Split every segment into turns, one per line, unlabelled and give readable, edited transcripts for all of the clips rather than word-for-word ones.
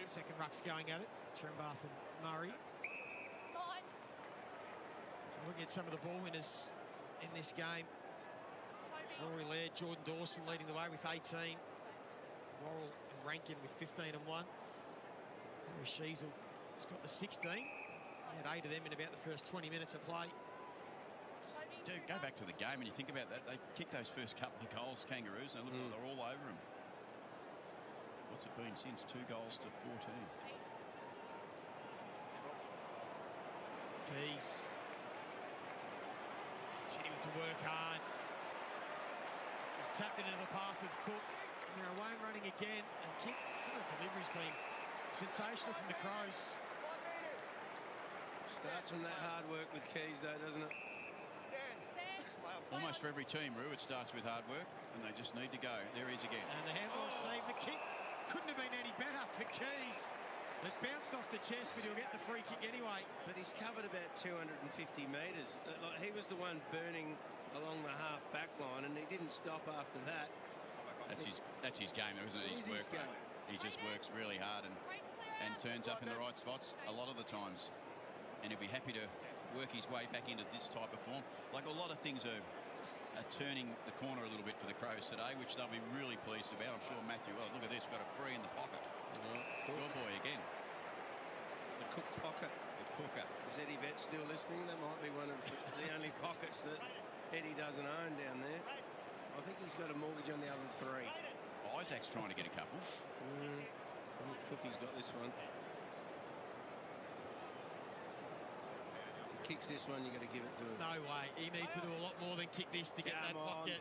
Second ruck's going at it. Trembath and Murray. So looking at some of the ball winners in this game. Rory Laird, Jordan Dawson leading the way with 18. Worrell and Rankin with 15 and 1. Harry Sheasel has got the 16. He had 8 of them in about the first 20 minutes of play.
Go back to the game and you think about that. They kicked those first couple of goals, Kangaroos. They look like they're all over them. What's it been since? 2 goals to 14.
Keys continuing to work hard. He's tapped into the path of Cook. Now Wayne running again. And kick, some of the delivery's been sensational from the Crows.
Starts from that hard work with Keys, though, doesn't it?
Almost for every team, Roo, it starts with hard work, and they just need to go. There he is again.
And the handle will save the kick. Couldn't have been any better for Keys. It bounced off the chest, but he'll get the free kick anyway.
But he's covered about 250 metres. Like, he was the one burning along the half-back line, and he didn't stop after that.
That's his game, though, isn't it? His work. He just works really hard and turns up in the right spots a lot of the times. And he'll be happy to work his way back into this type of form. Like, a lot of things are turning the corner a little bit for the Crows today, which they'll be really pleased about. I'm sure Matthew, well, look at this, got a free in the pocket. Good boy again.
The Cook pocket.
The Cooker.
Is Eddie Betts still listening? That might be one of the only pockets that Eddie doesn't own down there. I think he's got a mortgage on the other 3.
Isaac's trying to get a couple.
I think Cookie's got this one. If he kicks this one, you've got to give it to him.
No way. He needs to do a lot more than kick this to get that pocket.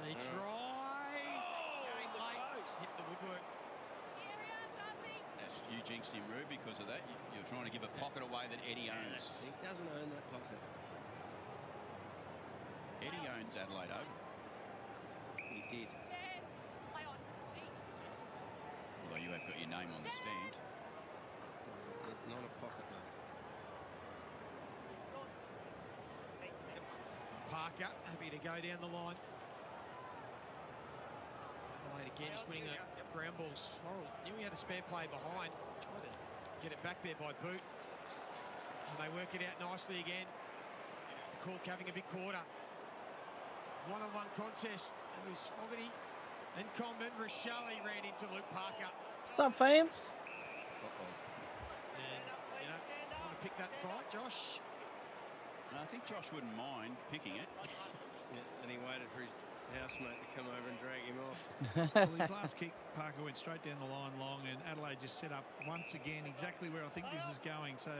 He tries. Game late. Hit the woodwork.
That's, you jinxed him, Roo, because of that. You're trying to give a pocket away that Eddie owns.
He doesn't own that pocket.
Eddie owns Adelaide Oval.
He did.
Although you have got your name on the stand.
Not a pocket, though.
Parker happy to go down the line. Adelaide again, just winning the ground balls. Worrell knew he had a spare play behind. Tried to get it back there by Boot. And they work it out nicely again. Cork having a big quarter. One-on-one contest. It was Fogarty and Condon. Rochelle ran into Luke Parker.
What's up, fams?
And, you know, want to pick that fight, Josh?
I think Josh wouldn't mind picking it.
Yeah, and he waited for his housemate to come over and drag him off.
Well, his last kick, Parker went straight down the line long, and Adelaide just set up once again exactly where I think this is going. So,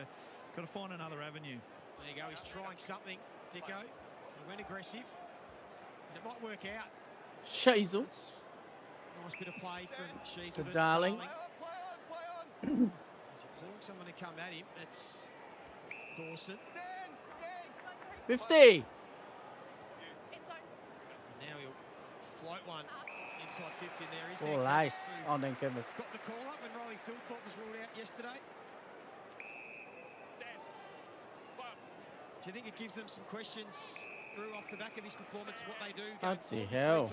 got to find another avenue.
There you go. He's trying something, Dicko. He went aggressive. And it might work out.
Sheasel.
Nice bit of play from Sheasel.
The darling.
As he pulling someone to come at him, it's Dawson.
50.
Now he'll float one inside 50, and there is
Oh, nice. On then, Kevin.
Got the call up when Riley Philthorpe was ruled out yesterday. Do you think it gives them some questions, Drew, off the back of this performance, what they do?
That's the hell.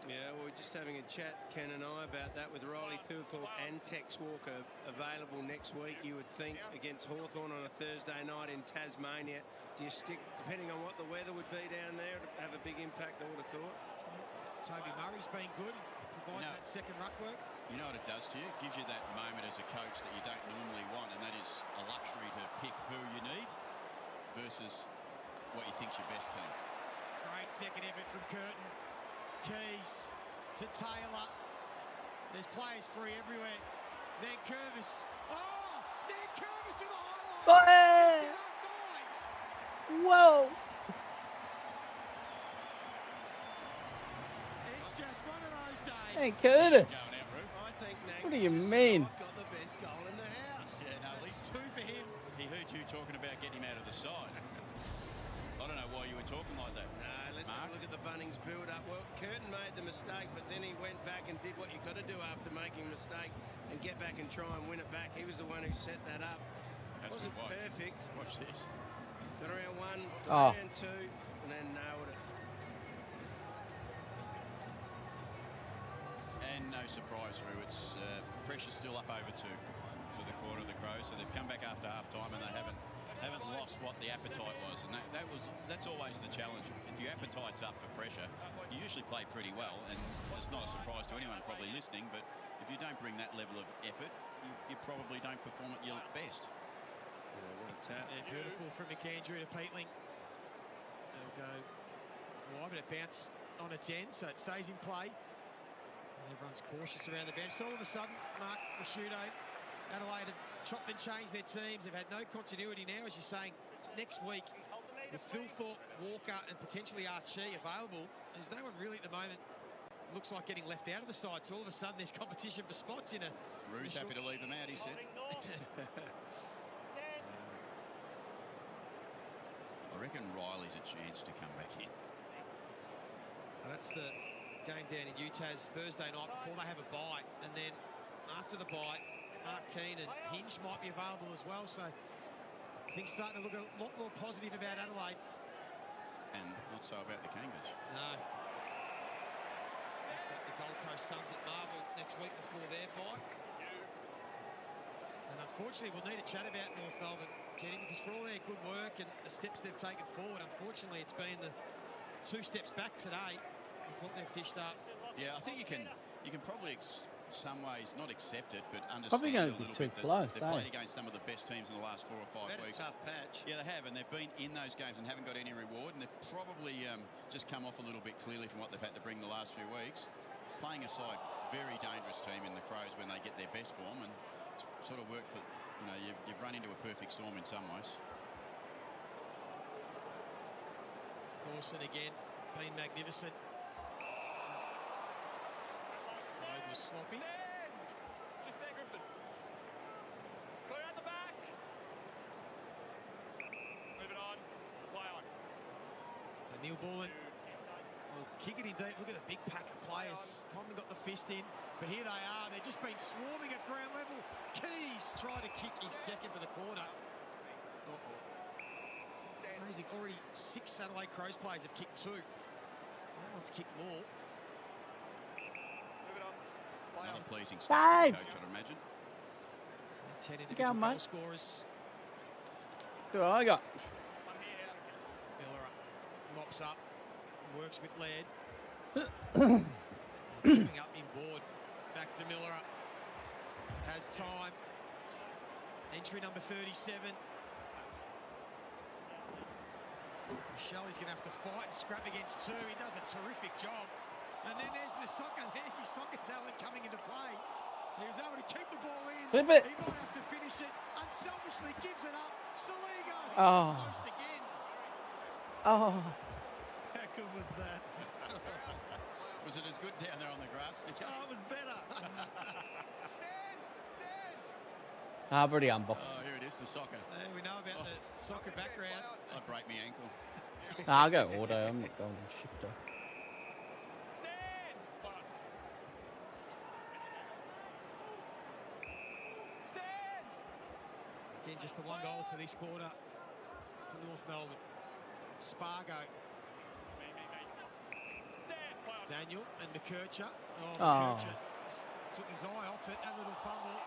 Yeah, well, we're just having a chat, Ken and I, about that with Riley Philthorpe and Tex Walker available next week, you would think, against Hawthorn on a Thursday night in Tasmania. Do you stick, depending on what the weather would be down there, to have a big impact, I would have thought?
Toby Murray's been good, providing that second ruck work.
You know what it does to you? It gives you that moment as a coach that you don't normally want, and that is a luxury to pick who you need versus what you think's your best team.
Great second effort from Curtin. Keys to Taylor. There's players free everywhere. Then Curvis. Oh! Then Curvis with a highlight.
Whoa!
It's just one of those days.
Hey, Curtis.
I think
What do you mean?
I've got the best goal in the house.
Yeah, no, at least
2 for him.
He heard you talking about getting him out of the side. I don't know why you were talking like that.
No, let's have a look at the Bunnings build-up. Well, Curtin made the mistake, but then he went back and did what you've got to do after making a mistake and get back and try and win it back. He was the one who set that up. It wasn't perfect.
Watch this.
Got around 1,
Oh.
around 2, and then nailed it.
And no surprise, Roo, it's pressure's still up over 2 for the quarter of the Crows, so they've come back after half-time and they haven't lost what the appetite was, and that's always the challenge. If your appetite's up for pressure, you usually play pretty well, and it's not a surprise to anyone probably listening, but if you don't bring that level of effort, you probably don't perform at your best.
What a tap.
Yeah, beautiful from McAndrew to Peatling. They'll go wide, but it bounced on its end, so it stays in play. And everyone's cautious around the bench. So all of a sudden, Mark Rashudo, Adelaide have chopped and changed their teams. They've had no continuity now, as you're saying. Next week, with Phil Thorpe, Walker and potentially Archie available, there's no one really at the moment looks like getting left out of the side. So all of a sudden, there's competition for spots in a...
Rue's happy to leave them out, he said. I reckon Riley's a chance to come back in.
That's the game down in Utah's Thursday night before they have a bye. And then after the bye, Mark Keane and Hinge might be available as well. So things starting to look a lot more positive about Adelaide.
And not so about the Kangas.
No. They've got the Gold Coast Suns at Marvel next week before their bye. And unfortunately, we'll need a chat about North Melbourne, Kenny, because for all their good work and the steps they've taken forward, unfortunately, it's been the 2 steps back today with what they've dished up.
Yeah, I think you can probably some ways not accept it, but understand
Probably going to
a
be
little
too
bit
close.
They've played against some of the best teams in the last 4 or 5 weeks.
Tough patch.
Yeah, they have, and they've been in those games and haven't got any reward, and they've probably just come off a little bit clearly from what they've had to bring the last few weeks. Playing aside, very dangerous team in the Crows when they get their best form, and it's sort of worked for, you've run into a perfect storm in some ways.
Dawson again, been magnificent. Load was sloppy.
Just there, Griffin. Clear out the back. Moving on. Play on.
And Neil Borland will kick it in deep. Look at the big pack of players. Condon got the fist in, but here they are. They've just been swarming at ground level. Keys tried to kick his second for the corner. Amazing. Already 6 Adelaide Crows players have kicked 2. No one's kicked more.
Move it on. Play
Another
on.
pleasing start for the coach, I'd imagine.
10
Go,
individual goal
mate.
scorers.
Good I got.
I'm here.
Miller mops up, works with Laird. Coming up in board. Back to Miller. Has time. Entry number 37. Shelley's going to have to fight and scrap against 2. He does a terrific job. And then there's the soccer. There's his soccer talent coming into play. He was able to keep the ball in.
Flip it.
He might have to finish it. Unselfishly gives it up. Saligo hits
Oh.
the post again.
Oh,
How good was that?
Was it as good down there on the grass, Nico?
Oh, it was better.
I've already unboxed.
Oh, here it is, the soccer.
We know about the soccer background.
I'd break my ankle.
I'll go auto. I'm not going shifter.
Stand. Play on. Stand.
Again, just the 1 goal for this quarter for North Melbourne. Spargo,
Me. Stand. Play on.
Daniel and McKercher. Oh,
Oh.
McKercher took his eye off it. That little fumble.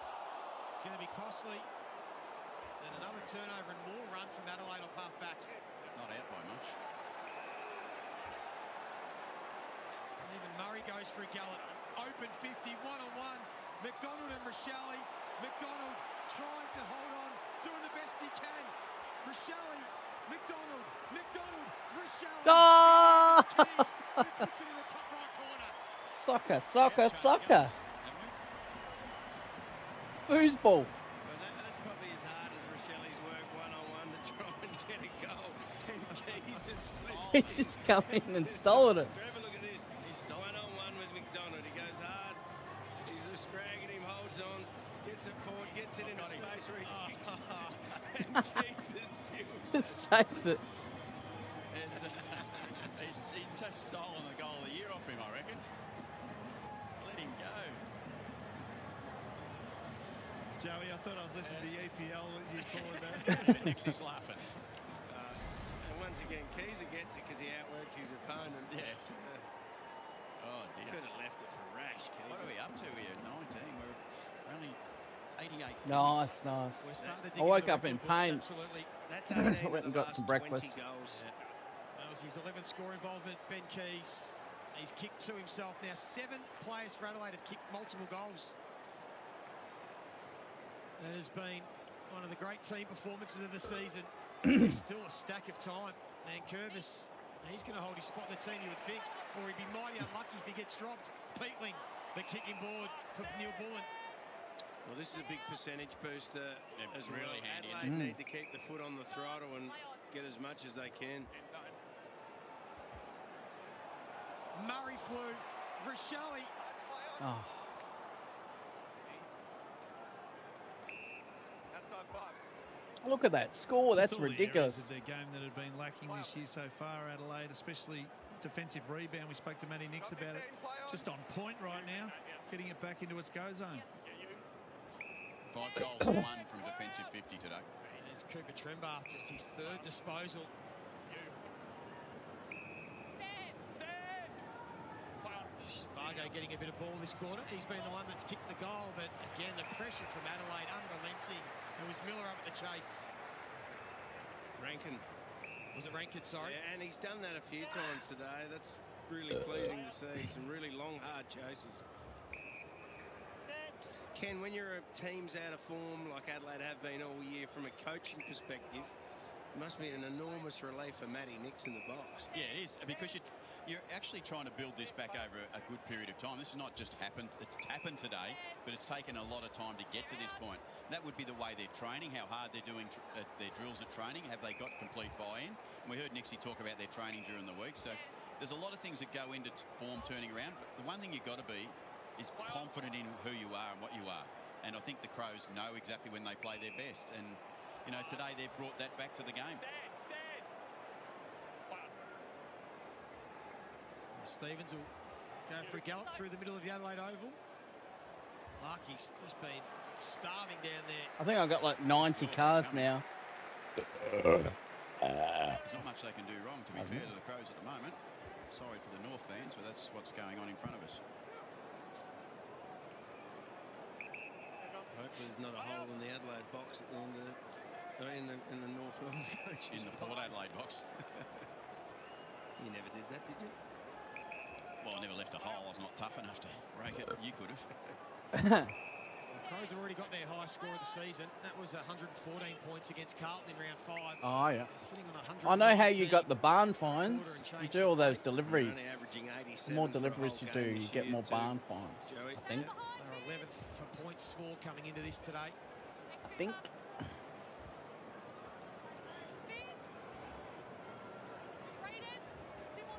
It's going to be costly. And another turnover and more run from Adelaide off half back.
Not out by much.
Even Murray goes for a gallop. Open 50, one-on-one. McDonald and Rochelle. McDonald trying to hold on, doing the best he can. Rochelle, McDonald, Rochelle.
Oh!
Keys, who puts it in the top right corner.
Soccer, soccer, soccer. Whose ball?
Well, that's probably as hard as Rochelle's work one-on-one to try and get a goal. And Keys has slipped.
He's just come in and stolen it.
Trevor, look at this. He's one-on-one with McDonald. He goes hard. He's just scragging him, holds on, gets it forward, gets it into space where he kicks. And Keys is still.
Just takes it.
He's just stolen the goal of the year off him, I reckon. Let him go.
Joey, I thought I was listening to the EPL when you called that.
Nixie's laughing.
And once again, Keys gets it because he outworks his opponent.
Yeah.
But,
Oh, dear.
could have left it for Rash, Keys.
What are we up to here? 19. We're only 88
Nice,
We're
nice.
starting to dig
I
into
woke
the
up in
record books,
pain.
Absolutely.
That's 18
Went
of
and
the
got
last
some
20
breakfast.
goals.
That was his 11th score involvement, Ben Keys. He's kicked two himself. Now 7 players for Adelaide have kicked multiple goals. That has been one of the great team performances of the season. There's still a stack of time. And Curvis, he's going to hold his spot in the team, you would think, or he'd be mighty unlucky if he gets dropped. Peatling, the kicking board for Neil Bullen.
Well, this is a big percentage booster as
really
well.
handy,
Adelaide need to keep the foot on the throttle and get as much as they can.
Murray flew. Rochelle.
Oh, look at that score. That's
Just all the areas
ridiculous.
of their game that have been lacking this year so far, Adelaide, especially defensive rebound. We spoke to Matty Nix about it. Just on point right now, getting it back into its go zone.
5 goals and 1 from defensive 50 today.
There's Cooper Trembath, just his 3rd disposal. Spargo getting a bit of ball this quarter. He's been the one that's kicked the goal, but again, the pressure from Adelaide unrelenting. It was Miller up at the chase.
Rankin.
Was it Rankin, sorry?
Yeah, and he's done that a few times today. That's really pleasing to see. Some really long, hard chases. Ken, when your team's out of form like Adelaide have been all year, from a coaching perspective, it must be an enormous relief for Matty Nix in the box.
Yeah, it is, because you're actually trying to build this back over a good period of time. This has not just happened. It's happened today, but it's taken a lot of time to get to this point. That would be the way they're training, how hard they're doing their drills at training. Have they got complete buy-in? And we heard Nixie talk about their training during the week. So there's a lot of things that go into form turning around. But the one thing you've got to be is confident in who you are and what you are. And I think the Crows know exactly when they play their best. And, you know, today they've brought that back to the game.
Stevens will go for a gallop through the middle of the Adelaide Oval. Larky's just been starving down there.
I think I've got like 90 cars now.
There's not much they can do wrong, to be fair to the Crows at the moment. Sorry for the North fans, but that's what's going on in front of us.
Hopefully there's not a hole in the Adelaide box at the end of in the North Melbourne coaches.
In the Port Adelaide box.
You never did that, did you?
Well, I never left a hole. I was not tough enough to break it. You could have.
The Crows have already got their highest score of the season. That was 114 points against Carlton in round 5.
Oh, yeah.
They're sitting on
I know how you
119.
got the barn finds. You do all those deliveries.
Only averaging 87
The more
for a
deliveries
whole
you do,
game
you
this
get
year
more
too.
barn finds.
Joey.
I think.
They're 11th for points for coming into this today.
I think.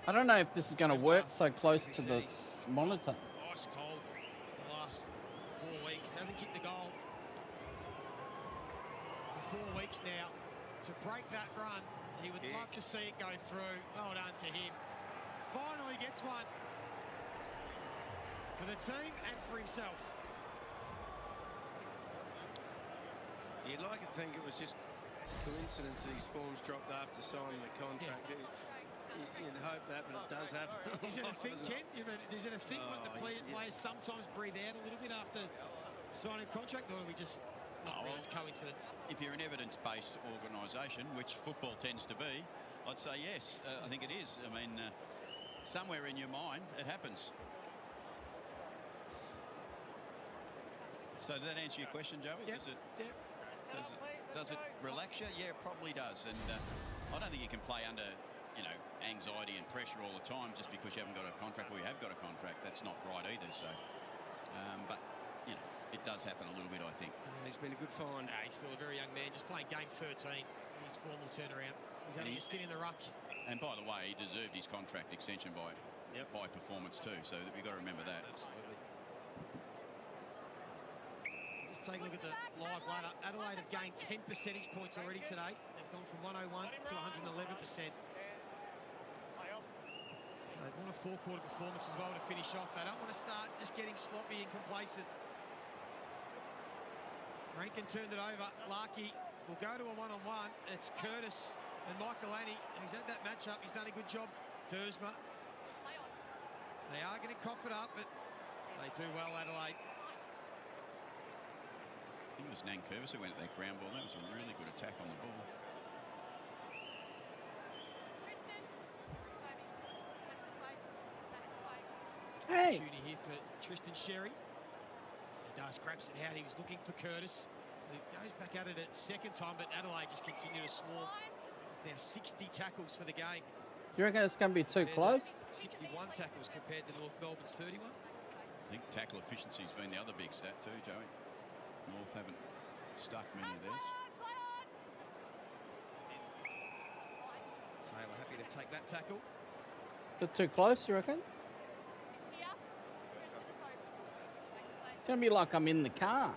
I don't know if this is going to work so close to the monitor.
Ice cold the last 4 weeks. Hasn't kicked the goal for 4 weeks now. To break that run, he would love to see it go through. Well done to him. Finally gets one for the team and for himself.
You'd like to think it was just coincidence that his form's dropped after signing the contract. You'd hope that, but it does happen.
Is it a thing, Ken? Is it a thing when the players sometimes breathe out a little bit after signing a contract, or do we just not really, it's coincidence?
If you're an evidence-based organisation, which football tends to be, I'd say yes. I think it is. I mean, somewhere in your mind, it happens. So did that answer your question, Joey?
Yep.
Does it relax you? Yeah, it probably does. And I don't think you can play under, you know, anxiety and pressure all the time just because you haven't got a contract. Well, you have got a contract. That's not right either. So, but you know, it does happen a little bit, I think.
He's been a good find.
He's still a very young man, just playing game 13. His form will turn around. He's having a stint in the ruck.
And by the way, he deserved his contract extension by performance too. So we've got to remember that.
Absolutely. So just take a look at the live ladder. Adelaide have gained 10 percentage points already today. They've gone from 101 to 111%. So they want a 4-quarter performance as well to finish off. They don't want to start just getting sloppy and complacent. Rankin turned it over. Larky will go to a one-on-one. It's Curtis and Michael Annie. He's had that matchup. He's done a good job. Dersma. They are going to cough it up, but they do well, Adelaide.
think it was Nankervis who went at that ground ball. That was a really good attack on the ball.
Hey.
Opportunity here for Tristan Sherry. He does, grabs it out. He was looking for Curtis. He goes back at it a second time, but Adelaide just continue to swarm. It's now 60 tackles for the game.
You reckon it's going to be too close?
61 tackles compared to North Melbourne's 31.
I think tackle efficiency's been the other big stat too, Joey. North haven't stuck many of theirs.
Taylor happy to take that tackle.
Is it too close, you reckon? It's going to be like I'm in the car.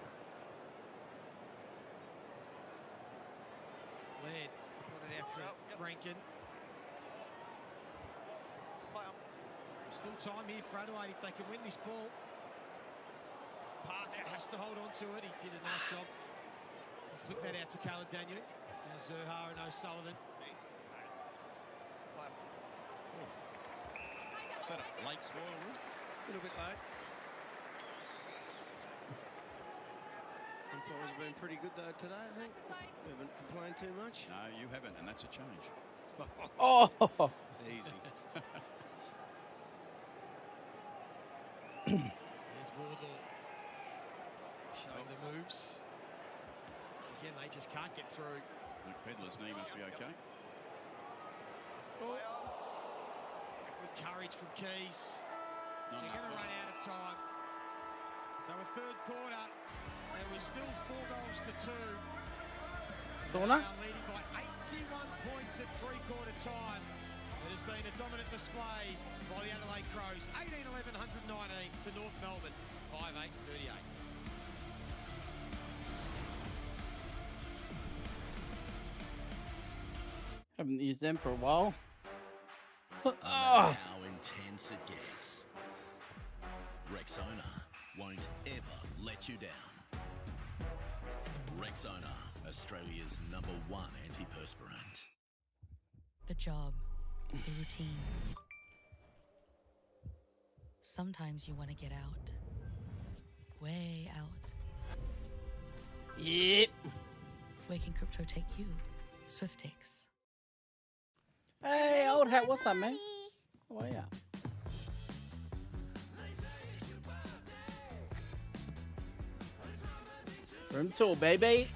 Laird put it out to Rankin. Still time here for Adelaide if they can win this ball. Parker has to hold on to it. He did a nice job to flick that out to Caleb Daniel. Now Zurhar and O'Sullivan.
Is that a late spoil?
A little bit late. Umpires have been pretty good though today, I think. They haven't complained too much.
No, you haven't, and that's a change.
Oh!
Easy.
There's Wardlaw showing the moves. Again, they just can't get through.
Luke Pedlar's knee must be okay.
Good courage from Keys.
Not
They're going to
enough
run out of time. So a third quarter, there was still 4 goals to 2.
Corner.
Now leading by 81 points at three-quarter time. It has been a dominant display by the Adelaide Crows. 18-11, 119 to North Melbourne, 5-8, 38.
Haven't used them for a while.
No matter how intense it gets, Rexona won't ever let you down. Rexona, Australia's #1 antiperspirant.
The job, the routine. Sometimes you want to get out. Way out.
Yep.
Where can crypto take you? Swiftix.
Hey, old hat, what's up, man? Oh, yeah. Room tour, baby.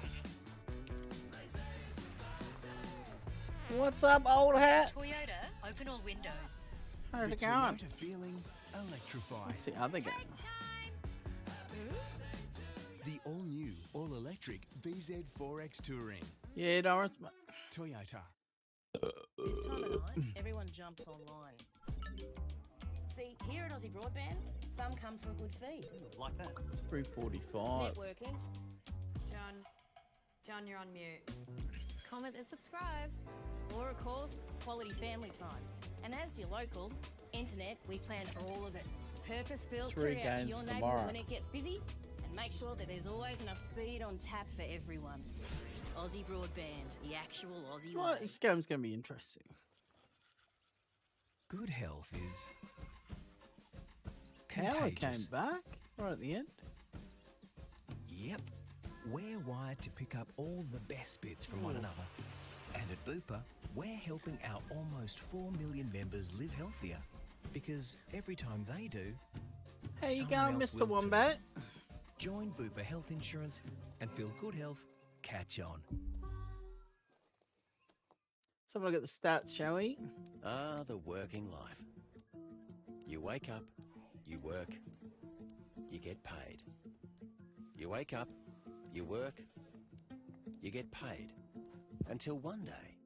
What's up, old hat?
Toyota, open all windows.
How's it going?
Feeling electrified.
What's the other game?
The all-new, all-electric VZ4X Touring.
Yeah, Doris.
Toyota.
This time of night, everyone jumps online. See, here at Aussie Broadband, some come for a good feed.
Like that.
It's 3:45.
Networking.
John, you're on mute.
Comment and subscribe. Or, of course, quality family time. And as your local internet, we plan all of it. Purpose-built to
3
react to
games
your neighbourhood
tomorrow.
when it gets busy. And make sure that there's always enough speed on tap for everyone. Aussie Broadband, the actual Aussie
Well,
way.
this game's going to be interesting.
Good health is
Power came
contagious.
back right at the end.
Yep. We're wired to pick up all the best bits from one another. And at Bupa, we're helping our almost 4 million members live healthier. Because every time they do,
How you
someone
going,
else
Mr.
will too.
Wombat?
Join Bupa Health Insurance and feel good health catch on.
So have a look at the stats, shall we?
Ah, the working life. You wake up, you work, you get paid. You wake up, you work, you get paid. Until one day.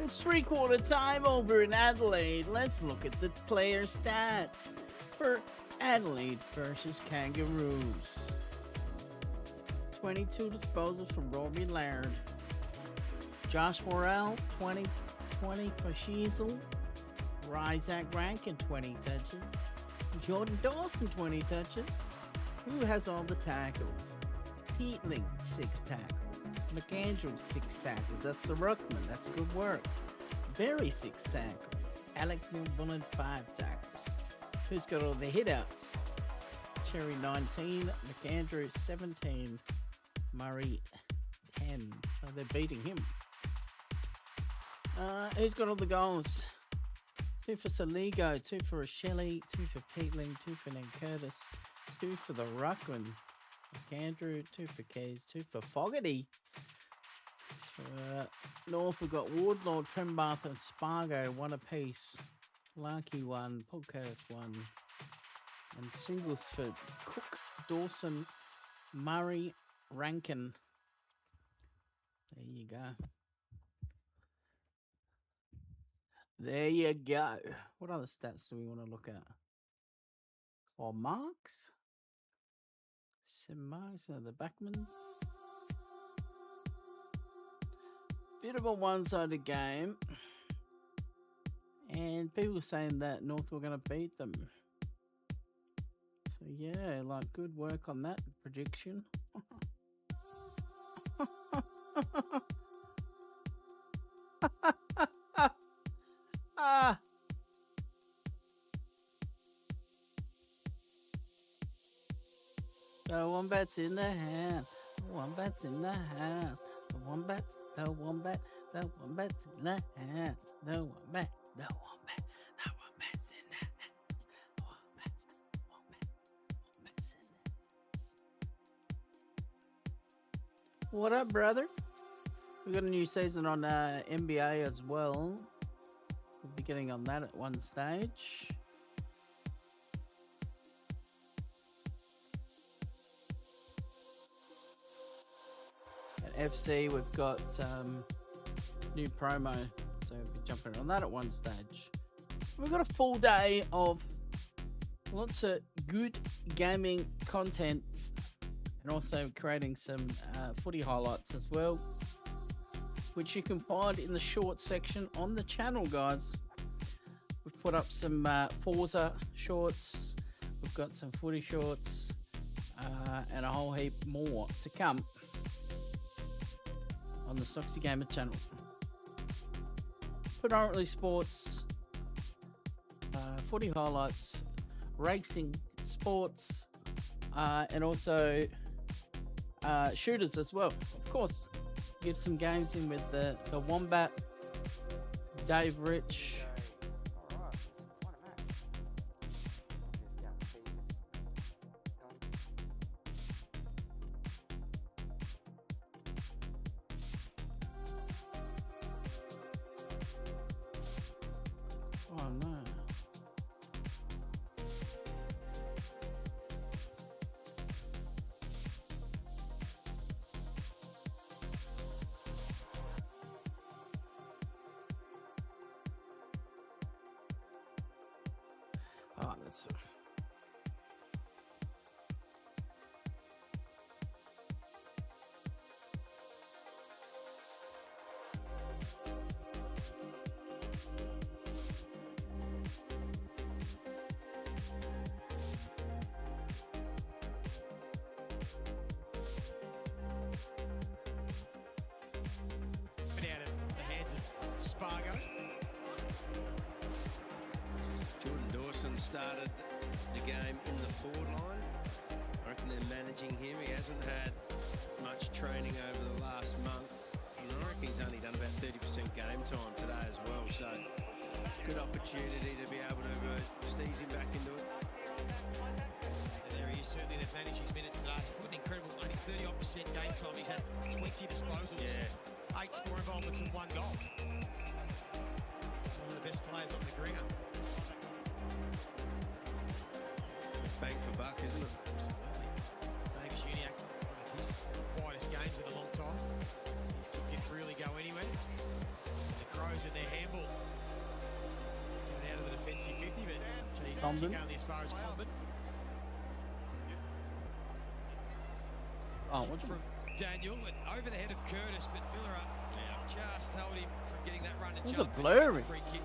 It's three-quarter time over in Adelaide. Let's look at the player stats for Adelaide versus Kangaroos. 22 disposals from Robbie Laird. Josh Worrell, 20 for Sheasel. Isaac Rankin, 20 touches. Jordan Dawson, 20 touches. Who has all the tackles? Peatling, 6 tackles. McAndrew, 6 tackles. That's the Ruckman. That's good work. Berry, 6 tackles. Alex Milburn 5 tackles. Who's got all the hitouts? Cherry 19, McAndrew 17, Murray 10. So they're beating him. Who's got all the goals? 2 for Saligo, 2 for Shelley, 2 for Peatling, 2 for Nan Curtis, 2 for the Ruckman. McAndrew, 2 for Keys, 2 for Fogarty. North, we've got Wardlaw, Trembath, and Spargo, 1 apiece. Larky 1, Paul Curtis 1. And singles for Cook, Dawson, Murray, Rankin. There you go. There you go. What other stats do we want to look at? Or marks? 7 marks. The backman. Bit of a one-sided game. And people saying that North were going to beat them. So yeah, like good work on that prediction. The wombat's in the house. The wombat's in the house. The wombat, the wombat, the wombat's in the house. The wombat, the wombat's in the house. The wombat's in the house. What up, brother? We got a new season on NBA as well. We'll be getting on that at one stage. FC, we've got new promo, so we'll be jumping on that at one stage. We've got a full day of lots of good gaming content and also creating some footy highlights as well, which you can find in the short section on the channel, guys. We've put up some Forza shorts, we've got some footy shorts, and a whole heap more to come on the Soxy Gamer channel. Predominantly sports, footy highlights, racing, sports, and also shooters as well. Of course, get some games in with the Wombat, Dave Rich. Oh no. Oh, that's
out of the hands of Spargo.
Jordan Dawson started the game in the forward line. I reckon they're managing him. He hasn't had much training over the last month. And I reckon he's only done about 30% game time today as well. So good opportunity to be able to just ease him back into it.
And there he is. Certainly they've managed his minutes today. What an incredible, only 30-odd% game time. He's had 20 disposals, 8 score involvements and 1 goal. One of the best players on the gringer.
Bang for buck, isn't it?
Absolutely. Davis Uniac, one of his quietest games in a long time. His kick didn't really go anywhere. And the Crows in their handball. Getting out of the defensive 50, but geez, his kick only as far as Combin.
oh,
Kick from Daniel and over the head of Curtis, but Miller just held him from getting that run and
It was a
jump.
blurry.
Free kick.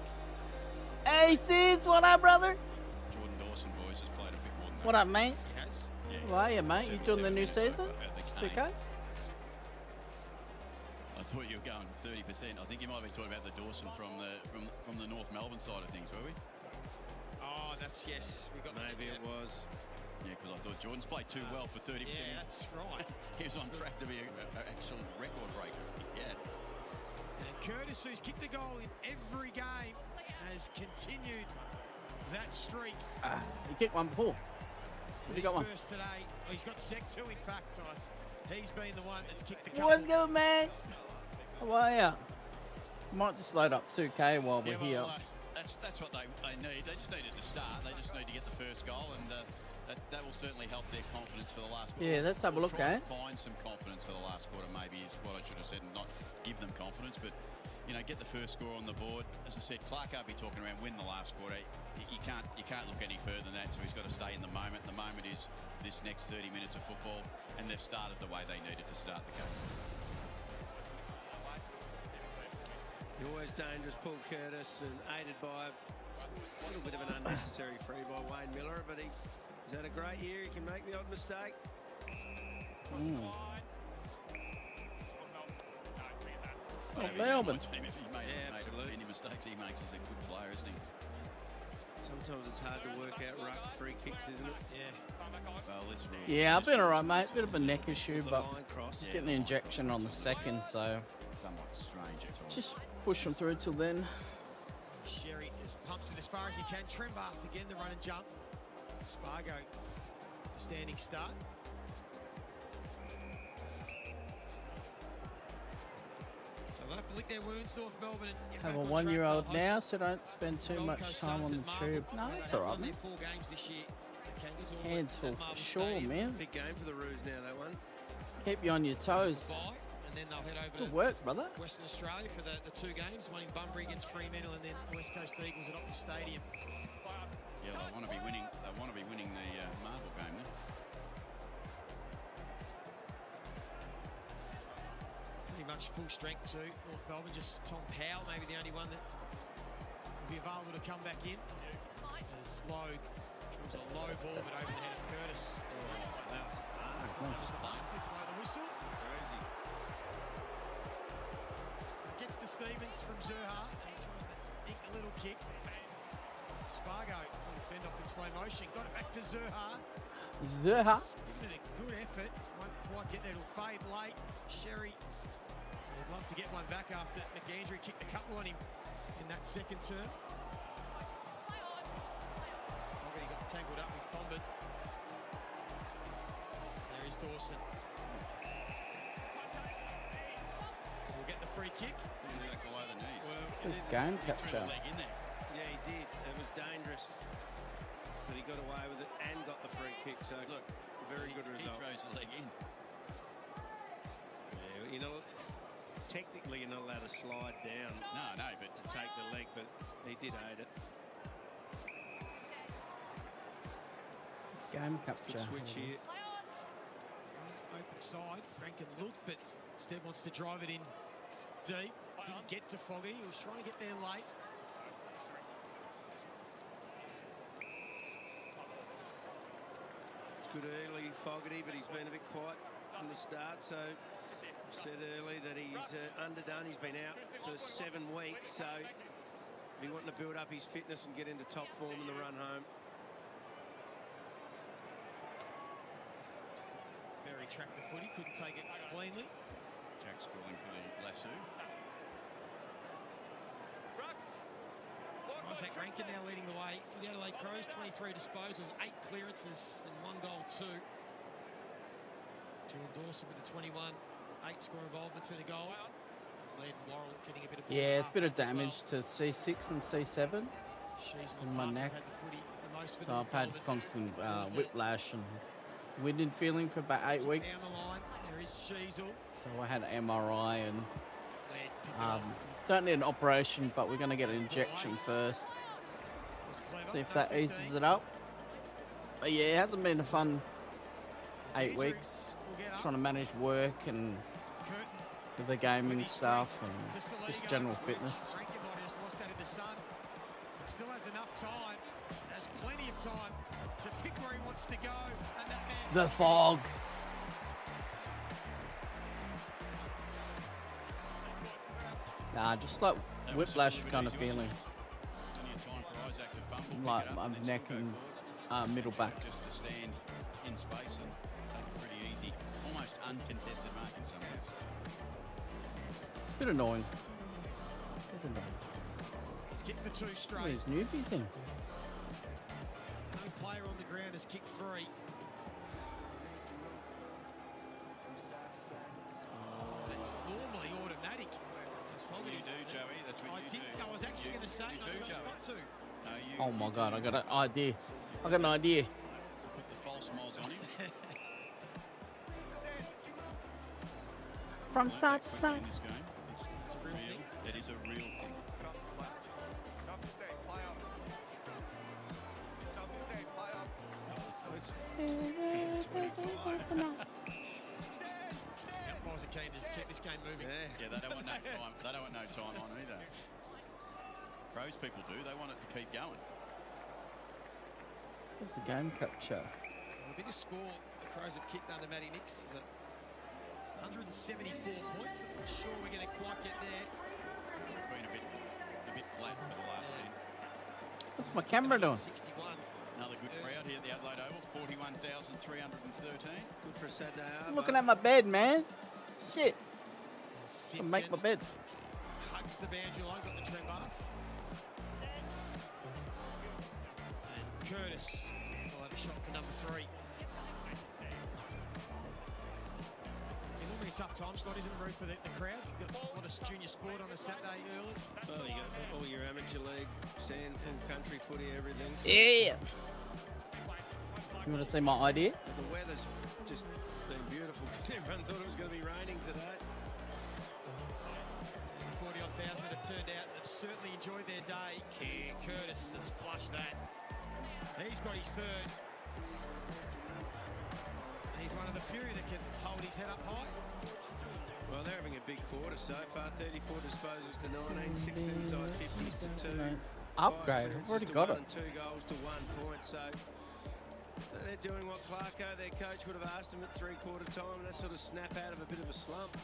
Hey, Sids, what up, brother?
Jordan Dawson, boys, has played a bit more than that.
What up, mate?
He has.
Yeah.
How are you, mate? You doing the new
77
season?
minutes at the
It's
game.
okay?
I thought you were going 30%. I think you might have been talking about the Dawson from the North Melbourne side of things, were we?
Oh, that's yes. We got
Maybe it was.
Yeah, because I thought Jordan's played too well for 30%.
Yeah, that's right.
He was on track to be an actual record breaker. Yeah.
And Curtis, who's kicked the goal in every game, has continued that streak.
He kicked one before. He got one.
First today. Oh, he's got sec two, in fact. He's been the one that's kicked the couple.
What's good, man? How are ya? Might just load up 2K while we're here.
That's what they need. They just needed to start. They just need to get the first goal, and that will certainly help their confidence for the last quarter.
Yeah, let's have a look,
Try and find some confidence for the last quarter, maybe, is what I should have said, and not give them confidence, but get the first score on the board. As I said, Clark can't be talking around win the last quarter. You can't look any further than that, so he's got to stay in the moment. The moment is this next 30 minutes of football, and they've started the way they needed to start the game.
Always dangerous, Paul Curtis, and aided by a little bit of an unnecessary free by Wayne Miller, but he's had a great year. He can make the odd mistake.
Oh, Melbourne.
If he made any mistakes he makes, he's a good player, isn't he?
Sometimes it's hard to work out ruck free kicks, isn't it?
Well,
yeah, I've been alright, mate. Bit of a neck issue, but getting the injection on the second, so
somewhat strange at all.
just push them through till then.
Sherry pumps it as far as he can. Trembath again, the run and jump. Spargo, standing start. So they'll have to lick their wounds, North Melbourne. And
Have a 1-year-old now, so don't spend too much time on the tube. No, it's alright, man.
4 games this year.
Hands full for sure, man.
Big game for the Roos now, that one.
Keep you on your toes.
And then they'll head over
Good work, brother.
to Western Australia for the 2 games, one in Bunbury against Fremantle, and then West Coast Eagles at Optus Stadium.
Yeah, they want to be winning. They want to be winning the Marvel game then.
Pretty much full strength too. North Melbourne, just Tom Powell, maybe the only one that will be available to come back in. As Logue was a low ball, but over the head of Curtis.
That was
That was the mark. They blow the whistle.
crazy.
Gets to Stevens from Zerha. He tries to dink a little kick. Spargo on the fend off in slow motion. Got it back to Zerha.
Zerha.
Giving it a good effort. Won't quite get there. It'll fade late. Sherry would love to get one back after McAndrew kicked a couple on him in that second term. Fogarty got tangled up with Condon. There is Dawson. He'll get the free kick.
Back below the knees.
This game capture.
Yeah, he did. It was dangerous. But he got away with it and got the free kick. So
Look,
very good
He
result.
throws the leg in.
Yeah, technically you're not allowed to slide down
No, but
to take the leg, but he did aid it.
This game capture.
Good switch here.
Open side. Rankin looked, but instead wants to drive it in deep. Didn't get to Fogarty. He was trying to get there late.
It's good early Fogarty, but he's been a bit quiet from the start. So we said early that he's underdone. He's been out for 7 weeks, so he'll be wanting to build up his fitness and get into top form in the run home.
Berry tracked the footy, couldn't take it cleanly.
Jack's calling for the lasso.
Isaac Rankin now leading the way for the Adelaide Crows. 23 disposals, 8 clearances and 1 goal too. Jordan Dawson with the 21, 8 score involvements in a goal. Led Laurel getting a bit of
Yeah, it's a bit of damage to C6 and C7 in my neck. So I've had constant whiplash and winded feeling for about 8 weeks.
Down the line, there is Sheasel.
So I had an MRI and
Led picked it off.
don't need an operation, but we're going to get an injection first.
Was clever.
See if that eases it up. But yeah, it hasn't been a fun 8 weeks. Trying to manage work and with the gaming stuff and just general fitness.
Rankin might have just lost that in the sun, but still has enough time. Has plenty of time to pick where he wants to go. And that man.
The fog. Just like
That was
whiplash
just a
kind
little
of
bit easy,
feeling.
Plenty of time for Isaac to fumble,
Like
pick it up,
my
and then
neck
still go
and
forwards.
middle back.
Just to stand in space and take a pretty easy, almost uncontested mark in some ways.
It's a bit annoying.
He's kicked the 2
What
straight.
are these newbies in?
No player on the ground has kicked 3. That's normally automatic.
What do you do, Joey? That's what
I
you do.
didn't. I was actually going to say,
You
and I
do,
chose
Joey.
not to.
No, you
Oh my god, I got an idea. I got an idea.
put the false moles on him.
From
Learned
side
that
to
quickly
side.
in this game.
It's a real thing.
It is a real thing.
Umpires are keen to just keep this game moving.
Yeah, they don't want no time. They don't want no time on either. Crows people do. They want it to keep going.
What's the game capture?
The biggest score the Crows have kicked under Matty Nix is at 174 points. I'm not sure we're going to quite get there.
Been a bit flat for the last 10.
What's my camera doing?
61.
Another good crowd here at the Adelaide Oval. 41,313.
Good for a Saturday.
I'm looking at my bed, man. Shit. I'll make my
Simpkin
bed.
hugs the boundary line, got the trim off. And Curtis will have a shot for number 3. It's normally a tough time slot, isn't it, Ruth, for the crowds? You've got a lot of junior sport on a Saturday early.
Well, you got all your amateur league, sand, full country footy, everything.
Yeah. You want to see my idea?
But the weather's just been beautiful because everyone thought it was going to be raining today.
40-odd thousand that have turned out and have certainly enjoyed their day. Curtis has flushed that. He's got his 3rd. He's one of the few that can hold his head up high.
Well, they're having a big quarter so far. 34 disposals to 19, 6 inside 50s to 2.
Upgrade. I've already got it.
2 goals to 1 point. So they're doing what Clarko, their coach, would have asked them at 3/4 time. And they sort of snap out of a bit of a slump.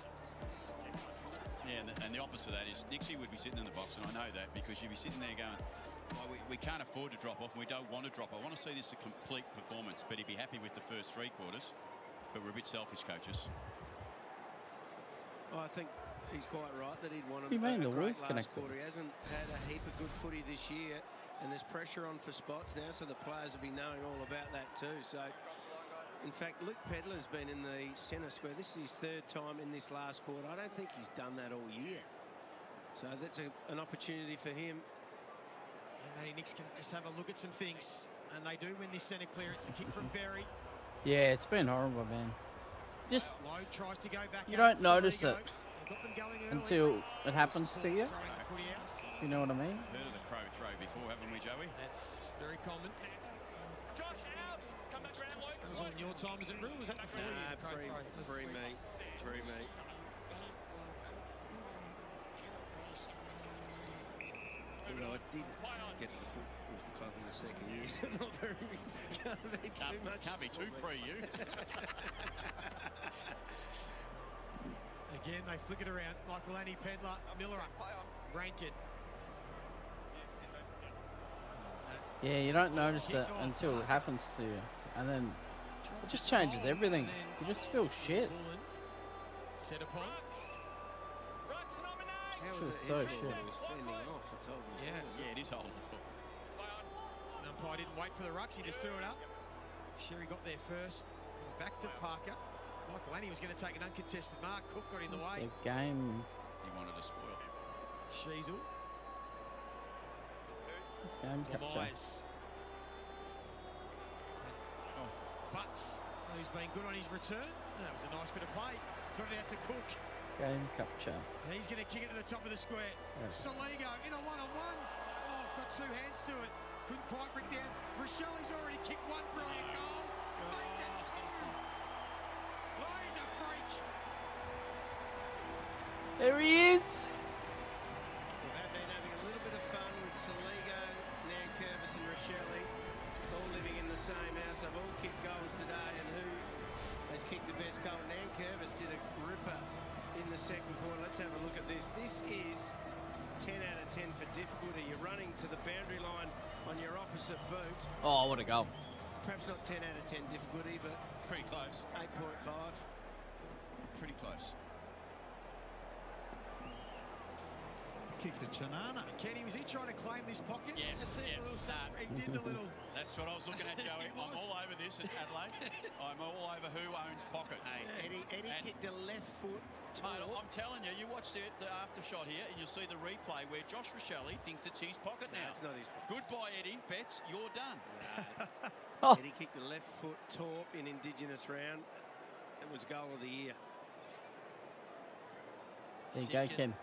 Yeah, and the opposite of that is Nixie would be sitting in the box, and I know that because you'd be sitting there going, well, we can't afford to drop off, and we don't want to drop. I want to see this a complete performance, but he'd be happy with the first 3 quarters. But we're a bit selfish, coaches.
I think he's quite right that he'd want
What do you mean,
a
the
great
wheel's
last
connected?
quarter. He hasn't had a heap of good footy this year, and there's pressure on for spots now, so the players will be knowing all about that too. So, in fact, Luke Pedlar's been in the centre square. This is his 3rd time in this last quarter. I don't think he's done that all year. So that's an opportunity for him.
And Matty Nix can just have a look at some things. And they do win this centre clearance. A kick from Berry.
Yeah, it's been horrible, man. Just
Lowe tries to go back.
you
out,
don't notice
Soligo.
it
They've got them going early.
until it happens to you.
Throwing the footy out.
You know what I mean?
Heard of the crow throw before, haven't we, Joey?
That's very common.
Josh out. Come back round, Luke.
That was on your time, was it, Rue? Was that before you? Crow throw?
Pre-me. Although I did get to the football club in the second year, so not very can't be too much.
Can't be too pre you.
Again, they flick it around. Michael Annie, Pedlar, Miller, Rankin.
Yeah, you don't notice it until it happens to you. And then it just changes everything. You just feel shit.
Set upon.
How
feels
was it?
so
He
shit.
was fending off. It's old.
Yeah.
Yeah, it is holding.
Umpire didn't wait for the rucks, he just threw it up. Sherry got there first. Back to Parker. Michael Annie was going to take an uncontested mark. Cook got in the way.
The game.
He wanted to spoil.
Sheasel.
This game capture.
Mize. Oh, Butts, who's been good on his return. That was a nice bit of play. Got it out to Cook.
Game capture.
He's going to kick it to the top of the square.
Yes.
Soligo in a one-on-one. Oh, got 2 hands to it. Couldn't quite bring down. Rochelle's already kicked 1 brilliant goal. Make it 2. Oh, he's a freak.
There he is.
They've been having a little bit of fun with Soligo, Nankervis and Rochelle, all living in the same house. They've all kicked goals today, and who has kicked the best goal? Nankervis did a ripper in the second quarter. Let's have a look at this. This is 10 out of 10 for difficulty. You're running to the boundary line on your opposite boot.
Oh, what a goal.
Perhaps not 10 out of 10 difficulty, but
Pretty close.
8.5.
Pretty close.
Kicked a Chanana.
Kenny, was he trying to claim this pocket?
Yeah,
Just see
yeah,
a little he did the little...
That's what I was looking at, Joey. I'm all over this at Adelaide. I'm all over who owns pockets.
Hey, Eddie kicked a left foot.
Mate, I'm telling you, you watch the after shot here and you'll see the replay where Josh Rochelle thinks it's his pocket now.
It's not his pocket.
Goodbye, Eddie. Betts, you're done.
Oh.
Eddie kicked the left foot torp in Indigenous round. It was goal of the year.
There you go, Ken.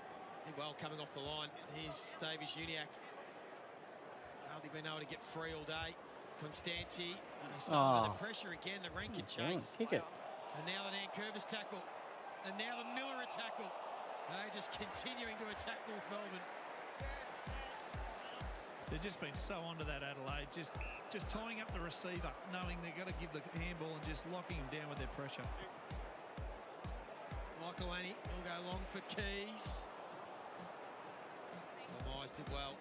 Well, coming off the line, here's Davies Uniac. Hardly been able to get free all day. Constanti, under pressure again, the Rankin chase.
Kick it.
And now the Nankervis tackle. And now the Miller tackle. They're just continuing to attack North Melbourne.
They've just been so onto that Adelaide, just tying up the receiver, knowing they've got to give the handball and just locking him down with their pressure.
Michael Annie will go long for Keys. The Myers did well.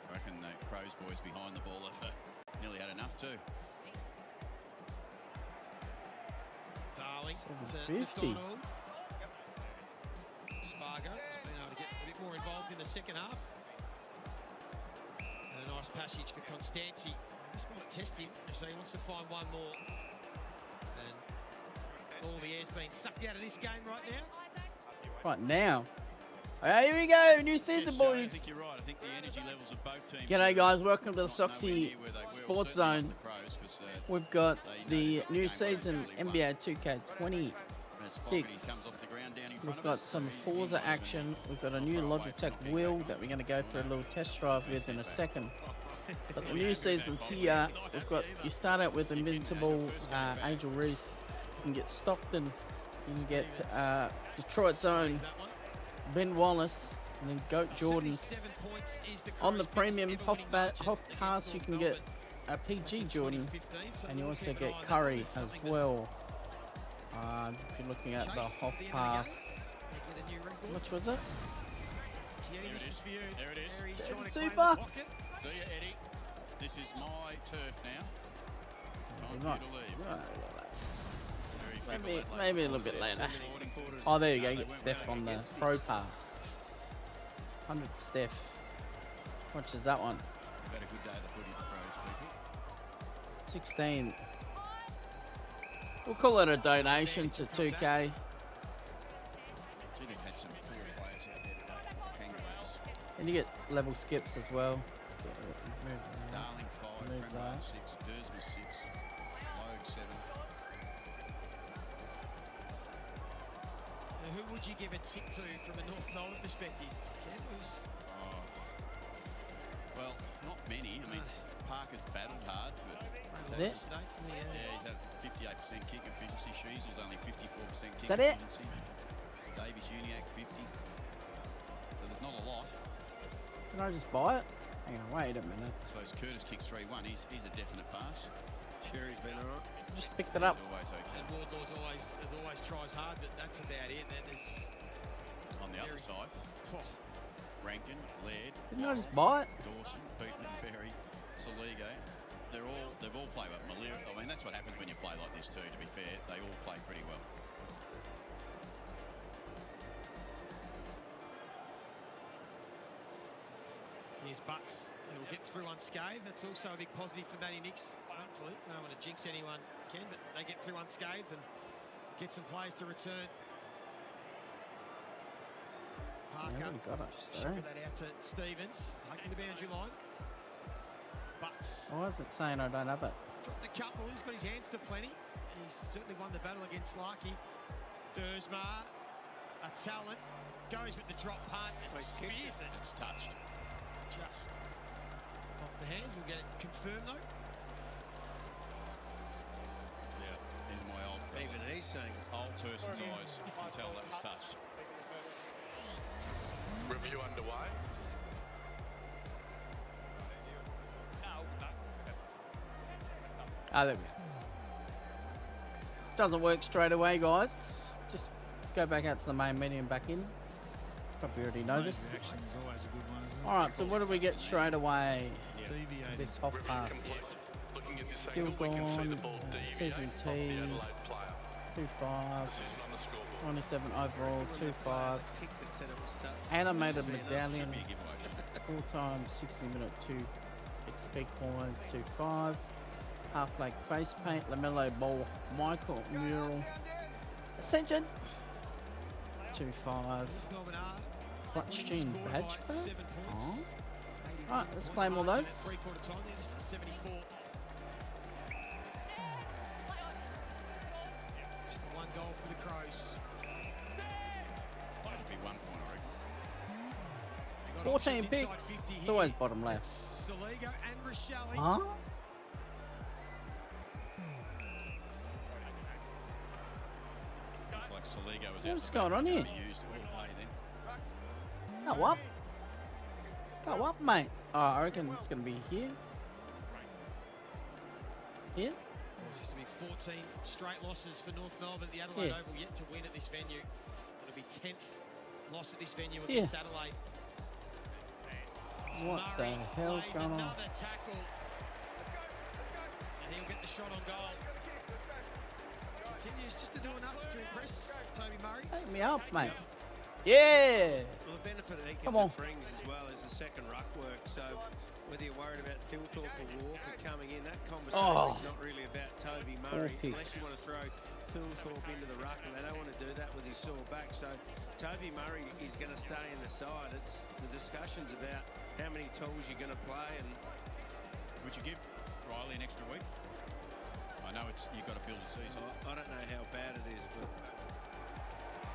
I reckon the Crows boys behind the ball have nearly had enough too.
Darling to
750.
McDonald. Spargo has been able to get a bit more involved in the second half. And a nice passage for Constanti. Just want to test him, so he wants to find one more. And all the air's been sucked out of this game right now.
Right now. Here we go, new season,
Joe, I
boys.
think you're right. I think the energy levels of both teams.
G'day, guys. Welcome to the
not nowhere
Soxy
near where they were.
Sports
Certainly
Zone.
not the Crows, 'cause,
We've got
they know
the new
game
season
really well.
NBA 2K26.
As Fogarty comes off the ground down in front
We've
of
got
us,
some
he's
Forza
not even
action. We've got a new
far away from
Logitech
knocking
wheel
back
that
on.
we're going to go for a little test drive with in a second. But the new season's here. We've got, you start out with Invincible, Angel Reese. You can get Stockton. You can get Detroit's own Ben Wallace. And then Goat Jordan. On the premium Hoff Pass, you can get a PG Jordan. And you also get Curry as well. If you're looking at the Hoff Pass, how much was it?
There it is.
$2 bucks.
See ya, Eddie. This is my turf now. Time
Right.
for you to leave.
Right.
Very
Maybe,
fickle,
maybe a
Adelaide
little bit
supporters
later.
there. Supporting.
Oh, there you go.
No, they
Get
weren't
Steph
running
on the
against it.
Pro Pass. 100 Steph. How much is that one?
We've had a good day at the footy, the Crows people.
16. We'll call it a donation to 2K.
Gee, they've had some poor players out there today. Kangaroos.
And you get level skips as well.
Darling 5,
Move
Prembar
that.
6, Dursma 6, Logue 7.
Now, who would you give a tick to from a North Melbourne perspective? Ken, who's...
Well, not many. I mean, Parker's battled hard, but
Is that it?
Mistakes in the
yeah, he's had 58% kick efficiency. Sheezel's only 54% kick
Is that it?
efficiency. Davies Uniac 50. So there's not a lot.
Can I just buy it? Hang on, wait a minute.
I suppose Curtis kicks 3-1. He's a definite pass.
Sherry's been all right.
Just picked it up.
He's always okay.
And Wardlaw's always tries hard, but that's about it. Then there's
On the other side, Rankin, Laird,
Didn't I just buy it?
Dawson, Peatman, Berry, Saligo. They've all played well. Malira, I mean, that's what happens when you play like this too, to be fair. They all play pretty well.
Here's Butts. He'll get through unscathed. That's also a big positive for Matty Nix, hopefully. I don't want to jinx anyone, Ken, but they get through unscathed and get some players to return. Parker,
Yeah, we got it.
just sugar that out to Stevens, hugging the boundary line. Butts.
Why is it saying I don't have it?
Dropped a couple. He's got his hands to plenty. He's certainly won the battle against Larkey. Dersma, a talent, goes with the drop punt and spears it.
It's touched.
Just off the hands. We'll get it confirmed though.
Yeah, these are my old
Even he's saying it's
old person's eyes. You can tell that was touched.
Review underway.
Ah, there we go. Doesn't work straight away, guys. Just go back out to the main menu and back in. Probably already know this.
Reaction is always a good one, isn't it?
All right, so what do we get straight away?
Deviating.
This hot pass. Still gone. Season T. 2-5. 97 overall. 2-5. Animated medallion. Full-time 60-minute 2 XP coins. 2-5. Half-lake face paint. LaMelo Ball. Michael Mural. Ascension. 2-5. Clutch Gene badge. Oh. Alright, let's claim all those.
Just the one goal for the Crows.
That'd be 1 point, I reckon.
14 picks. It's always bottom left.
Saligo and Rochelle.
Huh?
Like Saligo was
What's
out
going on here?
used all day then.
Go up. Go up, mate. Oh, I reckon it's going to be here. Here?
It's just to be 14 straight losses for North Melbourne. The Adelaide
Yeah.
Oval yet to win at this venue. It'll be 10th loss at this venue against Adelaide.
What the
Murray
hell's
lays
going on?
another tackle. And he'll get the shot on goal. Continues just to do enough to impress Toby Murray.
Take me up, mate. Yeah.
Well, the benefit that
Come on.
brings as well is the second ruck work. So whether you're worried about Thilthorpe or Walker coming in, that conversation's not really about Toby Murray. Unless you want to throw Thilthorpe into the ruck, and they don't want to do that with his sore back. So Toby Murray is going to stay in the side. It's the discussions about how many tools you're going to play. And
Would you give Riley an extra week? I know you've got to build a season.
I don't know how bad it is, but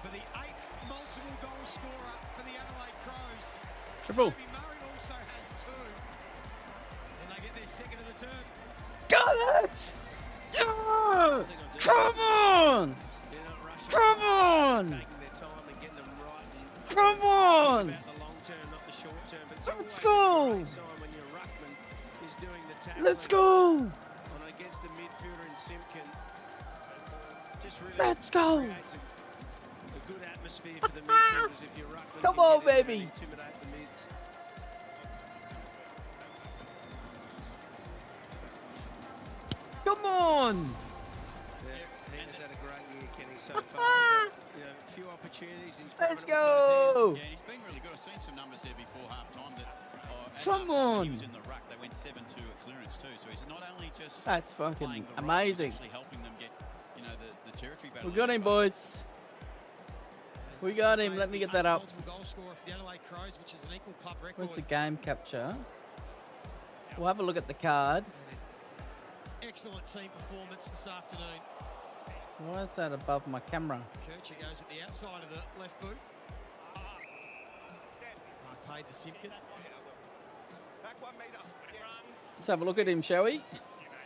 For the 8th multiple goal scorer for the Adelaide Crows.
Triple.
Toby Murray also has 2. And they get their second of the term.
Got it! Yeah! Come on!
they're not rushing.
Come on!
Taking their time and getting them right. And
Come on!
about the long term, not the short term. But it's
Let's
always a
go!
great sign when your ruckman is doing the tackling.
Let's go!
On against a midfielder in Simpkin. Just really
Let's go!
creates a good atmosphere for the midfielders if your ruckman
Come
can
on,
get in there and
baby.
intimidate the mids.
Come on!
He's had a great year, Kenny, so far. A few opportunities. He's
Let's
grabbing all
go!
Yeah, he's been really good. I've seen some numbers there before half-time that
Come
when he
on!
was in the ruck, they went 7-2 at clearance too. So he's not only just
That's
playing
fucking
the role, he's
amazing.
actually helping them get, the territory battle.
We got him, boys. We got him. Let me get that up.
Multiple goal scorer for the Adelaide Crows, which is an equal club record.
Where's the game capture? We'll have a look at the card.
Excellent team performance this afternoon.
Why is that above my camera?
Kircher goes with the outside of the left boot. Paid the Simpkin.
Back 1 metre.
Let's have a look at him, shall we?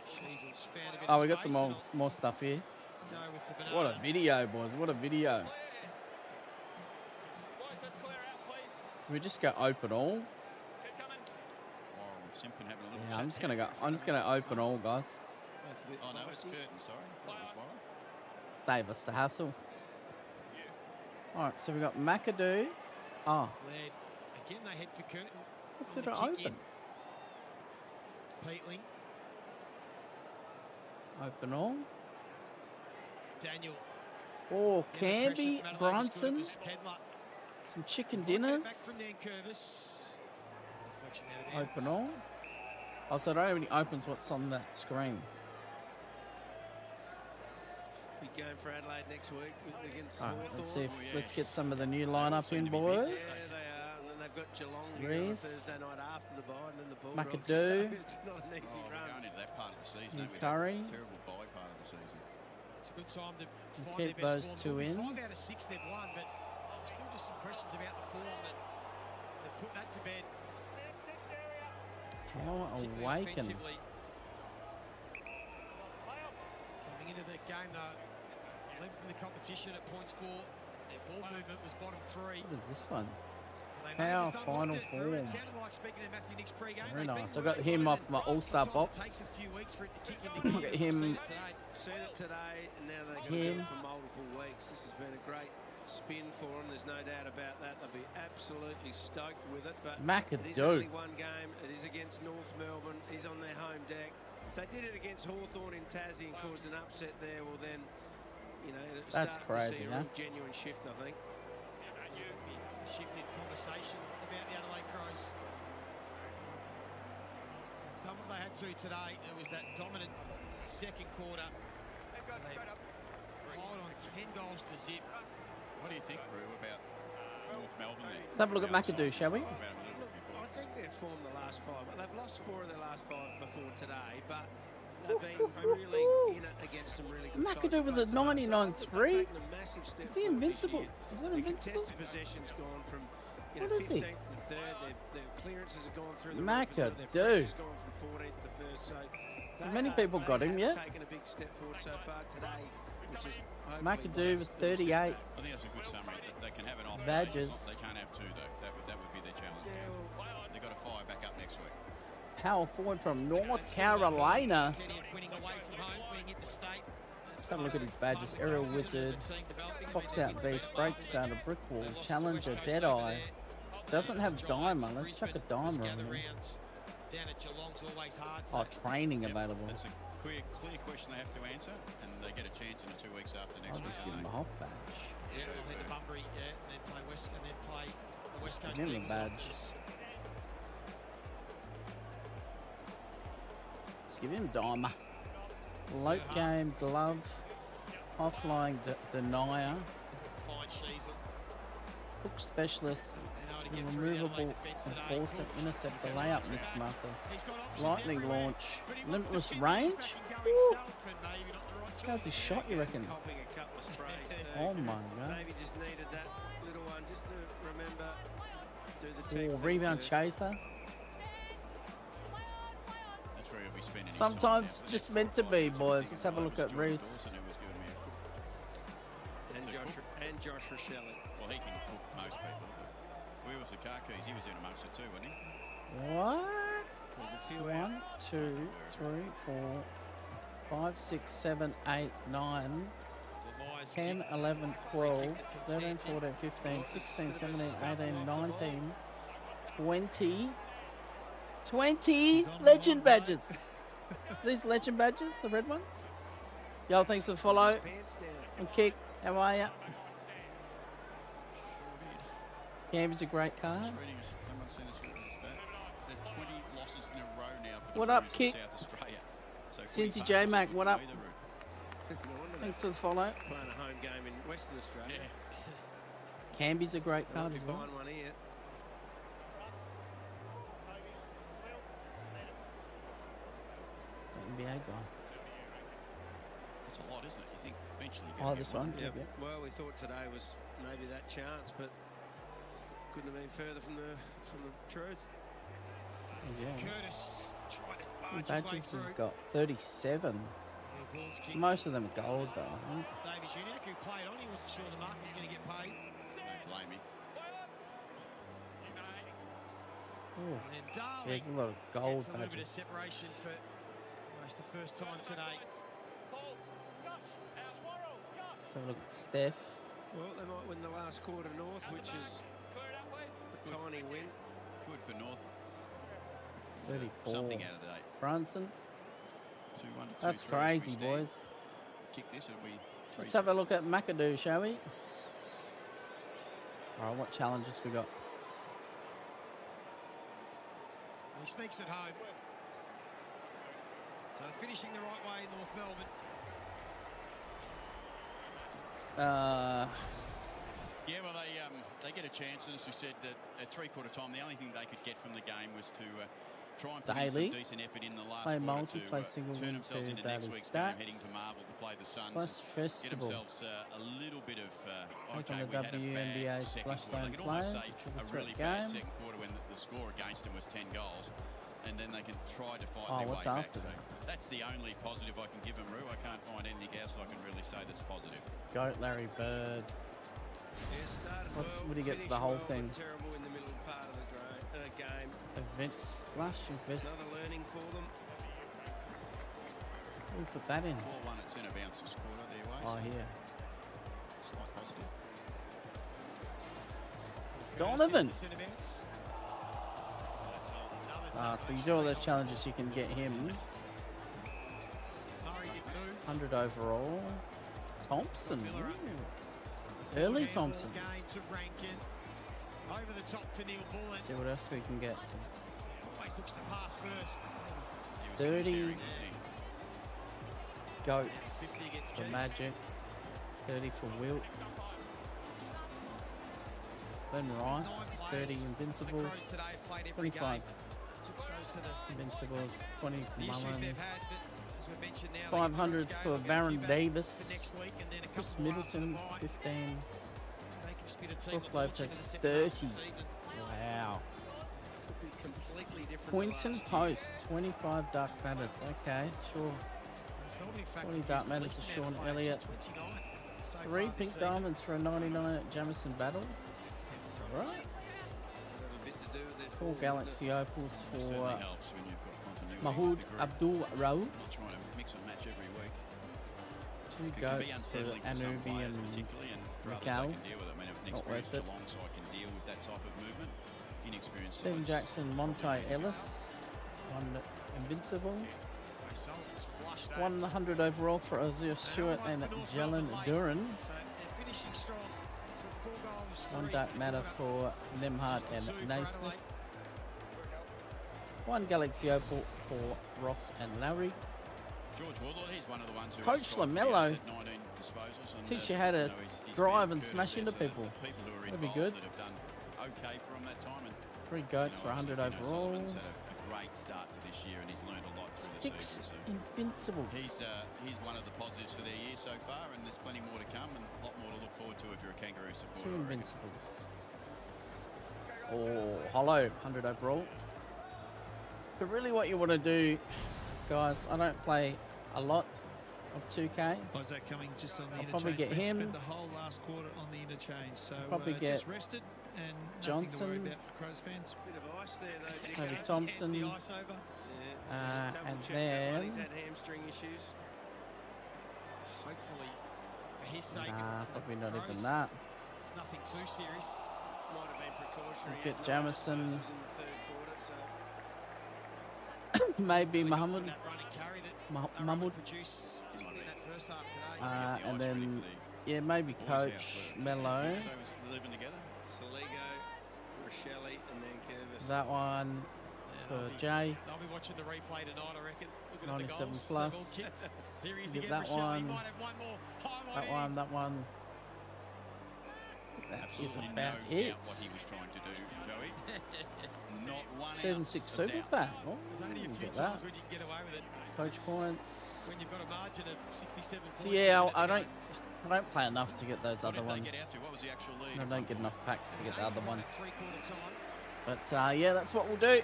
Sheasel's found a bit
Oh,
of
we got
space
some
and
more stuff here.
go with the
What
banana.
a video, boys. What a video.
Boys, let's clear out, please.
We just go open all.
Keep coming.
Simpkin having a little
Yeah,
chat
I'm just
there
gonna go.
in front
I'm
of
just gonna
us.
open all, guys.
Oh no, it's Curtin. Sorry, that was Warren.
Save us the hassle. All right, so we got McAdoo. Oh,
Led. Again, they head for Curtin.
what
on
did
the
it
kick
open?
in. Peatling.
Open all.
Daniel.
Oh,
Getting the pressure
Canby,
from Adelaide was good. It
Bronson,
was Pedler.
some chicken
Might get it
dinners.
Back from Nankervis. Deflection out of
Open
bounds.
all. Oh, so it only opens what's on that screen.
Big game for Adelaide next week against
All right,
Hawthorn.
let's see if
Oh, yeah.
let's get some of the new lineup
seem
in,
to be big
Yeah,
boys.
they are. And then they've got Geelong here on
Reece.
Thursday night after the bye, and then the Bulldogs.
McAdoo.
So it's not an easy
Oh, we're
run.
going into that part of the season.
New
aren't we?
Curry.
That terrible bye part of the season.
It's a good time to find
keep
their
those
best
two
form.
in.
5 out of 6 they've won, but still just some questions about the form that they've put that to bed.
How
particularly
awaken.
offensively. Coming into the game, though, length of the competition at points 4. Their ball movement was bottom 3.
What is this one?
They may
How
have just
final
unlocked it. Remember,
form.
it sounded like speaking to Matthew Nick's pre-game.
Very
They've been
nice. I got
working
him
on it,
off my
and
All-Star
sometimes
box.
It takes a few weeks for it to kick into
Look
gear.
at
We've
him.
seen it today.
Seen it today, and now they're going to do
Him.
it for multiple weeks. This has been a great spin for them. There's no doubt about that. They'll be absolutely stoked with it. But
McAdoo.
it is only one game. It is against North Melbourne. He's on their home deck. If they did it against Hawthorn in Tassie and caused an upset there, well then, you know,
that's crazy,
to see a real genuine shift, I think.
Shifted conversations about the Adelaide Crows. They've done what they had to today. It was that dominant second quarter. They hold on 10 goals to zip.
What do you think, Roo, about North Melbourne then?
Let's have a look at McAdoo, shall we?
I think they've formed the last 5. They've lost 4 of their last 5 before today, but they've been really in it against some really good
McAdoo with a 99.3. Is he invincible? Is that invincible?
Contested possession's gone from, you know,
What is he?
15th to 3rd. Their clearances have gone through the
McAdoo.
roof as well. Their pressure's gone from 14th to 1st. So
Have many people got him yet?
Taken a big step forward so far today, which is
McAdoo with 38.
I think that's a good summary. They can have an off
Badges.
day. They can't have 2 though. That would be their challenge. They've got to fire back up next week.
Power forward from North Carolina.
Winning away from home, winning into state.
Let's have a look at his badges. Aerial Wizard, Box Out Beast, Break Starter, Brick Wall, Challenger, Deadeye. Doesn't have Dimer. Let's chuck a Dimer on him.
Down at Geelong's always hard.
Oh, training available.
That's a clear question they have to answer, and they get a chance in the 2 weeks after next
I'll
week.
just give him a Hoff badge.
Yeah, they'll head to Bunbury, and then play West, and then play the West Coast
Give him
Eagles.
a badge. Let's give him Dimer. Late game glove, offline denier,
Fine Sheasel.
hook specialist, removable enforcer, interceptor, layup mixmaster, lightning launch, limitless range. Woo. How's his shot, you reckon?
Copping a couple of sprays there.
Oh my god.
Maybe just needed that little one just to remember, do the team thing
Rebound
first.
chaser.
That's where he'll be spending his
Sometimes
time now.
just meant to be, boys. Let's have a look at Reese.
And Josh Rochelle.
Well, he can cook most people. Where was the car keys? He was in amongst it too, wasn't he?
What?
There's a few
1, 2, 3, 4, 5, 6, 7, 8, 9, 10, 11, 12, 13, 14, 15, 16, 17, 18, 19, 20. 20 legend badges. These legend badges, the red ones. Y'all, thanks for the follow. And Kick, how are ya? Cam's a great card.
Just reading, someone sent us a stat. They're 20 losses in a row now for the
What up,
Blues
Kick?
in South Australia. So
Cincy
Footy
J
Farmers
Mac,
keep
what
them
up?
either route.
Thanks for the follow.
Playing a home game in Western Australia.
Canby's a great card as well.
Buying one here.
It's an NBA guy.
That's a lot, isn't it? You think eventually you're
Oh,
gonna
this
get
one?
Yep.
Yep.
Well, we thought today was maybe that chance, but couldn't have been further from the truth.
Yeah.
Curtis tried to
How many
barge his way
badges
through.
he's got? 37.
Ball's kicked.
Most of them are gold, though. I think.
Davies Uniac, who played on, he wasn't sure the mark was going to get paid.
Don't blame me.
Ooh,
And then Darling
there's a lot of gold
gets a little bit of
badges.
separation for almost the first time today.
Let's have a look at Steph.
Well, they might win the last quarter north, which is a tiny win.
Good for North.
34.
Something out of the day.
Brunson.
2-1 to 2-3
That's
as we
crazy,
stand.
boys.
Kick this, it'll be 3.
Let's have a look at McAdoo, shall we? All right, what challenges we got?
He sneaks it home. So they're finishing the right way, North Melbourne.
Yeah, well, they get a chance, and as we said, that at three-quarter time, the only thing they could get from the game was to try and put in
Daily.
some decent effort in the last
Play
quarter
multi,
to
play single
turn
win
themselves
to
into next
daily
week's game,
stats.
heading to Marvel to play the Suns.
Splash
Get
Festival.
themselves a little bit of,
Take
okay,
on
we
the
had a
WNBA
bad second quarter.
Splashdown
They can almost
players,
say
triple
a
threat
really bad
game.
second quarter when the score against them was 10 goals. And then they can try to fight
Oh,
their
what's
way back.
after
So
that?
that's the only positive I can give them, Roo. I can't find anything else I can really say that's positive.
Goat Larry Bird. What's what he gets the whole thing?
Terrible in the middle part of the game.
Event Splash Invest.
Another learning for them.
Who put that in?
4-1 at centre bounce this quarter their way.
Oh,
so
here.
Slight positive.
Donovan. So you do all those challenges, you can get him. 100 overall. Thompson. Ooh. Early Thompson.
Over the top to Neil Bullen.
See what else we can get. Some
Always looks to pass first.
30 goats for Magic. 30 for Wilt. Ben Rice. 30 Invincibles. 25 Invincibles. 20 for Mullen. 500 for Baron Davis. Chris Middleton. 15. Brook Lopez, 30. Wow. Points and post, 25 Dark Matters. Okay, sure. 20 Dark Matters to Sean Elliott. 3 pink diamonds for a 99 at Jamison Battle. That's alright. 4 Galaxy Opals for Mahood Abdul Raouf. 2 goats for Anubi and Mikal. Not worth it. Stephen Jackson, Monte Ellis. 1 Invincible. 100 overall for Ozil Stewart and Jalen Duran. 1 Dark Matter for Nemhard and Naismith. 1 Galaxy Opal for Ross and Larry.
George Woodlord, he's one of the ones who
Coach Lamello, teach you how to drive and smash into people. That'd be good. 3 goats for 100 overall.
Had a great start to this year, and he's learned a lot through the
6
season.
Invincibles.
He's one of the positives for their year so far, and there's plenty more to come, and a lot more to look forward to if you're a Kangaroo
2
supporter.
Invincibles. Oh, hollow, 100 overall. So really what you want to do, guys, I don't play a lot of 2K.
Was that coming just on the interchange?
Probably get him.
Spent the whole last quarter on the interchange, so
Probably get
just rested and
Johnson.
nothing to worry about for Crows fans.
Bit of ice there though.
Maybe Thompson.
Yeah,
And then
he's had hamstring issues.
Hopefully, for his sake.
probably not even that.
It's nothing too serious.
Might have been precautionary.
Get Jamison.
In the third quarter, so.
Maybe Mahmoud.
That run and carry that
Mahmoud.
produced in that first half today.
And then, yeah, maybe Coach Mello.
Living together.
Saligo, Rochelle, and then Curvis.
That one for Jay.
They'll be watching the replay tonight, I reckon. Looking
97
at the goals.
plus.
Here he is
Get
again,
that
Rochelle. He
one.
might have one more highlight.
That one. That
Absolutely
is about
no
it.
doubt what he was trying to do, Joey. Not one
Season
ounce
6
of
super
doubt.
pack. Oh,
There's only a few
get that.
times when you can get away with it.
Coach points.
When you've got a margin of 67 points.
So yeah, I don't play enough to get those
What
other
did they
ones.
get out to? What was the actual lead?
I don't get enough packs to get the other ones.
Three-quarter time.
But yeah, that's what we'll do.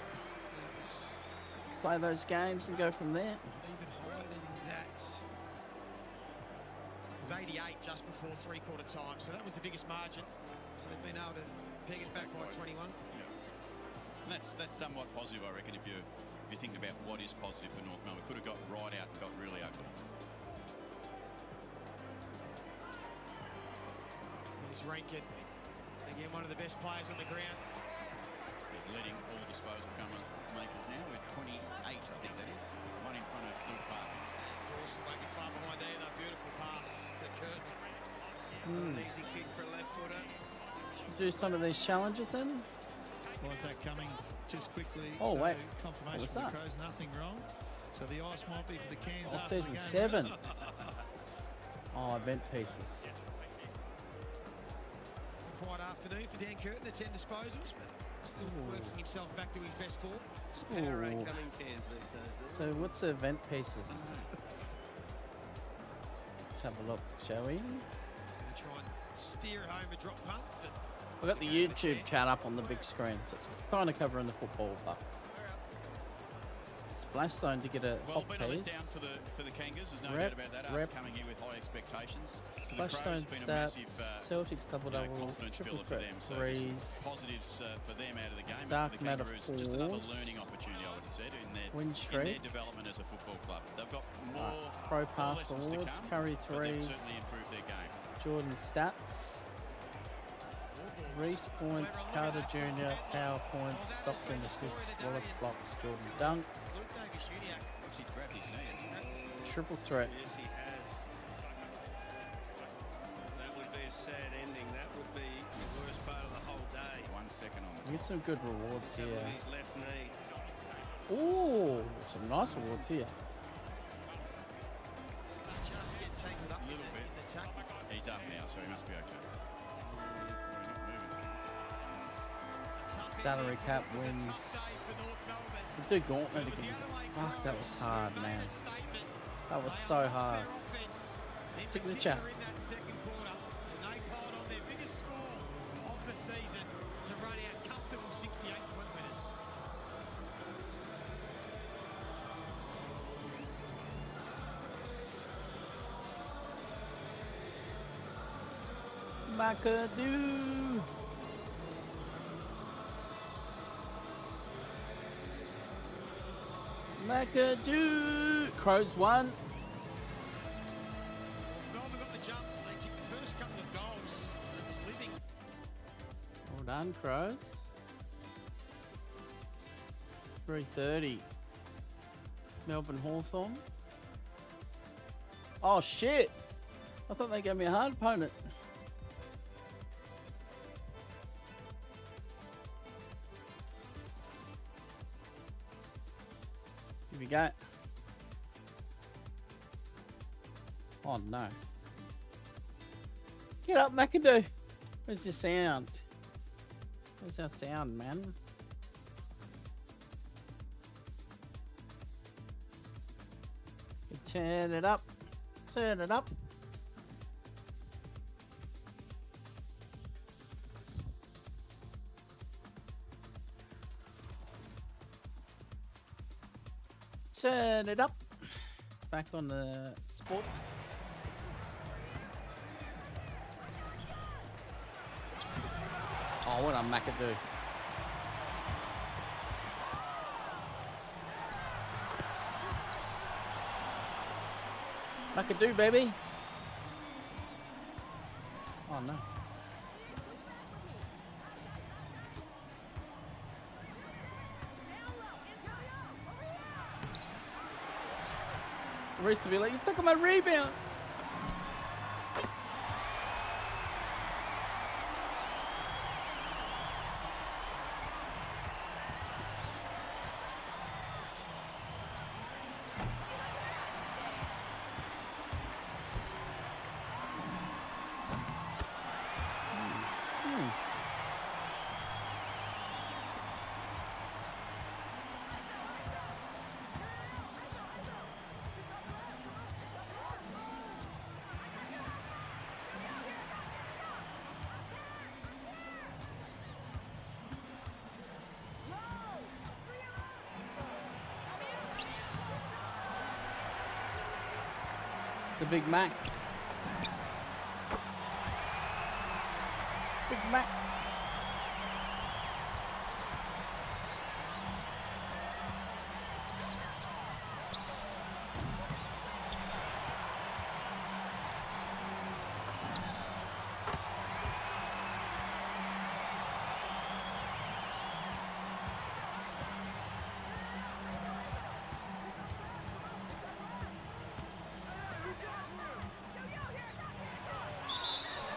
Play those games and go from there.
Even higher than that. It was 88 just before three-quarter time, so that was the biggest margin. So they've been able to peg it back by 21.
Yeah. And that's somewhat positive, I reckon, if you're thinking about what is positive for North Melbourne. We could have got right out and got really ugly.
He's Rankin. Again, one of the best players on the ground.
He's leading all disposal makers now with 28, I think that is. One in front of Luke Park.
Dawson won't be far behind either. Beautiful pass to Curtin.
An easy kick for a left footer.
Should we do some of these challenges then?
Was that coming just quickly?
Oh,
so
wait.
Confirmation
What was
for the
that?
Crows, nothing wrong. So the ice might be for the cans.
Oh,
after the
season
game.
7. Oh, event pieces.
It's a quiet afternoon for Dan Curtin, the 10 disposals, but still working himself back to his best form.
Powerade
Ooh.
coming cans these days.
So what's the event pieces? Let's have a look, shall we?
He's going to try and steer it home a drop punt, but
We've got the YouTube chat up on the big screen, so it's kind of covering the football stuff. Splashstone to get a
Well,
top
been a
piece.
letdown for the Kangas, there's no
Rep,
doubt about that, after
rep.
coming here with high expectations. For the Crows,
Splashstone
it's been a massive
stats, Celtics double double,
confidence
triple
builder for
threat
them. So there's
threes,
positives for them out of the game.
Dark
and for the
matter
Kangaroos, just another
fours.
learning opportunity, I would have said, in
win
their
streak,
development as a football club. They've got more
pro pass
lessons to
awards,
come,
Curry
but they've
threes,
certainly improved their game.
Jordan stats. Reese points, Carter Jr., power points, Stockton assists, Wallace blocks, Jordan dunks.
Luke Davis Jr.
What's he grabbed his knee?
Triple threat.
Yes, he has. That would be a sad ending. That would be the worst part of the whole day.
1 second on the
Get some good rewards
With
here.
his left knee.
Ooh, some nice rewards here.
Just get tangled up
A little bit.
in the tackle.
He's up now, so he must be okay.
Salary cap wins. We do gauntlet again. Fuck, that was hard, man. That was so hard. Tick the chat. McAdoo. McAdoo. Crows won.
Melbourne got the jump. They kicked the first couple of goals. It was living.
Well done, Crows. 3:30. Melbourne Hawthorn. Oh shit! I thought they gave me a hard opponent. Here we go. Oh no. Get up, McAdoo. Where's your sound? Where's our sound, man? Turn it up. Turn it up. Turn it up. Back on the sport. Oh, what a McAdoo. McAdoo, baby. Oh no. Reese to be like, you took all my rebounds. The Big Mac. Big Mac.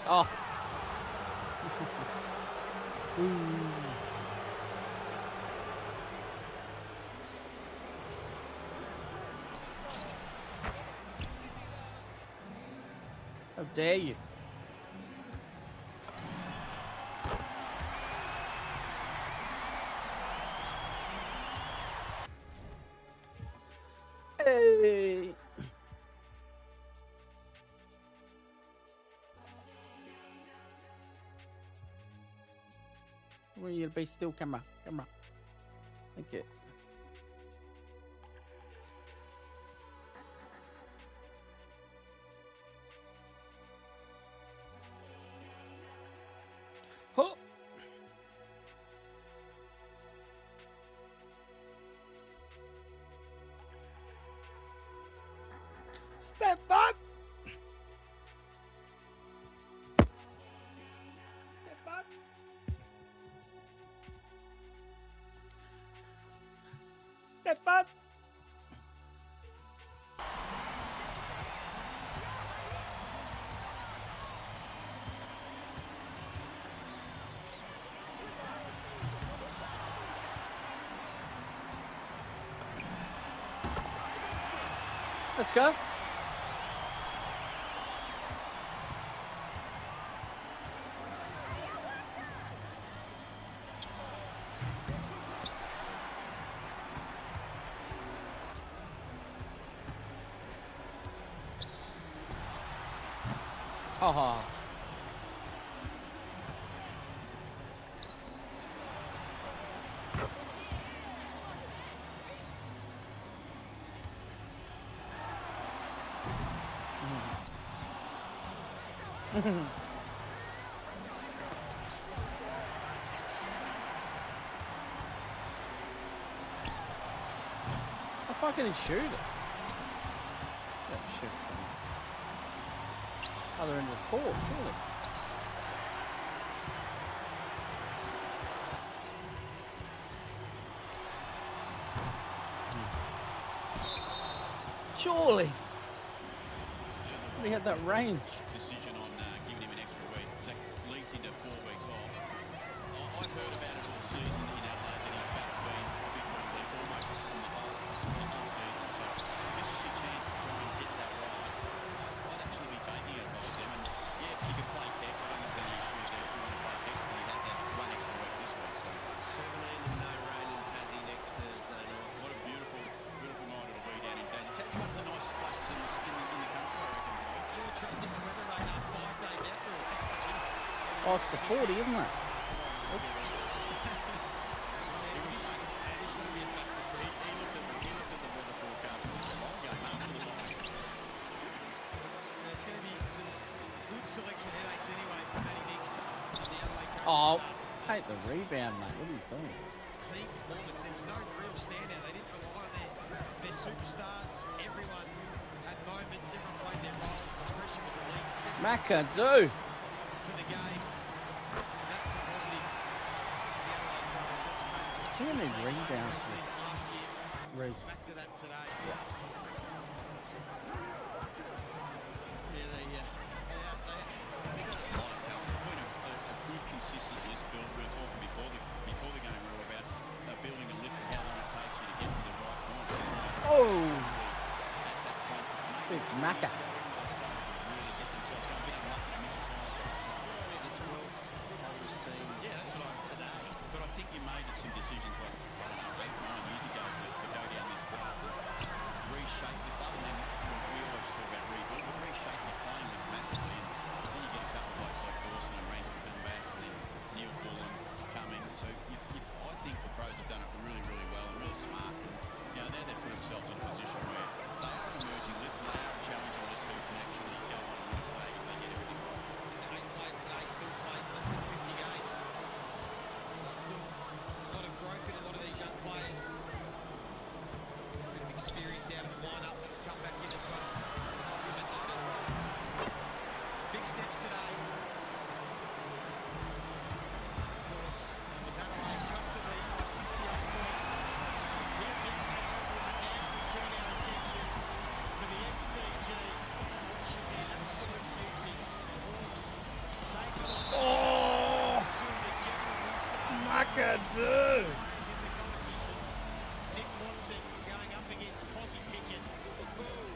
Oh. How dare you? Hey. Will you be still, camera? Camera. Thank you. Huh. Step back. Step back. that butt. Let's go. Oh. I fucking shoot it. That shit. Other end of the court, surely. Surely. We had that range.
Decision on giving him an extra week. That leads into 4 weeks off. I've heard about it all season in Adelaide that his back's been a bit conflict almost from the whole season. So this is your chance to try and get that right. I'd actually be taking it by him. And yeah, you can play Tex. I don't think there's any issues there if you want to play Tex. But he has had 1 extra week this week. So
17 and no rain in Tassie next Thursday night.
what a beautiful, beautiful night it'll be down in Tassie. Tassie, one of the nicest places in the country, I reckon.
You're trusting the weather radar 5 days out there. Jeez.
Oh, it's the 40, isn't it? Oops.
He looked at the weather forecast a little while ago.
It's going to be some good selection headaches anyway for Matty Nicks and the Adelaide coaching
Oh,
staff.
take the rebound, mate. What are you doing?
Team performance. There was no real standout. They didn't rely on their superstars. Everyone had moments. Everyone played their role. The pressure was elite.
McAdoo.
For the game. That's the positive. The Adelaide Crows. That's a great
Too many
team.
rebounds.
Last year.
Reece.
Back to that today.
Yeah.
Yeah, they got a lot of talent. It's been a good consistency list build. We were talking before the game we were about building a list of how long it takes you to get to the right point.
Oh,
At that point,
it's Macca.
really get themselves going. A bit unlucky to miss a final.
Only the 12th oldest team.
Yeah, that's what today. But I think you made some decisions like, I don't know, 8 or 9 years ago to go down this path and reshape the club. And then we always talk about rebuild, but reshape the playing list massively. And then you get a couple of blokes like Dawson and Rankin come back, and then Neil Bullen come in. So I think the Crows have done it really, really well and really smart. And, you know, they've put themselves in a position where they are an emerging list and they are a challenging list who can actually go on and win a flag if they get everything right.
The 8 players today still played less than 50 games. So it's still a lot of growth in a lot of these young players. A bit of experience out of the lineup that will come back in as well. Big steps today. Of course, it was Adelaide comfortably by 68 points. Here at the Adelaide Oval, but now we turn our attention to the MCG. What should be an absolute beauty. The Hawks take it on to the general All-Stars.
McAdoo.
In the competition. Nick Watson going up against Posy Pickett.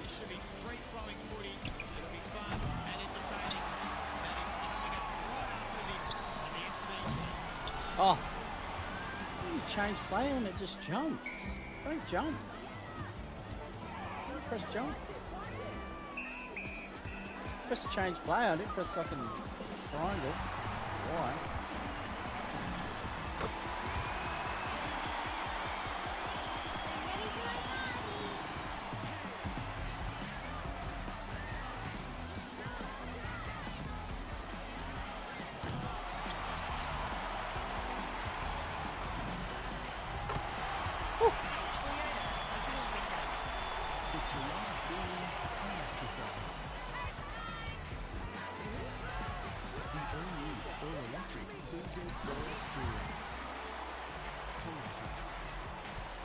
This should be free-flowing footy. It'll be fun and entertaining. That is coming up right after this on the MCG.
Oh. You change play and it just jumps. Don't jump. Don't press jump. Press change play. I didn't press fucking triangle. Why?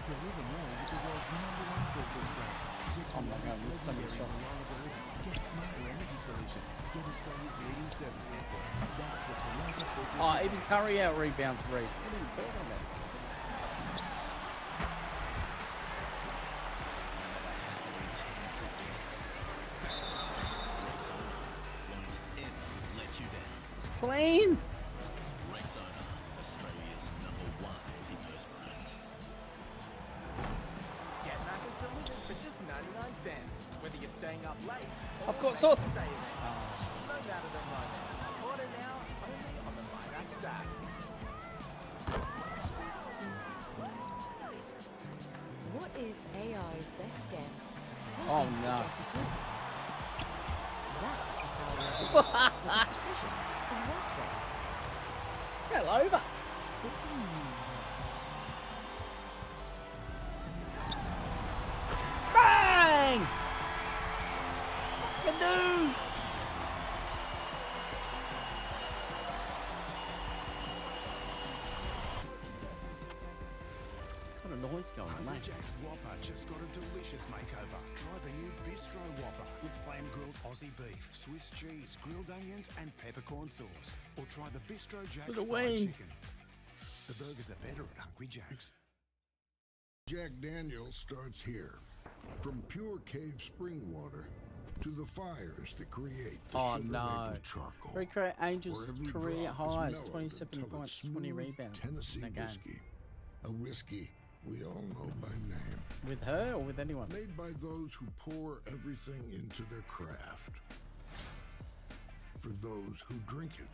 Deliver more with the world's #1 football brand.
Oh my God, this is so much fun.
Get smarter energy solutions. Get Australia's leading service network. That's the Toyota football.
Oh, even Curry out rebounds for Reece. What are you talking about? It's clean.
Australia's #1 antiperspirant.
Get Macca's delivered for just 99 cents. Whether you're staying up late or
I've got
making
sauce.
a stay event. No matter the moment. Order now only on the My Macca's app.
What if AI's best guess
Oh
wasn't
no.
a guess at all? That's the power of the precision in workflow.
Fell over.
It's a new
Bang! Fucking do. What a noise going on,
Hungry
mate.
Jack's Whopper just got a delicious makeover. Try the new Bistro Whopper with flame-grilled Aussie beef, Swiss cheese, grilled onions and peppercorn sauce. Or try the Bistro Jack's
Look at
fried
Wayne.
chicken. The burgers are better at Hungry Jack's.
Jack Daniels starts here. From pure cave spring water to the fires that create the
Oh
sugar
no.
maple charcoal.
Recreate Angels'
Where every
career
drop is
highs,
mellowed
27
until
points,
it's
20
smooth
rebounds
Tennessee
in a game.
whiskey. A whiskey we all know by name.
With her or with anyone?
Made by those who pour everything into their craft. For those who drink it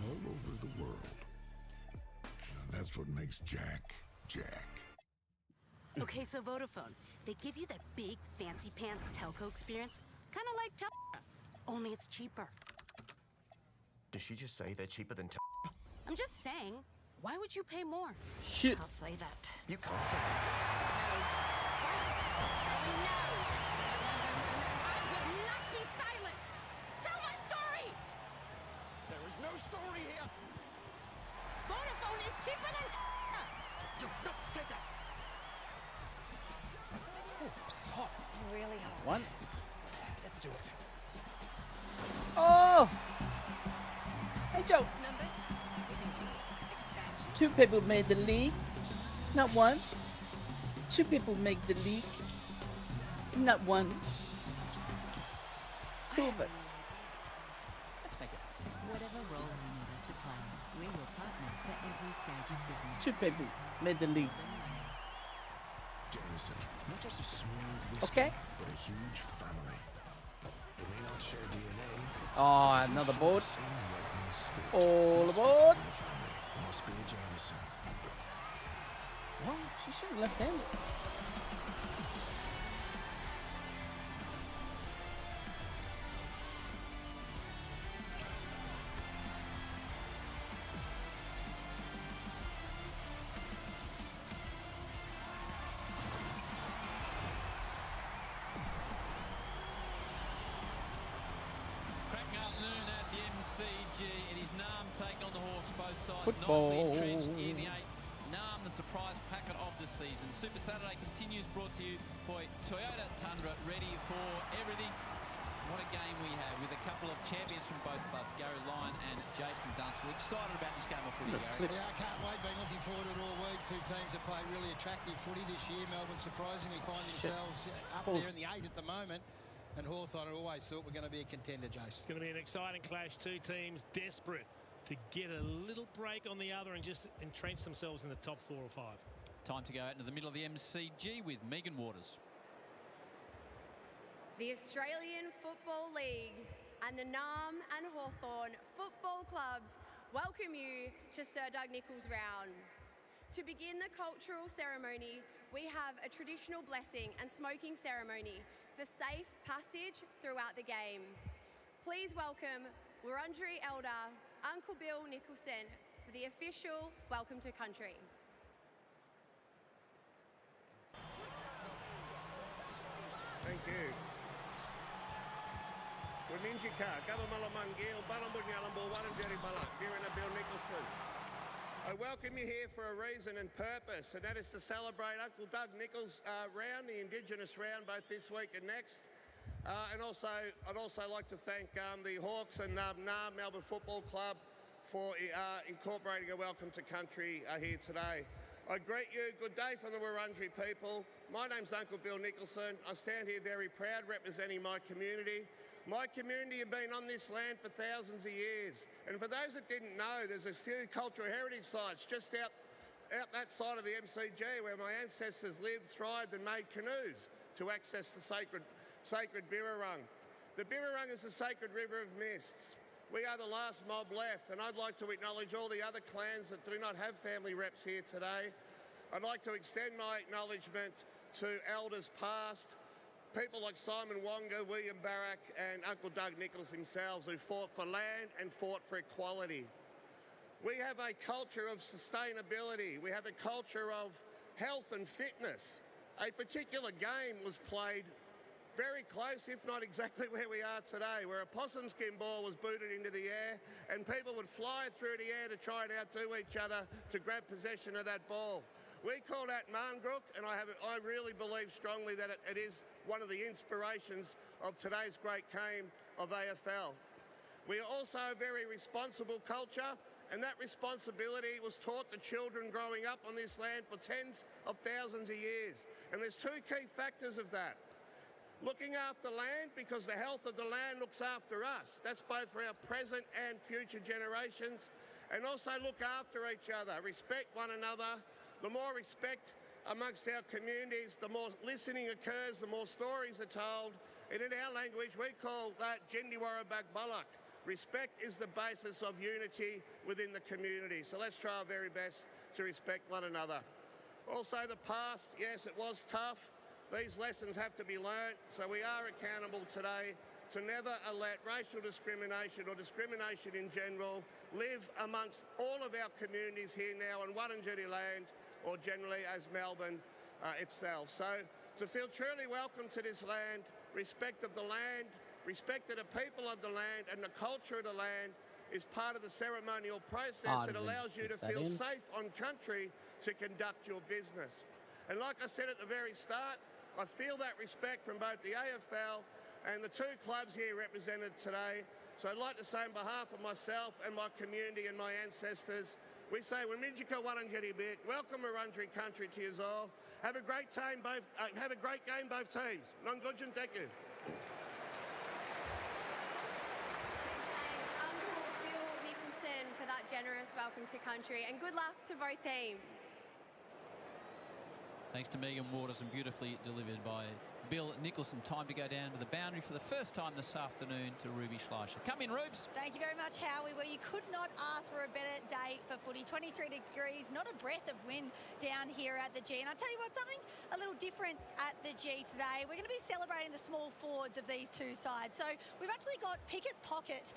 all over the world. And that's what makes Jack, Jack.
Okay, so Vodafone, they give you that big, fancy pants telco experience, kind of like only it's cheaper.
Did she just say they're cheaper than
I'm just saying, why would you pay more?
Shit.
I'll say that.
You can't say that.
I will not be silenced! Tell my story!
There is no story here.
Vodafone is cheaper than
You've not said that. Oh, it's hot.
Really hot.
One.
Let's do it.
Oh! Hey, Joe.
Numbers. Expansion.
2 people made the league. Not one. 2 people make the league. Not one. 2 of us.
Let's make it. Whatever role you need us to play, we're your partner for every stage of business.
2 people made the league.
Jameson, not just a smooth whiskey,
Okay.
but a huge family. We may not share DNA.
Oh, another board.
Same welcoming spirit.
All aboard.
Must be a Jameson.
Well, she should have left-handed.
Cracking afternoon at the MCG. It is Nam taking on the Hawks, both sides
Football.
nicely entrenched in the 8. Nam, the surprise packet of the season. Super Saturday continues, brought to you by Toyota Tundra, ready for everything. What a game we have with a couple of champions from both clubs, Gary Lyon and Jason Dunstall. Excited about this game of footy, Gary.
Yeah, I can't wait. Been looking forward to it all week. 2 teams that play really attractive footy this year. Melbourne surprisingly find themselves up there in the 8 at the moment. And Hawthorn I always thought were going to be a contender, Jason.
It's going to be an exciting clash. 2 teams desperate to get a little break on the other and just entrench themselves in the top 4 or 5.
Time to go out into the middle of the MCG with Megan Waters.
The Australian Football League and the Nam and Hawthorn football clubs welcome you to Sir Doug Nicholls round. To begin the cultural ceremony, we have a traditional blessing and smoking ceremony for safe passage throughout the game. Please welcome Wurundjeri Elder Uncle Bill Nicholson for the official Welcome to Country.
Thank you. Wiminjika, Gabamala Mangil, Balambunyalambul, Wurundjeri Bala, Birina Bill Nicholson. I welcome you here for a reason and purpose, and that is to celebrate Uncle Doug Nichols' round, the Indigenous round, both this week and next. And also, I'd also like to thank the Hawks and Melbourne Football Club for incorporating a welcome to country here today. I greet you, good day from the Wurundjeri people. My name's Uncle Bill Nicholson. I stand here very proud representing my community. My community have been on this land for thousands of years. And for those that didn't know, there's a few cultural heritage sites just out that side of the MCG where my ancestors lived, thrived and made canoes to access the sacred Birrarung. The Birrarung is the sacred river of mists. We are the last mob left, and I'd like to acknowledge all the other clans that do not have family reps here today. I'd like to extend my acknowledgement to elders past, people like Simon Wonga, William Barrack and Uncle Doug Nichols themselves, who fought for land and fought for equality. We have a culture of sustainability. We have a culture of health and fitness. A particular game was played very close, if not exactly where we are today, where a possum skin ball was booted into the air and people would fly through the air to try and outdo each other to grab possession of that ball. We call that Marngrook, and I really believe strongly that it is one of the inspirations of today's great game of AFL. We are also a very responsible culture, and that responsibility was taught to children growing up on this land for tens of thousands of years. And there's two key factors of that. Looking after land, because the health of the land looks after us. That's both for our present and future generations. And also look after each other, respect one another. The more respect amongst our communities, the more listening occurs, the more stories are told. And in our language, we call that Jindiwarabak Balak. Respect is the basis of unity within the community. So let's try our very best to respect one another. Also the past, yes, it was tough. These lessons have to be learnt, so we are accountable today to never let racial discrimination or discrimination in general live amongst all of our communities here now on Wurundjeri land, or generally as Melbourne itself. So to feel truly welcome to this land, respect of the land, respect of the people of the land and the culture of the land is part of the ceremonial process that allows you to feel safe on country to conduct your business. And like I said at the very start, I feel that respect from both the AFL and the two clubs here represented today. So I'd like to say on behalf of myself and my community and my ancestors, we say, Wamidjika Wurundjeri Bik, welcome Wurundjeri country to you all. Have a great game, both teams. Nongudjan, thank you.
Uncle Bill Nicholson for that generous welcome to country, and good luck to both teams.
Thanks to Megan Waters and beautifully delivered by Bill Nicholson. Time to go down to the boundary for the first time this afternoon to Ruby Schleicher. Come in, Rubes.
Thank you very much, Howie. Well, you could not ask for a better day for footy. 23 degrees, not a breath of wind down here at the G. And I'll tell you what, something a little different at the G today. We're going to be celebrating the small forwards of these two sides. So we've actually got Pickett's Pocket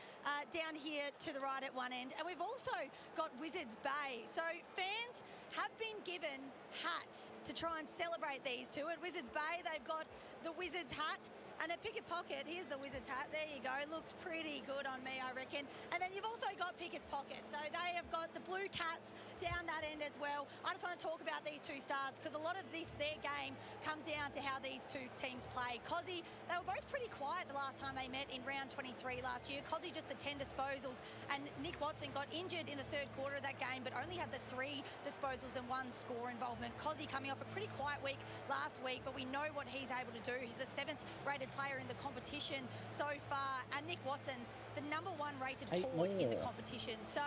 down here to the right at one end. And we've also got Wizards Bay. So fans have been given hats to try and celebrate these two. At Wizards Bay, they've got the Wizards hat, and at Pickett Pocket, here's the Wizards hat. There you go. Looks pretty good on me, I reckon. And then you've also got Pickett's Pocket. So they have got the blue caps down that end as well. I just want to talk about these two stars because a lot of their game comes down to how these two teams play. Cozzy, they were both pretty quiet the last time they met in round 23 last year. Cozzy just the 10 disposals, and Nick Watson got injured in the third quarter of that game, but only had the 3 disposals and 1 score involvement. Cozzy coming off a pretty quiet week last week, but we know what he's able to do. He's the 7th rated player in the competition so far, and Nick Watson, the #1 rated forward in the competition. So,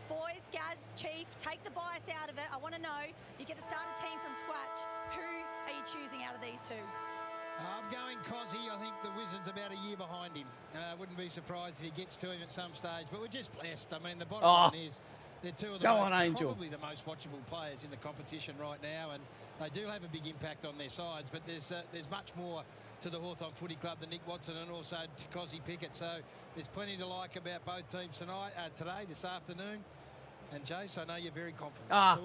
boys, Gaz, Chief, take the bias out of it. I want to know, you get to start a team from scratch. Who are you choosing out of these two?
I'm going Cozzy. I think the Wizards about a year behind him. Wouldn't be surprised if he gets to him at some stage, but we're just blessed. I mean, the bottom line is they're two of the probably the most watchable players in the competition right now, and they do have a big impact on their sides, but there's much more to the Hawthorn Footy Club than Nick Watson and also to Cozzy Pickett. So there's plenty to like about both teams today, this afternoon. And Jace, I know you're very confident.
Well,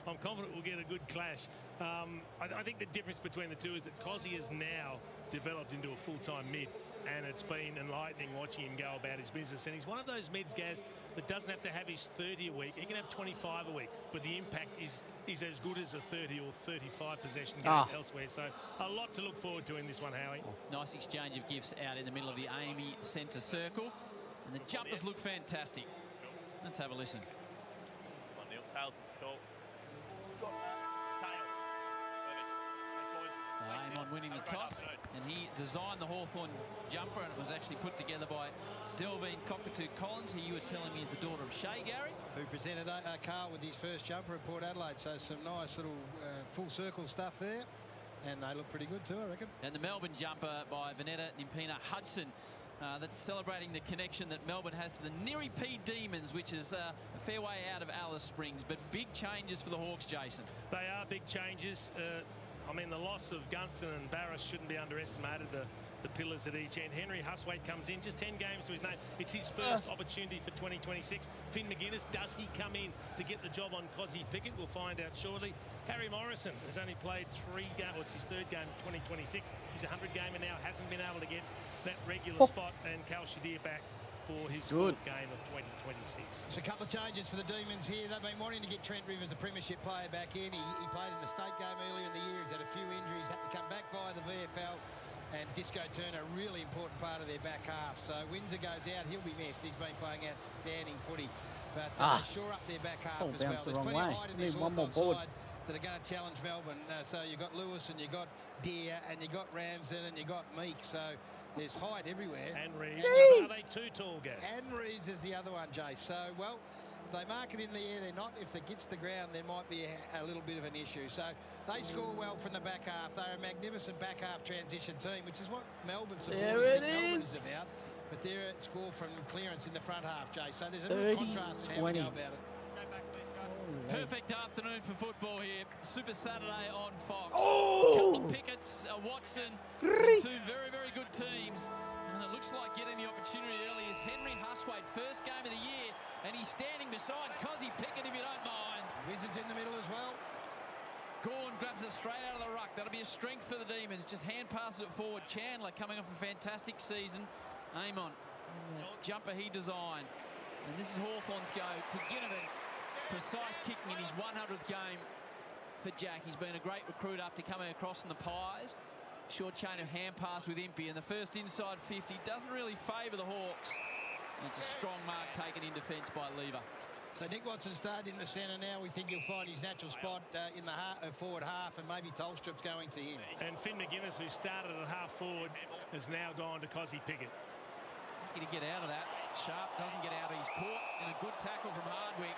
I'm confident we'll get a good clash. I think the difference between the two is that Cozzy has now developed into a full-time mid, and it's been enlightening watching him go about his business. And he's one of those mids, Gaz, that doesn't have to have his 30 a week. He can have 25 a week, but the impact is as good as a 30 or 35 possession game elsewhere. So a lot to look forward to in this one, Howie.
Nice exchange of gifts out in the middle of the Amy centre circle. And the jumpers look fantastic. Let's have a listen.
This one, Neil. Tails is a call. Tail.
So Amon winning the toss, and he designed the Hawthorn jumper, and it was actually put together by Delvine Cockatoo Collins, who you were telling me is the daughter of Shay, Gary.
Who presented Carl with his first jumper at Port Adelaide. So some nice little full circle stuff there. And they look pretty good too, I reckon.
And the Melbourne jumper by Vanetta Nimpina Hudson. That's celebrating the connection that Melbourne has to the Niri P Demons, which is a fair way out of Alice Springs. But big changes for the Hawks, Jason.
They are big changes. I mean, the loss of Gunston and Barras shouldn't be underestimated. The pillars at each end. Henry Huswaite comes in, just 10 games to his name. It's his first opportunity for 2026. Finn McGuinness, does he come in to get the job on Cozzy Pickett? We'll find out shortly. Harry Morrison has only played 3 games. Well, it's his 3rd game of 2026. He's a 100-gamer now, hasn't been able to get that regular spot. And Cal Shadir back for his 4th game of 2026.
So a couple of changes for the Demons here. They've been wanting to get Trent Rivers, a premiership player, back in. He played in the state game earlier in the year. He's had a few injuries, had to come back via the VFL. And Disco Turner, a really important part of their back half. So Windsor goes out, he'll be missed. He's been playing outstanding footy. But they shore up their back half as well. There's plenty of height in this Hawthorn side that are going to challenge Melbourne. So you've got Lewis and you've got Deere and you've got Ramsden and you've got Meek. So there's height everywhere.
And Reeves. Are they too tall, Gav?
And Reeves is the other one, Jay. So, well, they mark it in the air, they're not. If it gets to the ground, there might be a little bit of an issue. So they score well from the back half. They're a magnificent back half transition team, which is what Melbourne supporters think Melbourne is about. But they're at score from clearance in the front half, Jay. So there's a real contrast in how we go about it.
Perfect afternoon for football here. Super Saturday on Fox. A couple of Picketts, Watson, 2 very, very good teams. And it looks like getting the opportunity early is Henry Huswaite, first game of the year. And he's standing beside Cozzy Pickett, if you don't mind.
Wizards in the middle as well.
Gawn grabs it straight out of the ruck. That'll be a strength for the Demons. Just hand passes it forward. Chandler coming off a fantastic season. Amon, the jumper he designed. And this is Hawthorn's go to Ginnivan. Precise kicking in his 100th game for Jack. He's been a great recruit after coming across in the Pies. Short chain of hand pass with Impey, and the first inside 50 doesn't really favour the Hawks. And it's a strong mark taken in defence by Lever.
So Nick Watson started in the centre now. We think he'll find his natural spot in the forward half, and maybe Tolstrup's going to him.
And Finn McGuinness, who started at half forward, has now gone to Cozzy Pickett.
Lucky to get out of that. Sharp doesn't get out. He's caught in a good tackle from Hardwick.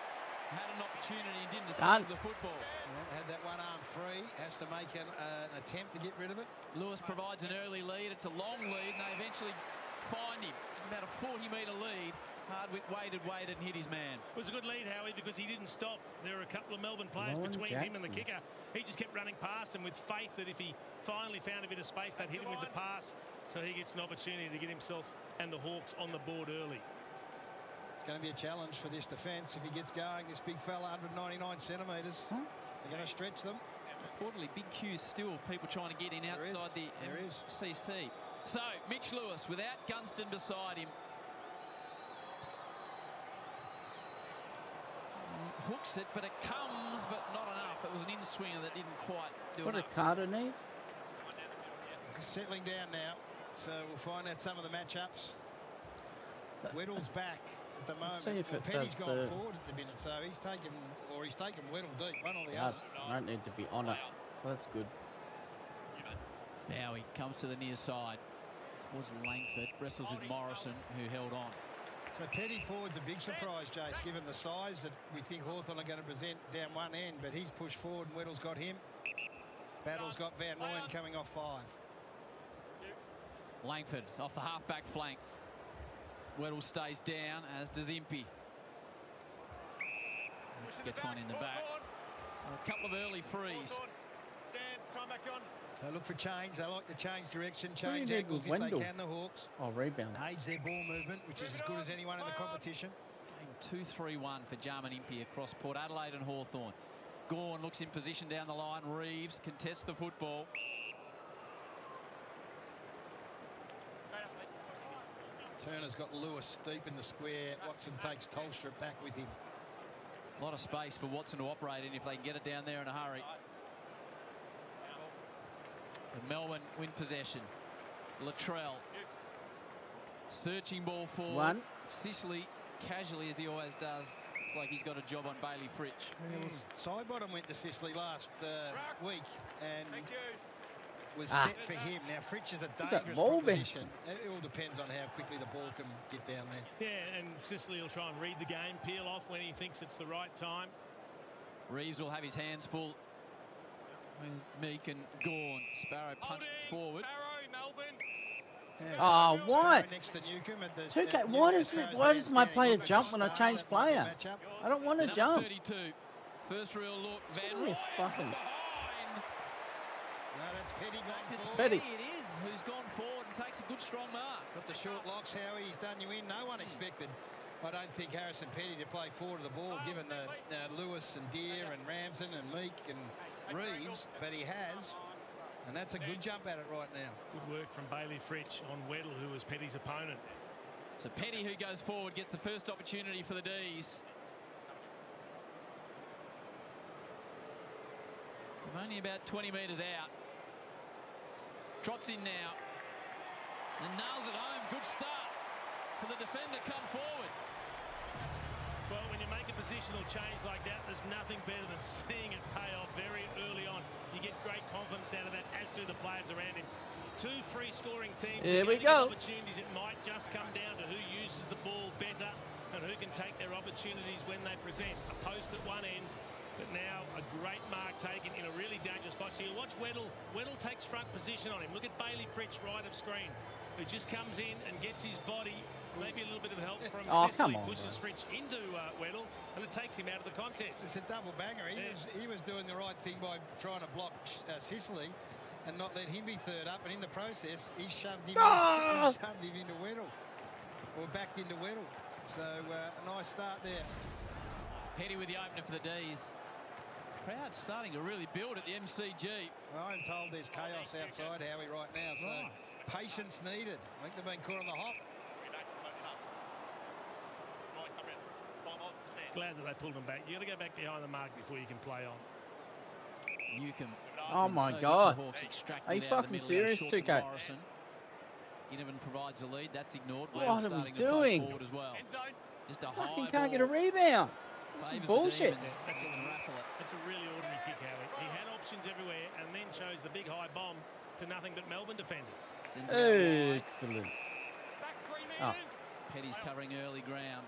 Had an opportunity and didn't dispose of the football.
Had that one arm free. Has to make an attempt to get rid of it.
Lewis provides an early lead. It's a long lead, and they eventually find him. About a 40-metre lead. Hardwick waited, and hit his man.
It was a good lead, Howie, because he didn't stop. There were a couple of Melbourne players between him and the kicker. He just kept running past them with faith that if he finally found a bit of space, they'd hit him with the pass. So he gets an opportunity to get himself and the Hawks on the board early.
It's going to be a challenge for this defence if he gets going. This big fella, 199 centimetres. They're going to stretch them.
Reportedly, big queues still of people trying to get in outside the CC. So, Mitch Lewis without Gunston beside him. Hooks it, but it comes, but not enough. It was an in-swinger that didn't quite do
what
enough.
What a card I need.
Just settling down now. So we'll find out some of the matchups. Weddle's back at the moment.
Let's see if it
Penny's
does,
gone forward at the minute, so he's taken Weddle deep, one or the other.
I don't need to be on it, so that's good.
Now he comes to the near side towards Langford, wrestles with Morrison, who held on.
So Petty forward's a big surprise, Jace, given the size that we think Hawthorn are going to present down one end, but he's pushed forward and Weddle's got him. Battle's got Van Rooyen coming off 5.
Langford off the half-back flank. Weddle stays down, as does Impey. Gets one in the back. So a couple of early frees.
They look for change. They like to change direction, change angles if they can, the Hawks.
Oh, rebounds.
Aids their ball movement, which is as good as anyone in the competition.
Game 2-3-1 for Jarman Impey across Port Adelaide and Hawthorn. Gawn looks in position down the line. Reeves contests the football.
Turner's got Lewis deep in the square. Watson takes Tolstrup back with him.
A lot of space for Watson to operate in if they can get it down there in a hurry. And Melbourne win possession. Latrell. Searching ball forward.
One.
Sicily, casually as he always does. Looks like he's got a job on Bailey Fritsch.
Yeah, well, Sidebottom went to Sicily last week and was set for him. Now, Fritsch is a dangerous proposition. It all depends on how quickly the ball can get down there.
Yeah, and Sicily will try and read the game, peel off when he thinks it's the right time.
Reeves will have his hands full. Meek and Gawn. Sparrow punched forward.
Sparrow, Melbourne.
Oh, what?
Next to Newcombe at the,
2K, why does my player jump when I change player? I don't want to jump.
32. First real look. Van
Really
Rooyen
fucking.
No, that's Petty gone forward.
Petty.
It is who's gone forward and takes a good strong mark.
Got the short locks, Howie. He's done you in. No one expected, I don't think, Harrison Petty to play forward of the ball, given the Lewis and Deere and Ramsden and Meek and Reeves, but he has. And that's a good jump at it right now.
Good work from Bailey Fritsch on Weddle, who was Petty's opponent.
So Petty, who goes forward, gets the first opportunity for the D's. I'm only about 20 metres out. Trots in now. And nails it home. Good start for the defender. Come forward.
Well, when you make a positional change like that, there's nothing better than seeing it pay off very early on. You get great confidence out of that, as do the players around him. Two free-scoring teams.
Here we go.
Opportunities. It might just come down to who uses the ball better and who can take their opportunities when they present. A post at one end, but now a great mark taken in a really dangerous spot. So you watch Weddle. Weddle takes front position on him. Look at Bailey Fritsch right of screen, who just comes in and gets his body. Maybe a little bit of help from Sicily, pushes Fritsch into Weddle, and it takes him out of the contest.
It's a double banger. He was doing the right thing by trying to block Sicily and not let him be third up, and in the process, he shoved him, into Weddle, or backed into Weddle. So a nice start there.
Petty with the opener for the D's. Crowd starting to really build at the MCG.
Well, I'm told there's chaos outside, Howie, right now, so patience needed. I think they've been caught on the hop.
Glad that they pulled him back. You got to go back behind the mark before you can play on.
Newcombe.
Oh my God! Are you fucking serious, 2K?
Ginnivan provides a lead. That's ignored.
What are we doing?
As well. Just a
Fucking
high
can't
ball.
get a rebound. This is bullshit.
That's a really ordinary kick, Howie. He had options everywhere and then chose the big high bomb to nothing but Melbourne defenders.
Excellent. Oh.
Petty's covering early ground.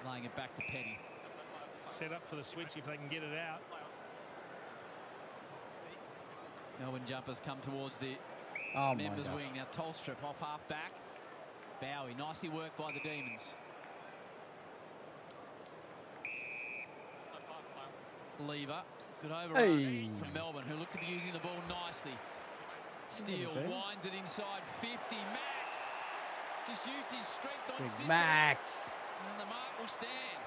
Laying it back to Petty.
Set up for the switch if they can get it out.
Melbourne jumpers come towards the members' wing. Now Tolstrup off half back. Bowie, nicely worked by the Demons. Lever, good overrun from Melbourne, who look to be using the ball nicely. Steele winds it inside 50. Max just used his strength on Sicily.
Max.
And the mark will stand.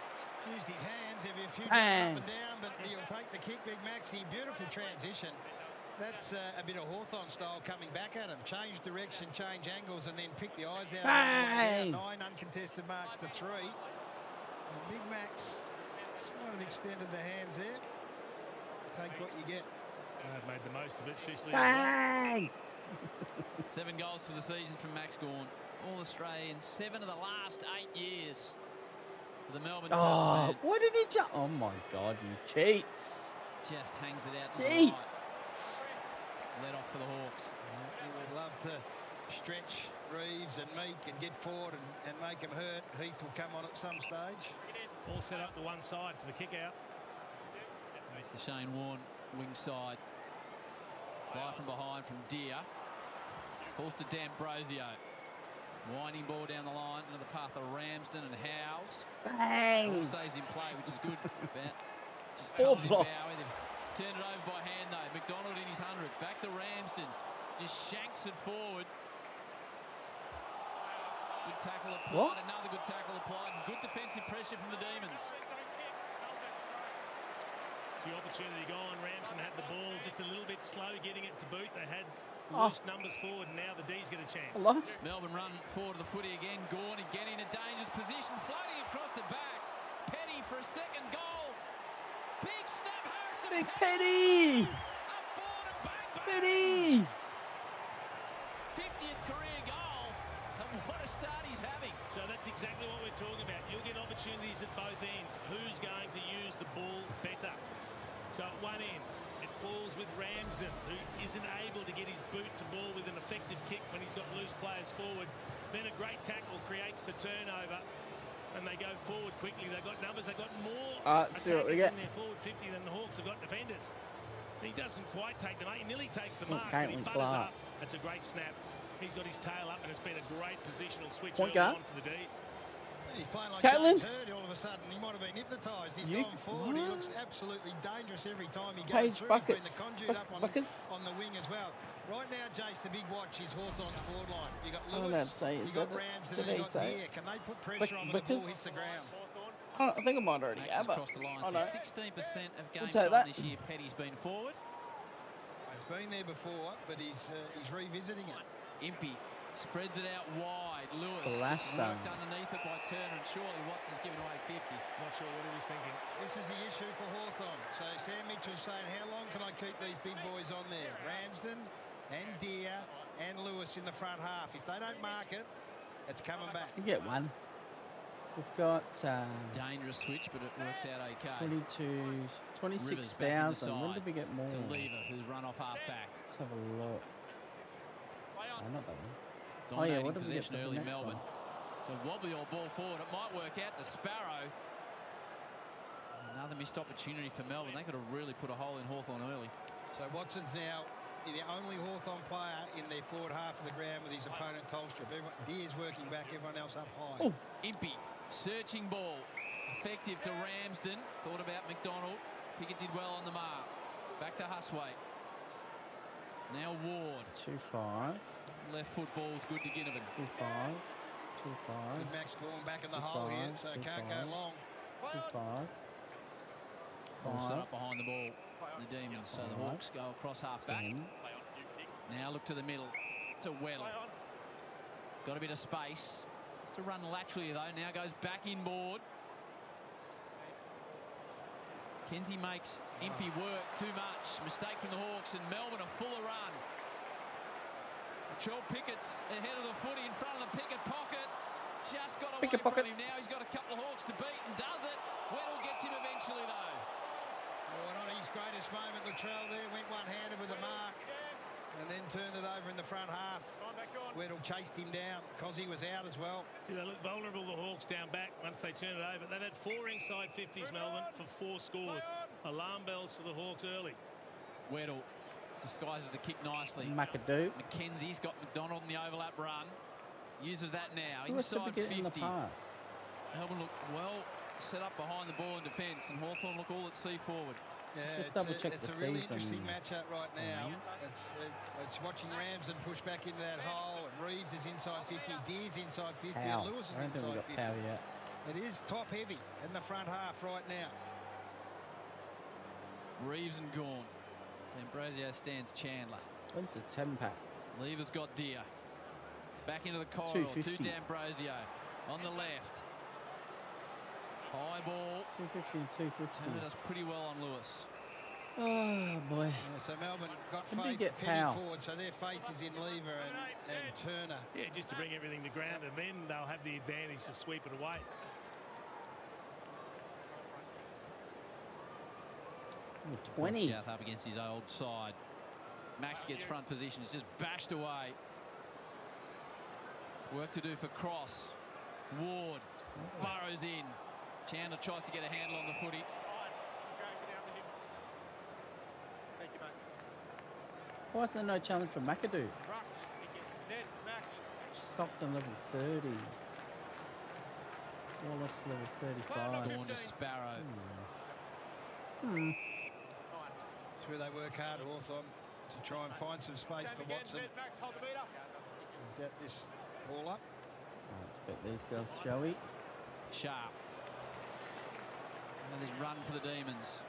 Used his hands, there'll be a few up and down, but he'll take the kick, Big Maxi. Beautiful transition. That's a bit of Hawthorn style coming back at him. Change direction, change angles, and then pick the eyes out.
Bang!
9 uncontested marks to 3. And Big Max might have extended the hands there. Take what you get.
They've made the most of it.
Bang!
7 goals for the season from Max Gawn. All Australian, 7 of the last 8 years. The Melbourne
Oh, what did he jump? Oh my God, you cheats.
Just hangs it out to
Cheats.
the right. Let off for the Hawks.
He would love to stretch Reeves and Meek and get forward and make him hurt. Heath will come on at some stage.
All set up to one side for the kick out.
It's the Shane Warne wing side. Fly from behind from Deere. Falls to D'Ambrosio. Winding ball down the line into the path of Ramsden and Howes.
Bang!
Ball stays in play, which is good. Just
Four
comes in
blocks.
Bowie. They've turned it over by hand though. McDonald in his 100. Back to Ramsden. Just shanks it forward. Good Good tackle applied.
What?
Another good tackle applied. And good defensive pressure from the Demons.
The opportunity gone. Ramsden had the ball just a little bit slow getting it to boot. They had
Oh.
loose numbers forward, and now the D's get a chance.
Lost.
Melbourne run forward to the footy again. Gawn again in a dangerous position, floating across the back. Petty for a second goal. Big snap, Harrison.
Big Petty.
Up forward and bang, bang.
Petty.
50th career goal. And what a start he's having.
So that's exactly what we're talking about. You'll get opportunities at both ends. Who's going to use the ball better? So at one end, it falls with Ramsden, who isn't able to get his boot to ball with an effective kick when he's got loose players forward. Then a great tackle creates the turnover, and they go forward quickly. They've got numbers. They've got more
See what we
attackers
get.
in their forward 50 than the Hawks have got defenders. He doesn't quite take the mark. He nearly takes the
Oh,
mark, but he
Caitlin
butters
Clark.
up. That's a great snap. He's got his tail up, and it's been a great positional switch
Point
early
guard.
on for the D's.
He's playing
It's
like
Caitlin.
James Hurd all of a sudden. He might have been hypnotised. He's
You-
gone forward. He
what?
looks absolutely dangerous every time he goes
Paige
through.
Buckets.
He's been the conduit up
Buckets.
on the wing as well. Right now, Jace, the big watch is Hawthorn's forward line. You got
I don't know how to
Lewis,
say it.
you
Is
got
that it?
Ramsden,
Is that
and
how
you
you
got
say it?
Deer. Can they put pressure on when the ball
Buckets.
hits the ground?
I think I might already
Makes
have
us
it.
across the line.
I
So
know.
16% of game
take
time
that.
this year, Petty's been forward.
He's been there before, but he's revisiting it.
Impey spreads it out wide. Lewis
Splash
just
zone.
worked underneath it by Turner, and surely Watson's given away 50.
Not sure what he was thinking.
This is the issue for Hawthorn. So Sam Mitchell's saying, how long can I keep these big boys on there? Ramsden and Deer and Lewis in the front half. If they don't mark it, it's coming back.
You get one. We've got
Dangerous switch, but it works out okay.
26,000. When did we get more?
To Lever, who's run off half back.
Let's have a look. Oh, not that one.
Dominating
what did we get
possession
for the
early,
next
Melbourne.
one?
It's a wobbly old ball forward. It might work out to Sparrow. Another missed opportunity for Melbourne. They could have really put a hole in Hawthorn early.
So Watson's now the only Hawthorn player in their forward half of the ground with his opponent Tolstrup. Deer's working back, everyone else up high.
Oh, Impey, searching ball. Effective to Ramsden. Thought about McDonald. Pickett did well on the mark. Back to Huswaite. Now Ward.
2-5.
Left foot ball's good to Ginnivan.
2-5. 2-5.
Good Max going back in the hole here, so can't go long.
2-5.
All set
5.
up behind the ball. The Demons. So the
Five.
Hawks go across half back.
10.
Now look to the middle. To Weddle. Got a bit of space. Has to run laterally though. Now goes back inboard. Kenzie makes Impey work too much. Mistake from the Hawks, and Melbourne a fuller run. Latrell Pickett's ahead of the footy in front of the Pickett pocket. Just got away
Pickett
from
pocket.
him now. He's got a couple of Hawks to beat and does it. Weddle gets him eventually though.
Oh, not his greatest moment. Latrell there went one-handed with the mark and then turned it over in the front half. Weddle chased him down. Cozzy was out as well.
See, they look vulnerable, the Hawks, down back once they turn it over. They've had 4 inside 50s, Melbourne, for 4 scores. Alarm bells for the Hawks early.
Weddle disguises the kick nicely.
McAdoo.
McKenzie's got McDonald in the overlap run. Uses that now.
Who was to
Inside
get in
50.
the pass?
Melbourne look well set up behind the ball in defence, and Hawthorn look all at sea forward.
Yeah,
Let's just double check
it's
the
a really
season.
interesting matchup right now. It's watching Ramsden push back into that hole, and Reeves is inside 50, Deer's inside 50,
Pow.
and Lewis is
I don't think we
inside
got
50.
power yet.
It is top heavy in the front half right now.
Reeves and Gawn. D'Ambrosio stands Chandler.
When's the 10-pack?
Lever's got Deer. Back into the corridor to
250.
D'Ambrosio. On the left. High ball.
250 and 250.
Turner does pretty well on Lewis.
Oh, boy.
Yeah, so Melbourne got
When do you
faith
get
Penny
Powell?
forward, so their faith is in Lever and Turner.
Yeah, just to bring everything to ground, and then they'll have the advantage to sweep it away.
Ooh, 20.
South up against his old side. Max gets front position. It's just bashed away. Work to do for Cross. Ward burrows in. Chandler tries to get a handle on the footy.
Why is there no challenge for McAdoo? Stockton level 30. Wallace level 35.
Dawn to Sparrow.
Hmm.
It's where they work hard, Hawthorn, to try and find some space for Watson. He's at this ball up.
I expect these girls, shall we?
Sharp. And this run for the Demons.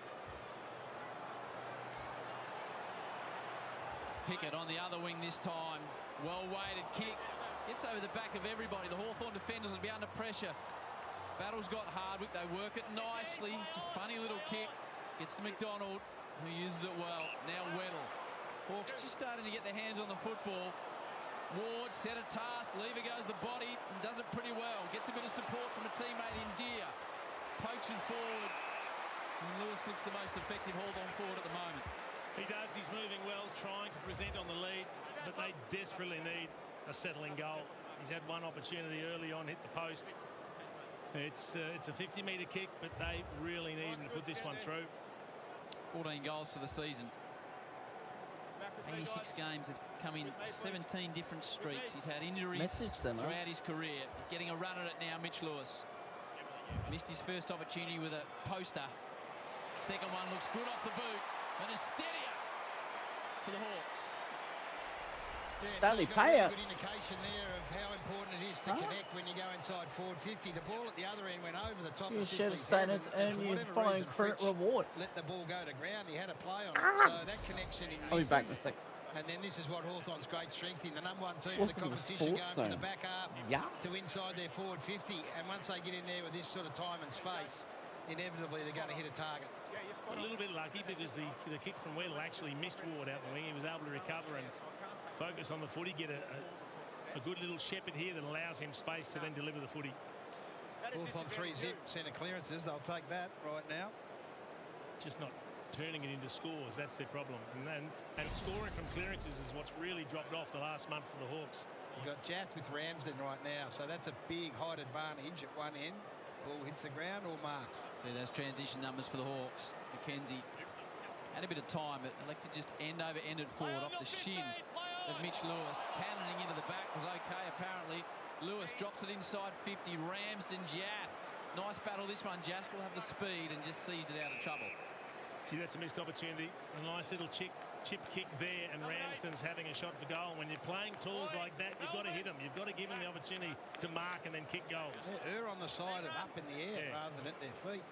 Pickett on the other wing this time. Well-weighted kick. Gets over the back of everybody. The Hawthorn defenders will be under pressure. Battle's got Hardwick. They work it nicely. It's a funny little kick. Gets to McDonald, who uses it well. Now Weddle. Hawks just starting to get their hands on the football. Ward set a task. Lever goes the body and does it pretty well. Gets a bit of support from a teammate in Deer. Pokes it forward. And Lewis looks the most effective Hawthorn forward at the moment.
He does. He's moving well, trying to present on the lead, but they desperately need a settling goal. He's had one opportunity early on, hit the post. It's a 50-metre kick, but they really need him to put this one through.
14 goals for the season. 86 games have come in 17 different streaks. He's had injuries throughout his career. Getting a run at it now, Mitch Lewis. Missed his first opportunity with a poster. Second one looks good off the boot. And a steadier for the Hawks.
Yeah,
Daily
so payouts. Good indication there of how important it is to connect when you go inside forward 50. The ball at the other end went over the top of
Share the status, earn you the following credit reward.
Let the ball go to ground. He had a play on it. So that connection in
I'll be back in a sec.
And then this is what Hawthorn's great strength in. The number one team in the competition going from the back half to inside their forward 50. And once they get in there with this sort of time and space, inevitably they're going to hit a target.
A little bit lucky because the kick from Weddle actually missed Ward out the wing. He was able to recover and focus on the footy, get a good little shepherd here that allows him space to then deliver the footy.
Hawthorn 3-zip centre clearances. They'll take that right now.
Just not turning it into scores. That's their problem. And scoring from clearances is what's really dropped off the last month for the Hawks.
You've got Jath with Ramsden right now, so that's a big height advantage at one end. Ball hits the ground or marked.
See those transition numbers for the Hawks. McKenzie had a bit of time, but elected just end-over-ended forward off the shin of Mitch Lewis. Cannoning into the back was okay, apparently. Lewis drops it inside 50. Ramsden, Jath. Nice battle this one. Jath will have the speed and just sees it out of trouble.
See, that's a missed opportunity. A nice little chip kick there, and Ramsden's having a shot for goal. When you're playing tools like that, you've got to hit them. You've got to give them the opportunity to mark and then kick goals.
Yeah, on the side of up in the air rather than at their feet.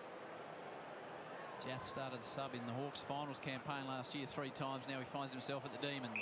Jath started sub in the Hawks finals campaign last year 3 times. Now he finds himself at the Demons.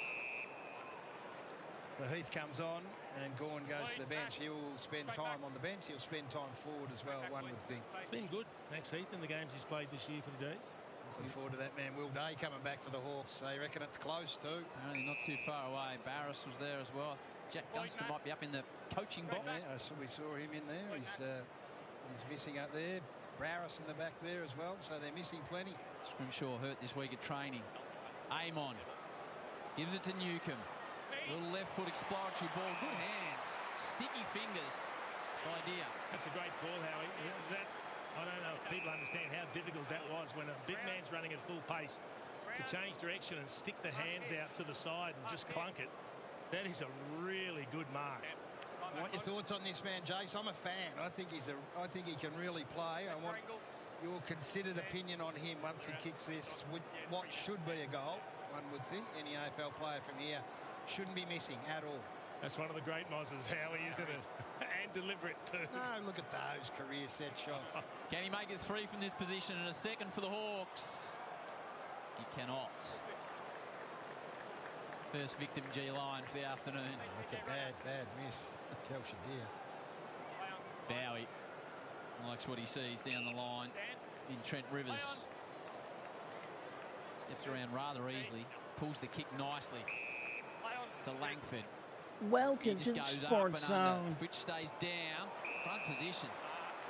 So Heath comes on and Gawn goes to the bench. He'll spend time on the bench. He'll spend time forward as well, one would think.
It's been good, Max Heath, in the games he's played this year for the D's.
Looking forward to that man, Will Day, coming back for the Hawks. They reckon it's close too.
Apparently not too far away. Barris was there as well. Jack Gunston might be up in the coaching box.
Yeah, we saw him in there. He's missing up there. Barris in the back there as well, so they're missing plenty.
Scrimshaw hurt this week at training. Amon gives it to Newcomb. Little left foot exploratory ball. Good hands. Sticky fingers. Idea.
That's a great ball, Howie. I don't know if people understand how difficult that was when a big man's running at full pace to change direction and stick the hands out to the side and just clunk it. That is a really good mark.
I want your thoughts on this man, Jace. I'm a fan. I think he can really play. I want your considered opinion on him once he kicks this. What should be a goal, one would think. Any AFL player from here shouldn't be missing at all.
That's one of the great Mozzes, Howie, isn't it? And deliberate too.
No, look at those career set shots.
Can he make it 3 from this position and a second for the Hawks? He cannot. First victim, G-line for the afternoon.
Oh, that's a bad miss. Kelsey Deer.
Bowie likes what he sees down the line in Trent Rivers. Steps around rather easily. Pulls the kick nicely to Langford.
Welcome to the Sports Zone.
Fitch stays down. Front position.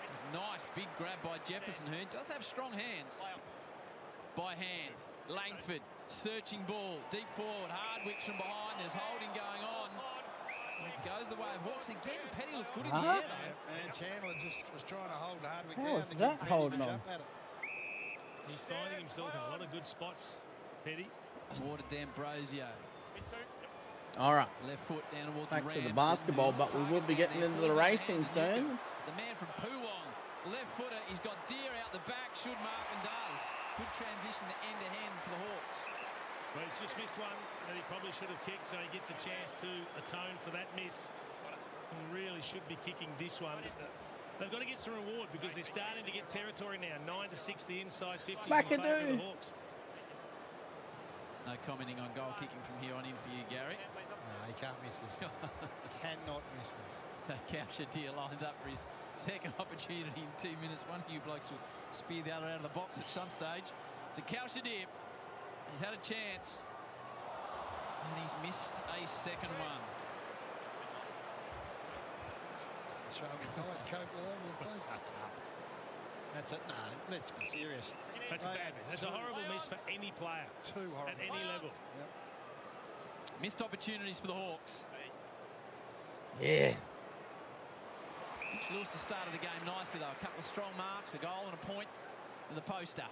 It's a nice big grab by Jefferson, who does have strong hands. By hand. Langford searching ball. Deep forward. Hardwick's from behind. There's holding going on. It goes the way of Hawks again. Petty looked good in the air, though.
And Chandler just was trying to hold Hardwick
down.
How
was that holding on?
He's finding himself in a lot of good spots, Petty.
Water D'Ambrosio.
All right.
Left foot down towards
back
the
to the basketball, but we will be getting into the racing soon.
The man from Poowong, left footer. He's got Deer out the back. Should mark and does. Good transition to end for the Hawks.
Well, he's just missed one that he probably should have kicked, so he gets a chance to atone for that miss. and really should be kicking this one. They've got to get some reward because they're starting to get territory now. 9-6, the inside 50 in favour of the Hawks.
No commenting on goal kicking from here on in for you, Gary.
No, he can't miss this. Cannot miss this.
Kaushadere lines up for his second opportunity in 2 minutes. One of you blokes will spear the other out of the box at some stage. So Kaushadere, he's had a chance, and he's missed a second one.
That's it. No, let's be serious.
That's a bad. That's a horrible miss for any player.
Too horrible.
At any level.
Yep.
Missed opportunities for the Hawks.
Yeah.
Which lost the start of the game nicely, though. A couple of strong marks, a goal and a point with a poster.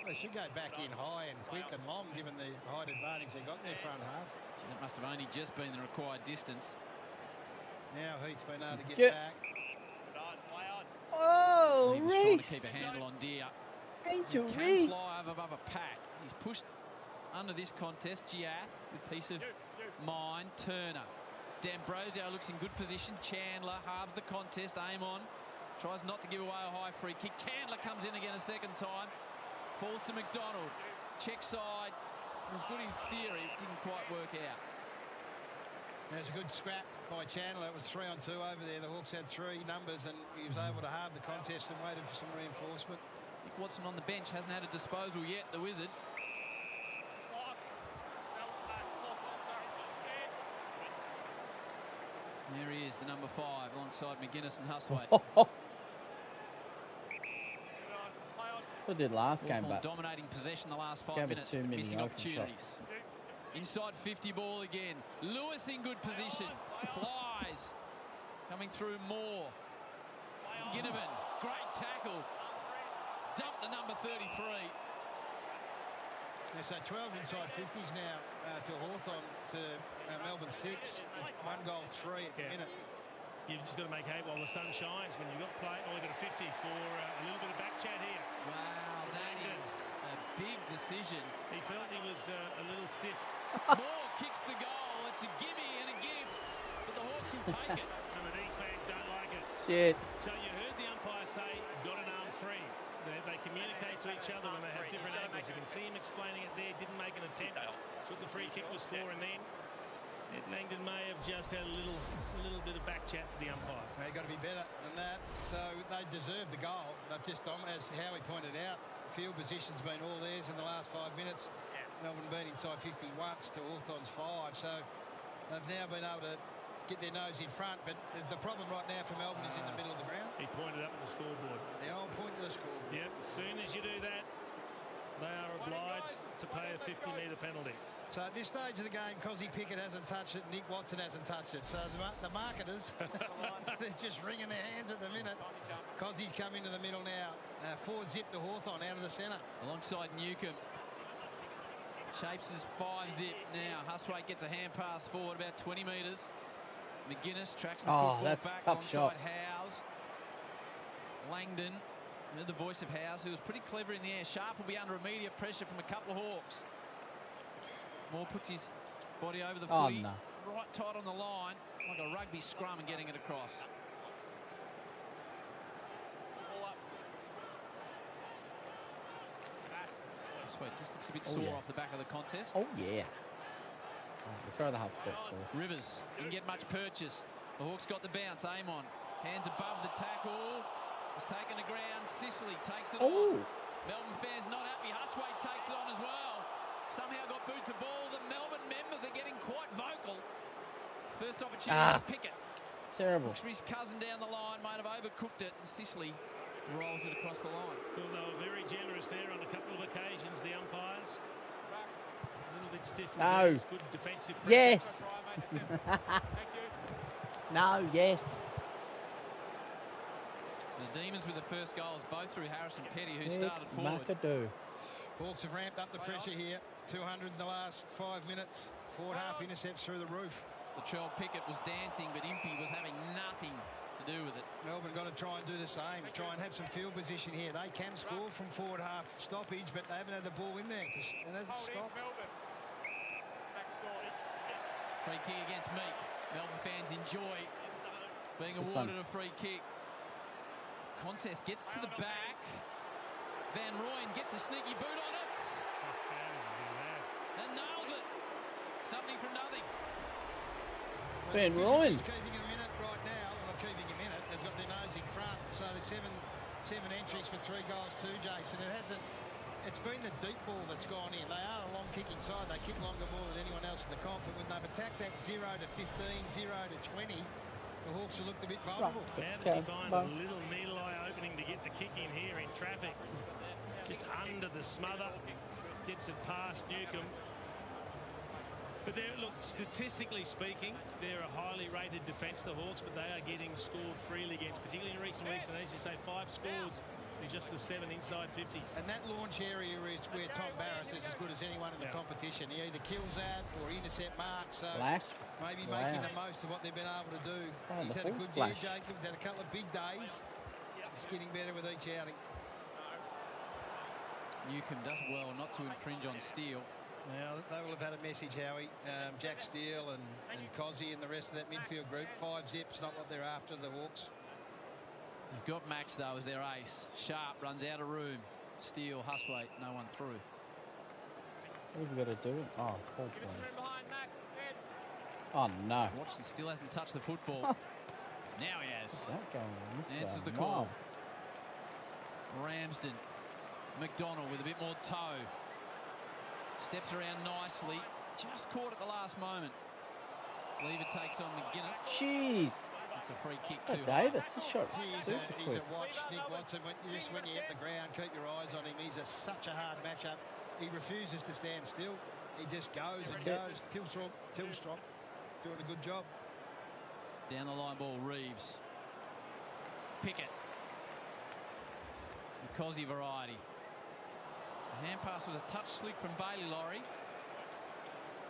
They should go back in high and quick and long, given the height advantage they got in their front half.
So that must have only just been the required distance.
Now Heath's been able to get back.
Oh,
he was trying to
Reece.
keep a handle on Deer.
Angel
Can
Reece.
fly over above a pack. He's pushed under this contest. Giath with piece of mind. Turner. D'Ambrosio looks in good position. Chandler halves the contest. Aim on. Tries not to give away a high free kick. Chandler comes in again a second time. Falls to McDonald. Check side. Was good in theory. It didn't quite work out.
There's a good scrap by Chandler. It was 3-on-2 over there. The Hawks had 3 numbers and he was able to halve the contest and waited for some reinforcement.
Nick Watson on the bench hasn't had a disposal yet, the Wizard. There he is, the number 5, alongside McGuinness and Huswaite.
That's what I did last game, but
dominating possession the last 5
gave it
minutes,
too many
missing
open
opportunities. Inside 50 ball again. Lewis in good position. Flies. Coming through Moore. Ginnivan. Great tackle. Dumped the number 33.
Yeah, so 12 inside 50s now to Hawthorn, to Melbourne 6. 1 goal, 3 at the minute.
You've just got to make hay while the sun shines. When you've got play, oh, we've got a 50 for a little bit of back chat here.
Wow, that is a big decision.
He felt he was a little stiff.
Moore kicks the goal. It's a gimme and a gift, but the Hawks will take it.
And the East fans don't like it.
Shit.
So you heard the umpire say, got an arm free. They communicate to each other when they have different angles. You can see him explaining it there. Didn't make an attempt. That's what the free kick was for. And then Langdon may have just had a little bit of back chat to the umpire.
They've got to be better than that. So they deserve the goal. They've just, as Howie pointed out, field position's been all theirs in the last 5 minutes. Melbourne been inside 50 once to Hawthorn's 5. So they've now been able to get their nose in front. But the problem right now for Melbourne is in the middle of the ground.
He pointed up at the scoreboard.
The old point to the scoreboard.
Yep, as soon as you do that, they are obliged to pay a 50-metre penalty.
So at this stage of the game, Cozzy Pickett hasn't touched it, Nick Watson hasn't touched it. So the marketers, they're just wringing their hands at the minute. Cozzy's come into the middle now. 4-zip to Hawthorn out of the centre.
Alongside Newcomb. Shapes his 5-zip now. Huswaite gets a hand pass forward about 20 metres. McGuinness tracks the football
that's
back
tough
alongside
shot.
Howes. Langdon, the voice of Howes, who was pretty clever in the air. Sharp will be under immediate pressure from a couple of Hawks. Moore puts his body over the footy.
No.
Right tight on the line. Like a rugby scrum and getting it across. Sweet, just looks a bit sore off the back of the contest.
Oh, yeah. We'll try the half-court sauce.
Rivers didn't get much purchase. The Hawks got the bounce. Aim on. Hands above the tackle. Was taken to ground. Sicily takes it on. Melbourne fans not happy. Huswaite takes it on as well. Somehow got boot to ball. The Melbourne members are getting quite vocal. First opportunity to pick it.
Terrible.
Looks for his cousin down the line. Might have overcooked it. And Sicily rolls it across the line.
Well, they were very generous there on a couple of occasions, the umpires. A little bit stiff.
No.
Good defensive pressure.
Yes. No, yes.
So the Demons with the first goals, both through Harrison Petty, who started forward.
McAdoo.
Hawks have ramped up the pressure here. 200 in the last 5 minutes. Forward half intercepts through the roof.
Latrell Pickett was dancing, but Impey was having nothing to do with it.
Melbourne got to try and do the same. Try and have some field position here. They can score from forward half stoppage, but they haven't had the ball in there. It hasn't stopped.
Free kick against Meek. Melbourne fans enjoy being
This
awarded
one.
a free kick. Contest gets to the back. Van Rooyen gets a sneaky boot on it. And nails it. Something from nothing.
Van Rooyen.
He's keeping him in it right now. Well, not keeping him in it. They've got their nose in front. So there's seven entries for 3 goals too, Jason. It's been the deep ball that's gone in. They are a long kicking side. They kick longer ball than anyone else in the comp. But when they've attacked that 0 to 15, 0 to 20, the Hawks have looked a bit vulnerable.
How does he find a little needle eye opening to get the kick in here in traffic? Just under the smother. Gets it past Newcomb. But look, statistically speaking, they're a highly rated defence, the Hawks, but they are getting scored freely against, particularly in recent weeks. And as you say, 5 scores in just the 7 inside 50s.
And that launch area is where Tom Barras is as good as anyone in the competition. He either kills that or intercept marks. So maybe making the most of what they've been able to do. He's had a good year, Jacobs. Had a couple of big days. He's getting better with each outing.
Newcomb does well not to infringe on Steele.
Now, they will have had a message, Howie. Jack Steele and Cozzy and the rest of that midfield group. 5 zips, not what they're after, the Hawks.
They've got Max, though, as their ace. Sharp runs out of room. Steele, Huswaite, no one through.
What have we got to do? Oh, 4 points. Oh, no.
Watson still hasn't touched the football. Now he has.
What's that going on?
Answers the call. Ramsden. McDonald with a bit more toe. Steps around nicely. Just caught at the last moment. Lever takes on McGuinness.
Jeez.
It's a free kick
Oh,
too.
Davis, this shot is
He's
super
a
quick.
watch, Nick Watson. When you hit the ground, keep your eyes on him. He's such a hard matchup. He refuses to stand still. He just goes and goes. Tillstrop doing a good job.
Down the line ball, Reeves. Pickett. The Cozzy variety. The hand pass was a touch slick from Bailey Laurie.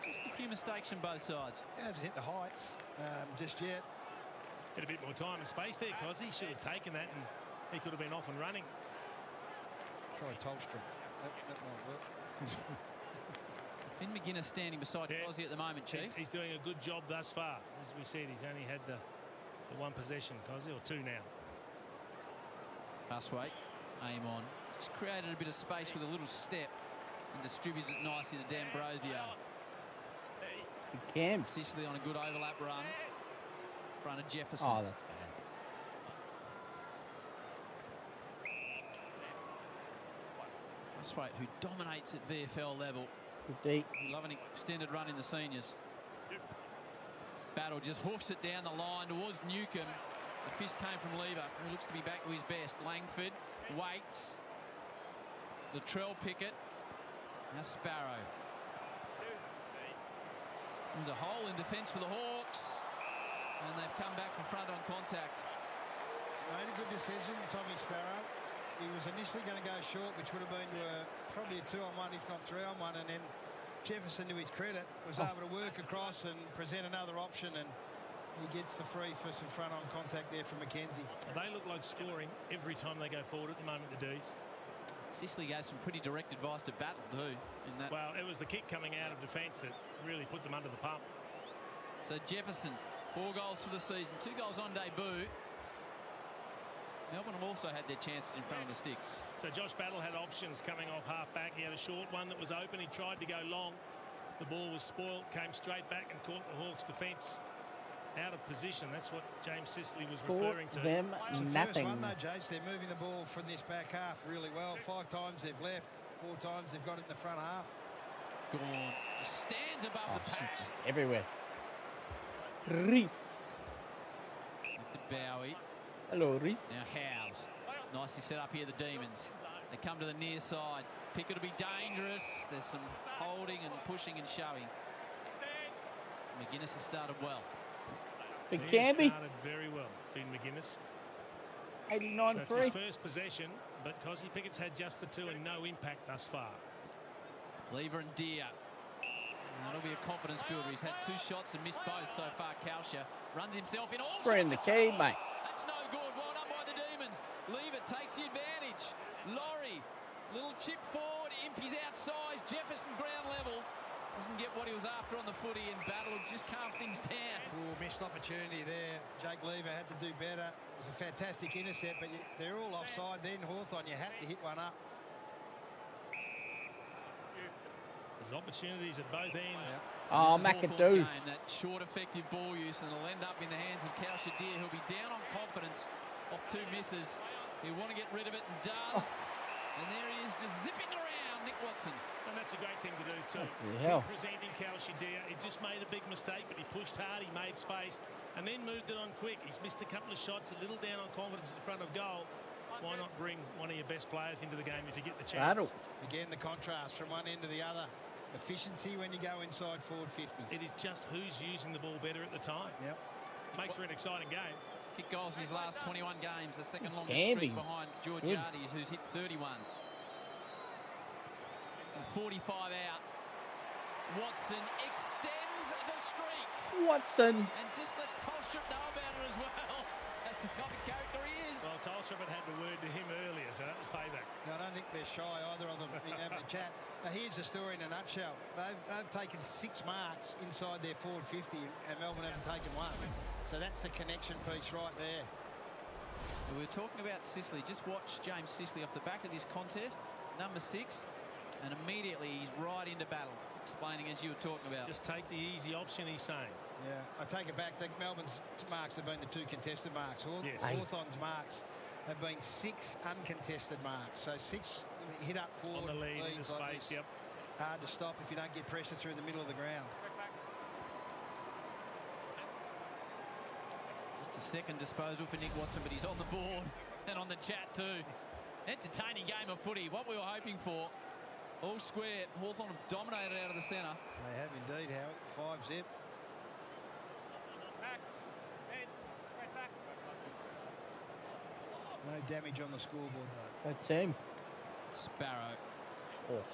Just a few mistakes from both sides.
He hasn't hit the heights just yet.
Had a bit more time and space there, Cozzy. Should have taken that and he could have been off and running.
Try Tolstrom. That might work.
Finn McGuinness standing beside Cozzy at the moment, Chief.
He's doing a good job thus far. As we said, he's only had the 1 possession, Cozzy, or 2 now.
Huswaite, aim on. Just created a bit of space with a little step and distributes it nicely to D'Ambrosio.
Camps.
Sicily on a good overlap run. In front of Jefferson.
Oh, that's bad.
Huswaite, who dominates at VFL level.
Good deep.
Love an extended run in the seniors. Battle just hoofs it down the line towards Newcomb. The fist came from Lever, who looks to be back to his best. Langford waits. Latrell Pickett. Now Sparrow. There's a hole in defence for the Hawks. And they've come back for front on contact.
Made a good decision, Tommy Sparrow. He was initially going to go short, which would have been to probably a 2-on-1, if not 3-on-1. And then Jefferson, to his credit, was able to work across and present another option. And he gets the free for some front on contact there from McKenzie.
They look like scoring every time they go forward at the moment, the D's.
Sicily gave some pretty direct advice to Battle too.
Well, it was the kick coming out of defence that really put them under the pump.
So Jefferson, 4 goals for the season, 2 goals on debut. Melbourne have also had their chances in front of the sticks.
So Josh Battle had options coming off half-back. He had a short one that was open. He tried to go long. The ball was spoilt, came straight back and caught the Hawks' defence out of position. That's what James Sicily was referring to.
Them
It's the
nothing.
first one, though, Jace. They're moving the ball from this back half really well. 5 times they've left, 4 times they've got it in the front half.
Gone. Stands above the pack.
Just everywhere. Reese.
To Bowie.
Hello, Reese.
Now Howes. Nicely set up here, the Demons. They come to the near side. Pickett will be dangerous. There's some holding and pushing and shoving. McGuinness has started well.
Big
He
Canby.
started very well, Finn McGuinness.
89-3.
So it's his first possession, but Cozzy Pickett's had just the 2 and no impact thus far.
Lever and Deer. That'll be a confidence builder. He's had 2 shots and missed both so far. Kausha runs himself in all
3 in the key, mate.
That's no good. Well done by the Demons. Lever takes the advantage. Laurie, little chip forward. Impey's outside. Jefferson ground level. Doesn't get what he was after on the footy, and Battle just calm things down.
Ooh, missed opportunity there. Jake Lever had to do better. It was a fantastic intercept, but they're all offside then. Hawthorn, you had to hit one up.
There's opportunities at both ends.
Oh, McAdoo.
That short, effective ball use, and it'll end up in the hands of Cal Shadir, who'll be down on confidence off 2 misses. He'll want to get rid of it and does. And there he is, just zipping around, Nick Watson.
And that's a great thing to do too.
Hell.
Presenting Cal Shadir. He just made a big mistake, but he pushed hard, he made space, and then moved it on quick. He's missed a couple of shots, a little down on confidence in front of goal. Why not bring one of your best players into the game if you get the chance?
Battle.
Again, the contrast from one end to the other. Efficiency when you go inside forward 50.
It is just who's using the ball better at the time.
Yep.
Makes for an exciting game.
Kick goals in his last 21 games, the second longest
Heavy.
streak behind Georgiades, who's hit 31. And 45 out. Watson extends the streak.
Watson.
And just lets Tolstrup know about it as well. That's the type of character he is.
Well, Tolstrup had the word to him earlier, so that was payback.
No, I don't think they're shy, either of them, in having a chat. Now, here's the story in a nutshell. They've taken 6 marks inside their forward 50, and Melbourne haven't taken 1. So that's the connection piece right there.
We were talking about Sicily. Just watch James Sicily off the back of this contest, number 6, and immediately he's right into Battle, explaining as you were talking about.
Just take the easy option, he's saying.
Yeah, I take it back. Melbourne's marks have been the 2 contested marks.
Yes.
Hawthorn's marks have been 6 uncontested marks. So 6 hit up forward.
On the lead, in the
like
space,
this.
yep.
Hard to stop if you don't get pressure through the middle of the ground.
Just a second disposal for Nick Watson, but he's on the board and on the chat too. Entertaining game of footy, what we were hoping for. All square. Hawthorn have dominated out of the centre.
They have indeed, Howie. 5-zip. No damage on the scoreboard though.
Good team.
Sparrow.
Oh.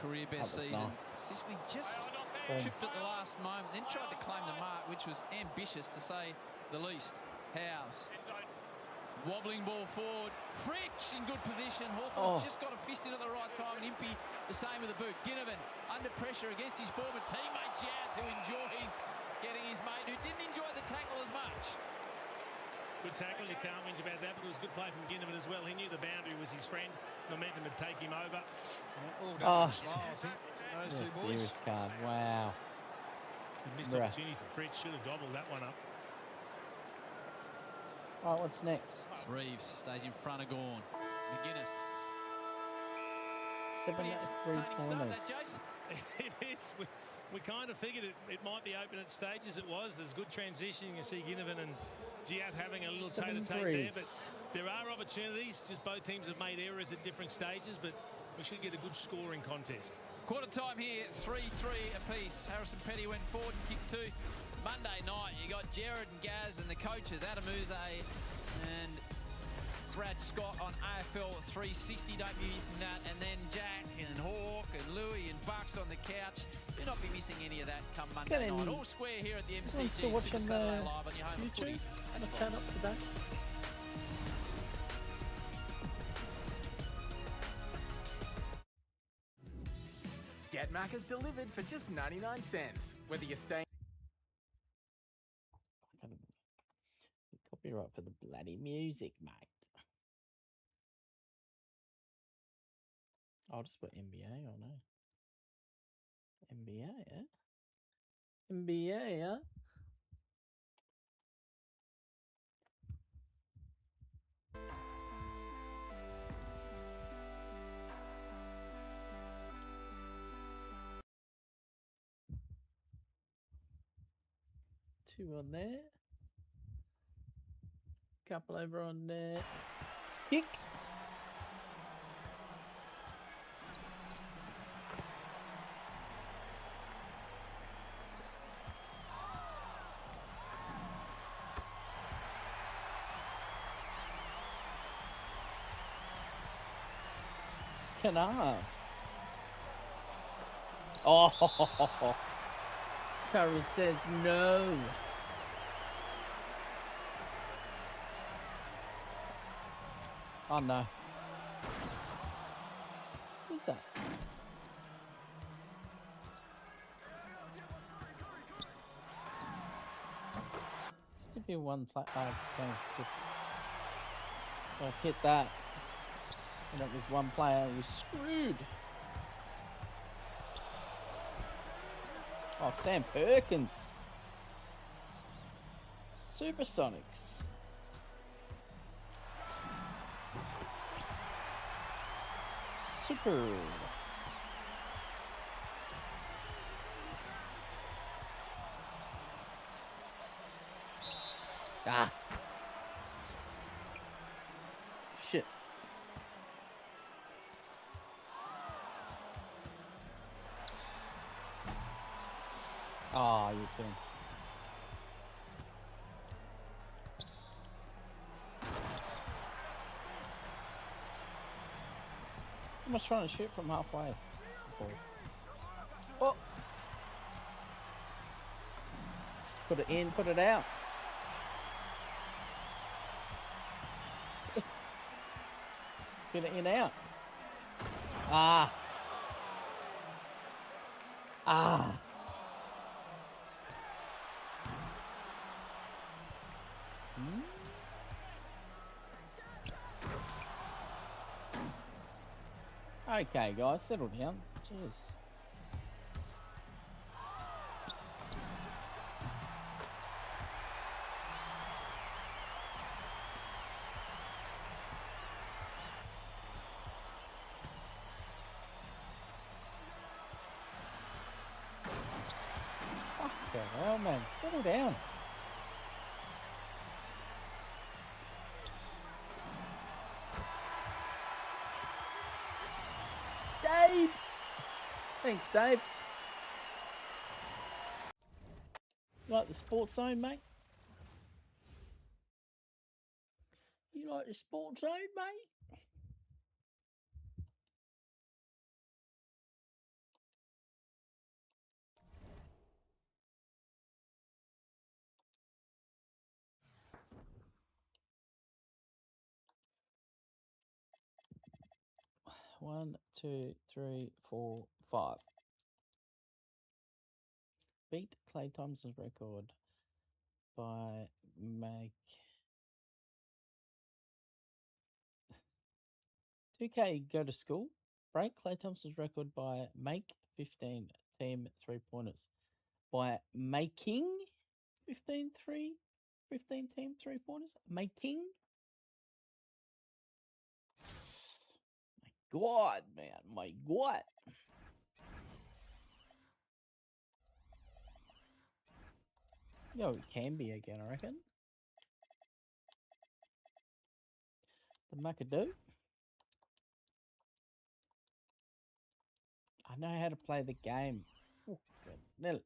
Career best
That was
season.
nice.
Sicily just tripped at the last moment, then tried to claim the mark, which was ambitious to say the least. Howes. Wobbling ball forward. Fritsch in good position. Hawthorn just got a fist in at the right time, and Impey the same with the boot. Ginnivan under pressure against his former teammate Jath, who enjoys getting his mate, who didn't enjoy the tackle as much.
Good tackle, you can't whinge about that, but it was a good play from Ginnivan as well. He knew the boundary was his friend. Momentum would take him over.
Yeah, all done with a smile, I think. Those two boys.
Serious card. Wow.
A missed opportunity for Fritz. Should have gobbled that one up.
Right, what's next?
Reeves stays in front of Gawn. McGuinness.
7 3-pointers.
It is. We kind of figured it might be open at stages. It was. There's good transition. You see Ginnivan and Giath having a little toe-to-take there. But there are opportunities. Just both teams have made errors at different stages. But we should get a good scoring contest.
Quarter time here, 3-3 apiece. Harrison Petty went forward and kicked 2. Monday night, you got Jared and Gaz and the coaches, Adam Uze and Brad Scott on AFL 360. Don't be missing that. And then Jack and Hawk and Louis and Bucks on the couch. Do not be missing any of that come Monday night. All square here at the MCG.
Still watching
Saturday Live on your home of
YouTube
footy.
and a chat up today.
Get Macca's delivered for just 99 cents. Whether you're staying...
Copyright for the bloody music, mate. I'll just put NBA on it. NBA, yeah? NBA, yeah? Two on there. Couple over on there. Pick. Canard. Oh, Curry says no. Oh no. Who's that? happy with one as a team. If I'd hit that, and it was one player, it was screwed. Oh, Sam Perkins. Supersonics. Super. Ah. Shit. Oh, you kidding. I'm just trying to shoot from halfway. Oh. Just put it in, put it out. Get it in, out. Ah. Ah. Okay, guys, settle down. Jeez. Fucking hell, man. Settle down. Dave! Thanks, Dave. You like the sports zone, mate? You like the sports zone, mate? One, two, three, 4, 5. Beat Clay Thompson's record by make 2K go to school. Break Clay Thompson's record by make 15 team 3-pointers. By making 15 team 3-pointers. Making. My God, man. My God. Yo, it can be again, I reckon. The McAdoo. I know how to play the game. Oh, good.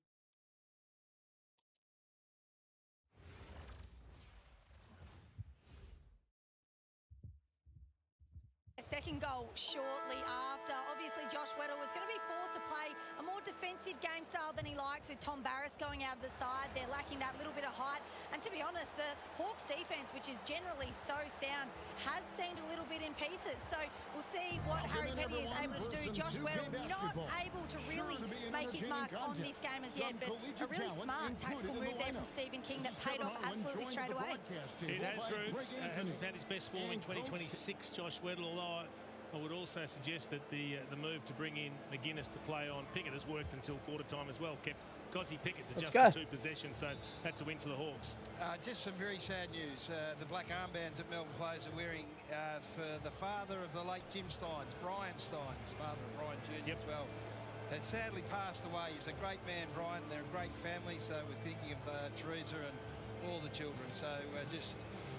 Second goal shortly after. Obviously, Josh Weddle was going to be forced to play a more defensive game style than he likes with Tom Barras going out of the side. They're lacking that little bit of height. And to be honest, the Hawks defense, which is generally so sound, has seemed a little bit in pieces. So we'll see what Harry Penny is able to do. Josh Weddle not able to really make his mark on this game as yet, but a really smart tactical move there from Stephen King that paid off absolutely straight away.
It has roots. Hasn't found his best form in 2026, Josh Weddle, although I would also suggest that the move to bring in McGuinness to play on Pickett has worked until quarter time as well. Kept Gozzy Pickett to just the 2 possessions, so that's a win for the Hawks.
Just some very sad news. The black armbands that Melbourne players are wearing for the father of the late Jim Steins, Brian Steins, father of Brian Jr. as well, has sadly passed away. He's a great man, Brian. They're a great family, so we're thinking of Teresa and all the children. So just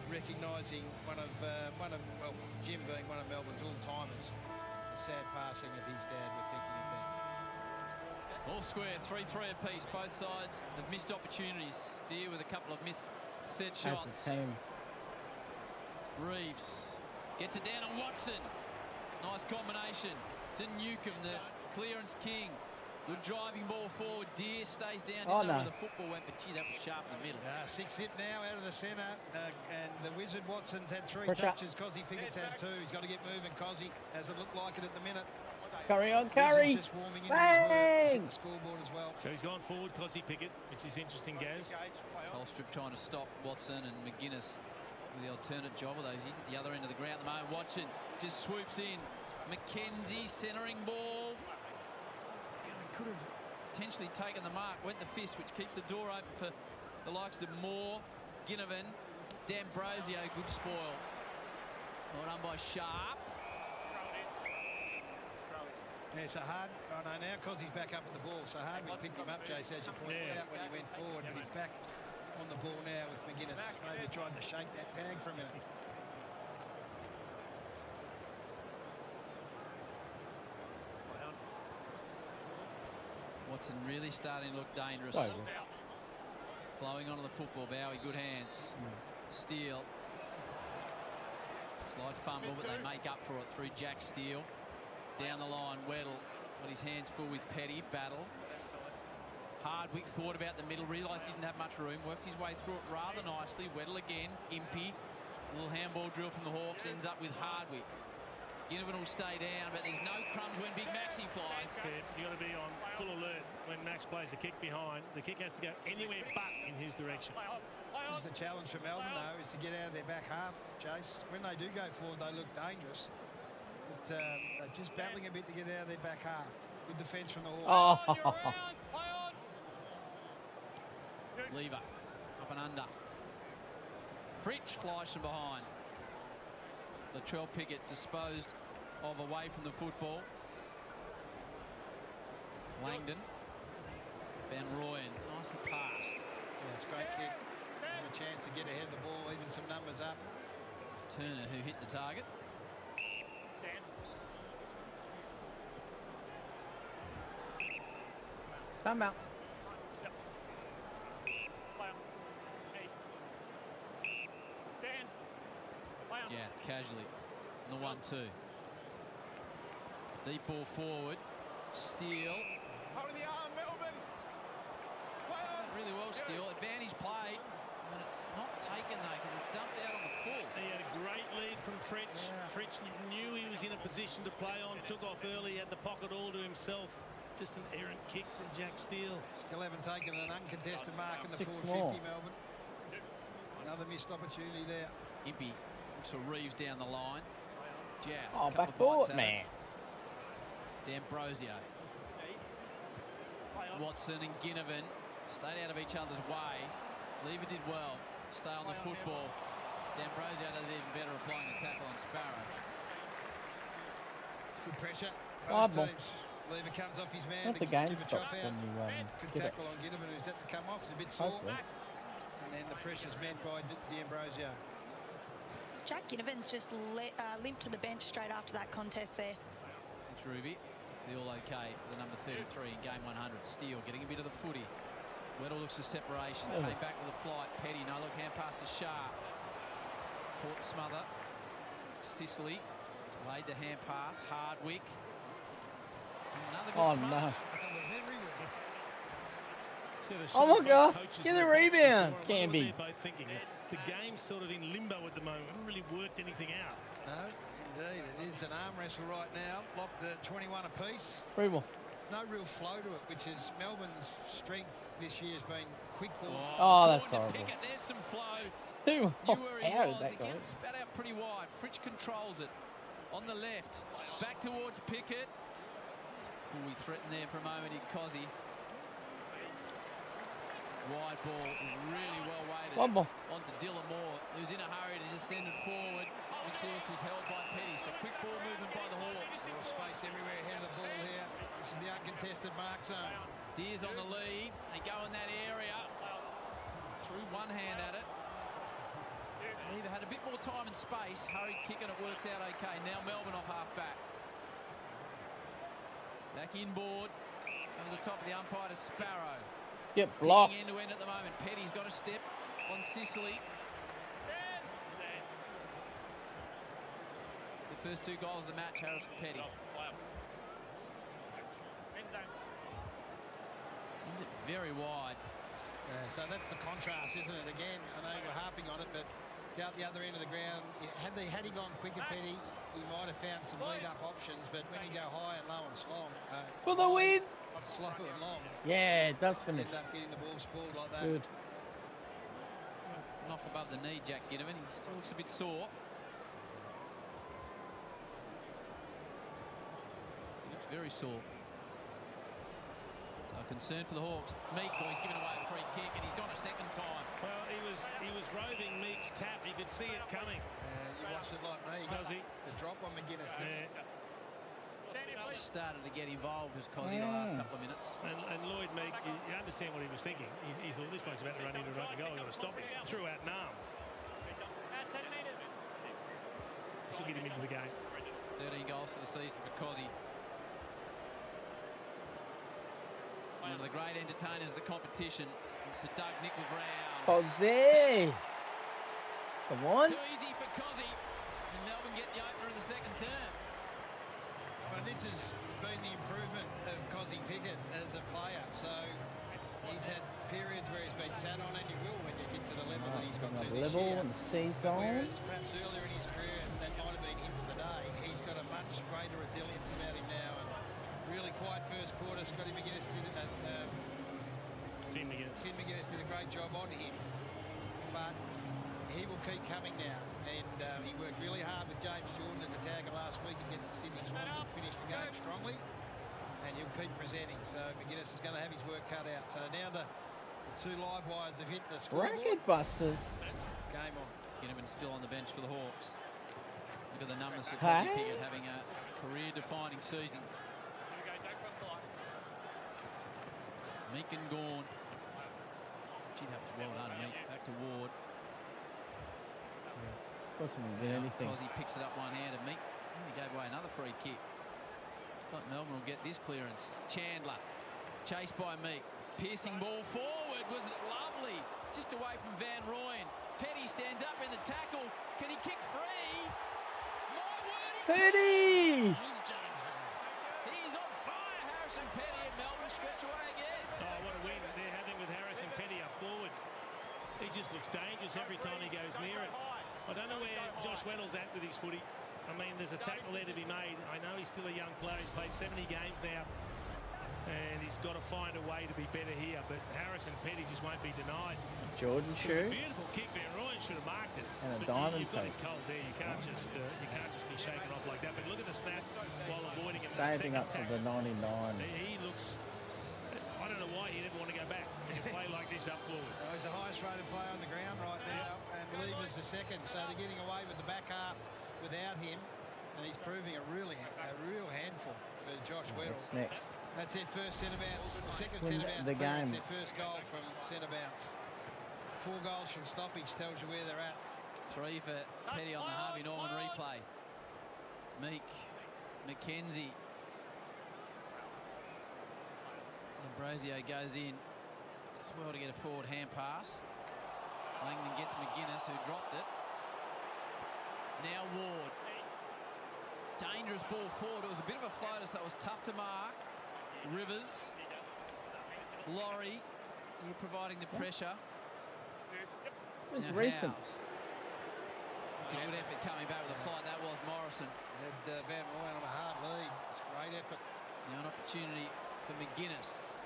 recognising one of Jim being one of Melbourne's all-timers. The sad passing of his dad, we're thinking of that.
All square, 3-3 apiece. Both sides have missed opportunities. Deer with a couple of missed set shots.
As a team.
Reeves gets it down on Watson. Nice combination to Newcomb, the clearance king. Good driving ball forward. Deer stays down. Didn't know where the football went, but gee, that was sharp in the middle.
6-zip now out of the centre, and the Wizard Watson's had 3
Pressure.
touches. Cozzy Pickett's had 2. He's got to get moving, Cozzy, as it looked like it at the minute.
Carry on, carry.
Just warming into his work. It's hit the scoreboard as well.
So he's gone forward, Cosy Pickett, which is interesting, Gaz.
Colstrip trying to stop Watson and McGuinness with the alternate job of those. He's at the other end of the ground at the moment. Watson just swoops in. McKenzie centering ball. Yeah, he could have potentially taken the mark. Went the fist, which keeps the door open for the likes of Moore, Ginnivan, D'Ambrosio. Good spoil. Well done by Sharp.
Yeah, so hard. Oh no, now Cossy's back up at the ball. So hard we picked him up, Jace, as you pointed out when he went forward, but he's back on the ball now with McGuinness. Maybe tried to shake that tag for a minute.
Watson really starting to look dangerous.
So
Flowing onto the football. Bowie, good hands. Steele. Slight fumble, but they make up for it through Jack Steele. Down the line, Weddle got his hands full with Petty. Battle. Hardwick thought about the middle, realised he didn't have much room, worked his way through it rather nicely. Weddle again, Impey. Little handball drill from the Hawks, ends up with Hardwick. Ginnivan will stay down, but there's no crumbs when Big Maxi flies.
Yeah, you've got to be on full alert when Max plays the kick behind. The kick has to go anywhere but in his direction.
This is the challenge for Melbourne, though, is to get out of their back half, Jace. When they do go forward, they look dangerous. But they're just battling a bit to get out of their back half. Good defence from the Hawks.
Oh.
Lever, up and under. Fritsch flies from behind. Latrell Pickett disposed of away from the football. Langdon. Van Rooyen, nicely passed.
Yeah, it's a great kick. And a chance to get ahead of the ball, even some numbers up.
Turner, who hit the target.
Time out.
Yeah, casually. And the 1-2. Deep ball forward. Steele.
Holding the arm, Melbourne. Play on.
Really well, Steele. Advantage play. And it's not taken, though, because it's dumped out on the full.
He had a great lead from Fritsch. Fritsch knew he was in a position to play on. Took off early, had the pocket all to himself. Just an errant kick from Jack Steele.
Still haven't taken an uncontested mark in the
6
forward 50,
more.
Melbourne. Another missed opportunity there.
Impey looks for Reeves down the line. Jaff.
Oh,
couple
back
of bites
foot,
at
man.
it. D'Ambrosio. Watson and Ginnivan stayed out of each other's way. Lever did well. Stay on the football. D'Ambrosio does even better applying the tackle on Sparrow.
It's good pressure.
Oh,
Both teams. Lever comes off his man.
Once
to
the game
give a chop
stops,
out.
then you
Good
get it.
tackle on Ginnivan, who's had to come off. It's a bit sore.
Hopefully.
And then the pressure's met by D'Ambrosio.
Jack Ginnivan's just limped to the bench straight after that contest there.
It's Ruby. The all okay for the number 33 in game 100. Steele getting a bit of the footy. Weddle looks for separation.
Oh.
Came back with a flight. Petty, no look, hand pass to Sharp. Port smother. Sicily laid the hand pass. Hardwick. Another good
Oh,
smother.
no.
Oh
my God. Get the rebound,
Canby.
Canby.
They're both thinking. The game's sort of in limbo at the moment. We haven't really worked anything out.
No, indeed. It is an arm wrestle right now. Locked at 21 apiece.
Free ball.
No real flow to it, which is Melbourne's strength this year has been quick ball.
Oh, that's horrible.
Pickett, there's some flow.
Who?
You were he
How did
was.
that go?
Again, spat out pretty wide. Fritsch controls it. On the left. Back towards Pickett. We threatened there for a moment in Cozzy. Wide ball is really well weighted.
One more.
Onto Dylan Moore, who's in a hurry to just send it forward. Which Lewis was held by Petty. So quick ball movement by the Hawks.
More space everywhere ahead of the ball here. This is the uncontested mark zone.
Deers on the lead. They go in that area. Threw one hand at it. Either had a bit more time and space. Hurried kick and it works out okay. Now Melbourne off half back. Back inboard. Over the top of the umpire to Sparrow.
Get blocked.
End to end at the moment. Petty's got a step on Sicily. The first 2 goals of the match, Harrison Petty. Sends it very wide.
So that's the contrast, isn't it? Again, I know we're harping on it, but go out the other end of the ground. Had he gone quicker, Petty, he might have found some lead-up options, but when you go high and low and slow,
For the win!
slow and long,
Yeah, it does finish.
end up getting the ball spoiled like that.
Good.
Knock above the knee, Jack Ginnivan. He still looks a bit sore. He looks very sore. So concern for the Hawks. Meek, he's given away a free kick, and he's gone a second time.
Well, he was roving Meek's tap. He could see it coming.
You watched it like me. The drop on McGuinness.
Just started to get involved as Cozzy the last couple of minutes.
And Lloyd Meek, you understand what he was thinking. He thought this bloke's about to run into an open goal. I've got to stop him. Threw out Nam. This will get him into the game.
13 goals for the season for Cozzy. One of the great entertainers of the competition. It's the Doug Nichols round.
Cozzy! Come on.
Too easy for Cozzy. And Melbourne get the opener in the second term.
Well, this has been the improvement of Cozzy Pickett as a player. So he's had periods where he's been sat on, and you will when you get to the level that he's got to this year.
And season.
Whereas perhaps earlier in his career, that might have been him for the day. He's got a much greater resilience about him now, and really quiet first quarter. Scotty McGuinness did
Finn McGuinness
did a great job on him, but he will keep coming now. And he worked really hard with James Jordan as a tagger last week against the Sydney Swans and finished the game strongly. And he'll keep presenting. So McGuinness is going to have his work cut out. So now the two live wires have hit the scoreboard.
Bracket busters.
Game on.
Ginnivan still on the bench for the Hawks. Look at the numbers for Cozzy Pickett having a career-defining season. Meek and Gawn. Gee, that was well done, Meek. Back to Ward.
Of course, we can get anything.
Cozzy picks it up one-handed. Meek, he gave away another free kick. Looks like Melbourne will get this clearance. Chandler, chased by Meek. Piercing ball forward. Was it lovely? Just away from Van Rooyen. Petty stands up in the tackle. Can he kick free? My word,
Petty!
He's on fire. Harrison Petty and Melbourne stretch away again.
Oh, what a win they're having with Harrison Petty up forward. He just looks dangerous every time he goes near it. I don't know where Josh Weddle's at with his footy. I mean, there's a tackle there to be made. I know he's still a young player. He's played 70 games now. And he's got to find a way to be better here. But Harrison Petty just won't be denied.
Jordan shoe.
It was a beautiful kick. Van Rooyen should have marked it.
And a
but
diamond
you've got
post.
it cold there. You can't just be shaken off like that. But look at the snap while avoiding it.
Saving up for the 99.
He looks... I don't know why he didn't want to go back and play like this up forward.
He's the highest rated player on the ground right now, and Lever's the second. So they're getting away with the back half without him, and he's proving a real handful for Josh Weddle.
What's next?
That's their first centre bounce, second
Win
centre bounce.
the game.
Their first goal from centre bounce. 4 goals from stoppage tells you where they're at.
3 for Petty on the Harvey Norman replay. Meek, McKenzie. Ambrosio goes in as well to get a forward hand pass. Langdon gets McGuinness, who dropped it. Now Ward. Dangerous ball forward. It was a bit of a floater, so it was tough to mark. Rivers. Laurie. Providing the pressure.
It was
Now
recent.
House. It's a good effort coming back with a fight. That was Morrison.
Had Van Rooyen on a hard lead. It's a great effort.
Now an opportunity for McGuinness.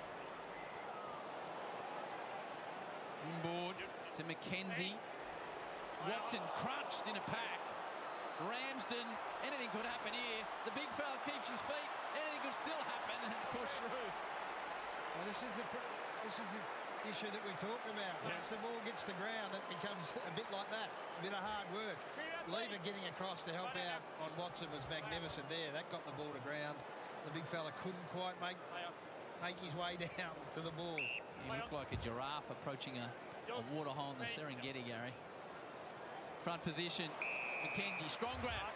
Inboard to McKenzie. Watson crunched in a pack. Ramsden, anything could happen here. The big fella keeps his feet. Anything could still happen, and it's pushed through.
Well, this is the issue that we talked about. Once the ball gets to ground, it becomes a bit like that, a bit of hard work. Lever getting across to help out on Watson was magnificent there. That got the ball to ground. The big fella couldn't quite make his way down to the ball.
He looked like a giraffe approaching a water hole in the Serengeti, Gary. Front position, McKenzie, strong grab.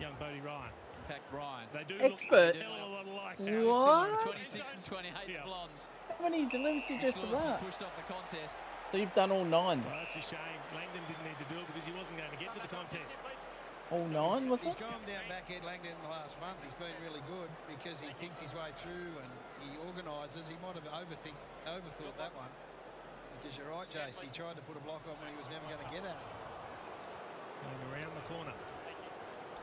Young Bodie Ryan.
In fact, Ryan.
They do
Expert.
look a hell of a lot alike.
What?
26 and 28 blondes.
How many delivers you just for that?
Pushed off the contest.
So you've done all 9.
Well, that's a shame. Langdon didn't need to do it because he wasn't going to get to the contest.
All 9, was it?
He's gone down backhead Langdon in the last month. He's been really good because he thinks his way through and he organises. He might have overthought that one. Because you're right, Jace. He tried to put a block on when he was never going to get at it.
Going around the corner.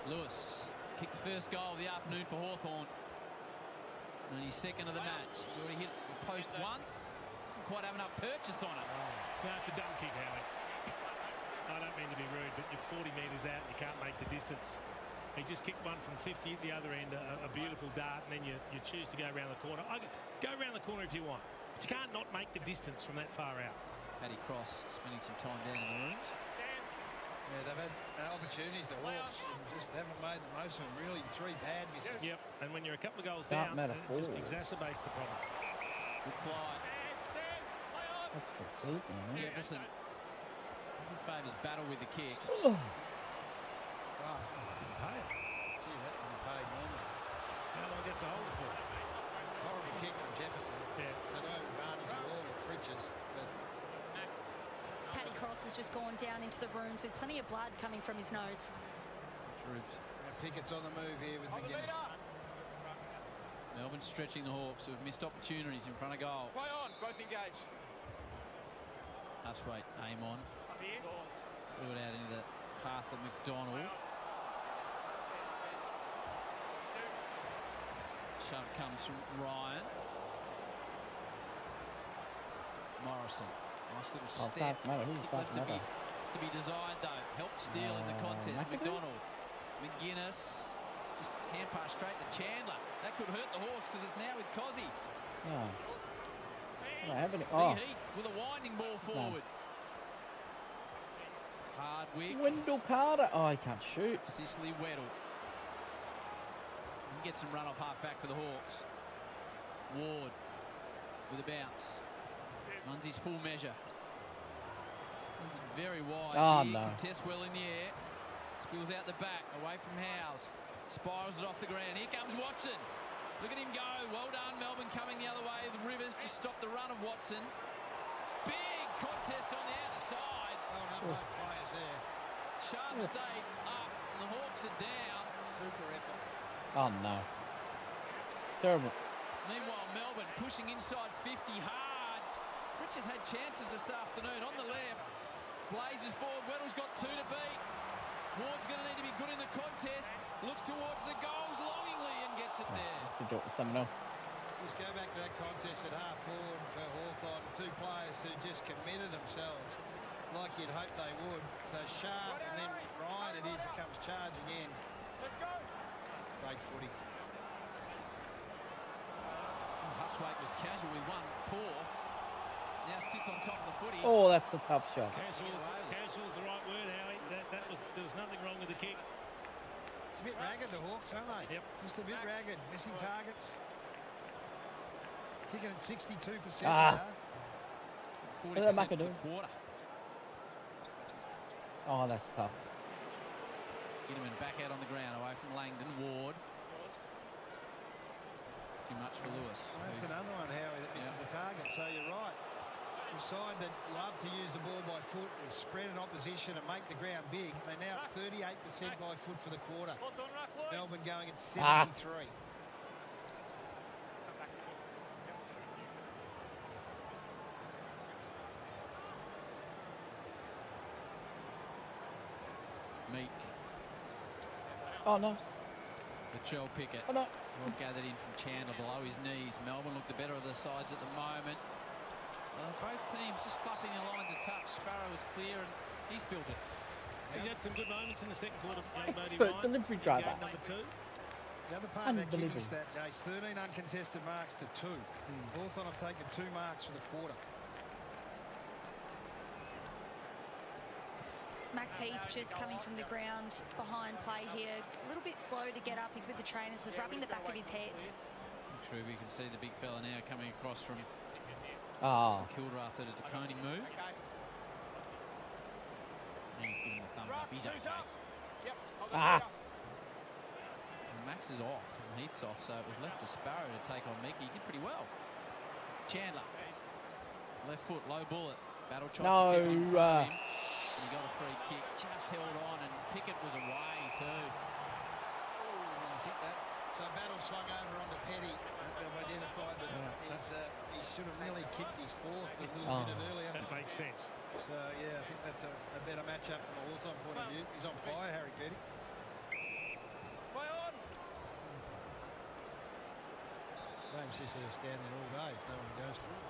Lewis kicked the first goal of the afternoon for Hawthorn. And he's second of the match. He's already hit the post once. Doesn't quite have enough purchase on it.
No, it's a dumb kick, Howie. I don't mean to be rude, but you're 40 metres out and you can't make the distance. He just kicked one from 50 at the other end, a beautiful dart, and then you choose to go around the corner. Go around the corner if you want, but you can't not make the distance from that far out.
Paddy Cross spending some time down in the rooms.
Yeah, they've had opportunities, the Hawks, and just haven't made the most of them. Really, 3 bad misses.
Yep, and when you're a couple of goals
Start
down, it just exacerbates the problem.
Good fly.
That's for season, isn't it?
Jefferson. Favours battle with the kick.
Wow. Pay it. Gee, that would be paid normally.
How long do you have to hold it for?
Horrible kick from Jefferson.
Yeah.
So no advantage at all of Fritches. But
Paddy Cross has just gone down into the rooms with plenty of blood coming from his nose.
Troops.
Pickett's on the move here with McGuinness.
Melbourne stretching the Hawks who have missed opportunities in front of goal.
Play on, both engaged.
Huswaite aim on. Threw it out into the path of McDonald. Shove comes from Ryan. Morrison. Nice little step. Kick left to be desired though. Helped steal in the contest. McDonald. McGuinness. Just hand pass straight to Chandler. That could hurt the Hawks because it's now with Cozzy.
Oh.
Heath with a winding ball forward. Hardwick.
Wendell Carter. Oh, he can't shoot.
Sicily Weddle. He gets some run off half back for the Hawks. Ward with a bounce. Runs his full measure. Sends it very wide.
Oh,
Deer
no.
contests well in the air. Spills out the back, away from Howes. Spirals it off the ground. Here comes Watson. Look at him go. Well done, Melbourne coming the other way. The Rivers just stopped the run of Watson. Big contest on the outside.
Oh, no, both players there.
Sharp stayed up, and the Hawks are down.
Super effort.
Oh, no. Terrible.
Meanwhile, Melbourne pushing inside 50 hard. Fritch has had chances this afternoon on the left. Blazes forward. Weddle's got 2 to beat. Ward's going to need to be good in the contest. Looks towards the goals longingly and gets it there.
Have to do it with someone else.
Just go back to that contest at half forward for Hawthorn. 2 players who just committed themselves like you'd hope they would. So Sharp and then Ryan it is that comes charging in.
Let's go.
Great footy.
Huswaite was casual with one paw. Now sits on top of the footy.
Oh, that's a tough shot.
Casual's the right word, Howie. There was nothing wrong with the kick.
It's a bit ragged, the Hawks, aren't they?
Yep.
Just a bit ragged. Missing targets. Kicking at 62%
Ah.
now.
40% for the quarter.
Oh, that's tough.
Ginnivan back out on the ground away from Langdon. Ward. Too much for Lewis.
Well, that's another one, Howie, that misses the target. So you're right. The side that love to use the ball by foot and spread an opposition and make the ground big. They're now at 38% by foot for the quarter. Melbourne going at 73.
Meek.
Oh, no.
Latrell Pickett.
Oh, no.
Well gathered in from Chandler below his knees. Melbourne look the better of the sides at the moment. Both teams just fluffing the lines a touch. Sparrow was clear and he spilled it.
He had some good moments in the second quarter.
Expert delivery driver.
Number 2.
The other part of that kicking stat, Jace, 13 uncontested marks to 2. Hawthorn have taken 2 marks for the quarter.
Max Heath just coming from the ground behind play here. A little bit slow to get up. He's with the trainers, was rubbing the back of his head.
True, we can see the big fella now coming across from
St
Kilda after the Taconi move. And he's giving the thumbs up. He's okay. And Max is off and Heath's off, so it was left to Sparrow to take on Meekie. He did pretty well. Chandler. Left foot, low bullet. Battle tries to get one from him. And he got a free kick, just held on, and Pickett was away too.
Kick that. So Battle ball swung over onto Petty. They've identified that he should have nearly kicked his fourth a little minute earlier.
That makes sense.
So, yeah, I think that's a better matchup from a Hawthorn point of view. He's on fire, Harry Petty.
Play on.
James just stand there all day if no one goes through.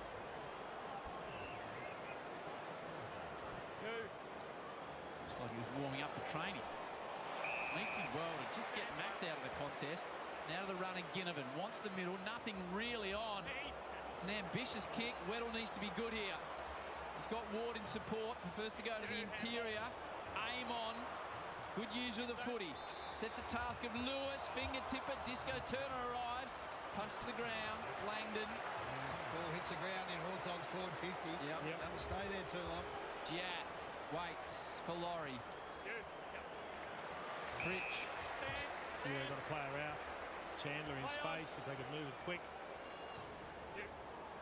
Looks like he was warming up for training. Linked him well to just get Max out of the contest. Now to the run, and Ginnivan wants the middle. Nothing really on. It's an ambitious kick. Weddle needs to be good here. He's got Ward in support. Prefers to go to the interior. Aim on. Good user of the footy. Sets a task of Lewis. Fingertip it. Disco Turner arrives. Punch to the ground. Langdon.
Ball hits the ground in Hawthorn's forward 50. Doesn't stay there too long.
Jaff waits for Laurie. Fritsch.
Yeah, got a player out. Chandler in space if they could move it quick.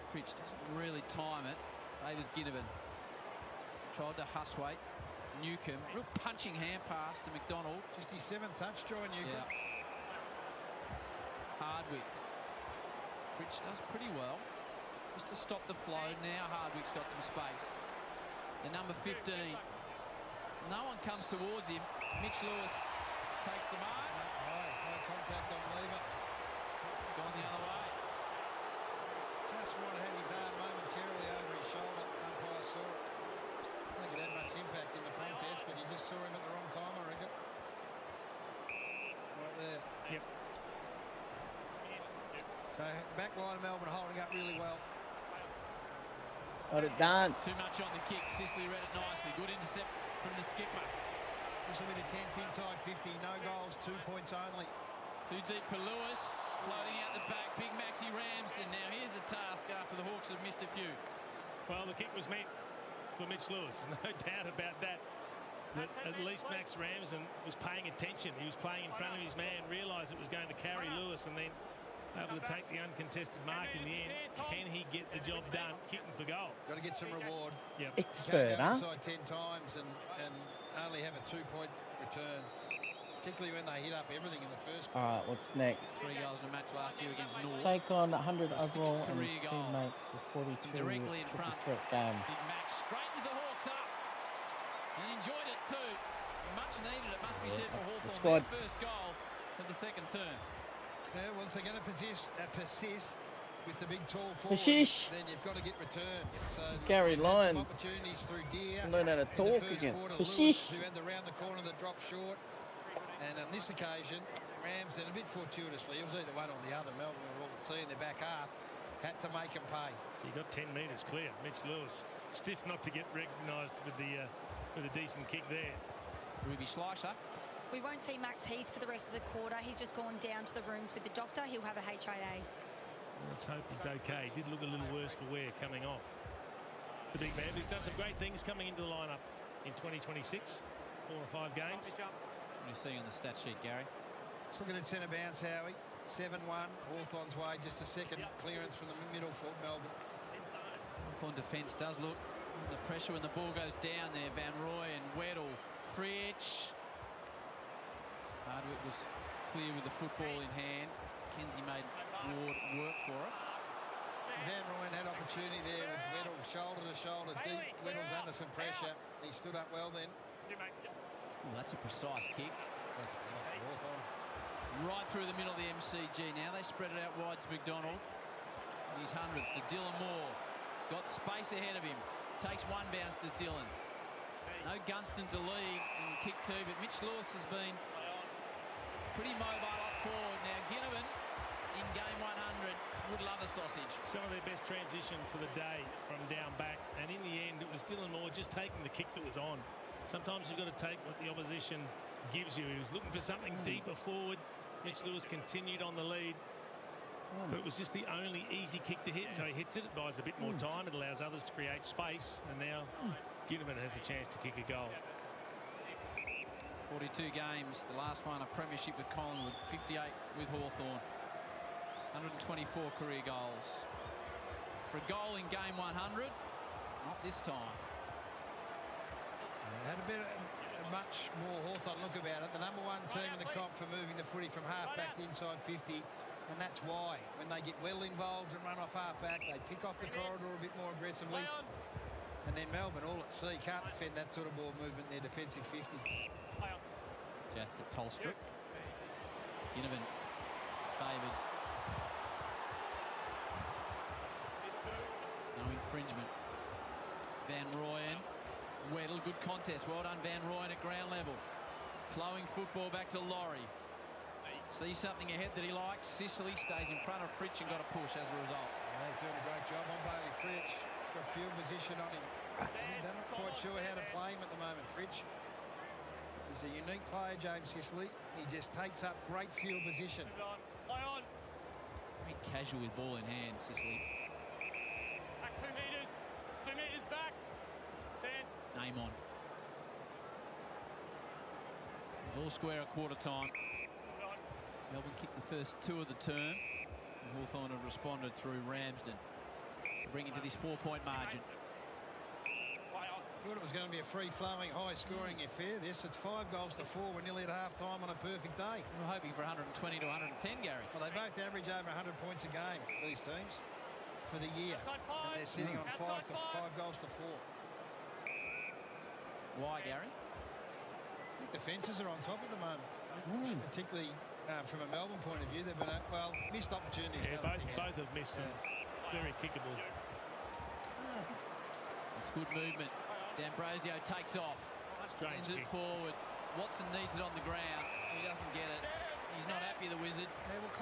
Fritsch doesn't really time it. Favours Ginnivan. Tried to Huswaite. Newcomb. Real punching hand pass to McDonald.
Just his 7th touch, Joy Newcomb.
Yeah. Hardwick. Fritsch does pretty well. Just to stop the flow. Now Hardwick's got some space. The number 15. No one comes towards him. Mitch Lewis takes the mark.
No contact on Lever.
Gone the other way.
Just Watt had his arm momentarily over his shoulder. Umpire saw it. I don't think it had much impact in the contest, but he just saw him at the wrong time, I reckon. Right there.
Yep.
So the back line of Melbourne holding up really well.
Got it done.
Too much on the kick. Sicily read it nicely. Good intercept from the skipper.
This will be the 10th inside 50. No goals, 2 points only.
Too deep for Lewis. Floating out the back. Big Maxi Ramsden. Now here's a task after the Hawks have missed a few.
Well, the kick was meant for Mitch Lewis. There's no doubt about that. But at least Max Ramsden was paying attention. He was playing in front of his man, realised it was going to carry Lewis, and then able to take the uncontested mark in the end. Can he get the job done kicking for goal?
Got to get some reward.
Yep. Expert, huh?
Inside 10 times and only have a 2-point return. Particularly when they hit up everything in the first quarter.
All right, what's next?
3 goals in a match last year against North.
Take on 100 overall and his
goal.
teammates, a 42
Directly in
triple
front.
threat game.
Big Max straightens the Hawks up and enjoyed it too. Much needed, it must be said, for
That's the
Hawthorn.
squad.
Their first goal of the second term.
Yeah, well, if they're going to persist with the big tall forwards,
Hashish.
then you've got to get return. So
Gary Lyon.
some opportunities through Deer.
Learn how to
in the
talk
first
again.
quarter.
Hashish.
Lewis, who had the round the corner that dropped short. And on this occasion, Ramsden, a bit fortuitously, it was either one or the other. Melbourne were all at sea in their back half, had to make them pay.
So you got 10 metres clear. Mitch Lewis, stiff not to get recognised with a decent kick there.
Ruby Schleicher.
We won't see Max Heath for the rest of the quarter. He's just gone down to the rooms with the doctor. He'll have a HIA.
Let's hope he's okay. He did look a little worse for wear coming off. The big man, but he's done some great things coming into the lineup in 2026. 4 or 5 games.
What are you seeing on the stat sheet, Gary?
Just looking at centre bounce, Howie. 7-1, Hawthorn's way, just a second clearance from the middle for Melbourne.
Hawthorn defence does look under pressure when the ball goes down there. Van Roy and Weddle. Fritsch. Hardwick was clear with the football in hand. Kenzie made Ward work for it.
Van Rooyen had opportunity there with Weddle shoulder to shoulder deep. Weddle's under some pressure. He stood up well then.
Well, that's a precise kick.
That's enough for Hawthorn.
Right through the middle of the MCG. Now they spread it out wide to McDonald. His 100th to Dylan Moore. Got space ahead of him. Takes one bounce, does Dylan. No Gunston to lead in kick 2, but Mitch Lewis has been pretty mobile up forward. Now Ginnivan in game 100 would love a sausage.
Some of their best transition for the day from down back, and in the end it was Dylan Moore just taking the kick that was on. Sometimes you've got to take what the opposition gives you. He was looking for something deeper forward. Mitch Lewis continued on the lead, but it was just the only easy kick to hit. So he hits it, it buys a bit more time, it allows others to create space, and now Ginnivan has a chance to kick a goal.
42 games, the last one a premiership with Collingwood, 58 with Hawthorn. 124 career goals. For a goal in game 100, not this time.
Had a much more Hawthorn look about it. The #1 team in the comp for moving the footy from half back to inside 50. And that's why, when they get well involved and run off half-back, they pick off the corridor a bit more aggressively. And then Melbourne, all at sea, can't defend that sort of ball movement, their defensive 50.
Jath to Tolstrup. Ginnivan favoured. No infringement. Van Rooyen. Weddle, good contest. Well done, Van Rooyen at ground level. Flowing football back to Laurie. Sees something ahead that he likes. Sicily stays in front of Fritsch and got a push as a result.
Yeah, they're doing a great job on Bailey Fritsch. Got field position on him. They're not quite sure how to play him at the moment, Fritsch. He's a unique player, James Sicily. He just takes up great field position.
Very casual with ball in hand, Sicily.
Back 2 metres. 2 metres back. Stand.
Name on. All square at quarter time. Melbourne kicked the first 2 of the term. And Hawthorn have responded through Ramsden to bring it to this 4-point margin.
Thought it was going to be a free-flowing, high-scoring affair. This, it's 5 goals to 4. We're nearly at half-time on a perfect day.
We're hoping for 120 to 110, Gary.
Well, they both average over 100 points a game, these teams, for the year. And they're sitting on 5 goals to 4.
Why, Gary?
I think the fences are on top at the moment, particularly from a Melbourne point of view. They've been, missed opportunities.
Yeah, both have missed some very kickable.
It's good movement. D'Ambrosio takes off. Sends it forward. Watson needs it on the ground. He doesn't get it. He's not happy, the Wizard.
Yeah, well,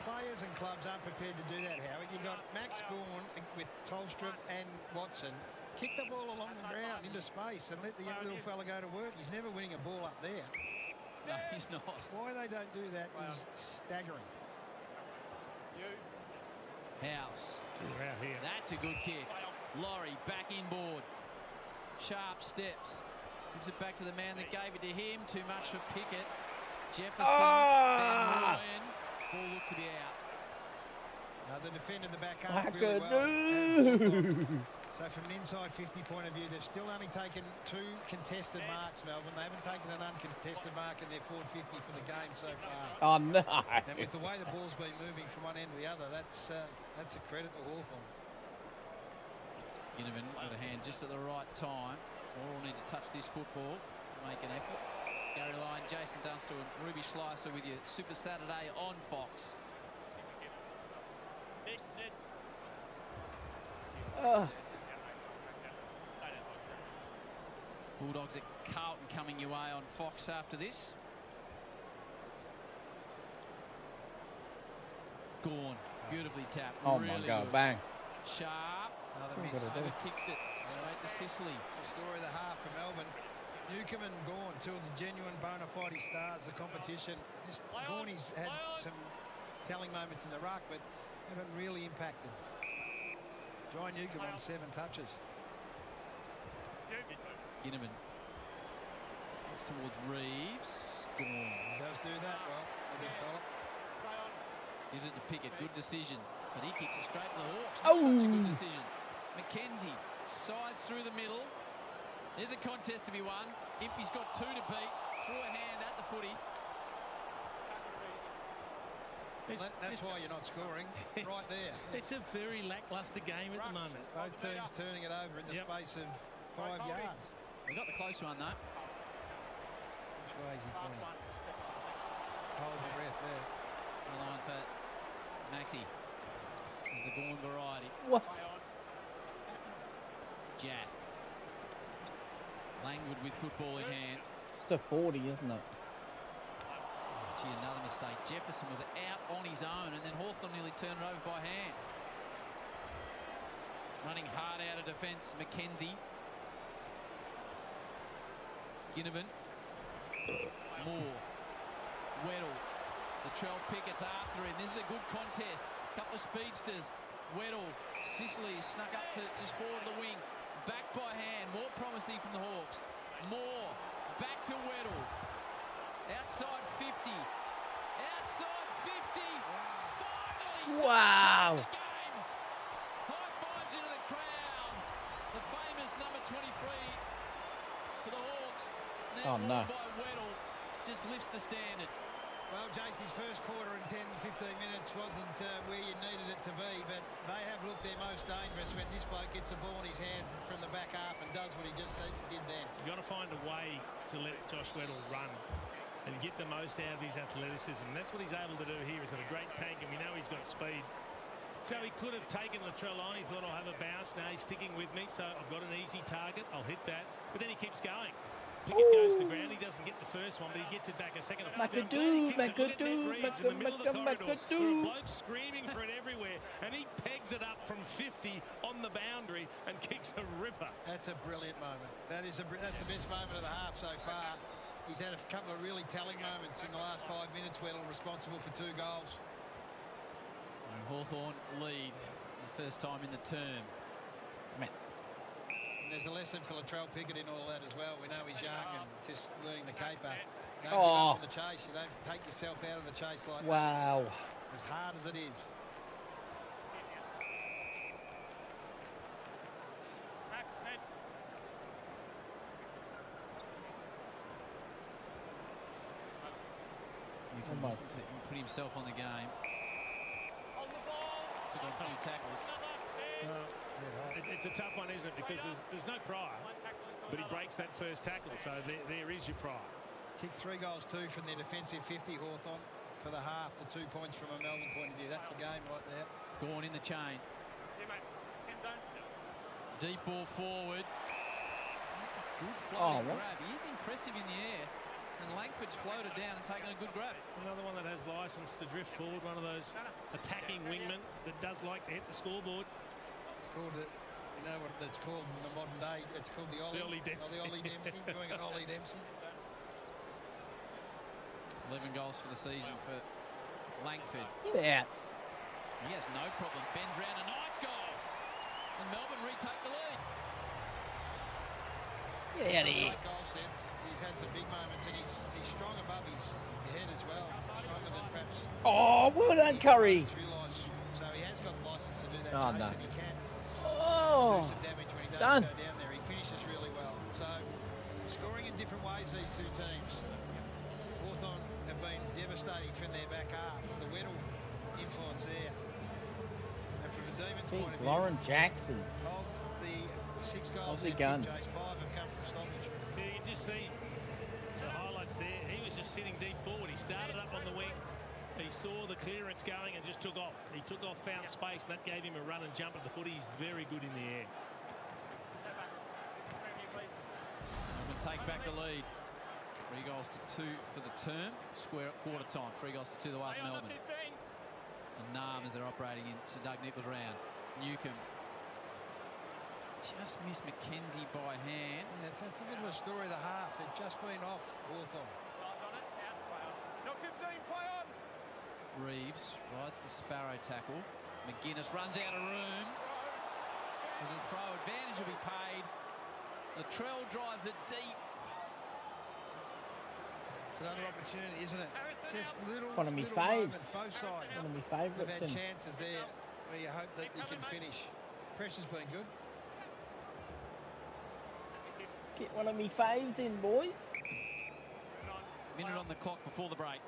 players and clubs aren't prepared to do that, Howard. You've got Max Gawn with Tolstrup and Watson. Kick the ball along the ground into space and let the young little fella go to work. He's never winning a ball up there.
No, he's not.
Why they don't do that is staggering.
House.
Out here.
That's a good kick. Laurie back inboard. Sharp steps. Gives it back to the man that gave it to him. Too much for Pickett. Jefferson. Van Rooyen. Ball looked to be out.
The defender, the back half really well. So from an inside 50 point of view, they've still only taken 2 contested marks, Melbourne. They haven't taken an uncontested mark in their forward 50 for the game so far.
Oh, no.
And with the way the ball's been moving from one end to the other, that's a credit to Hawthorn.
Ginnivan with a hand just at the right time. All need to touch this football, make an effort. Gary Lyon, Jason Dunstall and Ruby Schleiser with you Super Saturday on Fox. Bulldogs at Carlton coming your way on Fox after this. Gawn, beautifully tapped.
Oh
really
my God,
good.
bang.
Sharp. Overkicked it. Straight to Sicily.
It's the story of the half for Melbourne. Newcomb and Gawn, 2 of the genuine bona fide stars of the competition. Just Gawney's had some telling moments in the ruck, but haven't really impacted. John Newcomb on 7 touches.
Ginnivan looks towards Reeves. Gawn.
He does do that well, the big fella.
Gives it to Pickett. Good decision. But he kicks it straight to the Hawks.
Oh.
Not such a good decision. McKenzie sides through the middle. There's a contest to be won. Impey's got 2 to beat. Threw a hand at the footy.
Well, that's why you're not scoring. Right there.
It's a very lacklustre game at the moment.
Both teams turning it over in the space of 5 yards.
We got the close one though.
Which way is he pointing? Hold your breath there.
The line for Maxi. The Gawn variety.
What?
Jath. Langwood with football in hand.
It's to 40, isn't it?
Gee, another mistake. Jefferson was out on his own and then Hawthorn nearly turned it over by hand. Running hard out of defence, McKenzie. Ginnivan. Moore. Weddle. Latrell Pickett's after him. This is a good contest. Couple of speedsters. Weddle. Sicily snuck up to just forward of the wing. Back by hand. More promising from the Hawks. Moore. Back to Weddle. Outside 50. Outside 50. Finally.
Wow.
The game. High fives into the crowd. The famous number 23 for the Hawks. Now
Oh, no.
by Weddle just lifts the standard.
Well, Jason's first quarter in 10, 15 minutes wasn't where you needed it to be, but they have looked their most dangerous when this bloke gets the ball in his hands from the back half and does what he just did then.
You've got to find a way to let Josh Weddle run and get the most out of his athleticism. And that's what he's able to do here. He's got a great tank, and we know he's got speed. So he could have taken Latrell on. He thought, I'll have a bounce. Now he's sticking with me, so I've got an easy target. I'll hit that. But then he keeps going. Pickett goes to ground. He doesn't get the first one, but he gets it back a second.
McAdoo.
Bloke screaming for it everywhere, and he pegs it up from 50 on the boundary and kicks a ripper.
That's a brilliant moment. That's the best moment of the half so far. He's had a couple of really telling moments in the last 5 minutes. Weddle responsible for 2 goals.
And Hawthorn lead the first time in the term.
And there's a lesson for Latrell Pickett in all that as well. We know he's young and just learning the caper. You don't give up on the chase. You don't take yourself out of the chase like that.
Wow.
As hard as it is.
Almost.
Put himself on the game. Took on 2 tackles.
It's a tough one, isn't it? Because there's no prior, but he breaks that first tackle, so there is your prior.
Kicked 3 goals, 2 from their defensive 50, Hawthorn, for the half to 2 points from a Melbourne point of view. That's the game right there.
Gorn in the chain. Deep ball forward. That's a good floating grab. He is impressive in the air. And Langford's floated down and taken a good grab.
Another one that has license to drift forward, one of those attacking wingmen that does like to hit the scoreboard.
It's called, you know what it's called in the modern day? It's called the Ollie.
The Ollie Dempsey.
The Ollie Dempsey, doing an Ollie Dempsey.
11 goals for the season for Langford.
Get out.
He has no problem. Bends round, a nice goal. And Melbourne retake the lead.
Get out of here.
Goal sense. He's had some big moments, and he's strong above his head as well. Stronger than perhaps.
Oh, well done, Curry.
So he has got license to do that.
Oh, no.
And he can
Oh,
do some damage when he does
done.
go down there. He finishes really well. So scoring in different ways, these 2 teams. Hawthorn have been devastating from their back half. The Weddle influence there. And from the Demons'
Big
point of view,
Lauren Jackson.
of the 6 goals
Aussie
they've
gun.
kicked, Jace, 5 have come from stoppage.
Yeah, you can just see the highlights there. He was just sitting deep forward. He started up on the wing. He saw the clearance going and just took off. He took off, found space, and that gave him a run and jump at the footy. He's very good in the air.
Melbourne take back the lead. 3 goals to 2 for the term. Square at quarter time. 3 goals to 2 the way of Melbourne. And Nam as they're operating in Sir Doug Nicholls round. Newcomb. Just missed McKenzie by hand.
Yeah, that's a bit of the story of the half. They've just been off Hawthorn.
Reeves rides the Sparrow tackle. McGuinness runs out of room. There's a throw. Advantage will be paid. Latrell drives it deep.
It's another opportunity, isn't it? Just little,
One of me
little
faves.
moments, both sides.
One of me
They've
favourites.
had chances there where you hope that you can finish. Pressure's been good.
Get one of me faves in, boys.
Minute on the clock before the break.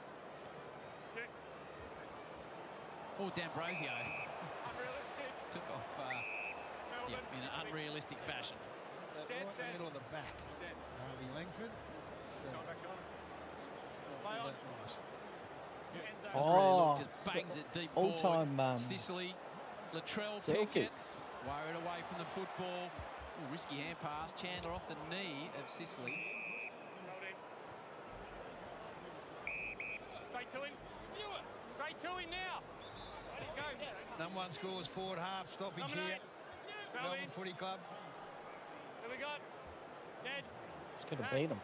Oh, D'Ambrosio took off in an unrealistic fashion.
Right in the middle of the back. Harvey Langford. Not that nice.
Oh,
just bangs it deep
all-time
forward. Sicily, Latrell Pickett
Celtics.
worried away from the football. Ooh, risky hand pass. Chandler off the knee of Sicily.
Straight to him. Straight to him now. Let's go.
Number 1 scores forward half stoppage here. Melbourne Footy Club.
Who we got? Dead.
Just could have beat him.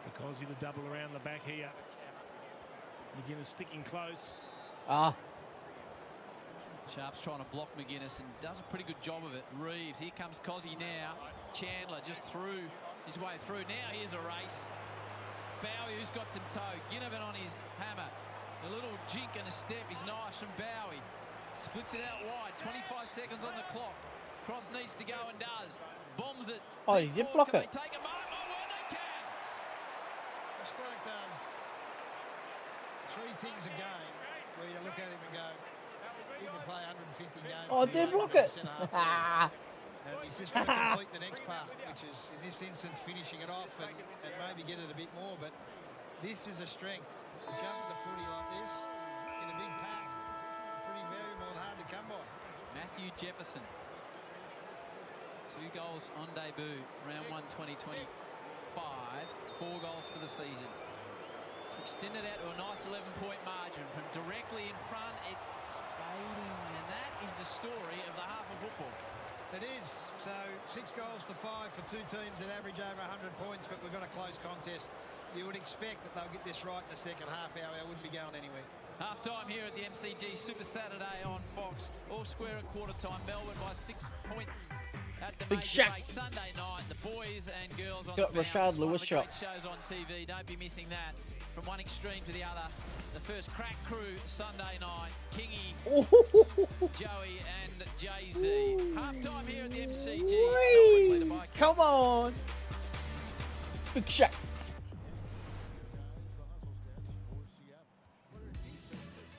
For Cosy to double around the back here. McGuinness sticking close.
Sharp's trying to block McGuinness and does a pretty good job of it. Reeves, here comes Cosy now. Chandler just through his way through. Now here's a race. Bowie, who's got some toe. Ginnivan on his hammer. A little jink and a step is nice from Bowie. Splits it out wide. 25 seconds on the clock. Cross needs to go and does. Bombs it.
Oh, he did block
Can
it.
they take a mark? Oh, well, they can.
This bloke does three things a game where you look at him and go, he can play 150 games.
Oh, Dead Rocket.
He's just got to complete the next part, which is, in this instance, finishing it off and maybe get it a bit more. But this is a strength. A jump of the footy like this in a big pack, pretty variable and hard to come by.
Matthew Jefferson. 2 goals on debut, round 1 2025. 4 goals for the season. To extend it out to a nice 11-point margin from directly in front, it's fading. And that is the story of the half of football.
It is. So 6 goals to 5 for 2 teams that average over 100 points, but we've got a close contest. You would expect that they'll get this right in the second half. I wouldn't be going anywhere.
Half time here at the MCG Super Saturday on Fox. All square at quarter time. Melbourne by 6 points at the
Big
major
Shaq.
break. Sunday night, the boys and girls on
Got
the
Rashad
bounce.
Lewis
One of the
shot.
great shows on TV. Don't be missing that. From one extreme to the other. The first crack crew Sunday night. Kingy, Joey and Jay-Z. Half time here at the MCG. Melbourne leader by
Come on. Big Shaq.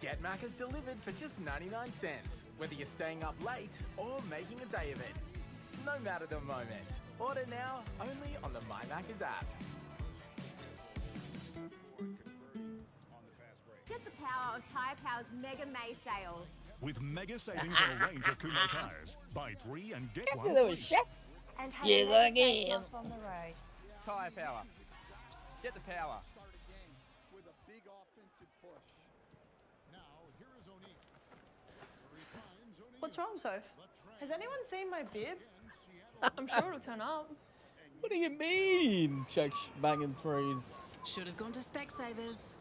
Get Macca's delivered for just 99 cents, whether you're staying up late or making a day of it. No matter the moment. Order now only on the My Macca's app.
Get the power of Tyre Power's Mega May sale.
With mega savings on a range of Kumho tyres. Buy 3 and get
Captain
1
Lewis
free.
Shaq.
And have
Yes,
a safe
again.
life on the road.
Tyre Power. Get the power.
With a big offensive push. Now, here is O'Neal.
What's wrong, Soph? Has anyone seen my bib? I'm sure it'll turn up.
What do you mean? Check banging threes.
Should have gone to Specsavers.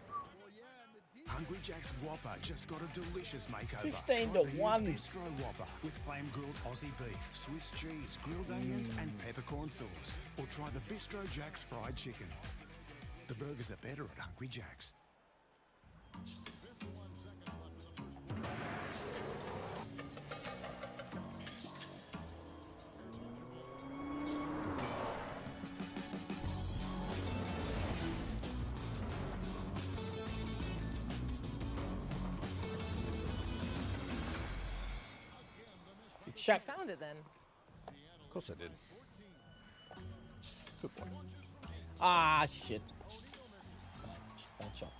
Hungry Jack's Whopper just got a delicious makeover.
15
Try
to
the new
1.
Bistro Whopper with flame-grilled Aussie beef, Swiss cheese, grilled onions and peppercorn sauce. Or try the Bistro Jack's fried chicken. The burgers are better at Hungry Jack's.
Shaq.
You found it then.
Of course I did. Good boy.
Ah, shit. Bad shot.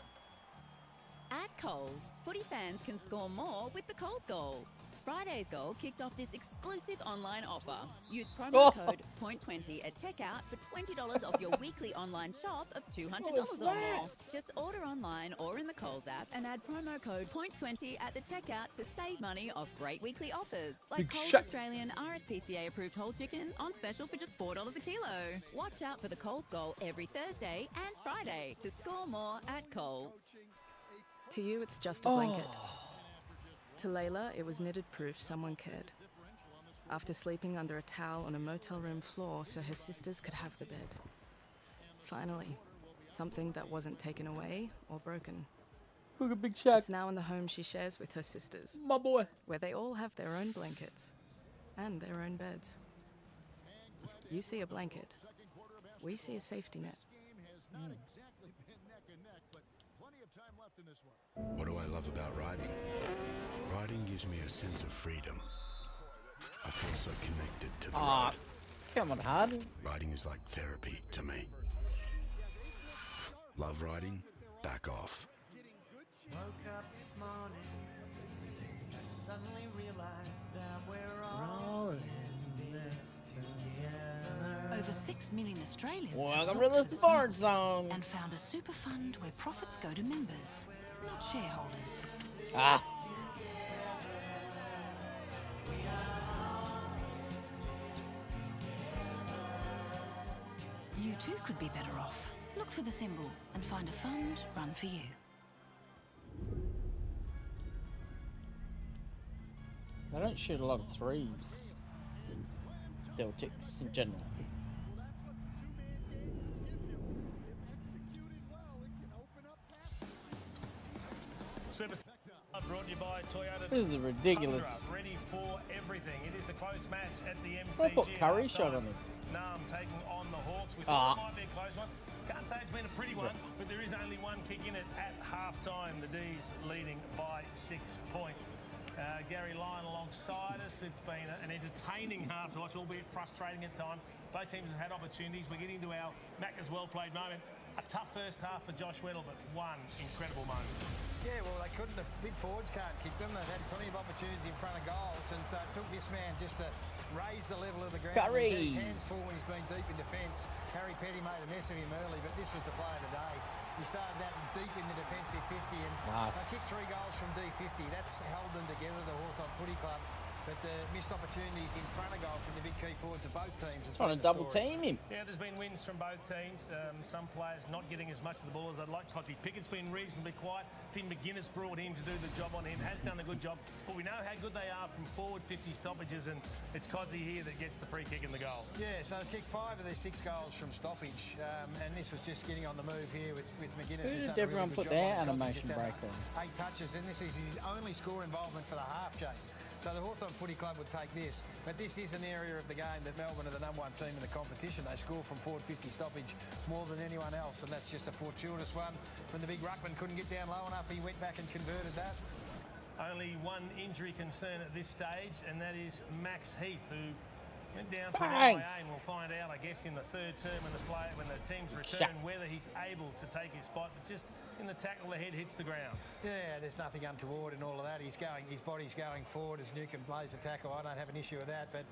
At Coles, footy fans can score more with the Coles Goal. Friday's goal kicked off this exclusive online offer. Use promo code POINT20 at checkout for $20 off your weekly online shop of $200 or more. Just order online or in the Coles app and add promo code POINT20 at the checkout to save money off great weekly offers. Like
Big
Coles
shot.
Australian RSPCA approved whole chicken on special for just $4 a kilo. Watch out for the Coles Goal every Thursday and Friday to score more at Coles.
To you, it's just a blanket. To Layla, it was knitted proof someone cared. After sleeping under a towel on a motel room floor so her sisters could have the bed. Finally, something that wasn't taken away or broken.
Look at Big Shaq.
It's now in the home she shares with her sisters.
My boy.
Where they all have their own blankets and their own beds. You see a blanket. We see a safety net.
What do I love about riding? Riding gives me a sense of freedom. I feel so connected to the
Ah,
road.
come on, Harden.
Riding is like therapy to me. Love riding? Back off.
Woke up this morning, just suddenly realized that we're all in this together.
Over 6 million Australians
Welcome
have
to the
looked at
sports
Singapore
zone.
and found a super fund where profits go to members, not shareholders.
Ah.
You too could be better off. Look for the symbol and find a fund run for you.
They don't shoot a lot of threes. Celtics in general.
Super brought to you by Toyota.
This is ridiculous.
Tundra, ready for everything. It is a close match at the
I
MCG.
put Curry shot on him.
Nam taking on the Hawks. We
Ah.
thought it might be a close one. Can't say it's been a pretty one, but there is only one kick in it at half-time. The D's leading by 6 points. Gary Lyon alongside us. It's been an entertaining half to watch, albeit frustrating at times. Both teams have had opportunities. We're getting to our Macca's well-played moment. A tough first half for Josh Weddle, but one incredible moment.
Yeah, well, they couldn't. The big forwards can't kick them. They've had plenty of opportunities in front of goals, and so it took this man just to raise the level of the ground.
Curry.
He's had his hands full when he's been deep in defence. Harry Petty made a mess of him early, but this was the play of the day. He started that deep in the defensive 50, and they kicked 3 goals from D50. That's held them together, the Hawthorn Footy Club. But the missed opportunities in front of goal from the big key forwards of both teams.
Trying to double team him.
Yeah, there's been wins from both teams. Some players not getting as much of the ball as they'd like. Cosy Pickett's been reasonably quiet. Finn McGuinness brought him to do the job on him. Has done a good job. But we know how good they are from forward 50 stoppages, and it's Cosy here that gets the free kick in the goal. Yeah, so they kicked 5 of their 6 goals from stoppage, and this was just getting on the move here with McGuinness.
Who did everyone put their animation break on?
8 touches, and this is his only score involvement for the half, Chase. So the Hawthorn Footy Club would take this, but this is an area of the game that Melbourne are the #1 team in the competition. They score from forward 50 stoppage more than anyone else, and that's just a fortuitous one. When the big ruckman couldn't get down low enough, he went back and converted that. Only one injury concern at this stage, and that is Max Heath, who went down through the IA, and we'll find out, I guess, in the third term when the teams return, whether he's able to take his spot. But just in the tackle, the head hits the ground. Yeah, there's nothing untoward in all of that. His body's going forward as Newcomb plays the tackle. I don't have an issue with that, but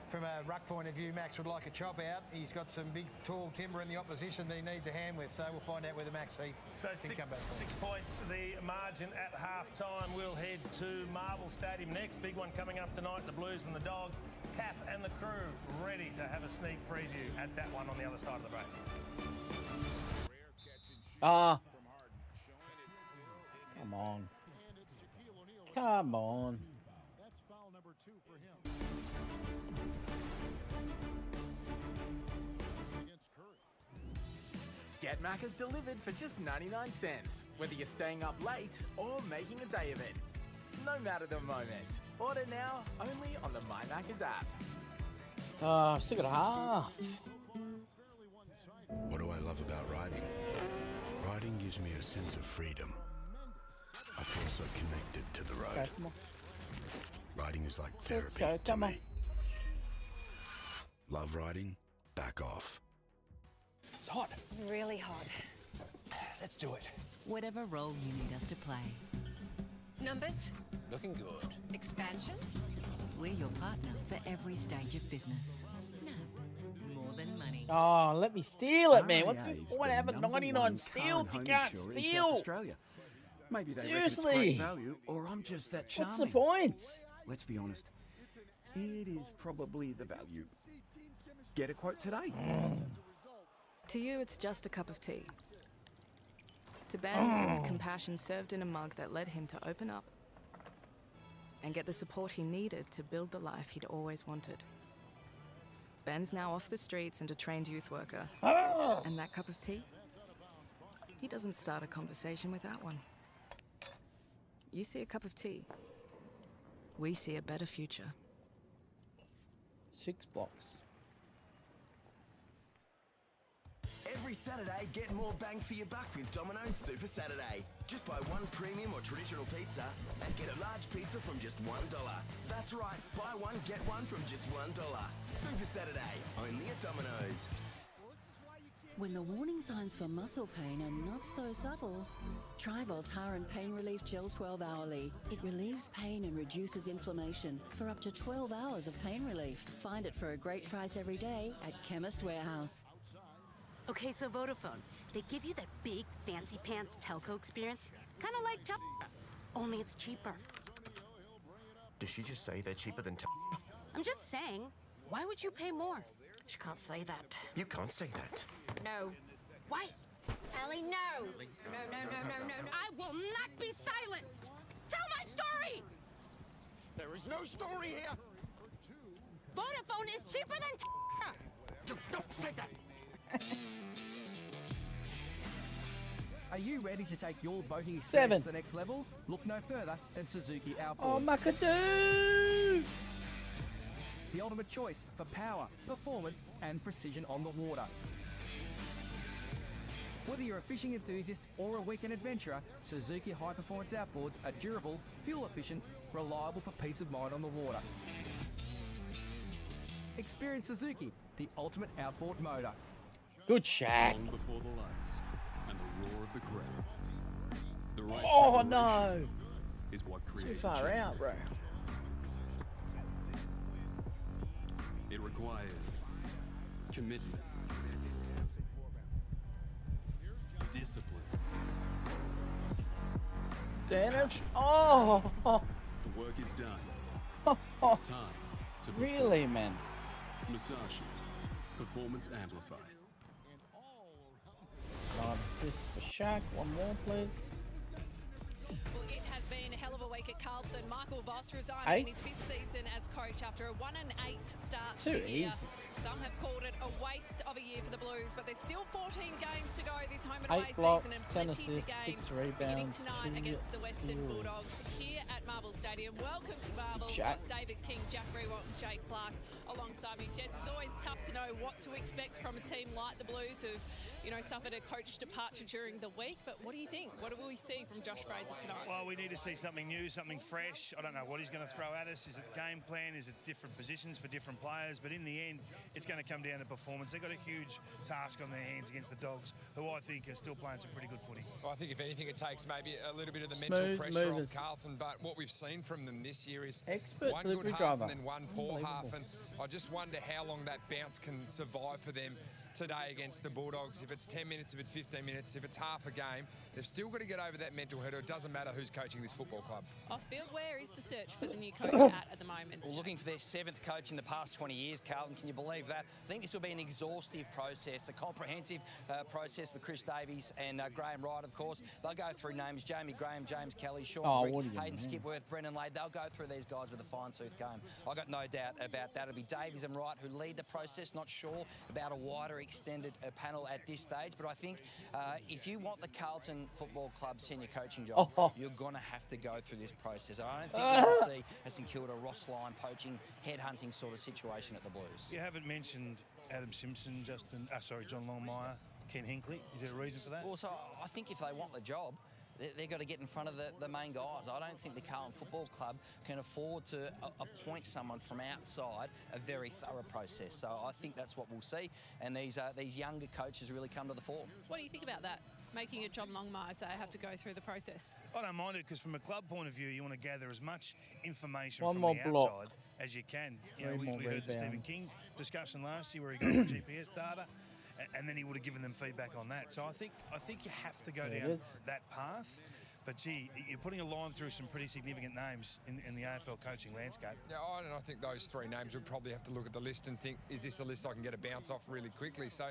from a ruck point of view, Max would like a chop out. He's got some big, tall timber in the opposition that he needs a hand with, so we'll find out whether Max Heath can come back. 6 points, the margin at half-time. We'll head to Marvel Stadium next. Big one coming up tonight, the Blues and the Dogs. Kath and the crew ready to have a sneak preview at that one on the other side of the break.
Come on. Come on.
That's foul number 2 for him. Against Curry.
Get Macca's delivered for just 99 cents, whether you're staying up late or making a day of it. No matter the moment. Order now only on the My Macca's app.
Still got a half.
What do I love about riding? Riding gives me a sense of freedom. I feel so connected to the road.
Let's go, come on.
Riding is like therapy
Let's go,
to
come on.
me. Love riding? Back off.
It's hot.
Really hot.
Let's do it.
Whatever role you need us to play. Numbers?
Looking good.
Expansion? We're your partner for every stage of business. No, more than money.
Oh, let me steal it, man. What happened? 99 steal if you can't steal.
Australia. Maybe they
Seriously.
reckon it's great value, or I'm just that charming.
What's the point?
Let's be honest. It is probably the value. Get a quote today.
To you, it's just a cup of tea. To Ben, it was compassion served in a mug that led him to open up and get the support he needed to build the life he'd always wanted. Ben's now off the streets and a trained youth worker. And that cup of tea? He doesn't start a conversation with that one. You see a cup of tea. We see a better future.
6 blocks.
Every Saturday, get more bang for your buck with Domino's Super Saturday. Just buy one premium or traditional pizza and get a large pizza from just $1. That's right, buy one, get one from just $1. Super Saturday, only at Domino's.
When the warning signs for muscle pain are not so subtle, try Voltaren Pain Relief Gel 12 Hourly. It relieves pain and reduces inflammation for up to 12 hours of pain relief. Find it for a great price every day at Chemist Warehouse.
Okay, so Vodafone, they give you that big, fancy pants telco experience, kind of like only it's cheaper.
Did she just say they're cheaper than
I'm just saying, why would you pay more? She can't say that.
You can't say that.
No. Why? Ellie, no. No. I will not be silenced. Tell my story.
There is no story here.
Vodafone is cheaper than
Don't say that.
Are you ready to take your boating experience
7.
to the next level? Look no further than Suzuki Outboards.
Oh, Macadoo!
The ultimate choice for power, performance, and precision on the water. Whether you're a fishing enthusiast or a weekend adventurer, Suzuki High Performance Outboards are durable, fuel efficient, reliable for peace of mind on the water. Experience Suzuki, the ultimate outboard motor.
Good Shaq.
Long before the lights and the roar of the crowd. The right
Oh
preparation
no!
is what
Too
creates a
far
champion.
out, bro.
It requires commitment, discipline.
Dennis. Oh.
The work is done. It's time to perform.
Really, man?
Musashi, Performance Amplified.
9 assists for Shaq. One more, please.
Well, it has been a hell of a week at Carlton. Michael Voss resigned
8.
in his 5th season as coach after a 1-8 start
Too
to the year.
easy.
Some have called it a waste of a year for the Blues, but there's still 14 games to go this home and
8
away
blocks,
season and
10
plenty to
assists,
gain.
6
Beginning
rebounds,
tonight
2
against the Western
steals.
Bulldogs here at Marvel Stadium. Welcome to Marvel.
Jack.
David King, Jack Rewalt and Jay Clark alongside me. Gents, it's always tough to know what to expect from a team like the Blues who've, suffered a coach departure during the week. But what do you think? What will we see from Josh Fraser tonight?
Well, we need to see something new, something fresh. I don't know what he's going to throw at us. Is it game plan? Is it different positions for different players? But in the end, it's going to come down to performance. They've got a huge task on their hands against the Dogs, who I think are still playing some pretty good footy.
Well, I think if anything, it takes maybe a little bit of the
Smooth
mental pressure
movers.
off Carlton. But what we've seen from them this year is
Expert
one
delivery
good half
driver.
and then one poor half.
Unbelievable.
And I just wonder how long that bounce can survive for them today against the Bulldogs. If it's 10 minutes, if it's 15 minutes, if it's half a game, they've still got to get over that mental hurdle. It doesn't matter who's coaching this football club.
Off-field, where is the search for the new coach at the moment?
Well, looking for their 7th coach in the past 20 years, Carlton. Can you believe that? I think this will be an exhaustive process, a comprehensive process for Chris Davies and Graham Wright, of course. They'll go through names: Jamie Graham, James Kelly, Sean Rigg,
what do you
Hayden
mean?
Skipworth, Brendan Lade. They'll go through these guys with a fine-tooth comb. I've got no doubt about that. It'll be Davies and Wright who lead the process. Not sure about a wider extended panel at this stage, but I think if you want the Carlton Football Club senior coaching job, you're going to have to go through this process. I don't think you're going to see a St Kilda Ross Lyon poaching, headhunting sort of situation at the Blues.
You haven't mentioned Adam Simpson, John Longmire, Ken Hinkley. Is there a reason for that?
Also, I think if they want the job, they've got to get in front of the main guys. I don't think the Carlton Football Club can afford to appoint someone from outside a very thorough process. So I think that's what we'll see, and these younger coaches really come to the fore.
What do you think about that? Making a John Longmire say have to go through the process?
I don't mind it, because from a club point of view, you want to gather as much information
One
from
more
the
block.
outside as you can.
Three
We
more
heard the Stephen
rebounds.
King discussion last year where he got the GPS data, and then he would have given them feedback on that. So I think you have to go
There it
down
is.
that path. But gee, you're putting a line through some pretty significant names in the AFL coaching landscape.
Yeah, I think those 3 names would probably have to look at the list and think, is this a list I can get a bounce off really quickly? So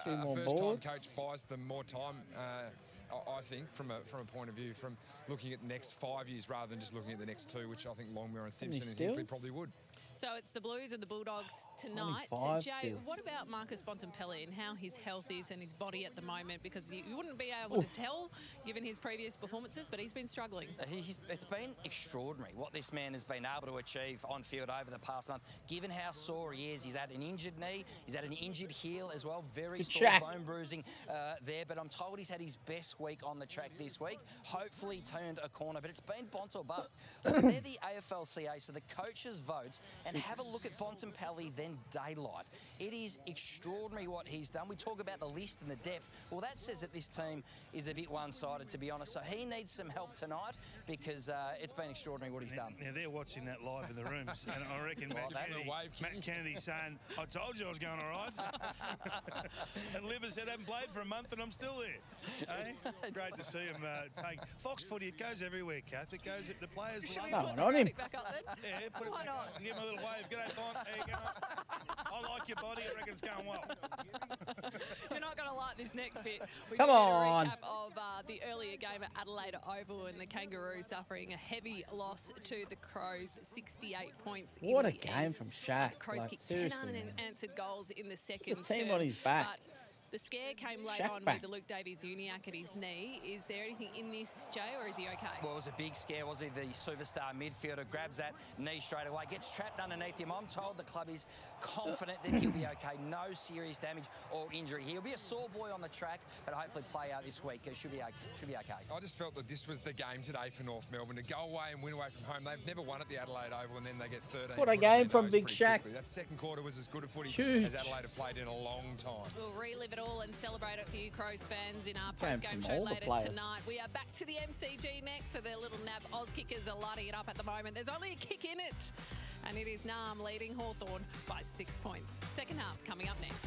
Two
a
more
first-time
boards.
coach buys them more time, I think, from a point of view, from looking at the next 5 years rather than just looking at the next 2, which I think Longmire and Simpson and Hinkley
steals?
probably would.
So it's the Blues and the Bulldogs tonight.
5
Jay,
steals.
what about Marcus Bontempelli and how his health is and his body at the moment? Because you wouldn't be able to tell given his previous performances, but he's been struggling.
It's been extraordinary what this man has been able to achieve on field over the past month, given how sore he is. He's had an injured knee, he's had an injured heel as well, very
Good
sore
check.
bone bruising there, but I'm told he's had his best week on the track this week. Hopefully turned a corner, but it's been Bont or bust. Look, they're the AFLCA, so the coaches vote, and have a look at Bontempelli, then daylight. It is extraordinary what he's done. We talk about the list and the depth. Well, that says that this team is a bit one-sided, to be honest. So he needs some help tonight, because it's been extraordinary what he's done.
Now, they're watching that live in the rooms, and I reckon Matt Kennedy's saying, I told you I was going all right. And Liver said, I haven't played for a month and I'm still there. Eh? Great to see him take... Fox footy, it goes everywhere, Kath. It goes... The players love
No,
it.
not him.
Back up then?
Yeah, put it,
Why not?
give him a little wave. G'day, Bont. How you going? I like your body. I reckon it's going well.
You're not going to like this next bit. We
Come
do
on.
get a recap of the earlier game at Adelaide Oval and the Kangaroos suffering a heavy loss to the Crows, 68 points.
What
in
a
the
game
end.
from Shaq.
Crows
Like,
kicked 10
seriously, man.
unanswered goals in the second
The team
term,
on his back.
but The scare came late
Shaq
on
back.
with the Luke Davies-Uniacke at his knee. Is there anything in this, Jay, or is he okay?
Well, it was a big scare, was he? The superstar midfielder grabs that knee straight away, gets trapped underneath him. I'm told the club is confident that he'll be okay. No serious damage or injury. He'll be a sore boy on the track, but hopefully play out this week. It should be okay.
I just felt that this was the game today for North Melbourne, to go away and win away from home. They've never won at the Adelaide Oval, and then they get 13.
What a
put on
game
their
from
nose
Big
pretty
Shaq.
quickly. That second quarter was as good a footy
Huge.
as Adelaide have played in a long time.
We'll relive it all and celebrate it for you Crows fans in our
Game
post-game
from
show
all the
later
players.
tonight. We are back to the MCG next for their little nab. Oz kickers are lighting it up at the moment. There's only a kick in it. And it is Nam leading Hawthorn by 6 points. Second half coming up next.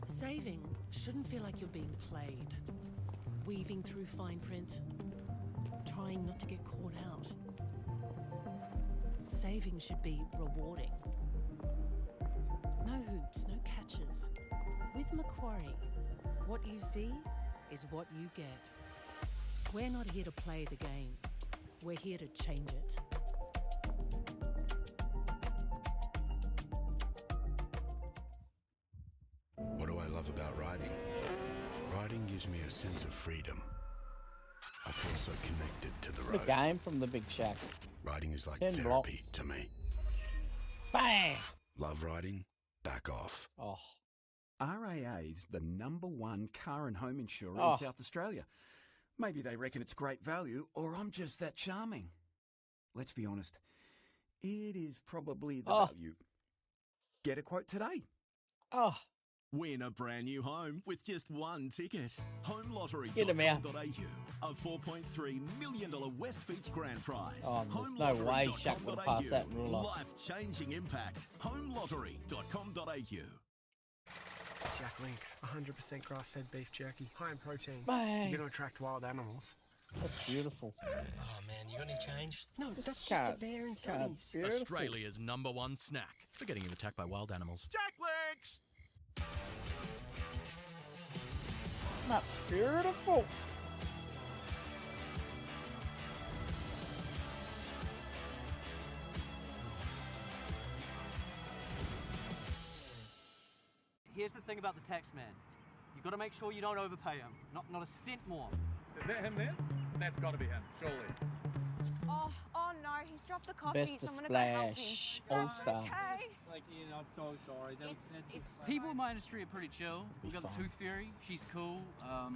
Saving shouldn't feel like you're being played. Weaving through fine print. Trying not to get caught out. Saving should be rewarding. No hoops, no catches. With Macquarie, what you see is what you get. We're not here to play the game. We're here to change it.
What do I love about riding? Riding gives me a sense of freedom. I feel so connected to the
What a
road.
game from the Big Shack.
Riding is like
10
therapy
blocks.
to me.
Bang!
Love riding? Back off.
Oh.
RAA's the #1 car and home insurer
Oh.
in South Australia. Maybe they reckon it's great value, or I'm just that charming. Let's be honest, it is probably the value. Get a quote today.
Oh.
Win a brand new home with just one ticket.
Get 'em out.
HomeLottery.com.au. A $4.3 million Westbeach grand prize.
Oh, there's no way Shaq would have passed that ruler.
Life-changing impact. HomeLottery.com.au.
Jack Links, 100% grass-fed beef jerky, high in protein.
Bang.
You're going to attract wild animals.
That's beautiful.
Oh man, you got any change? No,
This
that's just a
card's-
bear in
this card's
sunnies.
beautiful.
Australia's #1 snack for getting attacked by wild animals.
Jack Links!
That's beautiful.
Here's the thing about the tax man. You've got to make sure you don't overpay him. Not a cent more.
Is that him there? That's got to be him, surely.
Oh no, he's dropped the coffee,
Best
so
of
I'm gonna go help him.
Splash
No,
All-Star.
Okay.
Like, I'm so sorry.
It's
People in my industry are pretty chill.
Be
We've got the
fine.
Tooth Fairy. She's cool.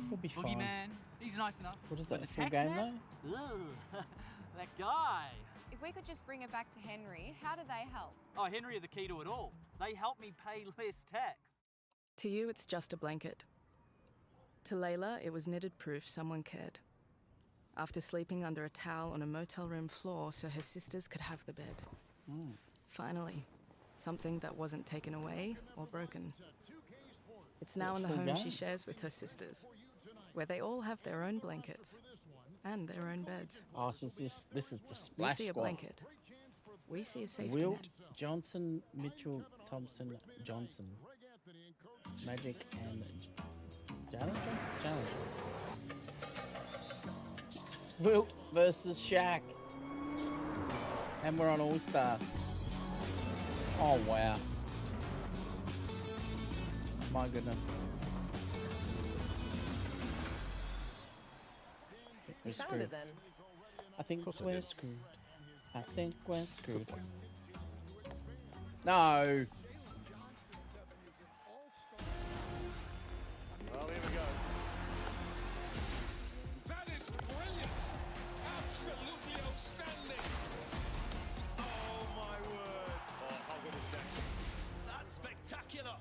We'll be fine.
Boogeyman. He's nice enough.
What is
But
that,
the
full
tax
game
man? Ugh, that guy.
If we could just bring it back to Henry, how do they help?
Oh, Henry are the key to it all. They help me pay less tax.
To you, it's just a blanket. To Layla, it was knitted proof someone cared. After sleeping under a towel on a motel room floor so her sisters could have the bed. Finally, something that wasn't taken away or broken. It's now in the
Full
home
game?
she shares with her sisters, where they all have their own blankets and their own beds.
Oh, so this is the
You
Splash
see a
Squad.
blanket. We see a safety
Wilt,
net.
Johnson, Mitchell, Thompson, Johnson. Magic and Jalen Johnson? Jalen Johnson. Wilt versus Shaq. And we're on All-Star. Oh, wow. My goodness. We're
Found
screwed.
it then.
I think
course I
we're
did.
screwed. I think we're screwed. No.
Well, here we go.
That is brilliant. Absolutely outstanding.
Oh, my word. Oh, how good is that?
That's spectacular.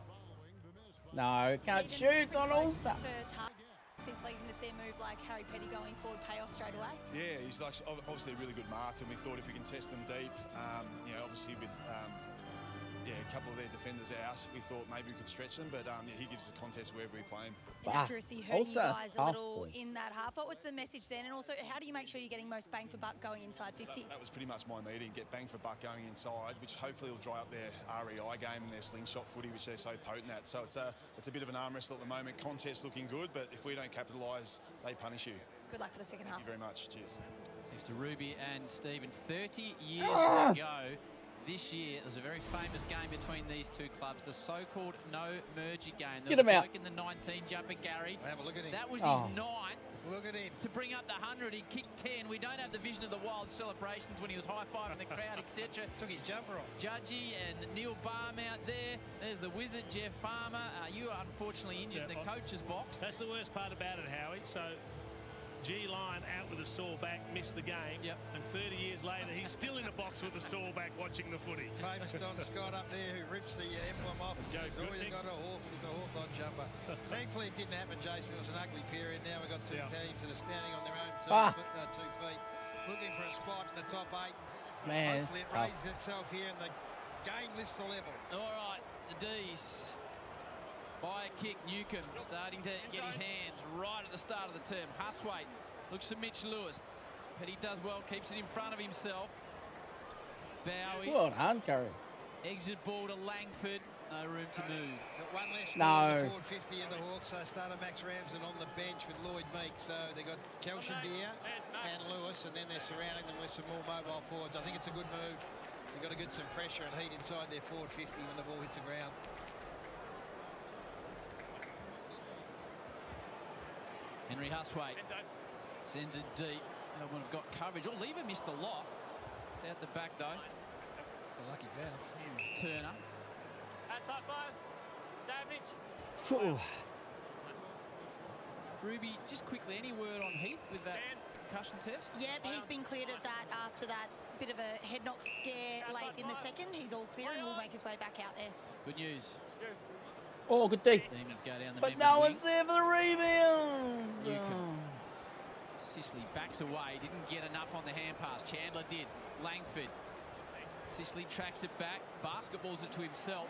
No, can't shoot on All-Star.
First half. It's been pleasing to see a move like Harry Petty going forward pay off straight away.
Yeah, he's like obviously a really good mark, and we thought if we can test them deep, obviously with a couple of their defenders out, we thought maybe we could stretch them, but he gives the contest wherever we play him.
Inaccuracy hurting you
All-Star's
guys a
half
little
points.
in that half. What was the message then? And also, how do you make sure you're getting most bang for buck going inside 50?
That was pretty much my meeting, get bang for buck going inside, which hopefully will dry up their REI game and their slingshot footy, which they're so potent at. So it's a bit of an arm wrestle at the moment. Contest looking good, but if we don't capitalise, they punish you.
Good luck for the second half.
Thank you very much. Cheers.
Thanks to Ruby and Stephen. 30 years
Ah!
ago this year, there was a very famous game between these two clubs, the so-called no-merger game. There
Get
was
him
a
out.
bloke in the 19 jumper, Gary.
Have a look at him.
That was
Oh.
his 9th.
Look at him.
To bring up the 100, he kicked 10. We don't have the vision of the wild celebrations when he was high-fiving the crowd, etc.
Took his jumper off.
Judgy and Neil Baum out there. There's the wizard, Jeff Farmer. You are unfortunately injured in the coach's box.
That's the worst part about it, Howie. So, G-Line out with a sore back, missed the game.
Yep.
And 30 years later, he's still in the box with a sore back watching the footy.
Famous Don Scott up there who rips the emblem off.
Joe
He's always
Goodnick.
got he's a Hawthorn jumper. Thankfully, it didn't happen, Jason. It was an ugly period. Now we've got two teams that are standing on their own 2 feet, looking for a spot in the top 8.
Man,
Hopefully, it
it's tough.
raises itself here and the game lifts the level.
All right, the D's. By a kick, Newcomb starting to get his hands right at the start of the term. Huswaite looks at Mitch Lewis, but he does well, keeps it in front of himself. Bowie.
Well done, Curry.
Exit ball to Langford. No room to move.
Got one less
No.
team, the forward 50 of the Hawks. So started Max Ramsden on the bench with Lloyd Meek. So they got Kelshadere and Lewis, and then they're surrounding them with some more mobile forwards. I think it's a good move. They've got to get some pressure and heat inside their forward 50 when the ball hits the ground.
Henry Huswaite sends it deep. Melbourne have got coverage. Oh, Lever missed the lot. It's out the back, though.
A lucky bounce.
Turner. Ruby, just quickly, any word on Heath with that concussion test?
Yep, he's been cleared of that after that bit of a head knock scare late in the second. He's all clear and will make his way back out there.
Good news.
Oh, good D.
Demons go down the
But
Memphis
no
wing.
one's there for the rebound.
Newcomb. Sicily backs away, didn't get enough on the hand pass. Chandler did. Langford. Sicily tracks it back, basketballs it to himself.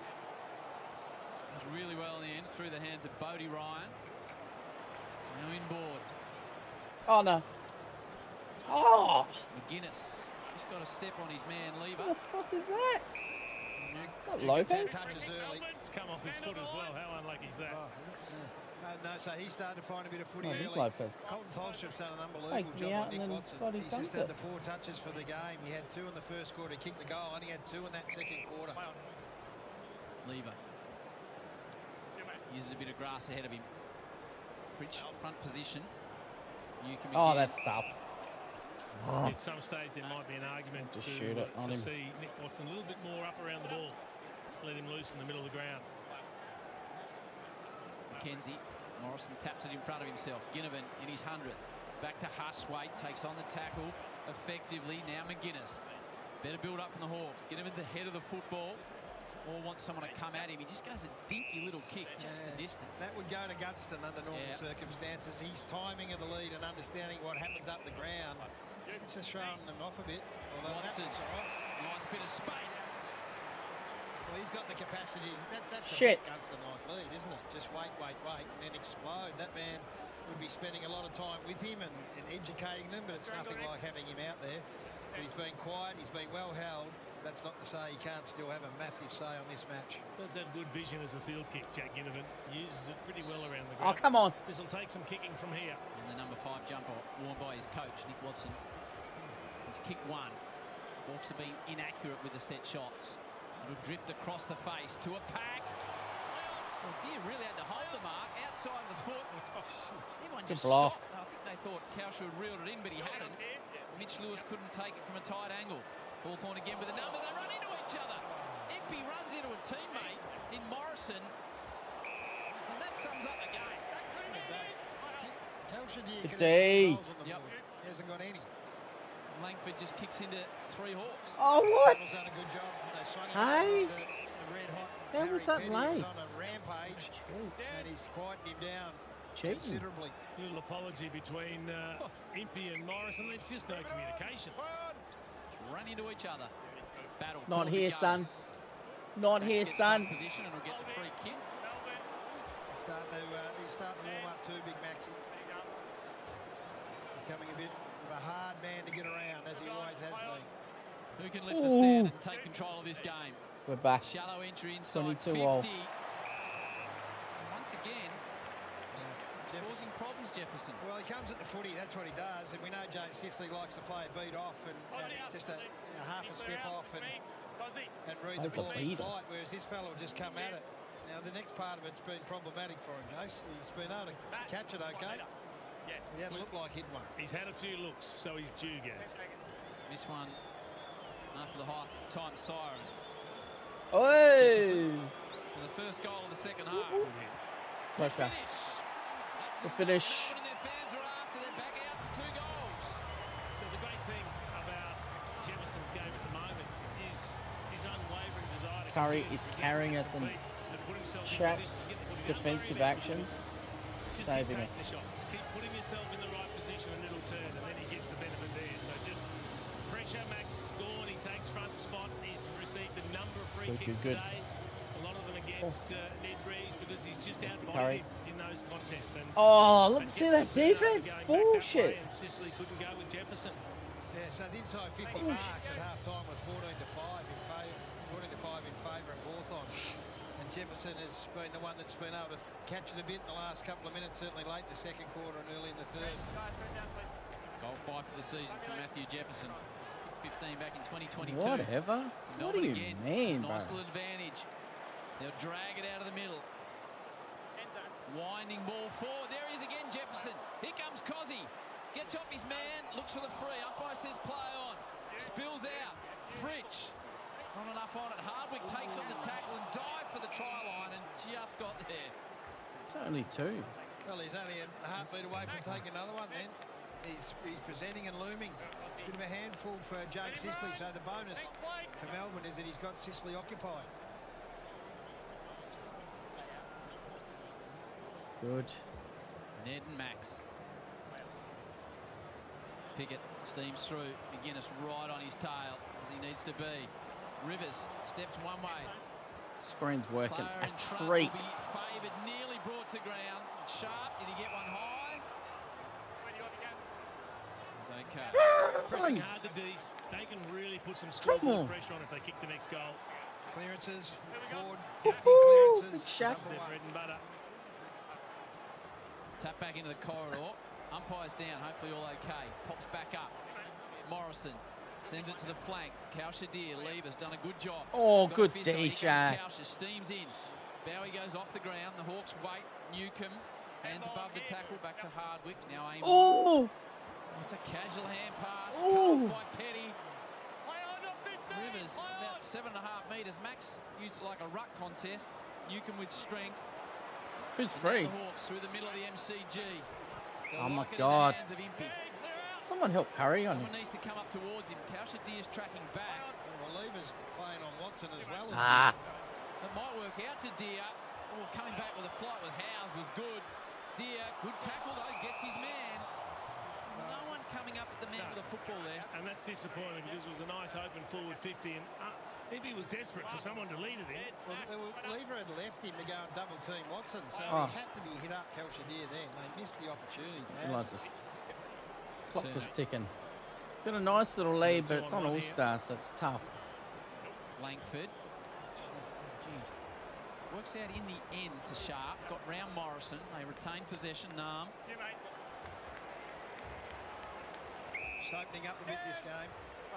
Does really well in the end, through the hands of Bodie Ryan. Now inboard.
Oh, no. Oh!
McGuinness just got a step on his man Lever.
What the fuck is that? Is that Lopez?
Touches early.
It's come off his foot as well. How unlucky is that?
No, so he started to find a bit of footy
Oh, he's
early.
Lopez.
Colton Tholstrup's done an unbelievable
Faked me
job
out
on Nick
and then
Watson.
bloody
He's just
dunked
had
it.
the 4 touches for the game. He had 2 in the first quarter. He kicked the goal, and he had 2 in that second quarter.
Lever. Uses a bit of grass ahead of him. Fridge, front position. Newcomb
Oh,
again.
that's tough.
At some stage, there might be an argument
Just
to,
shoot it on
to
him.
see Nick Watson a little bit more up around the ball. Just let him loose in the middle of the ground.
McKenzie. Morrison taps it in front of himself. Ginnivan in his 100th. Back to Huswaite. Takes on the tackle effectively. Now McGuinness. Better build up from the Hawks. Ginnivan's ahead of the football. Or wants someone to come at him. He just goes a dinky little kick just the distance.
That would go to Gunston under normal circumstances. His timing of the lead and understanding what happens up the ground. It's just throwing them off a bit. Although
Watson.
that's all right.
Nice bit of space.
Well, he's got the capacity. That's
Shit.
a Gunston-like lead, isn't it? Just wait, and then explode. That man would be spending a lot of time with him and educating them, but it's nothing like having him out there. But he's been quiet. He's been well held. That's not to say he can't still have a massive say on this match.
Does have good vision as a field kick, Jack Ginnivan. Uses it pretty well around the
Oh,
ground.
come on.
This will take some kicking from here.
And the number 5 jumper worn by his coach, Nick Watson. He's kicked 1. Hawks have been inaccurate with the set shots. It'll drift across the face to a pack. Oh dear, really had to hold the mark outside of the foot. Everyone
Good
just
block.
stopped. I think they thought Cowshaw had reeled it in, but he hadn't. Mitch Lewis couldn't take it from a tight angle. Hawthorn again with the numbers. They run into each other. Impey runs into a teammate in Morrison. And that sums up the game.
It does. Kelshadere
Good
can
D.
have goals on the board. He hasn't got any.
Langford just kicks into 3 Hawks.
Oh, what?
They've done a good job. They swung him
Hey?
out the red hot.
How
Harry
was that
Petty
late?
was on a rampage, and he's quietened him down
Cheating.
considerably.
Little apology between Impey and Morrison. There's just no communication.
Run into each other. Battle.
Not
called to
here,
go.
son. Not
Max
here,
gets
son.
front Position and will get the free kick.
He's starting to warm up too, Big Maxi. Becoming a bit of a hard man to get around, as he always has been.
Who can lift the stand and take control of this game?
We're back.
Shallow entry inside
22
50.
all.
Once again,
Jeff
causing problems, Jefferson.
Well, he comes at the footy, that's what he does, and we know James Sicily likes to play a beat off and just a half a step off and read the ball in flight, whereas this fellow will just come at it. Now, the next part of it's been problematic for him, Jace. He's been able to catch it okay. He hadn't looked like hitting one.
He's had a few looks, so he's due, Gaz.
This one after the half-time siren.
Oi!
For the first goal of the second half.
Pressure. The finish.
And their fans are after. They're back out to 2 goals.
So the great thing about Jefferson's game at the moment is his unwavering desire to
Curry is carrying us in Shaq's defensive actions, saving us.
Keep putting yourself in the right position, a little turn, and then he gets the benefit there. So just pressure, Max scored. He takes front spot. He's received a number of free kicks today. A lot of them against Ned Reeves because he's just outbodied him in those contests. And
Look, see that defense? Bullshit.
Sicily couldn't go with Jefferson.
Yeah, so the inside 50 marks at half-time with 14-5 in favour of Hawthorn. And Jefferson has been the one that's been able to catch it a bit in the last couple of minutes, certainly late in the second quarter and early in the third.
Goal 5 for the season for Matthew Jefferson. 15 back in 2022.
Whatever.
So
What do you mean, bro?
Nice little advantage. They'll drag it out of the middle. Winding ball forward. There he is again, Jefferson. Here comes Cozzy. Gets off his man. Looks for the free. Umpire says play on. Spills out. Fritsch. Not enough on it. Hardwick takes on the tackle and dive for the try line and just got there.
It's only 2.
Well, he's only a heartbeat away from taking another one then. He's presenting and looming. Bit of a handful for James Sicily, so the bonus for Melbourne is that he's got Sicily occupied.
Good.
Ned and Max. Pickett steams through. McGuinness right on his tail as he needs to be. Rivers steps one way.
Screen's working.
Player
A
in front
treat.
will be favoured, nearly brought to ground. Sharp, did he get one high? He's okay.
Pressing hard the D's. They can really put some scoreboard pressure on if they kick the next goal.
Clearances, forward,
Woohoo!
clearances.
Their bread and butter.
Tap back into the corridor. Umpire's down, hopefully all okay. Pops back up. Morrison sends it to the flank. Kaushadir, Lever's done a good job.
Oh,
Got a
good
fist on it. Here
D,
comes
Shaq.
Kausha, steams in. Bowie goes off the ground. The Hawks wait. Newcomb, hands above the tackle, back to Hardwick. Now aim.
Oh!
It's a casual hand pass.
Oh!
Cut by Petty. Rivers about 7.5 metres. Max used it like a ruck contest. Newcomb with strength.
Who's
And
free?
now the Hawks through the middle of the MCG. They'll
Oh my
like it in the
God.
hands of Impey.
Someone help Curry on him.
Someone needs to come up towards him. Kaushadir's tracking back.
Well, Lever's playing on Watson as well as
It might work out to Deer. Oh, coming back with a flight with Howes was good. Deer, good tackle though, gets his man. No one coming up at the man with a football there.
And that's disappointing because it was a nice open forward 50 and Impey was desperate for someone to lead it in.
Well, Lever had left him to go and double team Watson, so
Oh.
he had to be hit up Kaushadir then. They missed the opportunity.
Realised the clock was ticking. Got a nice little lead, but it's on All-Star, so it's tough.
Langford. Gee. Works out in the end to Sharp. Got round Morrison. They retain possession. Nam.
Just opening up a bit this game.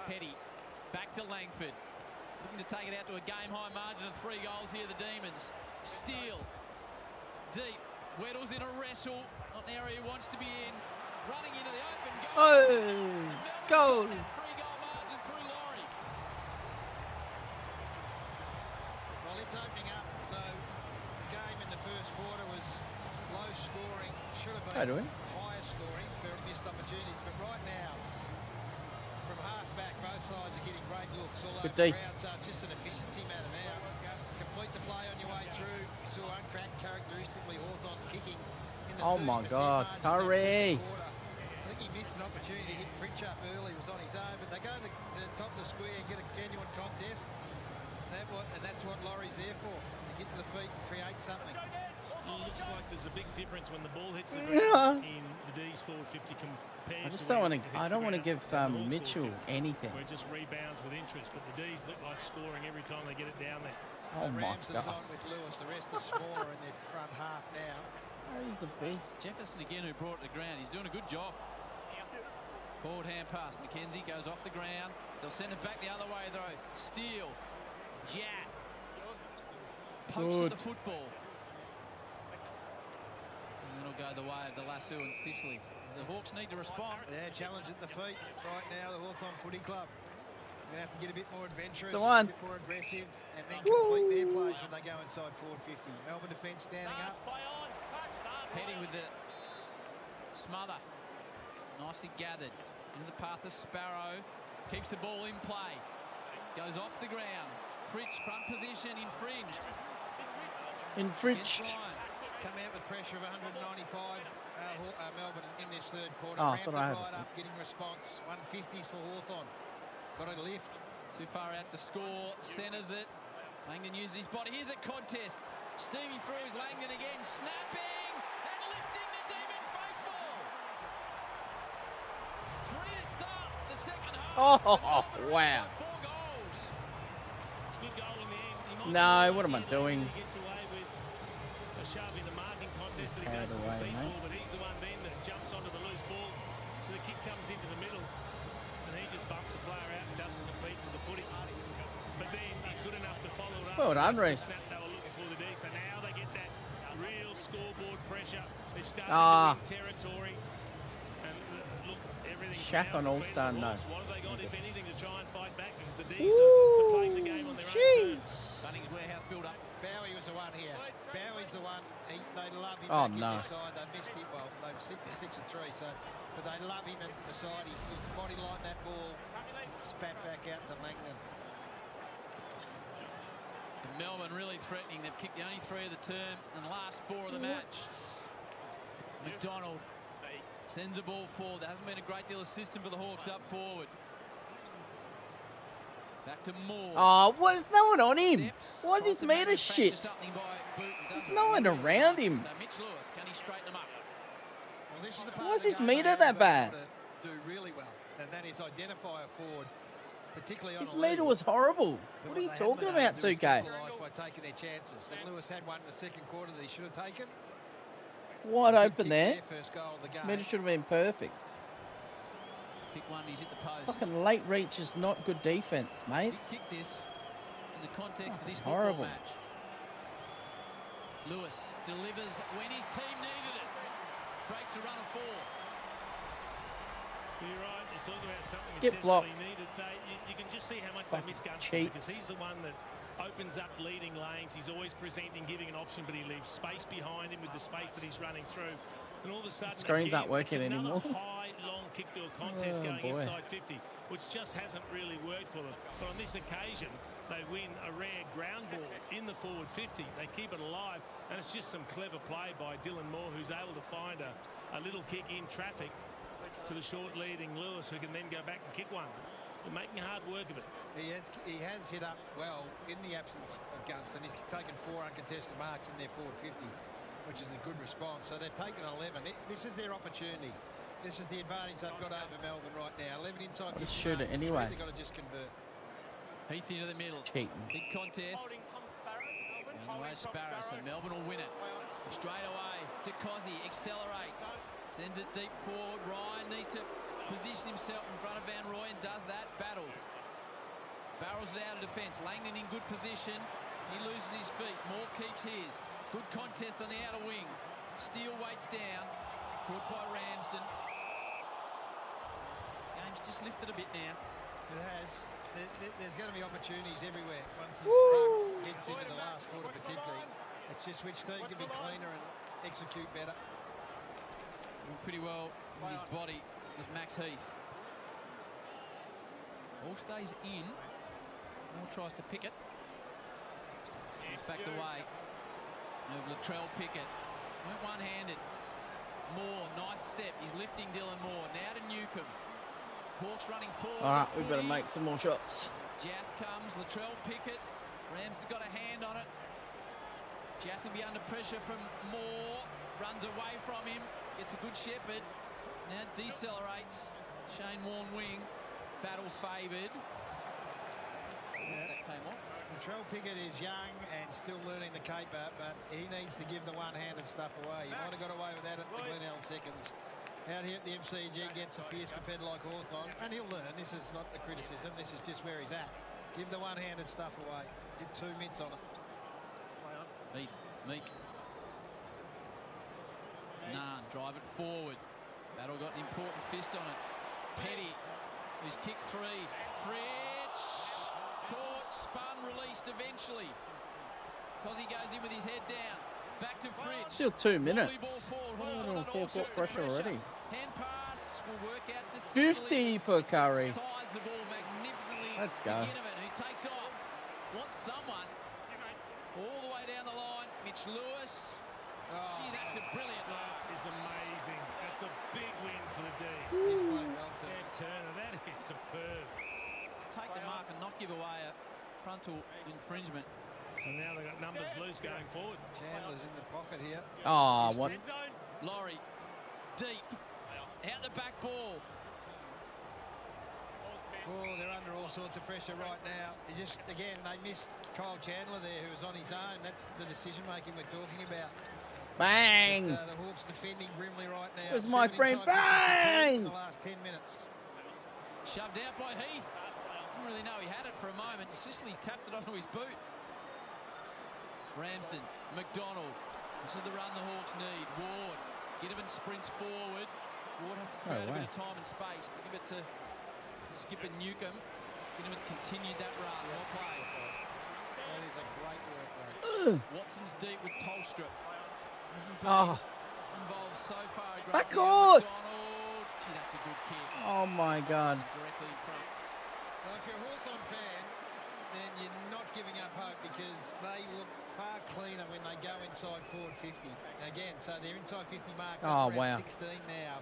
Petty. Back to Langford. Looking to take it out to a game-high margin of 3 goals here, the Demons. Steele. Deep. Weddle's in a wrestle. Not the area he wants to be in. Running into the open goal.
Oh! Goal!
3-goal margin through Laurie.
Well, it's opening up, so the game in the first quarter was low scoring. Should have
How do
been
we?
higher scoring for missed opportunities, but right now, from half back, both sides are getting great looks all over
Good
the
D.
ground, so it's just an efficiency matter now. Complete the play on your way through. Saw uncracked characteristically Hawthorn's kicking in the
Oh my
30%
God,
margin in that
Curry!
second quarter. I think he missed an opportunity to hit Fritsch up early, was on his own, but they go to the top of the square and get a genuine contest. And that's what Laurie's there for, to get to the feet and create something.
Looks like there's a big difference when the ball hits the
Yeah.
ground in the D's forward 50 compared
I just
to
don't
when
want to.
it hits
I
the
don't want to
ground
give
in the Hawks forward
Mitchell
50,
anything.
where it just rebounds with interest, but the D's look like scoring every time they get it down there.
Oh my
Ramsden's
God!
on with Lewis, the rest are smaller in their front half now.
He's He's a beast.
Jefferson again who brought it to the ground. He's doing a good job. Forward hand pass. McKenzie goes off the ground. They'll send it back the other way though. Steele. Jaff. Pokes at the football. And then it'll go the way of the Lasso and Sicily. The Hawks need to respond.
Yeah, challenge at the feet right now, the Hawthorn Footy Club. They're going to have to get a bit more adventurous,
So
a bit more aggressive, and then complete their plays when they go inside forward 50. Melbourne defence standing up.
Heading with the smother. Nicely gathered. Into the path of Sparrow. Keeps the ball in play. Goes off the ground. Fritsch, front position, infringed.
Infringed.
Come out with pressure of 195. Melbourne in this third quarter.
Oh, I
Ramped
thought
it
I had
right
it.
up, getting response. 150s for Hawthorn. Got a lift.
Too far out to score. Centres it. Langdon uses his body. Here's a contest. Stevie throws Langdon again. Snapping and lifting the Demon faithful. 3 to start the second half.
Oh, wow.
4 goals.
Good goal in the end.
No, what am I doing?
He gets away with a shove in the marking contest, but he
Carried
doesn't
away,
compete
mate.
for. But he's the one then that jumps onto the loose ball. So the kick comes into the middle, and he just bumps the player out and doesn't compete for the footy. But then he's good enough to follow it up.
Well done,
That's
Reece.
the snap they were looking for the D. So now they get that real scoreboard pressure. They're starting
Ah.
to win territory. And look, everything's
Shaq
now
on All-Star,
defendable.
no.
What have they got, if anything, to try and fight back? Because the D's are playing the game on their own terms.
Bunnings Warehouse build up.
Bowie was the one here. Bowie's the one. They love him
Oh,
back
no.
in this side. They missed him. Well, they were 6 and 3, so but they love him at the side. His body line that ball spat back out to Langdon.
So Melbourne really threatening. They've kicked the only 3 of the term and the last 4 of the match. McDonald sends the ball forward. There hasn't been a great deal of system for the Hawks up forward. Back to Moore.
Oh, was no one on him?
Steps.
Why is his meter shit? There's no one around him.
So Mitch Lewis, can he straighten them up?
Well, this is the part
Why
of
is
the
his
game
meter
they
that
have
bad?
to do really well, and that is identify a forward, particularly on
His
a
meter
lead.
was horrible.
But
What are you
they
talking
haven't been
about,
able to do is
2K?
capitalise by taking their chances. And Lewis had one in the second quarter that he should have taken.
Wide
Big
open
kick
there.
First goal of the game.
Meter should have been perfect.
Pick one, he's hit the post.
Fucking late reach is not good defense, mate.
He kicked this in the context of this
horrible.
football match. Lewis delivers when his team needed it. Breaks a run of 4.
You're right. It's all about something
Get
that's
blocked.
desperately needed. You can just see how much
Fucking
they miss Gunston
cheats.
because he's the one that opens up leading lanes. He's always presenting, giving an option, but he leaves space behind him with the space that he's running through. And all of a sudden,
Screens aren't
again,
working
it's another
anymore.
high, long kick to a contest
Oh,
going
boy.
inside 50, which just hasn't really worked for them. But on this occasion, they win a rare ground ball in the forward 50. They keep it alive, and it's just some clever play by Dylan Moore, who's able to find a little kick in traffic to the short leading Lewis, who can then go back and kick one. They're making hard work of it.
He has hit up well in the absence of Gunston. He's taken 4 uncontested marks in their forward 50, which is a good response. So they've taken 11. This is their opportunity. This is the advantage they've got over Melbourne right now. 11 inside 50
Just shoot it
marks, and
anyway.
They've got to just convert.
Heath into the middle.
Cheating.
Big contest. Anyway, Sparrow, so Melbourne will win it. Straight away, DeCozzi accelerates. Sends it deep forward. Ryan needs to position himself in front of Van Roy and does that. Battle. Barrels it out of defence. Langdon in good position. He loses his feet. Moore keeps his. Good contest on the outer wing. Steele waits down. Caught by Ramsden. Game's just lifted a bit now.
It has. There's going to be opportunities everywhere once this thing gets into the last quarter particularly. It's just which team can be cleaner and execute better.
Doing pretty well with his body was Max Heath. All stays in. Moore tries to pick it. It's back the way of Latrell Pickett. Went one-handed. Moore, nice step. He's lifting Dylan Moore. Now to Newcomb. Hawks running forward.
All right, we better make some more shots.
Jaff comes. Latrell Pickett. Rams have got a hand on it. Jaff will be under pressure from Moore. Runs away from him. Gets a good shepherd. Now decelerates. Shane Warne wing. Battle favoured. That came off.
Latrell Pickett is young and still learning the caper, but he needs to give the one-handed stuff away. He might have got away with that at the Glenelg seconds. Out here at the MCG against a fierce competitor like Hawthorn, and he'll learn. This is not the criticism. This is just where he's at. Give the one-handed stuff away. Get 2 minutes on it.
Heath, Meek. Naan, drive it forward. Battle got an important fist on it. Petty, who's kicked three. Fritsch, caught, spun, released eventually. Cozzy goes in with his head down. Back to Fritsch.
Still 2 minutes. Oh, full court pressure already.
Hand pass will work out to
50 for Curry.
Sides the ball magnificently.
Let's go.
Ginnivan, who takes off. Wants someone all the way down the line. Mitch Lewis. Gee, that's a brilliant run.
That is amazing. That's a big win for the D's.
He's playing well too.
Dan Turner, that is superb.
Take the mark and not give away a frontal infringement.
And now they've got numbers loose going forward.
Chandler's in the pocket here.
Oh, what?
Laurie, deep. Out the back ball.
Oh, they're under all sorts of pressure right now. Again, they missed Kyle Chandler there, who was on his own. That's the decision-making we're talking about.
Bang!
But, the Hawks defending grimly right now.
It was Mike Breen. Bang!
In the last 10 minutes.
Shoved out by Heath. Didn't really know he had it for a moment. Sicily tapped it onto his boot. Ramsden, McDonald. This is the run the Hawks need. Ward. Ginnivan sprints forward. Ward has to create a bit of time and space to give it to Skipper Newcomb. Ginnivan's continued that run. Well played.
That is a great work rate.
Watson's deep with Tolstrup. Hasn't been involved so far.
Backcourt!
Gee, that's a good kick.
Oh my God.
Directly in front.
Well, if you're a Hawthorn fan, then you're not giving up hope because they look far cleaner when they go inside forward 50. Again, so they're inside 50 marks.
Oh,
up
wow.
16 now.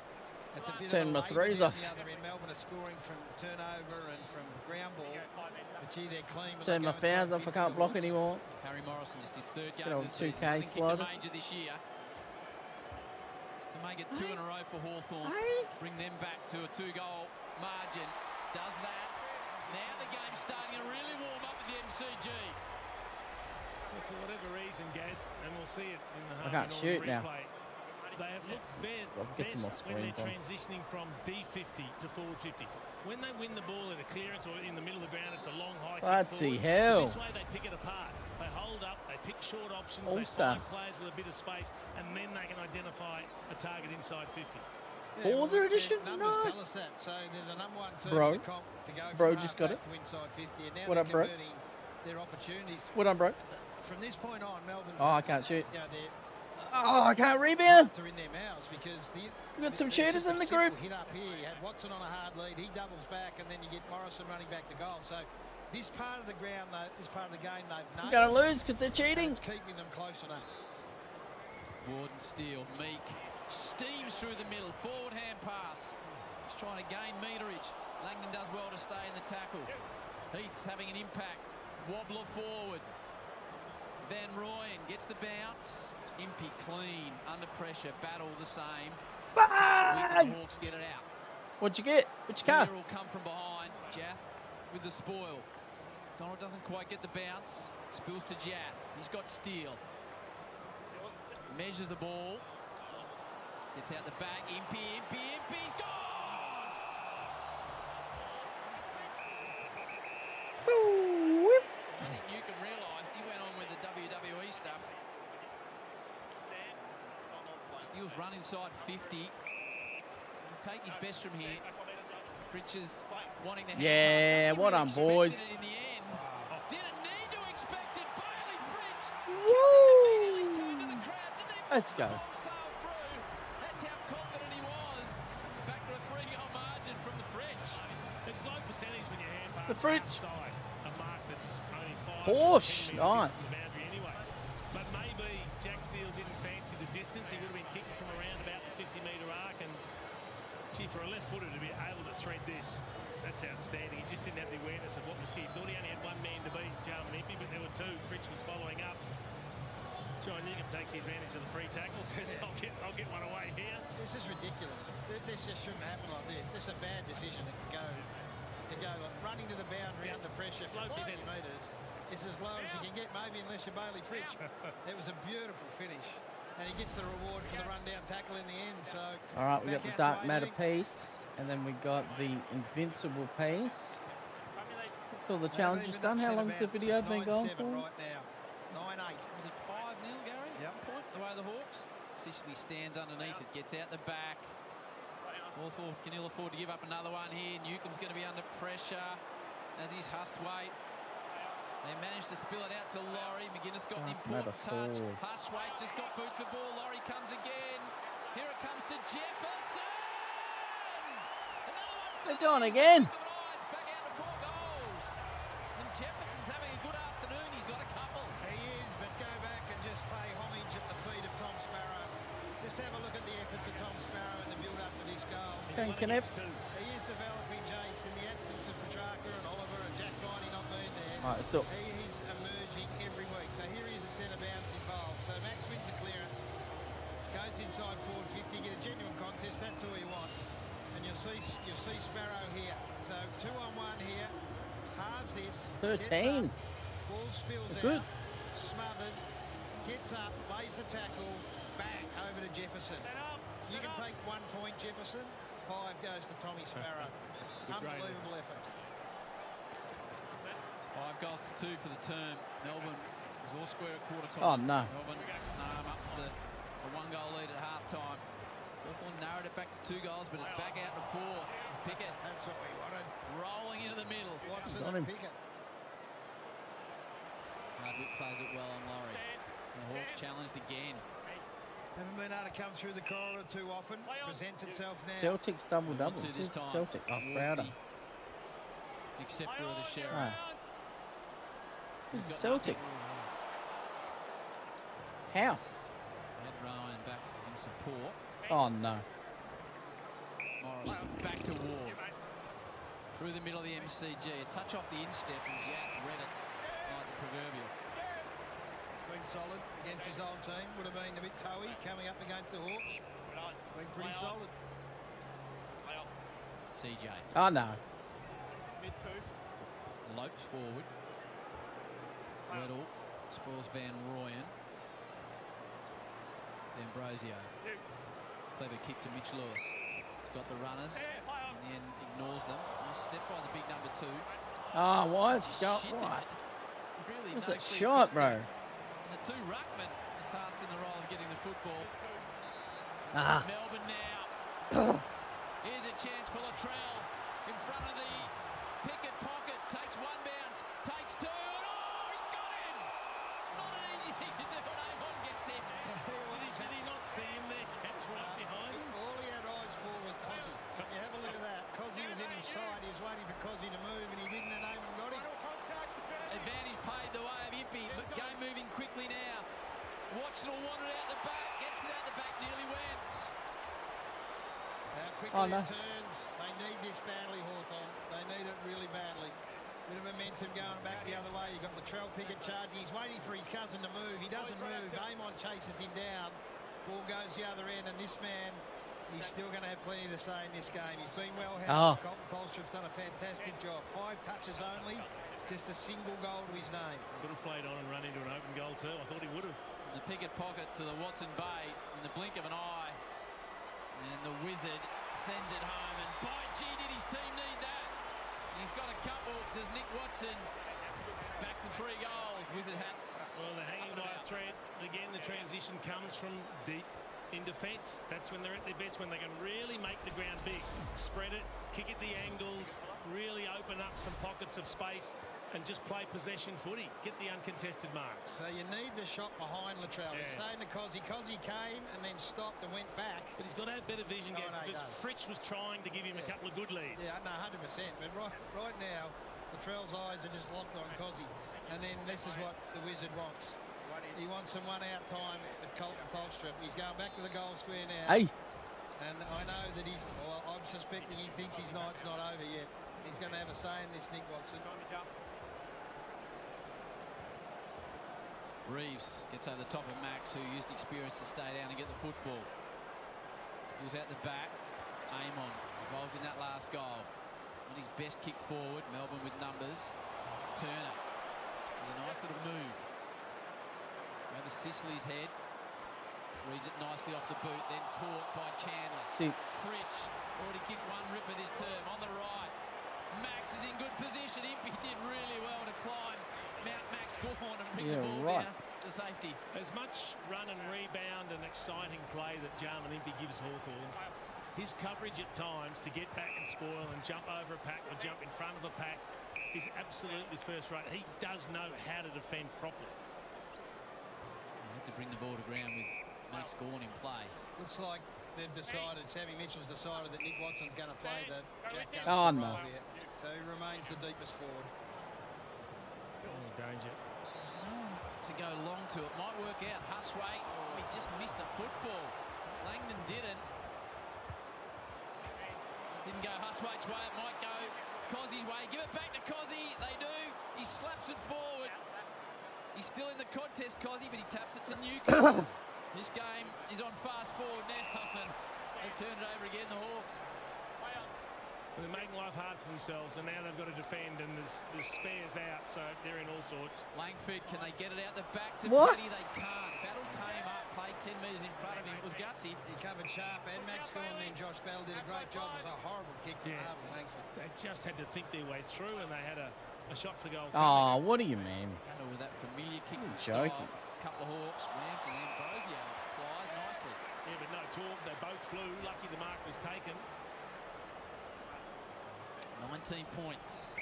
It's a bit
Turn my
of a
threes
on
off.
the other end. Melbourne are scoring from turnover and from ground ball. But gee, they're clean.
Turn my fouls off. I can't block anymore.
Harry Morrison, just his third game
Get on
this season.
2K
I think
sliders.
major this year. Just to make it 2 in a row for Hawthorn. Bring them back to a 2-goal margin. Does that. Now the game's starting to really warm up at the MCG.
Well, for whatever reason, Gaz, and we'll see it in the
I can't shoot now.
replay, they have looked
Get some more
best when they're
screens on.
transitioning from D50 to forward 50. When they win the ball at a clearance or in the middle of the ground, it's a long high kick
Bloody
forward.
hell.
This way they pick it apart. They hold up, they pick short options,
All-star.
they find players with a bit of space, and then they can identify a target inside 50.
Forza edition?
Numbers tell us
Nice.
that. So they're the number one team
Bro.
in the comp to go
Bro
from
just got
halfback
it.
to inside 50. And now
What
they're
up, bro?
converting their opportunities.
What up, bro?
From this point on, Melbourne's...
Oh, I can't shoot.
You know, they're
Oh, I can't rebound.
are in their mouths because
We got some
there's
shooters
just a
in the
simple
group.
Hit up here. You had Watson on a hard lead. He doubles back, and then you get Morrison running back to goal. So this part of the ground, though, this part of the game, they've
I'm
nailed.
going to lose because they're cheating.
It's keeping them close enough.
Ward and Steele. Meek steams through the middle. Forward hand pass. He's trying to gain meterage. Langdon does well to stay in the tackle. Heath's having an impact. Wobbler forward. Van Rooyen gets the bounce. Impey clean. Under pressure. Battle the same.
Bang!
Hawks get it out.
What'd you get? Which car?
Clear will come from behind. Jaff with the spoil. Donald doesn't quite get the bounce. Spills to Jaff. He's got Steele. Measures the ball. Gets out the back. Impey's gone! I think Newcomb realised he went on with the WWE stuff. Steele's run inside 50. He'll take his best from here. Fritsch is wanting the hand
Yeah,
pass.
well done, boys.
In the end. Didn't need to expect it. Bailey Fritsch.
Woo!
Turned to the crowd. Didn't even
Let's go.
sail through. That's how confident he was. Back to a 3-goal margin from the Fritsch.
It's low percentage when you hand pass
The Fritsch.
outside a mark that's only 5
Porsche,
10 metres
nice.
into the boundary anyway. But maybe Jack Steele didn't fancy the distance. He would have been kicking from around about the 50-metre arc. And gee, for a left-footer to be able to thread this, that's outstanding. He just didn't have the awareness of what was key. He thought he only had one man to beat, Jarman Impey, but there were two. Fritsch was following up. John Newcomb takes the advantage of the free tackle. Says, I'll get one away here.
This is ridiculous. This just shouldn't happen like this. This is a bad decision to go to go. Running to the boundary under pressure for 50 metres is as low as you can get, maybe unless you're Bailey Fritsch. It was a beautiful finish. And he gets the reward for the run-down tackle in the end. So
All right, we got the Dark Matter piece, and then we got the Invincible piece. That's all the challenges done. How long's the video been going for?
Right now, 9-8.
Was it 5-0, Gary?
Yep.
Point the way the Hawks. Sicily stands underneath it, gets out the back. Hawthorn can ill afford to give up another one here. Newcomb's going to be under pressure as he's Hustwaite. They managed to spill it out to Laurie. McGuinness got an important touch. Hustwaite just got boot to ball. Laurie comes again. Here it comes to Jefferson. Another one.
They're going again.
Back out to 4 goals. And Jefferson's having a good afternoon. He's got a couple.
He is, but go back and just pay homage at the feet of Tom Sparrow. Just have a look at the efforts of Tom Sparrow in the build-up to this goal.
He
is developing, Jace, in the absence of Petrarca and Oliver and Jack Viney not being there.
All right, let's do it.
He is emerging every week. So here is a centre bounce involved. So Max wins the clearance, goes inside forward 50, get a genuine contest. That's all you want. And you'll see Sparrow here. So 2-on-1 here. Halves this.
13.
Ball spills
Good.
out. Smothered. Gets up. Lays the tackle. Bang over to Jefferson. You can take 1 point, Jefferson. 5 goes to Tommy Sparrow. Unbelievable effort.
5 goals to 2 for the term. Melbourne was all square at quarter time.
Oh, no.
Melbourne up to a 1-goal lead at half time. Hawthorn narrowed it back to 2 goals, but it's back out to 4. Pickett.
That's what we wanted.
Rolling into the middle.
Watson and Pickett.
Hardwick plays it well on Laurie. And the Hawks challenged again.
Haven't been able to come through the corridor too often. Presents itself now.
Celtics double-double.
This
Who's the
time.
Celtic? Oh, Crowder.
Acceptor of the sheriff.
Oh. Who's the Celtic? House.
Ed Ryan back in support.
Oh, no.
Morrison back to Ward. Through the middle of the MCG. A touch off the instep and Jack read it like the proverbial.
Been solid against his old team. Would have been a bit toey coming up against the Hawks. Been pretty solid.
CJ.
Oh, no.
Mid-2.
Lopes forward. Weddle spoils Van Rooyen. D'Ambrosio. Clever kick to Mitch Lewis. He's got the runners. In the end, ignores them. Nice step by the big number 2.
Oh, what? Scott, what?
Really
What's
no
that
clear
shot,
cut
bro?
And the 2 ruckmen are tasked in the role of getting the football.
Ah.
Melbourne now. Here's a chance for Latrell in front of the Pickett pocket. Takes 1 bounce. Takes 2. And oh, he's got him! Not an easy thing to do when Avon gets him.
Did he not see him there? Catch right behind him.
All he had eyes for was Cozzy. You have a look at that. Cozzy was in his side. He was waiting for Cozzy to move, and he didn't, and Avon got him.
Advantage paid the way of Impey. Game moving quickly now. Watson will wander it out the back. Gets it out the back. Nearly went.
How quickly it turns. They need this badly, Hawthorn. They need it really badly. Bit of momentum going back the other way. You've got Latrell Pickett charging. He's waiting for his cousin to move. He doesn't move. Amon chases him down. Ball goes the other end, and this man, he's still going to have plenty to say in this game. He's been well held. Colton Tholstrup's done a fantastic job. 5 touches only. Just a single goal to his name.
Could have played on and run into an open goal too. I thought he would have.
The Pickett pocket to the Watson Bay in the blink of an eye. And the Wizard sends it home. And by gee, did his team need that. He's got a couple. Does Nick Watson. Back to 3 goals. Wizard hats.
Well, they're hanging by a thread. Again, the transition comes from deep in defence. That's when they're at their best, when they can really make the ground big. Spread it, kick at the angles, really open up some pockets of space and just play possession footy. Get the uncontested marks.
So you need the shot behind Latrell. He's saying to Cozzy. Cozzy came and then stopped and went back.
But he's got to have better vision, Gav, because Fritsch was trying to give him a couple of good leads.
Yeah, no, 100%. But right now, Latrell's eyes are just locked on Cozzy. And then this is what the Wizard wants. He wants some one-out time with Colton Tholstrup. He's going back to the goal square now.
Hey.
And I know that I'm suspecting he thinks his night's not over yet. He's going to have a say in this, Nick Watson.
Reeves gets over the top of Max, who used experience to stay down and get the football. Spills out the back. Amon involved in that last goal. Not his best kick forward. Melbourne with numbers. Turner with a nice little move. Over Sicily's head. Reads it nicely off the boot, then caught by Chandler.
6.
Fritsch already kicked one ripper this term. On the right. Max is in good position. Impey did really well to climb Mount Max Gorn and bring the ball down to safety.
As much run and rebound and exciting play that Jarman Impey gives Hawthorn, his coverage at times to get back and spoil and jump over a pack or jump in front of a pack is absolutely first rate. He does know how to defend properly.
You have to bring the ball to ground with Max Gorn in play.
Looks like they've decided, Sammy Mitchell's decided that Nick Watson's going to play the Jack Gunston
Oh, no.
role here. So he remains the deepest forward.
There's danger.
There's no one to go long to. It might work out. Huswaite, he just missed the football. Langdon didn't. Didn't go Huswaite's way. It might go Cozzie's way. Give it back to Cozzie. They do. He slaps it forward. He's still in the contest, Cozzie, but he taps it to Newcombe. This game is on fast forward now, and they turn it over again, the Hawks.
They're making life hard for themselves, and now they've got to defend, and there's spares out, so they're in all sorts.
Langford, can they get it out the back to
What?
Petty? They can't. Battle came up, played 10 metres in front of him. It was gutsy.
He covered Sharp and Max Gorn, then Josh Battle did a great job. It was a horrible kick from Harvey Langford.
They just had to think their way through, and they had a shot for goal.
Oh, what do you mean?
Battle with that familiar kick.
You're joking.
Couple of Hawks, Ramsey and Ambrosio flies nicely.
Yeah, but no talk. They both flew. Lucky the mark was taken.
19 points.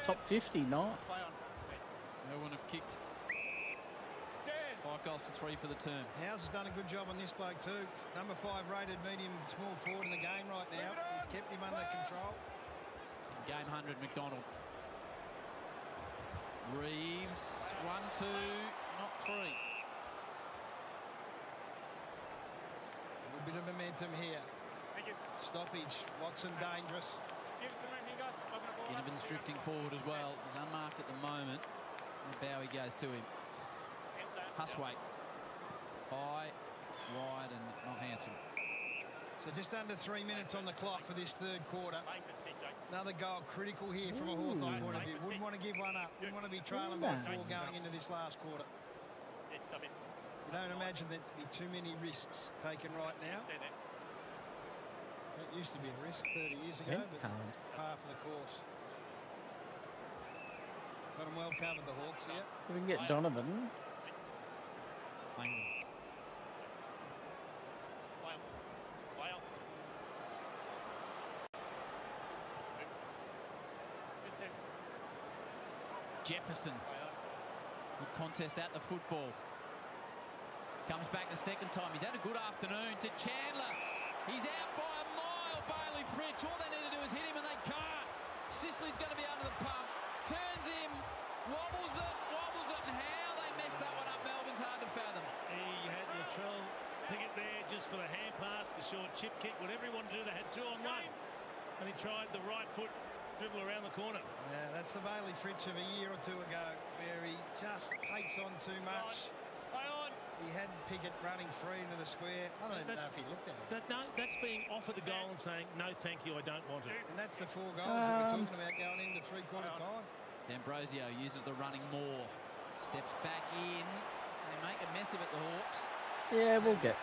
Top 50, nice.
Melbourne have kicked 5 goals to 3 for the term.
Howes has done a good job on this bloke too. Number 5 rated medium small forward in the game right now. He's kept him under control.
Game 100, McDonald. Reeves, 1-2, not 3.
A little bit of momentum here. Stoppage. Watson dangerous.
Ginnivan's drifting forward as well. He's unmarked at the moment. And Bowie goes to him. Huswaite. High, wide, and not handsome.
So just under 3 minutes on the clock for this third quarter. Another goal critical here from a Hawthorn point of view. Wouldn't want to give one up. Wouldn't want to be trailing by 4 going into this last quarter. You don't imagine there'd be too many risks taken right now. That used to be a risk 30 years ago, but half of the course. Got them well covered, the Hawks here.
We can get Donovan.
Jefferson. Good contest at the football. Comes back the second time. He's had a good afternoon to Chandler. He's out by a mile, Bailey Fritsch. All they need to do is hit him, and they can't. Sicily's going to be under the pump. Turns him, wobbles it, and how they messed that one up, Melbourne's hard to fathom.
He had Latrell Pickett there just for the hand pass, the short chip kick, whatever he wanted to do. They had 2 on 1. And he tried the right foot dribble around the corner.
Yeah, that's the Bailey Fritsch of a year or 2 ago, where he just takes on too much. He had Pickett running free into the square. I don't even know if he looked at it.
That's being offered the goal and saying, no, thank you, I don't want it.
And that's the 4 goals that we're talking about going into 3-quarter time.
D'Ambrosio uses the running more. Steps back in. They make a mess of it, the Hawks.
Yeah, we'll get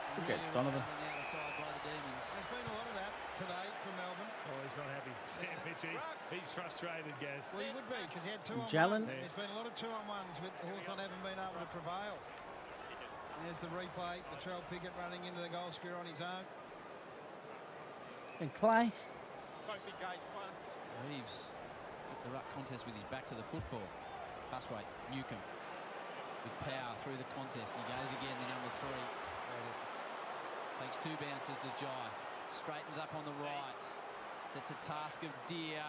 Donovan.
On the other side by the Demons.
There's been a lot of that today from Melbourne.
Oh, he's not happy. Sam Mitch, he's frustrated, Gaz.
Well, he would be, because he had 2 on 1.
Jalen.
There's been a lot of 2-on-1s with Hawthorn haven't been able to prevail. There's the replay. Latrell Pickett running into the goal square on his own.
And Clay.
Reeves got the ruck contest with his back to the football. Huswaite, Newcombe with power through the contest. He goes again, the number 3. Takes 2 bounces, does Jai. Straightens up on the right. Sets a task of Deer.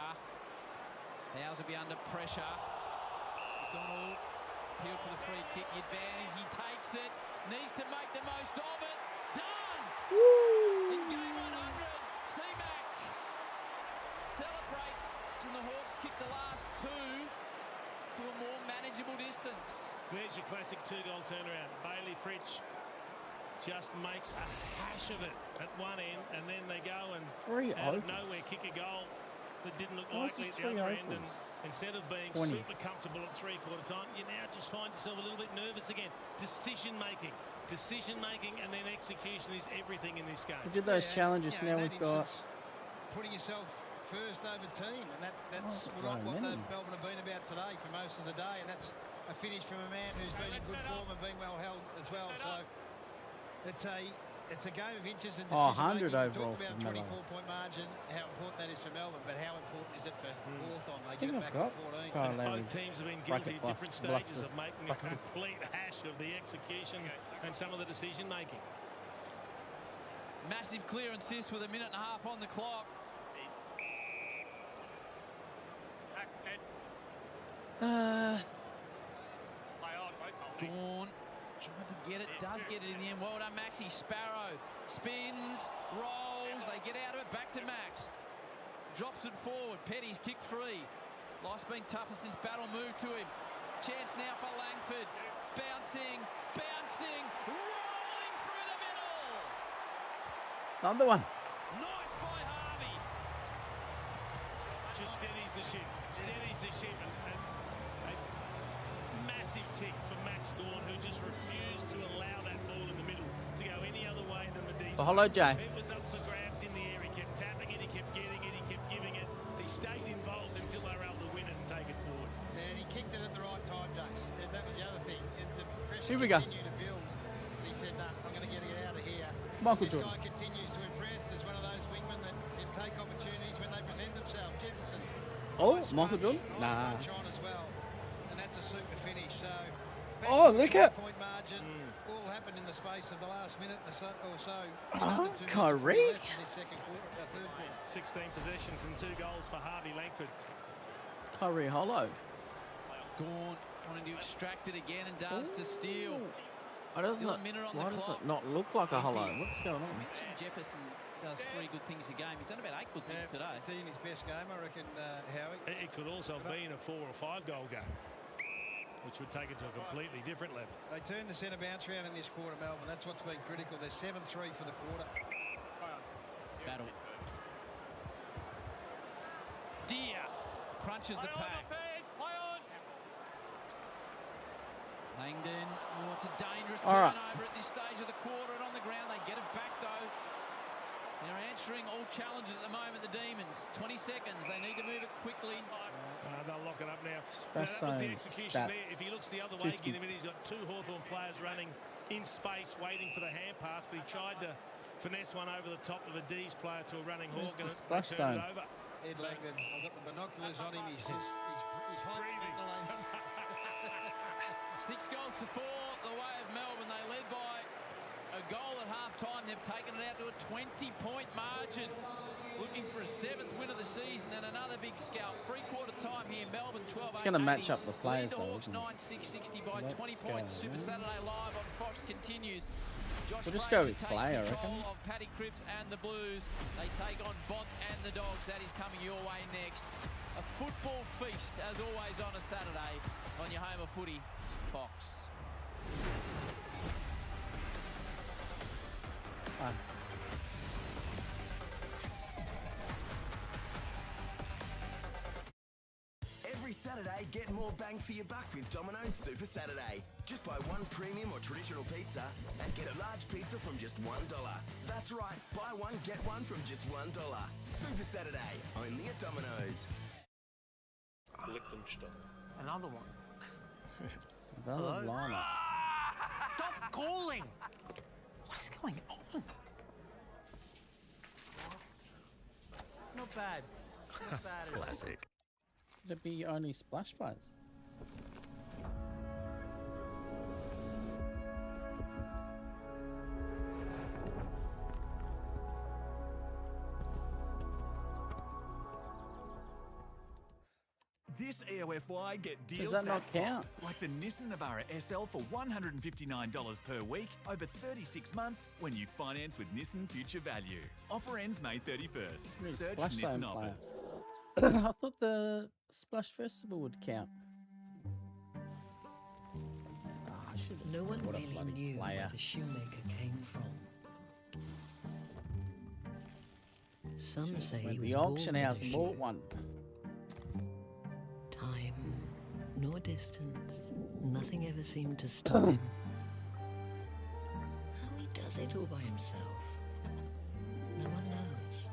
Howes will be under pressure. McDonald appealed for the free kick. The advantage, he takes it. Needs to make the most of it. Does!
Woo!
In game 100, C-Mac celebrates, and the Hawks kick the last 2 to a more manageable distance.
There's your classic 2-goal turnaround. Bailey Fritsch just makes a hash of it at one end, and then they go and out of nowhere kick a goal. that didn't look
What's
likely
this
at the other end, and
ovals?
instead of being
20.
super comfortable at three-quarter time, you now just find yourself a little bit nervous again. Decision making, and then execution is everything in this game.
We did those challenges. Now we've got.
Putting yourself first over team, and that's not what the Melbourne have been about today for most of the day, and that's a finish from a man who's been in good form and been well held as well. So it's a game of inches and decision
100
making.
overall
We talk about
for
24-point margin, how important that is for Melbourne, but how important is it for Hawthorn? They
think
get it
I've
back
got
to 14.
Both teams have been guilty at different stages of making a complete hash of the execution and some of the decision making.
Massive clear assist with a minute and a half on the clock. Gawn tried to get it, does get it in the end. Well done, Maxi. Sparrow spins, rolls. They get out of it. Back to Max. Drops it forward. Petty's kick free. Life's been tougher since Battle moved to him. Chance now for Langford. Bouncing, rolling through the middle.
Another one.
Nice by Harvey.
Just steadies the ship. And a massive tick for Max Gawn, who just refused to allow that ball in the middle to go any other way than the D.
Oh, hello, Jay.
It was up for grabs in the air. He kept tapping it, he kept getting it, he kept giving it. He stayed involved until they were able to win it and take it forward.
And he kicked it at the right time, Jace. And that was the other thing. The pressure
Here we go.
continued to build. And he said, "No, I'm going to get it out of here."
Michael
This
Jordan.
guy continues to impress. There's one of those wingmen that can take opportunities when they present themselves. Jefferson.
Oh, Michael Jordan? Nah.
Nice punch on as well. And that's a super finish. So,
Oh, look at.
point margin. All happened in the space of the last minute or so.
Kyrie.
In this second quarter, third quarter.
16 possessions and 2 goals for Harvey Langford.
Kyrie Hollow.
Gawn wanting to extract it again and does to steal.
Why does
Still a minute on
why
the
does
clock.
it not look like a hollow? What's going on?
Mentioned Jefferson does 3 good things a game. He's done about 8 good things today.
It's in his best game, I reckon, Howie.
It could also be in a 4 or 5 goal game, which would take it to a completely different level.
They turned the centre bounce around in this quarter, Melbourne. That's what's been critical. They're 7-3 for the quarter.
Battle. Deer crunches the pack. Langdon, it's a dangerous turnover at this stage of the quarter, and on the ground they get it back though. They're answering all challenges at the moment, the Demons. 20 seconds, they need to move it quickly.
They'll lock it up now.
That
was the execution there. If he looks the other way, he's got 2 Hawthorn players running in space, waiting for the hand pass, but he tried to finesse one over the top of a D's player to a running Hawk, and
splash
it turned
zone?
it over.
Ed Langdon, I've got the binoculars on him. He's hyperventilating.
6 goals to 4, the way of Melbourne. They led by a goal at half-time. They've taken it out to a 20-point margin. Looking for a 7th win of the season and another big scalp. 3-quarter time here, Melbourne 12.
It's going to match up the players, though, isn't it?
9-6-60 by 20 points. Super Saturday Live on Fox continues. Josh
We'll just
Fraser
go with
takes
play, I
control
reckon.
of Paddy Cripps and the Blues. They take on Bont and the Dogs. That is coming your way next. A football feast, as always, on a Saturday on your home of footy, Fox.
Every Saturday, get more bang for your buck with Domino's Super Saturday. Just buy 1 premium or traditional pizza and get a large pizza from just $1. That's right, buy 1, get 1 from just $1. Super Saturday, only at Domino's.
Another one.
Valorana.
Stop calling! What is going on? Not bad. Not bad at all.
Classic.
Could it be only splash plays?
This EOFY get deals
that not count?
like the Nissan Navara SL for $159 per week over 36 months when you finance with Nissan Future Value. Offer ends May 31st.
Really
Search
splash zone
Nissan offers.
players. I thought the Splash Festival would count. I should have
No one
what a
really
bloody
knew
player.
where the shoemaker came from.
Some say he
Went
was
the auction
born
house
with
and
a
bought
sheep.
one.
Time, nor distance, nothing ever seemed to stop him. How he does it all by himself, no one knows.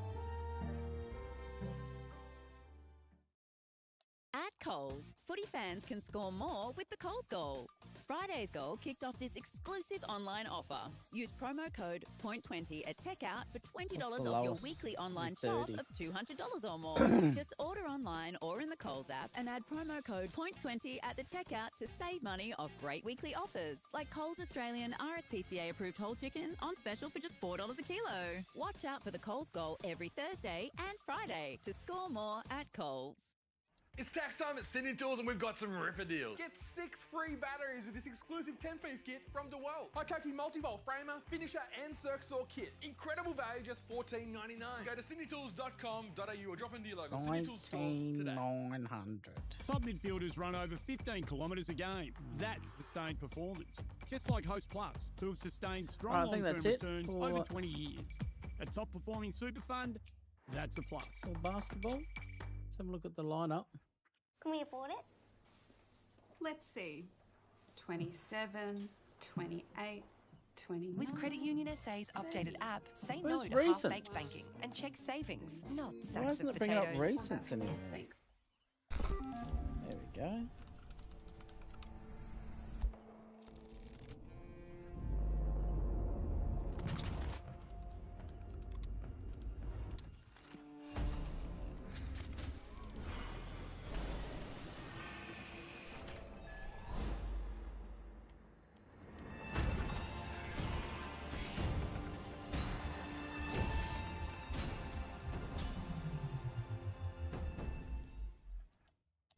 At Coles, footy fans can score more with the Coles Goal. Friday's goal kicked off this exclusive online offer. Use promo code POINT20 at checkout for $20 off your
lowest?
weekly online
30.
shop of $200 or more. Just order online or in the Coles app and add promo code POINT20 at the checkout to save money off great weekly offers, like Coles Australian RSPCA approved whole chicken on special for just $4 a kilo. Watch out for the Coles Goal every Thursday and Friday to score more at Coles.
It's tax time at Sydney Tools and we've got some ripper deals.
Get 6 free batteries with this exclusive 10-piece kit from DeWalt. Hikoki multivolt framer, finisher and circ saw kit. Incredible value, just $14.99. Go to sydneytools.com.au or drop into your local Sydney Tools store today.
19,900.
Top midfielders run over 15 kilometres a game. That's sustained performance. Just like Host Plus, who have sustained strong
Right, I think
long-term
that's it
returns
for-
over 20 years. A top-performing super fund, that's a plus.
For basketball, let's have a look at the lineup.
Can we afford it?
Let's see. 27, 28, 29.
With Credit Union SA's updated app, say no
Where's
to
recents?
half-baked banking and check savings, not
Why
sacks
isn't
of
it bringing up
potatoes.
recents in here?
Thanks.
There we go.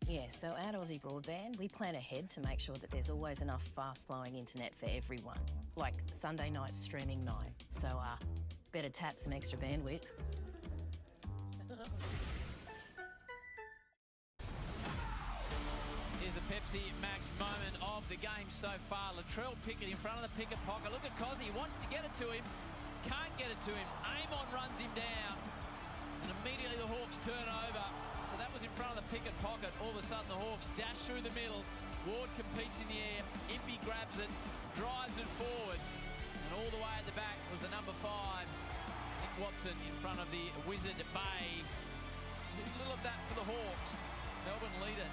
Yeah, so at Aussie Broadband, we plan ahead to make sure that there's always enough fast-flowing internet for everyone. Like Sunday night streaming 9. So, better tap some extra bandwidth.
Here's the Pepsi Max moment of the game so far. Latrell Pickett in front of the Pickett pocket. Look at Cozzy. He wants to get it to him. Can't get it to him. Amon runs him down. And immediately the Hawks turn over. So that was in front of the Pickett pocket. All of a sudden the Hawks dash through the middle. Ward competes in the air. Impey grabs it, drives it forward. And all the way at the back was the number 5, Nick Watson, in front of the Wizard Bay. Too little of that for the Hawks. Melbourne lead it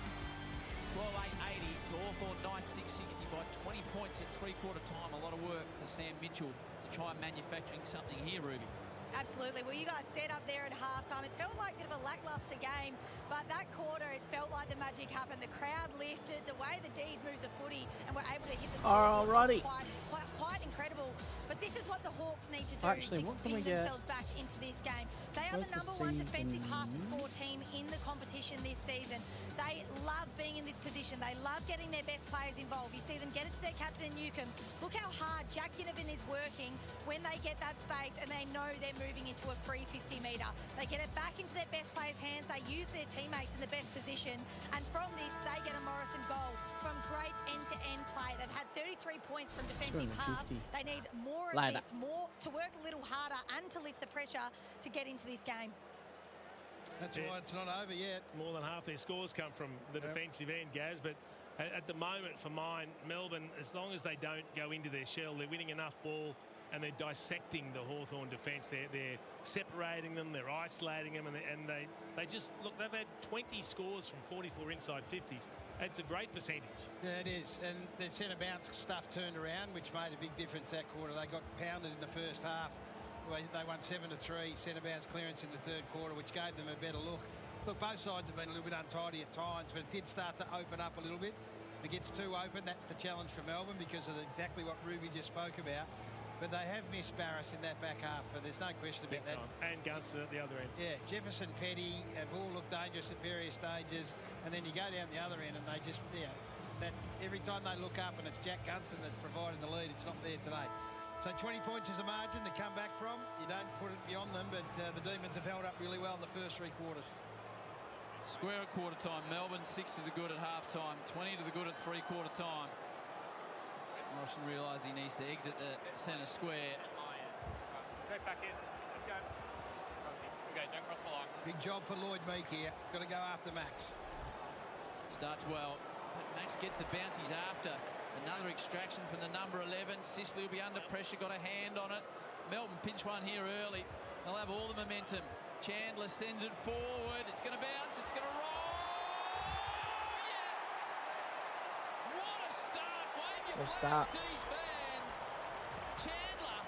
12-8-80 to Hawthorn 9-6-60 by 20 points in three-quarter time. A lot of work for Sam Mitchell to try manufacturing something here, Ruby.
Absolutely. Well, you guys set up there at halftime. It felt like a bit of a lacklustre game, but that quarter, it felt like the magic happened. The crowd lifted, the way the D's moved the footy and were able to hit the scoreboard
Alrighty.
was quite incredible. But this is what the Hawks need to do
Actually,
to
what can we
pin
get?
themselves back into this game. They are
Where's
the
the
number 1 defensive
season?
half-to-score team in the competition this season. They love being in this position. They love getting their best players involved. You see them get it to their captain, Newcomb. Look how hard Jack Ginnivan is working when they get that space and they know they're moving into a free 50-metre. They get it back into their best players' hands. They use their teammates in the best position. And from this, they get a Morrison goal from great end-to-end play. They've had 33 points from defensive half.
250.
They need more of
Later.
this, more to work a little harder and to lift the pressure to get into this game.
That's why it's not over yet.
More than half their scores come from the defensive end, Gaz, but at the moment for mine, Melbourne, as long as they don't go into their shell, they're winning enough ball and they're dissecting the Hawthorn defence. They're separating them, they're isolating them, and they just, look, they've had 20 scores from 44 inside 50s. It's a great percentage.
Yeah, it is. And their centre bounce stuff turned around, which made a big difference that quarter. They got pounded in the first half. They won 7-3, centre bounce clearance in the third quarter, which gave them a better look. Look, both sides have been a little bit untidy at times, but it did start to open up a little bit. If it gets too open, that's the challenge for Melbourne because of exactly what Ruby just spoke about. But they have missed Barras in that back half, and there's no question about that.
And Gunston at the other end.
Yeah, Jefferson, Petty have all looked dangerous at various stages, and then you go down the other end and they just, that every time they look up and it's Jack Gunston that's providing the lead, it's not there today. So 20 points is a margin to come back from. You don't put it beyond them, but the Demons have held up really well in the first three quarters.
Square at quarter time. Melbourne 6 to the good at half time, 20 to the good at three-quarter time. Morrison realised he needs to exit the centre square.
Straight back in. Let's go. Okay.
Big job for Lloyd Meek here. It's got to go after Max.
Starts well. But Max gets the bounce he's after. Another extraction from the number 11. Sicily will be under pressure, got a hand on it. Melbourne pinch one here early. They'll have all the momentum. Chandler sends it forward. It's going to bounce. It's going to roll. Yes! What a start. Wave your flags, D's fans. Chandler,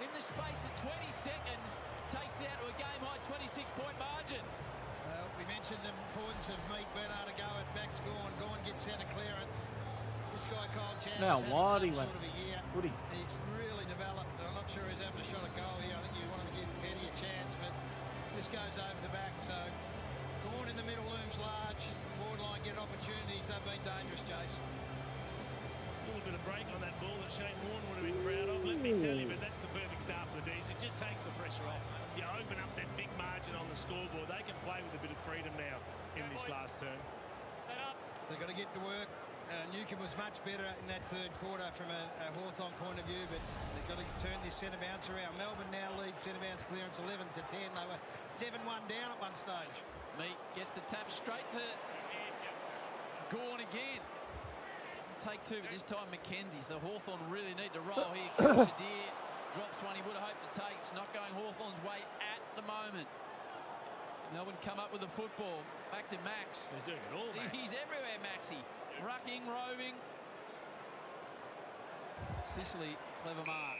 in the space of 20 seconds, takes it out to a game-high 26-point margin.
Well, we mentioned the importance of Meek being able to go at Max Gawn. Gawn gets centre clearance. This guy, Kyle Chandler,
Now,
some sort of a year.
Woody.
He's really developed. I'm not sure he's having a shot at goal here. I think you wanted to give Petty a chance, but this goes over the back. So, Gawn in the middle looms large. Forward line get opportunities. They've been dangerous, Jason.
A little bit of break on that ball that Shane Warne would have been proud of. Let me tell you, but that's the perfect start for the D's. It just takes the pressure off. You open up that big margin on the scoreboard. They can play with a bit of freedom now in this last term.
They've got to get to work. Newcombe was much better in that third quarter from a Hawthorn point of view, but they've got to turn this centre bounce around. Melbourne now lead centre bounce clearance 11 to 10. They were 7-1 down at one stage.
Meek gets the tap straight to Gawn again. Take two, but this time Mackenzie's. The Hawthorn really need to roll here. Shadir drops one he would have hoped to take. It's not going Hawthorn's way at the moment. Melbourne come up with the football. Back to Max.
He's doing it all, Max.
He's everywhere, Maxie. Rucking, roving. Sicily, clever mark.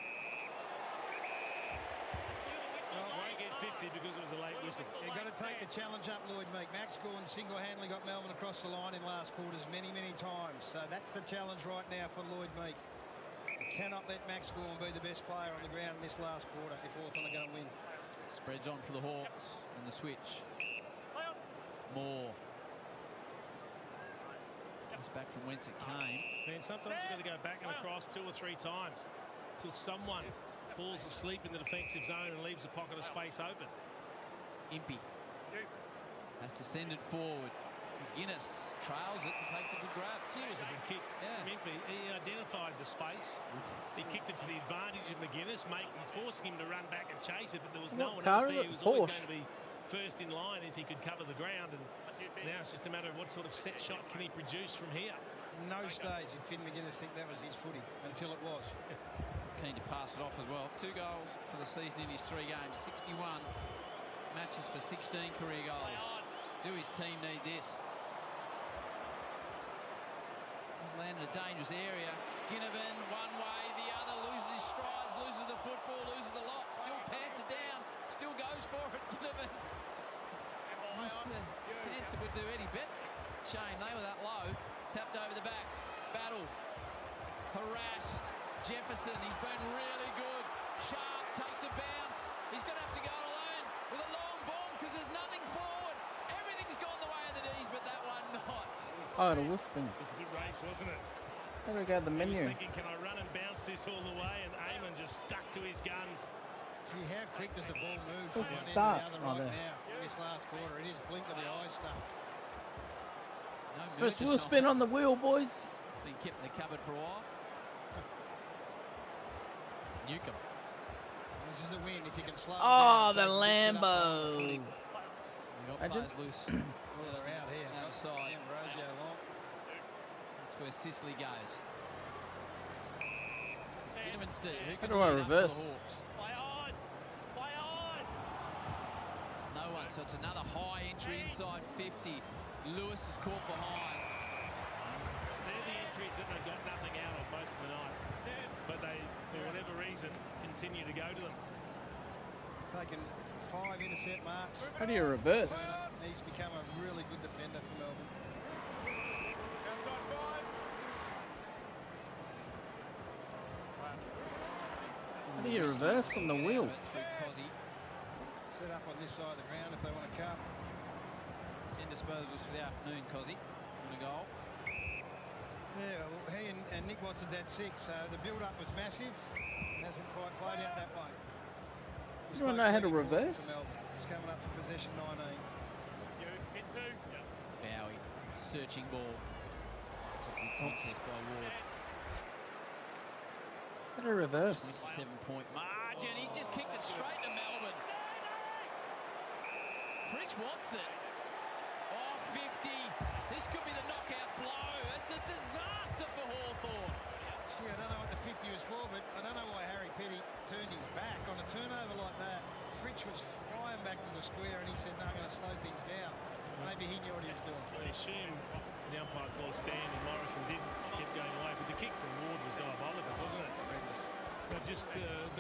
Won't get 50 because it was a late whistle.
You've got to take the challenge up, Lloyd Meek. Max Gawn single-handedly got Melbourne across the line in last quarters many, many times. So that's the challenge right now for Lloyd Meek. You cannot let Max Gawn be the best player on the ground in this last quarter if Hawthorn are going to win.
Spreads on for the Hawks and the switch. Moore. It's back from whence it came.
Man, sometimes you've got to go back and across 2 or 3 times till someone falls asleep in the defensive zone and leaves a pocket of space open.
Impey has to send it forward. McGuinness trails it and takes a good grab.
It was a good kick.
Yeah.
Impey, he identified the space. He kicked it to the advantage of McGuinness, forcing him to run back and chase it, but there was no one else there. He was always going to be first in line if he could cover the ground, and now it's just a matter of what sort of set shot can he produce from here.
No stage did Finn McGuinness think that was his footy until it was.
Keen to pass it off as well. 2 goals for the season in his 3 games. 61 matches for 16 career goals. Do his team need this? He's landed a dangerous area. Ginnivan one way, the other, loses his strides, loses the football, loses the lot, still pants it down, still goes for it. Ginnivan. Pants it would do Eddie Betts. Shame they were that low. Tapped over the back. Battle. Harassed. Jefferson, he's been really good. Sharp takes a bounce. He's going to have to go alone with a long bomb because there's nothing forward. Everything's gone the way of the D's, but that one not.
Oh, the Wispin.
It was a good race, wasn't it?
How do I get the menu?
He was thinking, can I run and bounce this all the way? And Eamon just stuck to his guns.
See how quick does the ball move
What's
from
the
one
start?
end to the other right now in this last quarter. It is blink of the eye stuff.
First wheel spin on the wheel, boys.
It's been kept in the cupboard for a while. Newcombe.
This is a win if you can slow
Oh,
down,
the
so
Lambo.
They got players loose.
Well, they're out here.
Outside.
Ambrosio long.
That's where Sicily goes. Ginnivan's deep. Who
How
can
do I
lead up for the
reverse?
Hawks? No one, so it's another high entry inside 50. Lewis is caught behind.
They're the entries that they've got nothing out of most of the night. But they, for whatever reason, continue to go to them.
Taken 5 intercept marks.
How do you reverse?
He's become a really good defender for Melbourne.
Outside 5.
How do you reverse on the wheel?
That's through Cozzy.
Set up on this side of the ground if they want to come.
10 disposals for the afternoon, Cozzy. On a goal.
Yeah, well, he and Nick Watson's at 6, so the build-up was massive. Hasn't quite played out that way.
You don't know how to reverse?
He's coming up for possession 19.
Bowie, searching ball. It's a good contest by Ward.
How do I reverse?
7-point margin. He just kicked it straight to Melbourne. Fitch wants it. Oh, 50. This could be the knockout blow. It's a disaster for Hawthorn.
See, I don't know what the 50 was for, but I don't know why Harry Petty turned his back on a turnover like that. Fritsch was flying back to the square, and he said, no, I'm going to slow things down. Maybe he knew what he was doing.
I assume the umpire called stand and Morrison didn't keep going away, but the kick from Ward was diabolical, wasn't it? But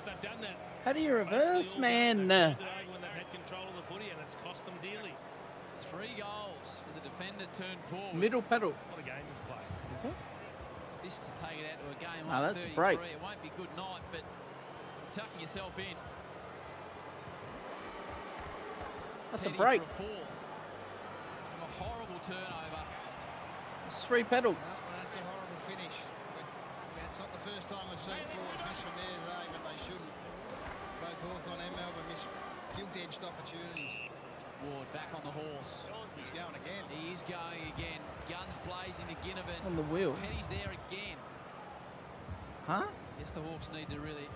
they've done that.
How do you reverse, man?
When they've had control of the footy, and it's cost them dearly.
3 goals for the defender turned forward.
Middle pedal.
What a game he's played.
Is it?
This to take it out to a game
No,
like
that's a
33.
break.
It won't be good night, but tucking yourself in.
That's
Petty
a break.
for a fourth. From a horrible turnover.
It's 3 pedals.
Well, that's a horrible finish. It's not the first time we've seen forwards miss from there today, but they shouldn't. Both Hawthorn and Melbourne miss gilt-edged opportunities.
Ward back on the horse.
He's going again.
He is going again. Guns blazing to Ginnivan.
On the wheel.
Petty's there again.
Huh?
Yes, the Hawks need to really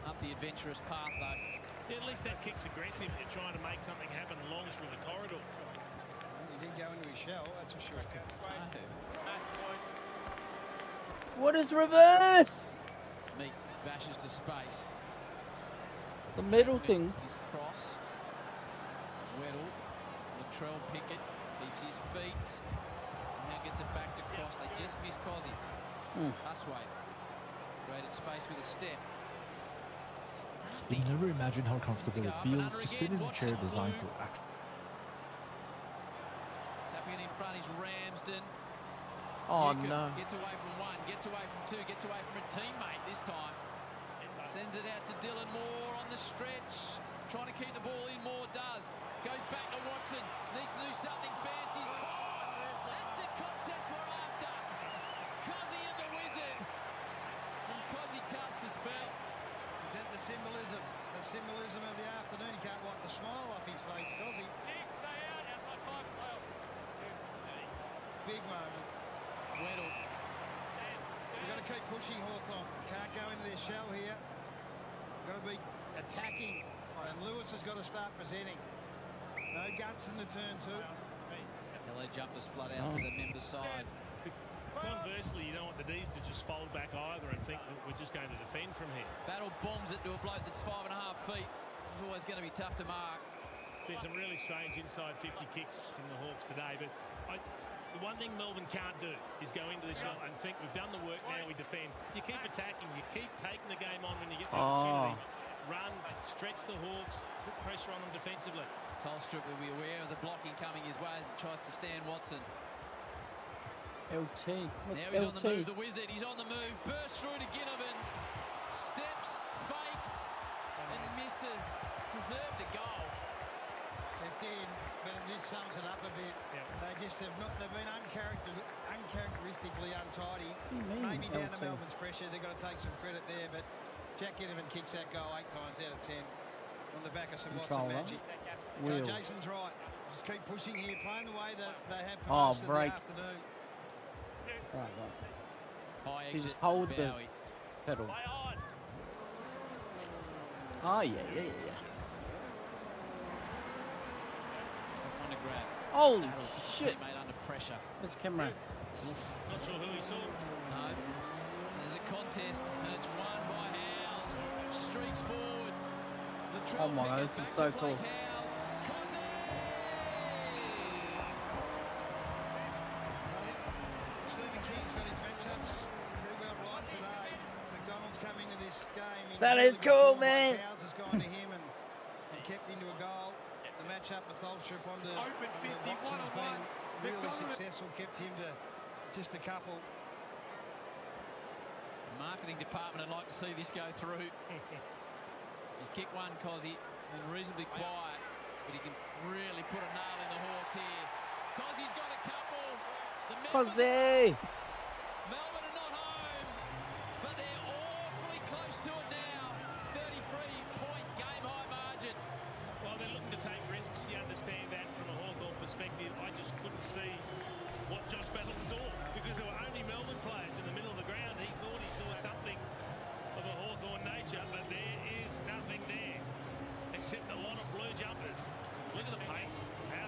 up the adventurous path, though.
Yeah, at least that kick's aggressive. They're trying to make something happen long through the corridor.
Well, he did go into his shell, that's for sure.
What is reverse?
Meat bashes to space.
The middle things.
Cross. Weddle. Latrell Pickett keeps his feet. Somehow gets it back to Cross. They just miss Cozzy. Husway. Created space with a step. Just
You
nothing.
never imagine how comfortable it feels to sit in a chair designed for action.
Tapping it in front is Ramsden.
Oh,
Newcomb
no.
Gets away from 1, gets away from 2, gets away from a teammate this time. Sends it out to Dylan Moore on the stretch. Trying to keep the ball in, Moore does. Goes back to Watson. Needs to do something fancy. He's caught. That's the contest we're after. Cozzy and the Wizard. And Cozzy casts the spell.
Is that the symbolism? The symbolism of the afternoon. He can't wipe the smile off his face, Cozzy. Big moment.
Weddle.
We've got to keep pushing Hawthorn. Can't go into their shell here. Got to be attacking. And Lewis has got to start presenting. No guts in the turn 2.
Yellow jumpers flood out to the member side.
Conversely, you don't want the D's to just fold back either and think that we're just going to defend from here.
Battle bombs it to a bloke that's 5.5 feet. It's always going to be tough to mark.
There's some really strange inside 50 kicks from the Hawks today, but the one thing Melbourne can't do is go into the shot and think we've done the work, now we defend. You keep attacking, you keep taking the game on when you get the opportunity. Run, stretch the Hawks, put pressure on them defensively.
Tolstrup will be aware of the blocking coming his way as he tries to stand Watson.
LT. What's
now he's
LT?
on the move, the Wizard. He's on the move. Bursts through to Ginnivan. Steps, fakes, and misses. Deserved a goal.
It did, but this sums it up a bit. They just have not, they've been uncharacteristically untidy. Maybe down to Melbourne's pressure. They've got to take some credit there, but Jack Ginnivan kicks that goal 8 times out of 10 on the back of some Watson magic. So Jason's right. Just keep pushing here, playing the way that they have for most of the afternoon.
Right. She just hold the pedal. Oh, yeah.
On the grab.
Oh, shit.
Made under pressure.
Where's the camera?
Not sure who he saw.
No. There's a contest, and it's won by Howes. Streaks forward.
Oh my God, this is so cool.
Stephen King's got his matchups pretty well right today. McDonald's come into this game.
That is cool, man.
Howes has gone to him and kept into a goal. The matchup with Tholstrup on the
Open 50,
Watson's been really
McDonald.
successful, kept him to just a couple.
The marketing department would like to see this go through. He's kicked one, Cozzy, been reasonably quiet, but he can really put a nail in the Hawks here. Cozzy's got a couple.
Cozzy!
Melbourne are not home, but they're awfully close to it now. 33-point game-high margin.
Well, they're looking to take risks. You understand that from a Hawthorn perspective. I just couldn't see what Josh Battle saw because there were only Melbourne players in the middle of the ground. He thought he saw something of a Hawthorn nature, but there is nothing there except a lot of blue jumpers. Look at the pace. How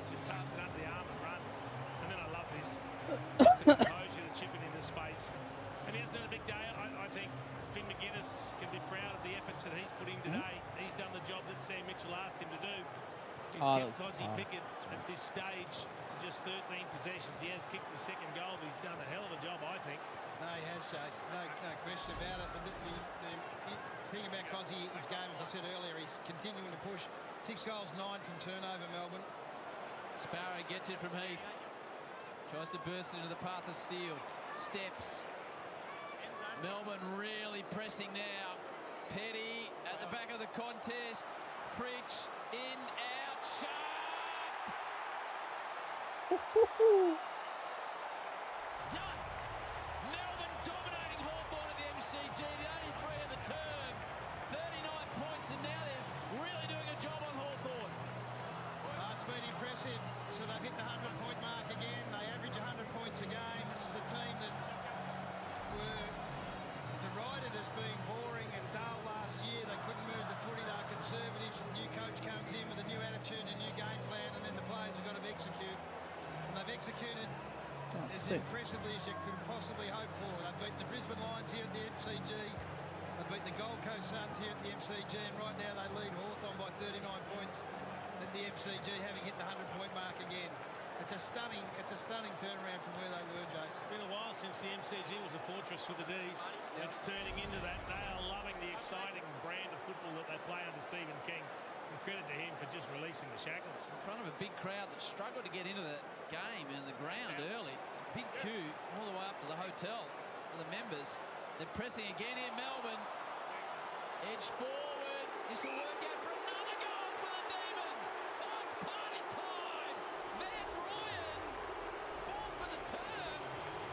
He's kept Ozzy Pickett at this stage to just 13 possessions. He has kicked the second goal, but he's done a hell of a job, I think.
No, he has, Jace. No question about it. But the thing about Cozzy, his game, as I said earlier, he's continuing to push. 6 goals, 9 from turnover, Melbourne.
Sparrow gets it from Heath. Tries to burst into the path of Steele. Steps. Melbourne really pressing now. Petty at the back of the contest. Fritsch in, out, sharp. Done. Melbourne dominating Hawthorn at the MCG, the only 3 of the term. 39 points, and now they're really doing a job on Hawthorn.
It's been impressive. So they've hit the 100-point mark again. They average 100 points a game. This is a team that were derided as being boring and dull last year. They couldn't move the footy. They were conservative. The new coach comes in with a new attitude and a new game plan, and then the players have got to execute. And they've executed as impressively as you could possibly hope for. They've beaten the Brisbane Lions here at the MCG. They've beaten the Gold Coast Suns here at the MCG, and right now they lead Hawthorn by 39 points at the MCG, having hit the 100-point mark again. It's a stunning turnaround from where they were, Jace.
It's been a while since the MCG was a fortress for the D's. Yep. It's turning into that. They are loving the exciting brand of football that they play under Stephen King. And credit to him for just releasing the shackles.
In front of a big crowd that struggled to get into the game and the ground early. Big queue all the way up to the hotel for the members. They're pressing again in Melbourne. Edge forward. This will work out for another goal for the Demons. Oh, it's party time. Van Rooyen, 4 for the term.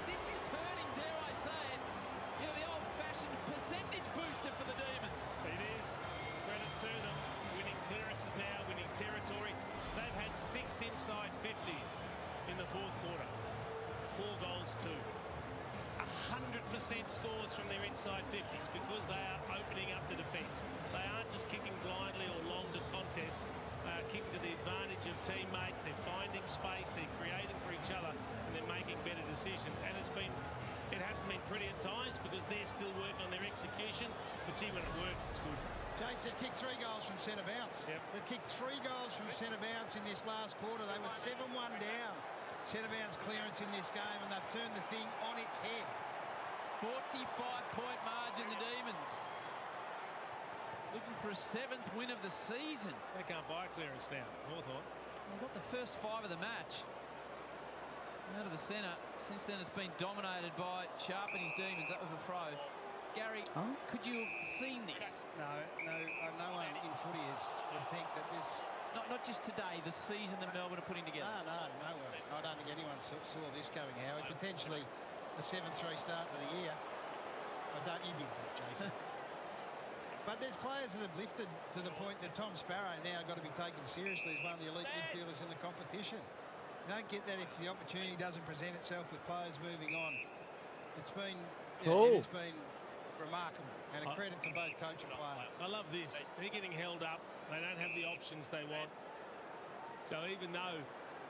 This is turning, dare I say it, the old-fashioned percentage booster for the Demons.
It is. Credit to them. Winning clearances now, winning territory. They've had 6 inside 50s in the 4th quarter. 4 goals, 2. 100% scores from their inside 50s because they are opening up the defence. They aren't just kicking blindly or long to contests. They are kicking to the advantage of teammates. They're finding space. They're creating for each other, and they're making better decisions. And it hasn't been pretty at times because they're still working on their execution. But gee, when it works, it's good.
Jace, they've kicked 3 goals from centre bounce.
Yep.
They've kicked 3 goals from centre bounce in this last quarter. They were 7-1 down. Centre bounce clearance in this game, and they've turned the thing on its head.
45-point margin, the Demons. Looking for a 7th win of the season.
They can't buy clearance now, Hawthorn.
They got the first 5 of the match. Out of the centre. Since then, it's been dominated by Sharp and his Demons. That was a throw. Gary, could you have seen this?
No one in footy would think that this...
Not just today, the season that Melbourne are putting together.
No one. I don't think anyone saw this coming, Howard. Potentially a 7-3 start to the year. You did that, Jason. But there's players that have lifted to the point that Tom Sparrow now got to be taken seriously as one of the elite midfielders in the competition. You don't get that if the opportunity doesn't present itself with players moving on. It's been it's been remarkable, and a credit to both coach and player.
I love this. They're getting held up. They don't have the options they want. So even though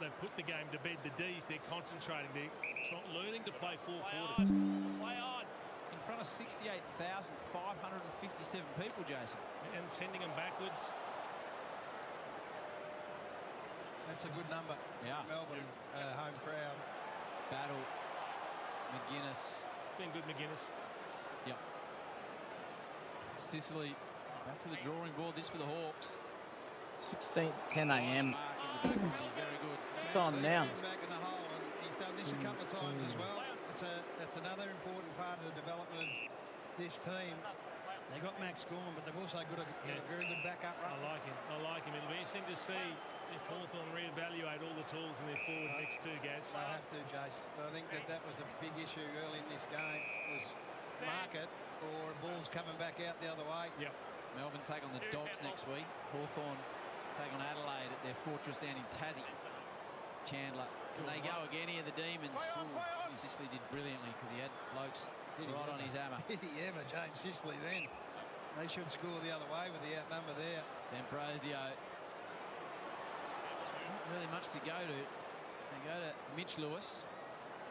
they've put the game to bed, the D's, they're concentrating. They're learning to play 4 quarters.
Play on. In front of 68,557 people, Jason.
And sending them backwards.
That's a good number.
Yeah.
Melbourne home crowd.
Battle. McGuinness.
It's been good, McGuinness.
Yep. Sicily back to the drawing board. This for the Hawks.
16th, 10 a.m.
He's very good.
It's gone down.
Back in the hole, and he's done this a couple of times as well. That's another important part of the development of this team. They got Max Gorman, but they've also got a very good backup runner.
I like him. It'll be interesting to see if Hawthorn reevaluate all the tools in their forward next 2, Gaz.
They'll have to, Jace. But I think that was a big issue early in this game. Was market or balls coming back out the other way.
Yep.
Melbourne take on the Dogs next week. Hawthorn take on Adelaide at their fortress down in Tassie. Chandler. Can they go again here, the Demons? Sicily did brilliantly because he had blokes right on his hammer.
Did he ever, James Sicily then? They should score the other way with the outnumber there.
D'Ambrosio. Not really much to go to. They go to Mitch Lewis.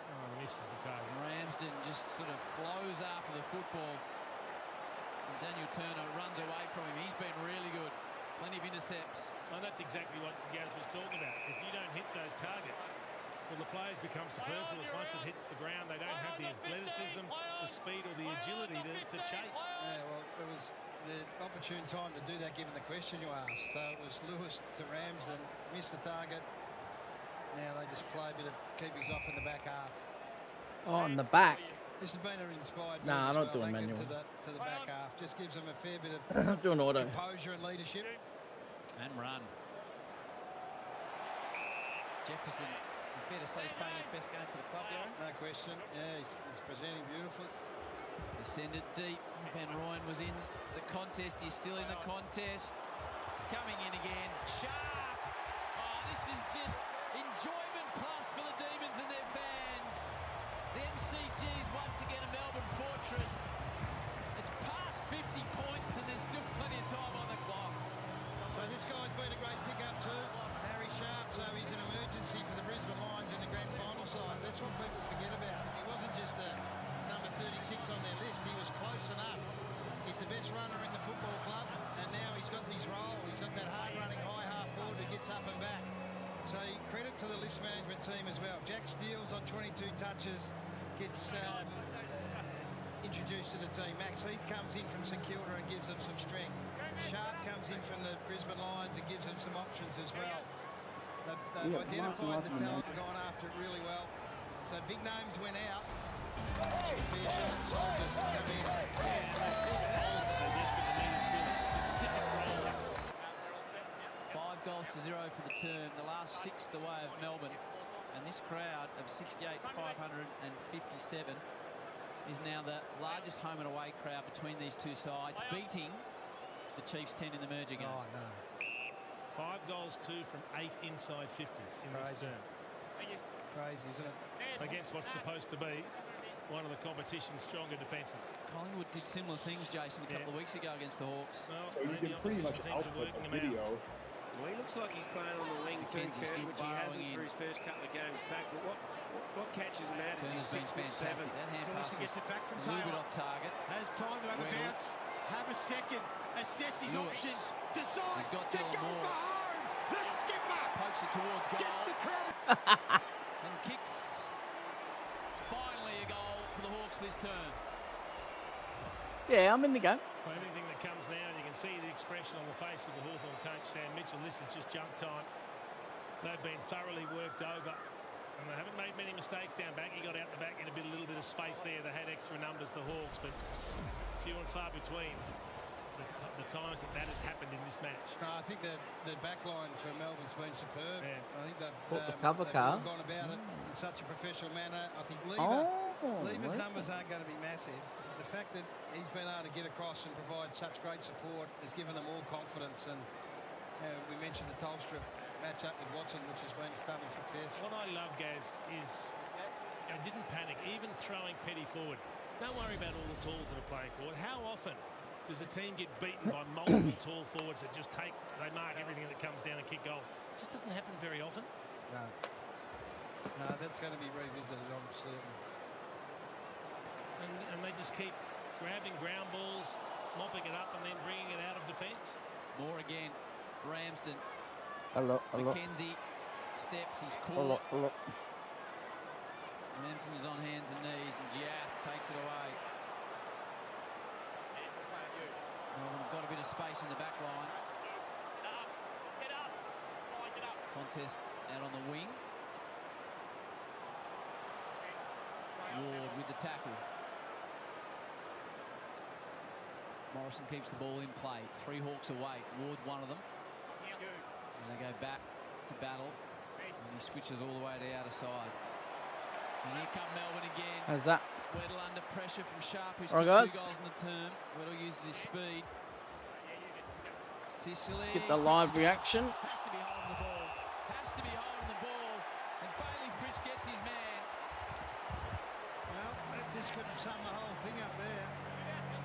Oh, misses the target.
Ramsden just sort of flows after the football. And Daniel Turner runs away from him. He's been really good. Plenty of intercepts.
And that's exactly what Gaz was talking about. If you don't hit those targets, well, the players become superfluous. Once it hits the ground, they don't have the athleticism, the speed or the agility to chase.
Yeah, well, it was the opportune time to do that given the question you asked. So it was Lewis to Ramsden, missed the target. Now they just play a bit of keepers off in the back half.
Oh, on the back.
This has been an inspired move.
Nah, I'm not doing
Langdon
manual.
to the back half. Just gives them a fair bit of
I'm doing auto.
composure and leadership.
And run. Jefferson, fair to say, he's playing his best game for the club, though.
No question. Yeah, he's presenting beautifully.
They send it deep. Van Rooyen was in the contest. He's still in the contest. Coming in again. Sharp. Oh, this is just enjoyment plus for the Demons and their fans. The MCG's once again a Melbourne fortress. It's past 50 points and there's still plenty of time on the clock.
So this guy's been a great pickup too. Harry Sharp, so he's an emergency for the Brisbane Lions in the grand final side. That's what people forget about. He wasn't just the number 36 on their list. He was close enough. He's the best runner in the football club, and now he's got his role. He's got that hard-running high half forward who gets up and back. So credit to the list management team as well. Jack Steele's on 22 touches, gets introduced to the team. Max Heath comes in from St Kilda and gives them some strength. Sharp comes in from the Brisbane Lions and gives them some options as well. They've identified the talent and gone after it really well. So big names went out. Some fair shot soldiers have come in.
Five goals to 0 for the term. The last 6 the way of Melbourne. And this crowd of 68,557 is now the largest home and away crowd between these two sides, beating the Chiefs 10 in the merger game.
Oh, no.
5 goals, 2 from 8 inside 50s in this term.
Crazy, isn't it?
Against what's supposed to be one of the competition's stronger defences.
Collingwood did similar things, Jason, a couple of weeks ago against the Hawks.
Well,
so you can pretty much output a video.
Well, he looks like he's playing on the wing too, Kurt, which he hasn't for his first couple of games back. But what catches him out is he's 6'7".
Dawson gets it back from
a little bit
Taylor.
off target.
Has time to have a bounce. Have a second. Assess his options. Decides
to
go for home. The skipper
pokes it towards goal.
Gets the credit.
And kicks. Finally a goal for the Hawks this term.
Yeah, I'm in the game.
Well, anything that comes now, you can see the expression on the face of the Hawthorn coach, Sam Mitchell. This is just junk time. They've been thoroughly worked over, and they haven't made many mistakes down back. He got out the back in a little bit of space there. They had extra numbers, the Hawks, but few and far between the times that has happened in this match.
No, I think the back line for Melbourne's been superb.
Yeah.
I think they've
the cover car.
gone about it in such a professional manner. I think Lever's numbers aren't going to be massive. The fact that he's been able to get across and provide such great support has given them all confidence. And we mentioned the Tolstrup match up with Watson, which has been a stunning success.
What I love, Gaz, is they didn't panic, even throwing Petty forward. Don't worry about all the talls that are playing forward. How often does a team get beaten by multiple tall forwards that just they mark everything that comes down and kick goals? It just doesn't happen very often.
No. No, that's going to be revisited, I'm certain.
And they just keep grabbing ground balls, mopping it up and then bringing it out of defence.
More again. Ramsden.
McKenzie
steps. He's caught. Ramsden is on hands and knees, and Giath takes it away. Melbourne got a bit of space in the back line. Contest out on the wing. Ward with the tackle. Morrison keeps the ball in play. 3 Hawks away. Ward one of them. And they go back to battle. And he switches all the way to the outer side. And here come Melbourne again.
How's that?
Weddle under pressure from Sharp, who's
All
got
right,
2
guys.
goals in the term. Weddle uses his speed. Sicily.
Get the live reaction.
Has to be holding the ball. Has to be holding the ball. And Bailey Fritsch gets his man.
Well, that just couldn't sum the whole thing up there.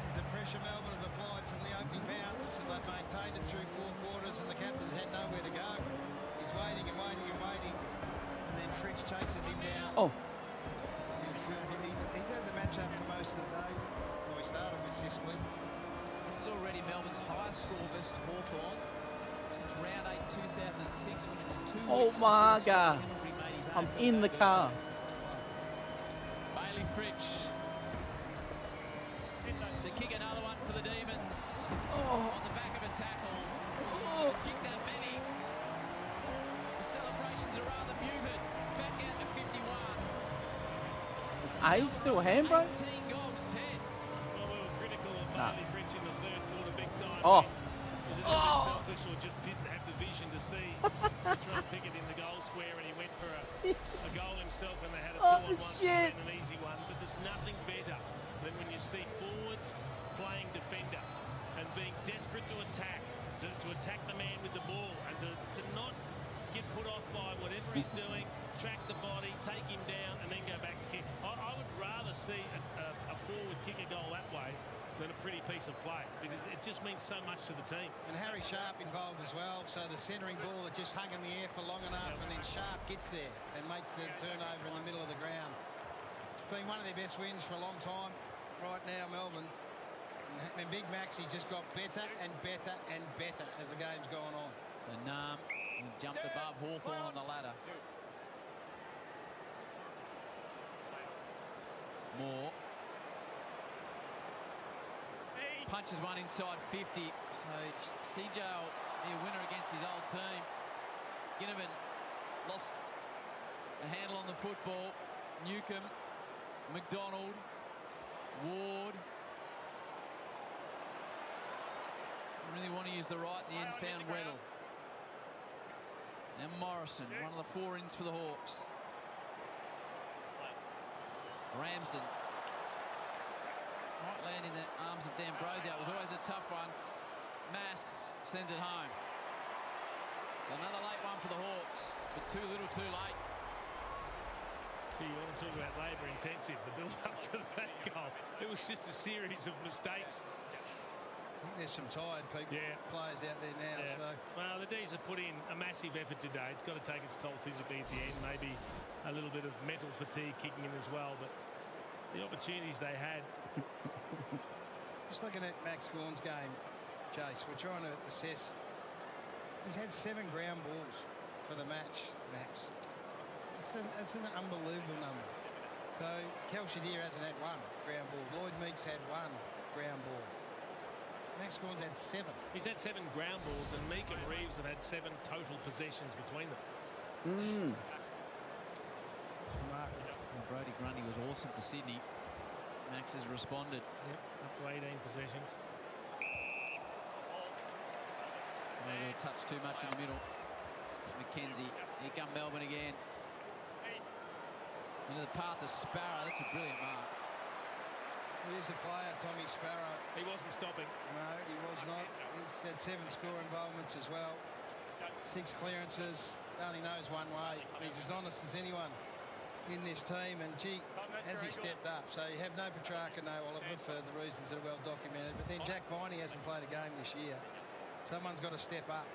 Is the pressure Melbourne have applied from the opening bounce, and they've maintained it through 4 quarters, and the captain's had nowhere to go. He's waiting and waiting and waiting, and then Fritsch chases him down.
Oh.
He's had the match up for most of the day. Well, we started with Sicily.
This is already Melbourne's highest score versus Hawthorn. since round 8 2006, which was 2
Oh
weeks
my
before
God.
Scott Pendlebury made his
I'm
AFL
in the
debut.
car.
Bailey Fritsch to kick another one for the Demons. On the back of a tackle. Kick that many. The celebrations are rather muted. Back out to 51.
Is A still a handbrake?
18 goals, 10.
Well, we were critical of
Nah.
Bailey Fritsch in the third quarter big time.
Oh.
Was it a little bit selfish or just didn't have the vision to see Trent Pickett in the goal square, and he went for a goal himself when they had a two-on-one
shit.
and an easy one. But there's nothing better than when you see forwards playing defender and being desperate to attack, to attack the man with the ball, and to not get put off by whatever he's doing, track the body, take him down, and then go back and kick. I would rather see a forward kick a goal that way than a pretty piece of play, because it just means so much to the team.
And Harry Sharp involved as well, so the centering ball that just hung in the air for long enough, and then Sharp gets there and makes the turnover in the middle of the ground. It's been one of their best wins for a long time right now, Melbourne. And Big Maxie's just got better and better and better as the game's gone on.
And he jumped above Hawthorn on the ladder. Moore. Punches one inside 50. So CJ will be a winner against his old team. Ginnivan lost the handle on the football. Newcomb, McDonald, Ward. Really want to use the right in the end, found Weddle. And Morrison, one of the 4-ins for the Hawks. Ramsden. Might land in the arms of D'Ambrosio. It was always a tough one. Mass sends it home. So another late one for the Hawks, but too little too late.
So you want to talk about labour intensive, the build up to that goal. It was just a series of mistakes.
I think there's some tired people, players out there now.
Yeah.
So.
Well, the D's have put in a massive effort today. It's got to take its toll physically at the end. Maybe a little bit of mental fatigue kicking in as well. But the opportunities they had.
Just looking at Max Gawn's game, Chase, we're trying to assess. He's had 7 ground balls for the match, Max. That's an unbelievable number. So Kel Shadir hasn't had 1 ground ball. Lloyd Meeks had 1 ground ball. Max Gawn's had 7.
He's had 7 ground balls, and Meek and Reeves have had 7 total possessions between them.
Well, Brodie Grundy was awesome for Sydney. Max has responded.
Yep, up to 18 possessions.
Maybe a touch too much in the middle. It's McKenzie. Here come Melbourne again. Into the path of Sparrow. That's a brilliant mark.
Here's a player, Tommy Sparrow.
He wasn't stopping.
No, he was not. He's had 7 score involvements as well. 6 clearances. Only knows one way. He's as honest as anyone in this team, and gee, has he stepped up? So you have no Petrarca, no Oliver, for the reasons that are well documented. But then Jack Viney hasn't played a game this year. Someone's got to step up,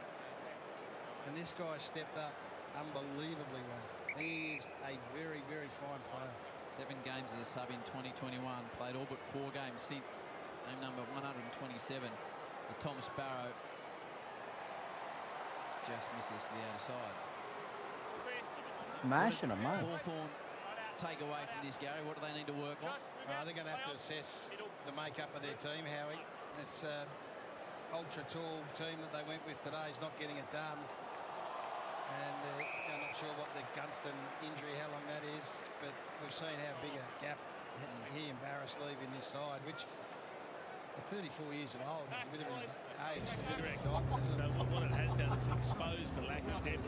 and this guy stepped up unbelievably well. He is a very, very fine player.
7 games as a sub in 2021. Played all but 4 games since. Game number 127. And Tom Sparrow just misses to the outer side.
Mashing them, mate.
Hawthorn take away from this, Gary. What do they need to work on?
They're going to have to assess the makeup of their team, Howie. This ultra tall team that they went with today is not getting it done. And I'm not sure what the Gunston injury, how long that is, but we've seen how big a gap he and Barris leave in this side, which at 34 years old is a bit of an age.
Correct. So what it has done is expose the lack of depth.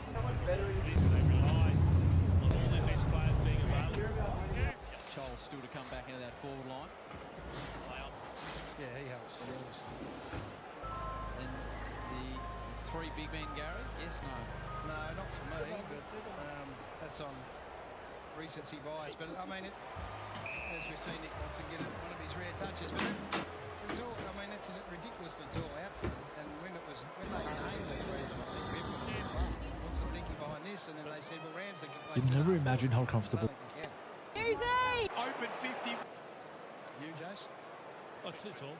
This, they rely on all their best players being available.
Chol still to come back into that forward line.
Yeah, he helps.
And the 3 big men, Gary? Yes, no?
No, not for me, but that's on recency bias. But I mean, as we've seen Nick Watson get one of his rare touches, but it's all, I mean, it's a ridiculously tall outfit. And when they named the 3 of them, I think people were what's the thinking behind this? And then they said, well, Ramsden can play.
You'd never imagine how comfortable.
Open 50. You, Jace?
Oh, it's too tall.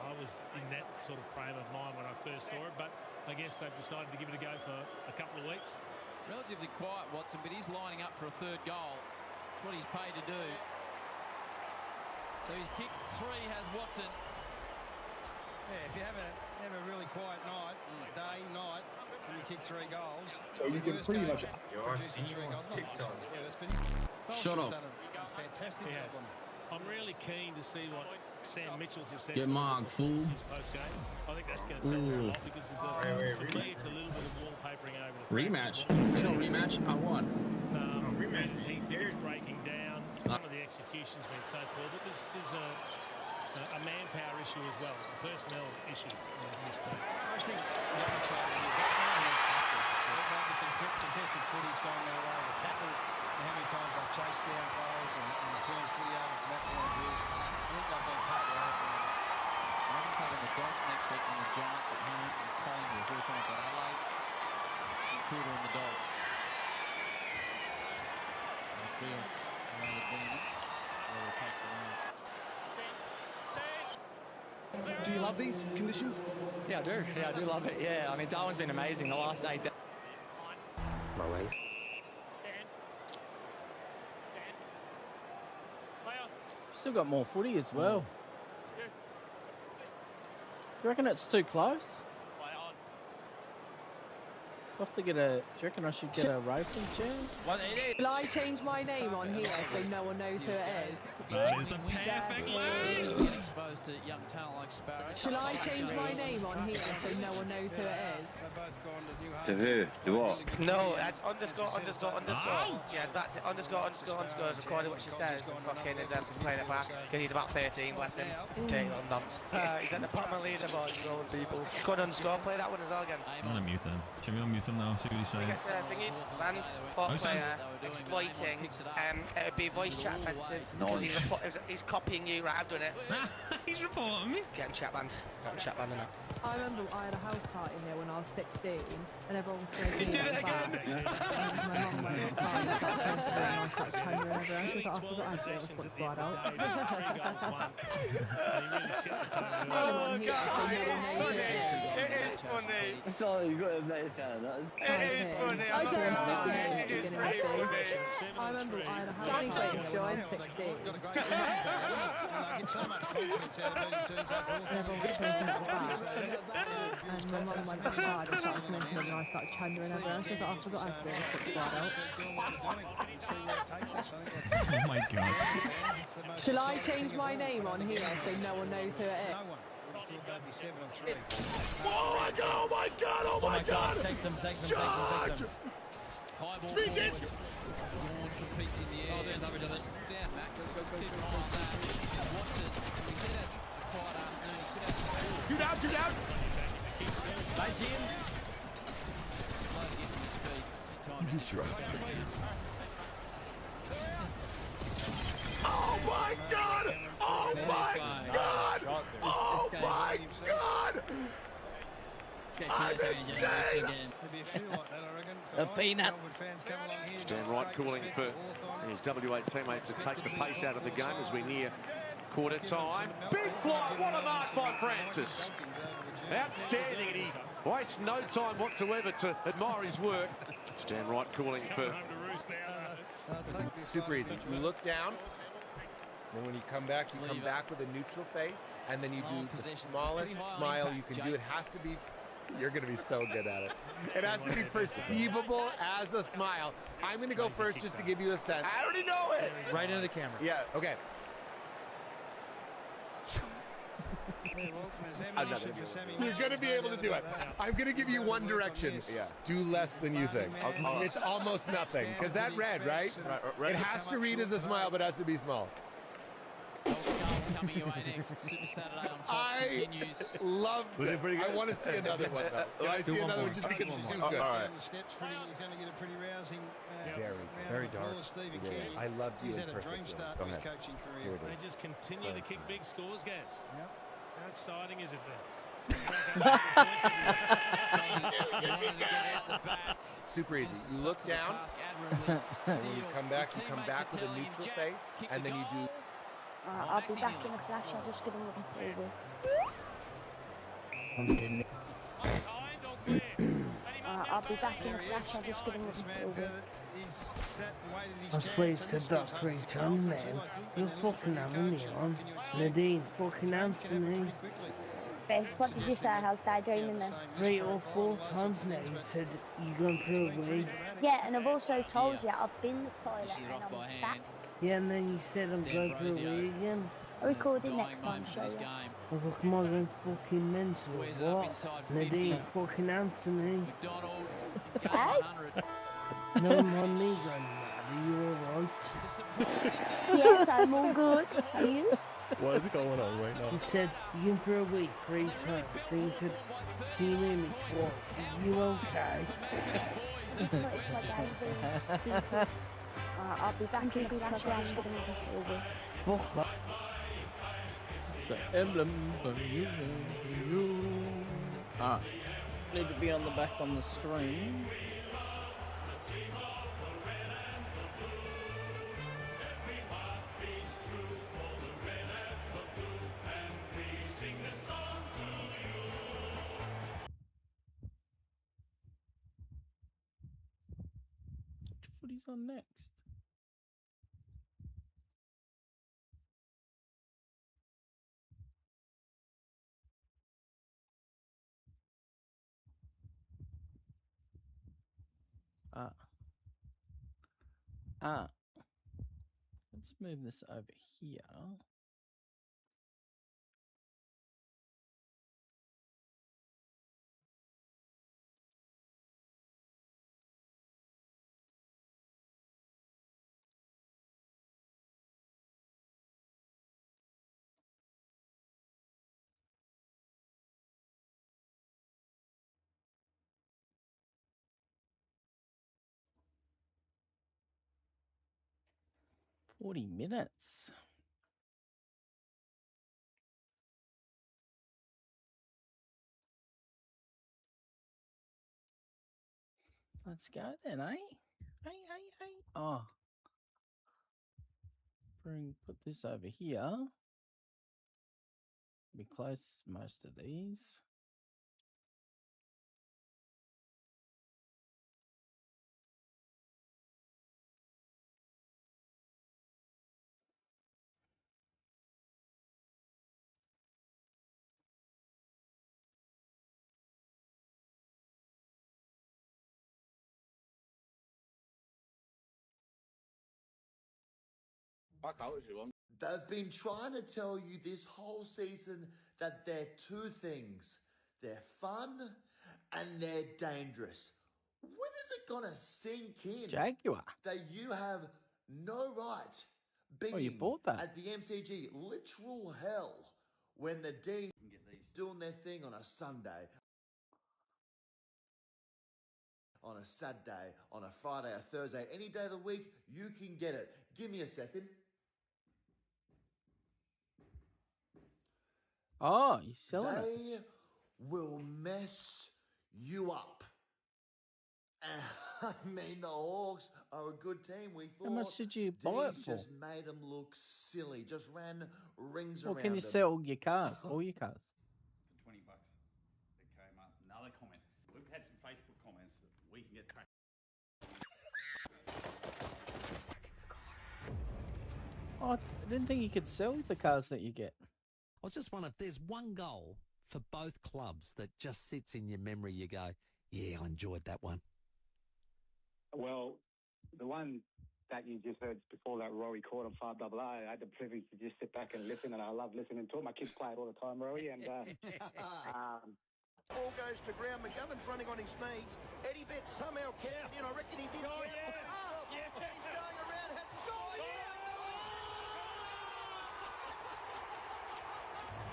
I was in that sort of frame of mind when I first saw it, but I guess they've decided to give it a go for a couple of weeks.
Relatively quiet, Watson, but he's lining up for a third goal. That's what he's paid to do. So his kick 3 has Watson.
Yeah, if you have a really quiet night, day, night, and you kick 3 goals.
So you can pretty much.
Shut up.
Fantastic job on it.
I'm really keen to see what Sam Mitchell's assessment
Get marked, fool.
post-game. I think that's going to tell us a lot because there's for me, it's a little bit of wallpapering over the
Rematch. You know, rematch. I won.
Rematch. He's breaking down. Some of the execution's been so poor, but there's a manpower issue as well, a personnel issue in this team.
I think the other side of it is the contested footy's gone their way. The tackle, how many times they've chased down players and turned footy over from that point of view. I think they've been tougher out there.
They haven't taken the Dogs next week on the Giants at home and Collingwood. We're going to get Adelaide. St Kilda and the Dogs. And the clearance around the Demons. Where it takes the round.
Do you love these conditions?
Yeah, I do. Yeah, I do love it. Yeah, I mean, Darwin's been amazing the last 8 days.
My way.
Still got more footy as well. You reckon it's too close? I have to get a. Do you reckon I should get a racing chair?
Will I change my name on here so no one knows who it is?
That is the perfect land.
Get exposed to young talent like Sparrow.
Shall I change my name on here so no one knows who it is?
To who? To what?
No, that's underscore. Yeah, that's it. Underscore is recording what she says and fucking is playing it back because he's about 13, bless him. Taking on nonce. He's at the bottom of the leaderboard, trolling people. Good underscore, play that one as well again.
I'm gonna mute him. Should we unmute him now? See what he's saying.
I guess thingy, band, bot player, exploiting, it would be voice chat offensive because he's copying you. Right, I've done it.
He's reporting me.
Get him chat band. Got him chat band in it.
I remember I had a house party here when I was 16 and everyone was saying
You did it again!
My mum went outside and I started changing everyone. She was like, I forgot I said what's right out.
Oh god, it is funny.
Sorry, you got to admit it's that.
It is funny. I'm not going to lie. It is pretty funny.
I remember I had a house party here when I was 16.
I get so much confidence out of it.
And everyone was changing it back. And my mum went outside and started smoking and I started changing everyone. She was like, I forgot I said what's right out.
Oh my god.
Shall I change my name on here so no one knows who it is?
Oh my god! Oh my god! Oh my god!
Take them. High ball forward. Warren competes in the air. There's down, Max. Go. Keep an eye on that. Watson. We see that quiet afternoon.
Two down.
Nice in. Slow to get to his feet.
You get your ass back here. Oh my god! Oh my god! Oh my god! I'm insane!
A peanut.
Stan Wright calling for his WA teammates to take the pace out of the game as we near quarter time. Big fly, what a mark by Francis. Outstanding, and he wastes no time whatsoever to admire his work. Stan Wright calling for...
Super easy. You look down, then when you come back with a neutral face, and then you do the smallest smile you can do. It has to be... You're going to be so good at it. It has to be perceivable as a smile. I'm going to go first just to give you a sense.
I already know it!
Right into the camera. Yeah. Okay. You're going to be able to do it. I'm going to give you one direction. Yeah. Do less than you think. It's almost nothing. Because that red, right? It has to read as a smile, but it has to be small.
Coming your way next. Super Saturday on Fox
I
continues.
love it. I want to see another one, though. Can I see another one just because it's too good?
All right. He's going to get a pretty rousing
very dark. I love you.
He's had a dream start to his coaching career.
They just continue to kick big scores, Gaz.
Yep.
How exciting is it there?
Super easy. You look down, and when you come back with a neutral face, and then you do...
I'll be back in a flash. I'll just give him a favor. I'll be back in a flash. I'll just give him a little.
I swear you said that 3 times, man. You're fucking having me on. Nadine, fucking answer me.
Okay, what did you say? How's daydreaming then?
3 or 4 times now you said you're going through a wee.
Yeah, and I've also told you I've been to the toilet and I'm back.
Yeah, and then you said I'm going through a wee again.
I'll record it next time, show you.
I was like, am I going fucking mental? What? Nadine, fucking answer me.
Hey?
No, my knee going mad. Are you alright?
Yes, I'm all good. Are you?
What is going on right now?
You said you're in for a week 3 times. Then you said, can you hear me twice? Are you okay?
It's my dad being stupid. I'll be back in a flash. I'll just give him a little.
Fuck that.
It's an emblem for you. Alright. Need to be on the back on the screen. Footy's on next. Let's move this over here. $40. Let's go then, eh? Hey. Oh. Put this over here. Be close most of these.
They've been trying to tell you this whole season that they're 2 things. They're fun and they're dangerous. When is it gonna sink in
Jaguar.
that you have no right being
you bought that.
at the MCG literal hell when the D's doing their thing on a Sunday, on a Saturday, on a Friday, a Thursday, any day of the week, you can get it. Give me a second.
Oh, you're selling it.
They will mess you up. I mean, the Hawks are a good team. We thought.
How much did you buy it for?
Just made them look silly. Just ran rings around.
Well, can you
them.
sell your cars? All your cars?
For $20, it came up. Another comment. We've had some Facebook comments that we can get tracked.
Oh, I didn't think you could sell the cars that you get.
I was just wondering if there's one goal for both clubs that just sits in your memory. You go, yeah, I enjoyed that one.
Well, the one that you just heard before that Rory caught on 5AA, I had the privilege to just sit back and listen, and I love listening to it. My kids play it all the time, Rory, and
Ball goes to ground. McGovern's running on his knees. Eddie Betts somehow kept it in. I reckon he did. And he's going around. Has to score.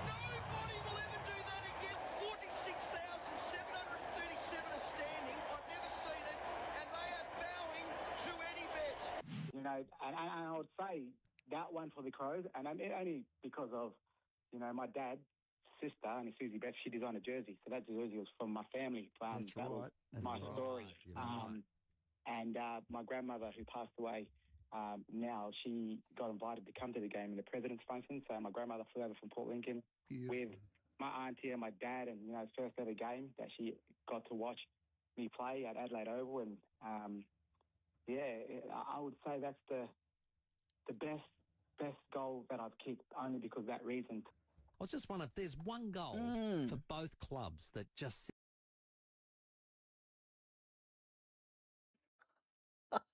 Nobody will ever do that again. 46,737 are standing. I've never seen it. And they are bowing to Eddie Betts.
you know, and I would say that one for the Crows, and only because of, you know, my dad's sister, and Susie Beth, she designed a jersey, so that jersey was from my family.
That's
that
right.
was my story. And my grandmother, who passed away now, she got invited to come to the game in the president's function. So my grandmother flew over from Port Lincoln with my auntie and my dad, and his first ever game that she got to watch me play at Adelaide Oval, and I would say that's the best goal that I've kicked, only because of that reason.
I was just wondering if there's one goal for both clubs that just.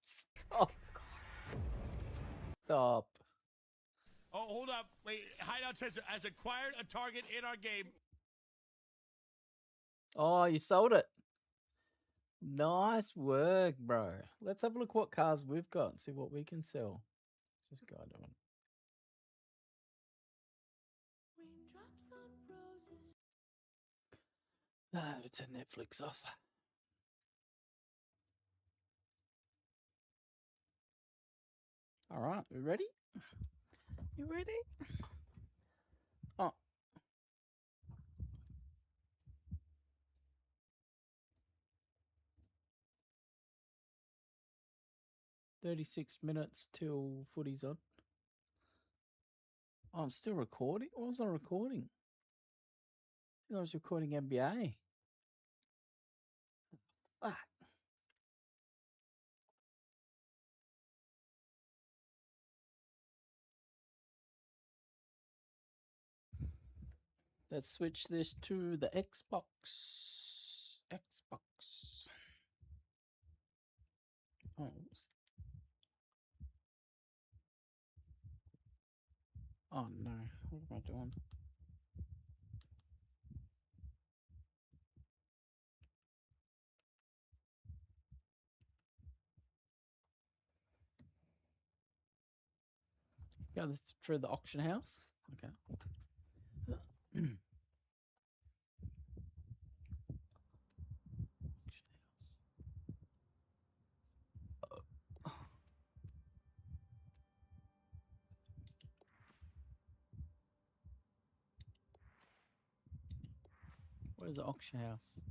Stop. Stop.
Oh, hold up. Wait, Hideout has acquired a target in our game.
Oh, you sold it. Nice work, bro. Let's have a look what cars we've got and see what we can sell. What's this guy doing? Ah, it's a Netflix off. All right, we ready? You ready? Oh. $36 till footy's on. Oh, I'm still recording? What was I recording? I think I was recording NBA. Ah. Let's switch this to the Xbox. Xbox. Oh, oh no. What am I doing? Go this through the auction house. Okay. Where's the auction house?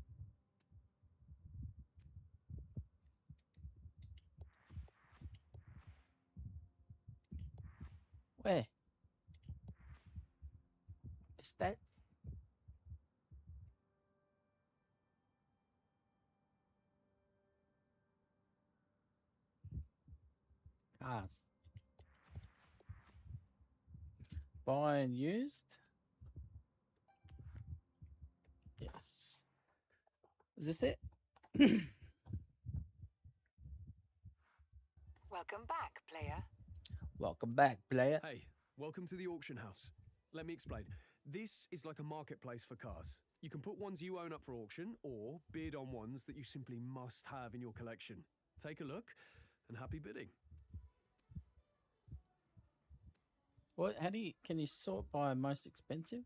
Where? Is that? Cars. Buy and used? Yes. Is this it?
Welcome back, player.
Welcome back, player.
Hey, welcome to the auction house. Let me explain. This is like a marketplace for cars. You can put ones you own up for auction or bid on ones that you simply must have in your collection. Take a look and happy bidding.
What? How do you? Can you sort by most expensive?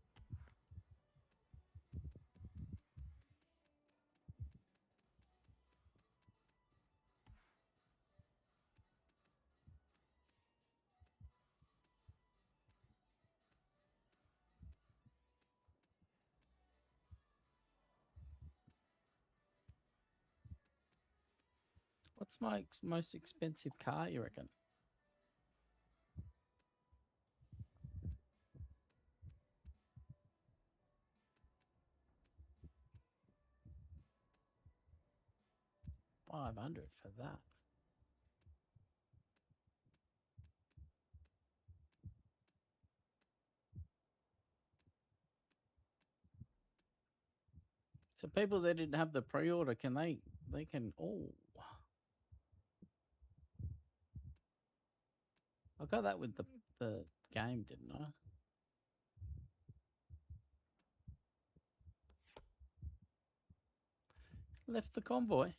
What's my most expensive car, you reckon? $500 for that. So people that didn't have the pre-order, can they can, oh. I got that with the game, didn't I? Left the convoy.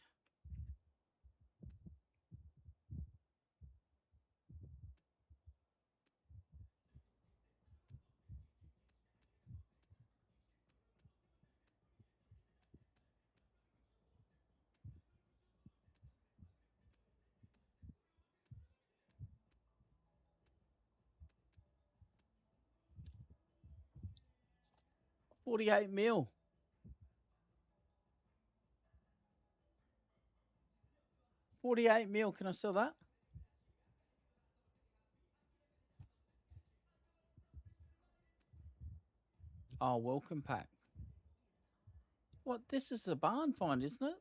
$48 mil. $48 mil. Can I sell that? Oh, welcome pack. What? This is a barn find, isn't it?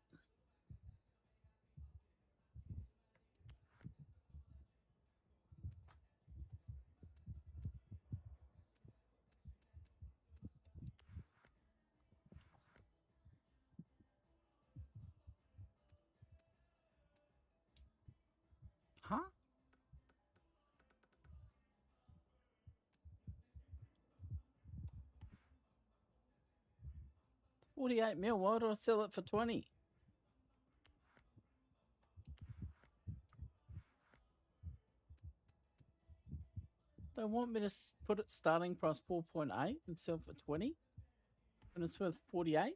Huh? 48 mil. Why do I sell it for 20? They want me to put it starting price 4.8 and sell for 20 when it's worth 48?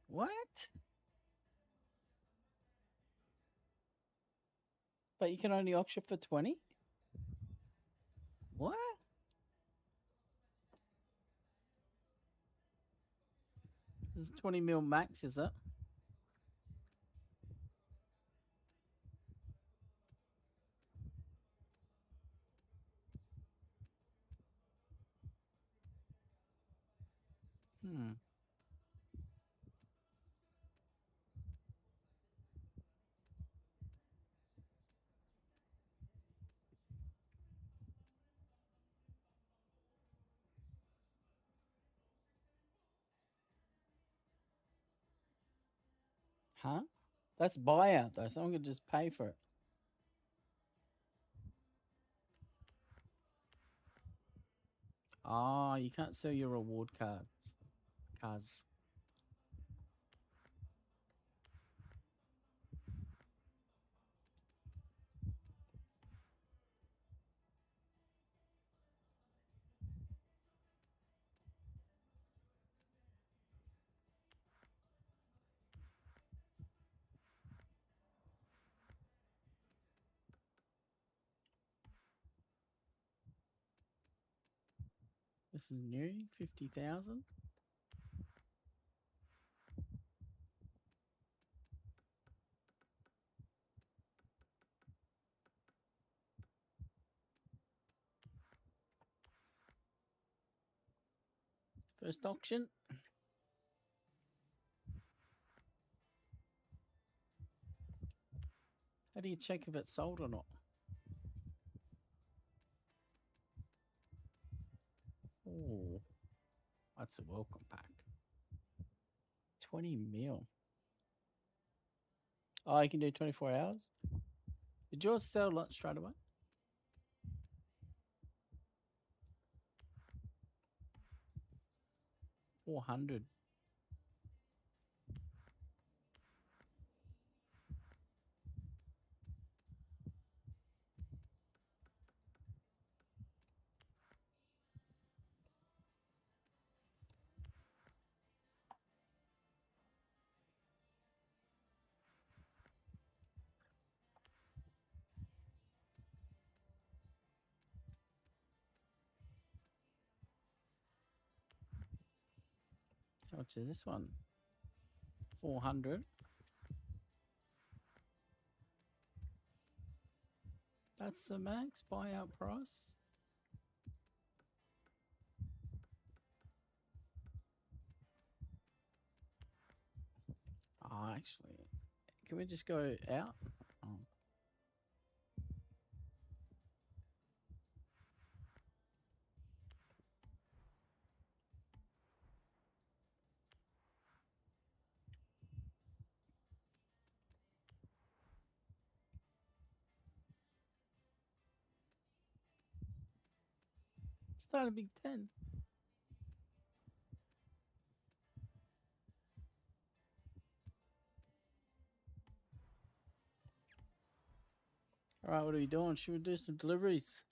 What? But you can only auction for 20? What? This is 20 mil max, is it? Hmm. Huh? That's buyout though. Someone could just pay for it. Oh, you can't sell your reward cards. This is new, 50,000. First auction. How do you check if it's sold or not? Oh, that's a welcome pack. 20 mil. Oh, you can do 24 hours? Did yours sell a lot straight away? $400. How much is this one? 400. That's the max buyout price. Oh, actually, can we just go out? Oh. Start a Big 10. All right, what are we doing? Should we do some deliveries?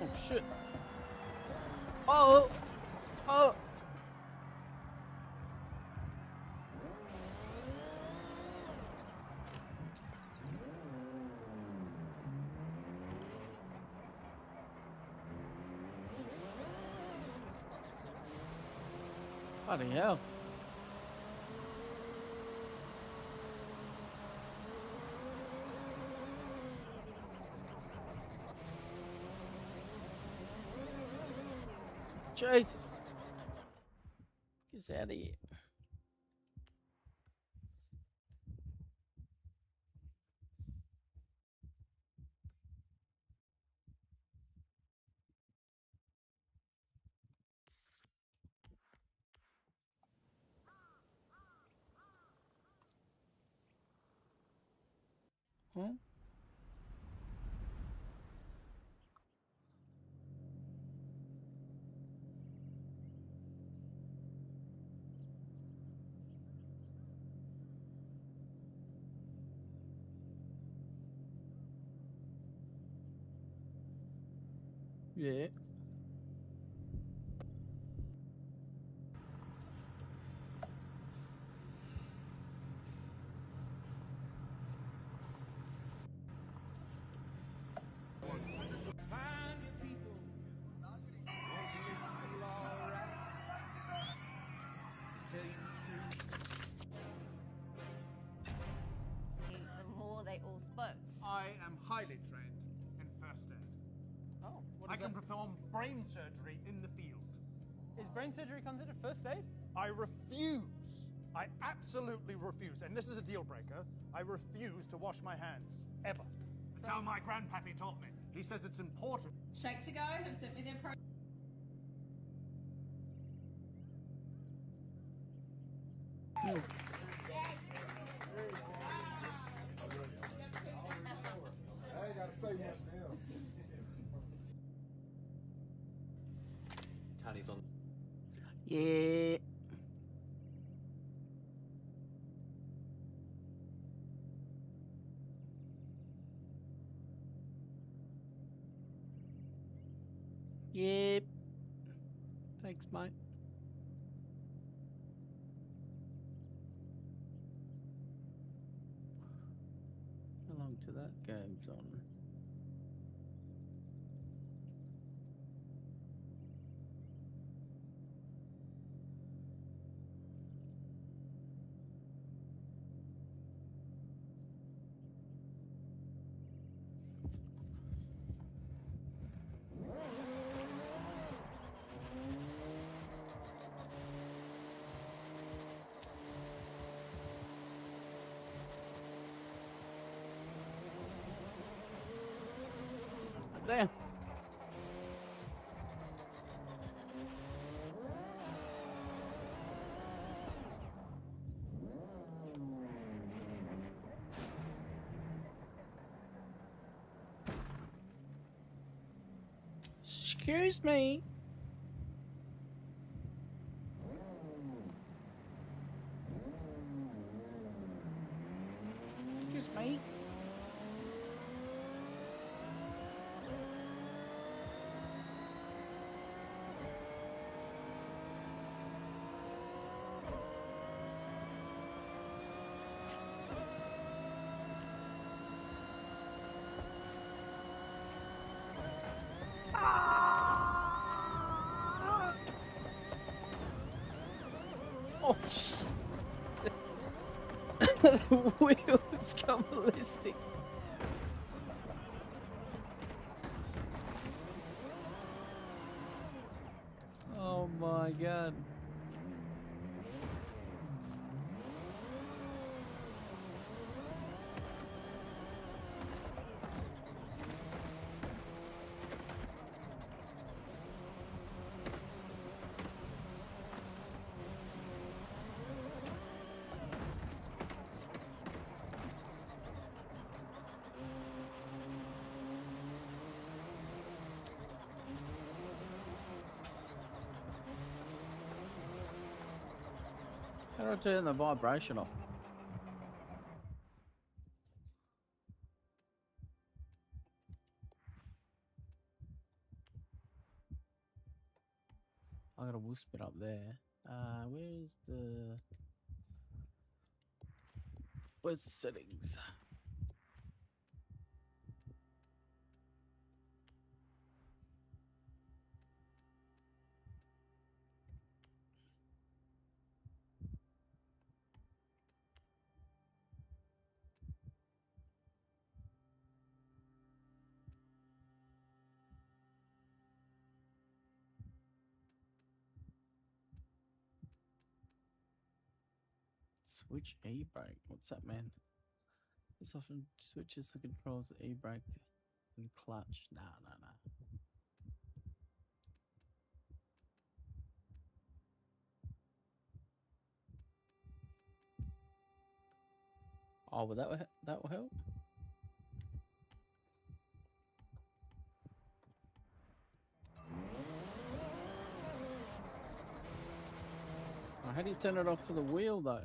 Oh, shit. Oh! Oh! Bloody hell. Jesus. Get us out of here. Huh? Yeah.
The more they all spoke.
I am highly trained in first aid.
Oh,
I can perform brain surgery in the field.
Is brain surgery considered first aid?
I refuse. I absolutely refuse, and this is a deal breaker. I refuse to wash my hands, ever. That's how my grandpappy taught me. He says it's important.
Shake to Go have sent me their pro.
I ain't gotta say much to him.
Caddy's on.
Yeah. Yep. Thanks, mate. How long till that game's on? There. Excuse me. Excuse me. Oh, the wheels come ballistic. Oh my god. How do I turn the vibration off? I gotta whisper it up there. Where's the settings? Switch e-brake. What's that mean? This often switches the controls of e-brake and clutch. Nah. Oh, but that will help. Oh, how do you turn it off for the wheel though?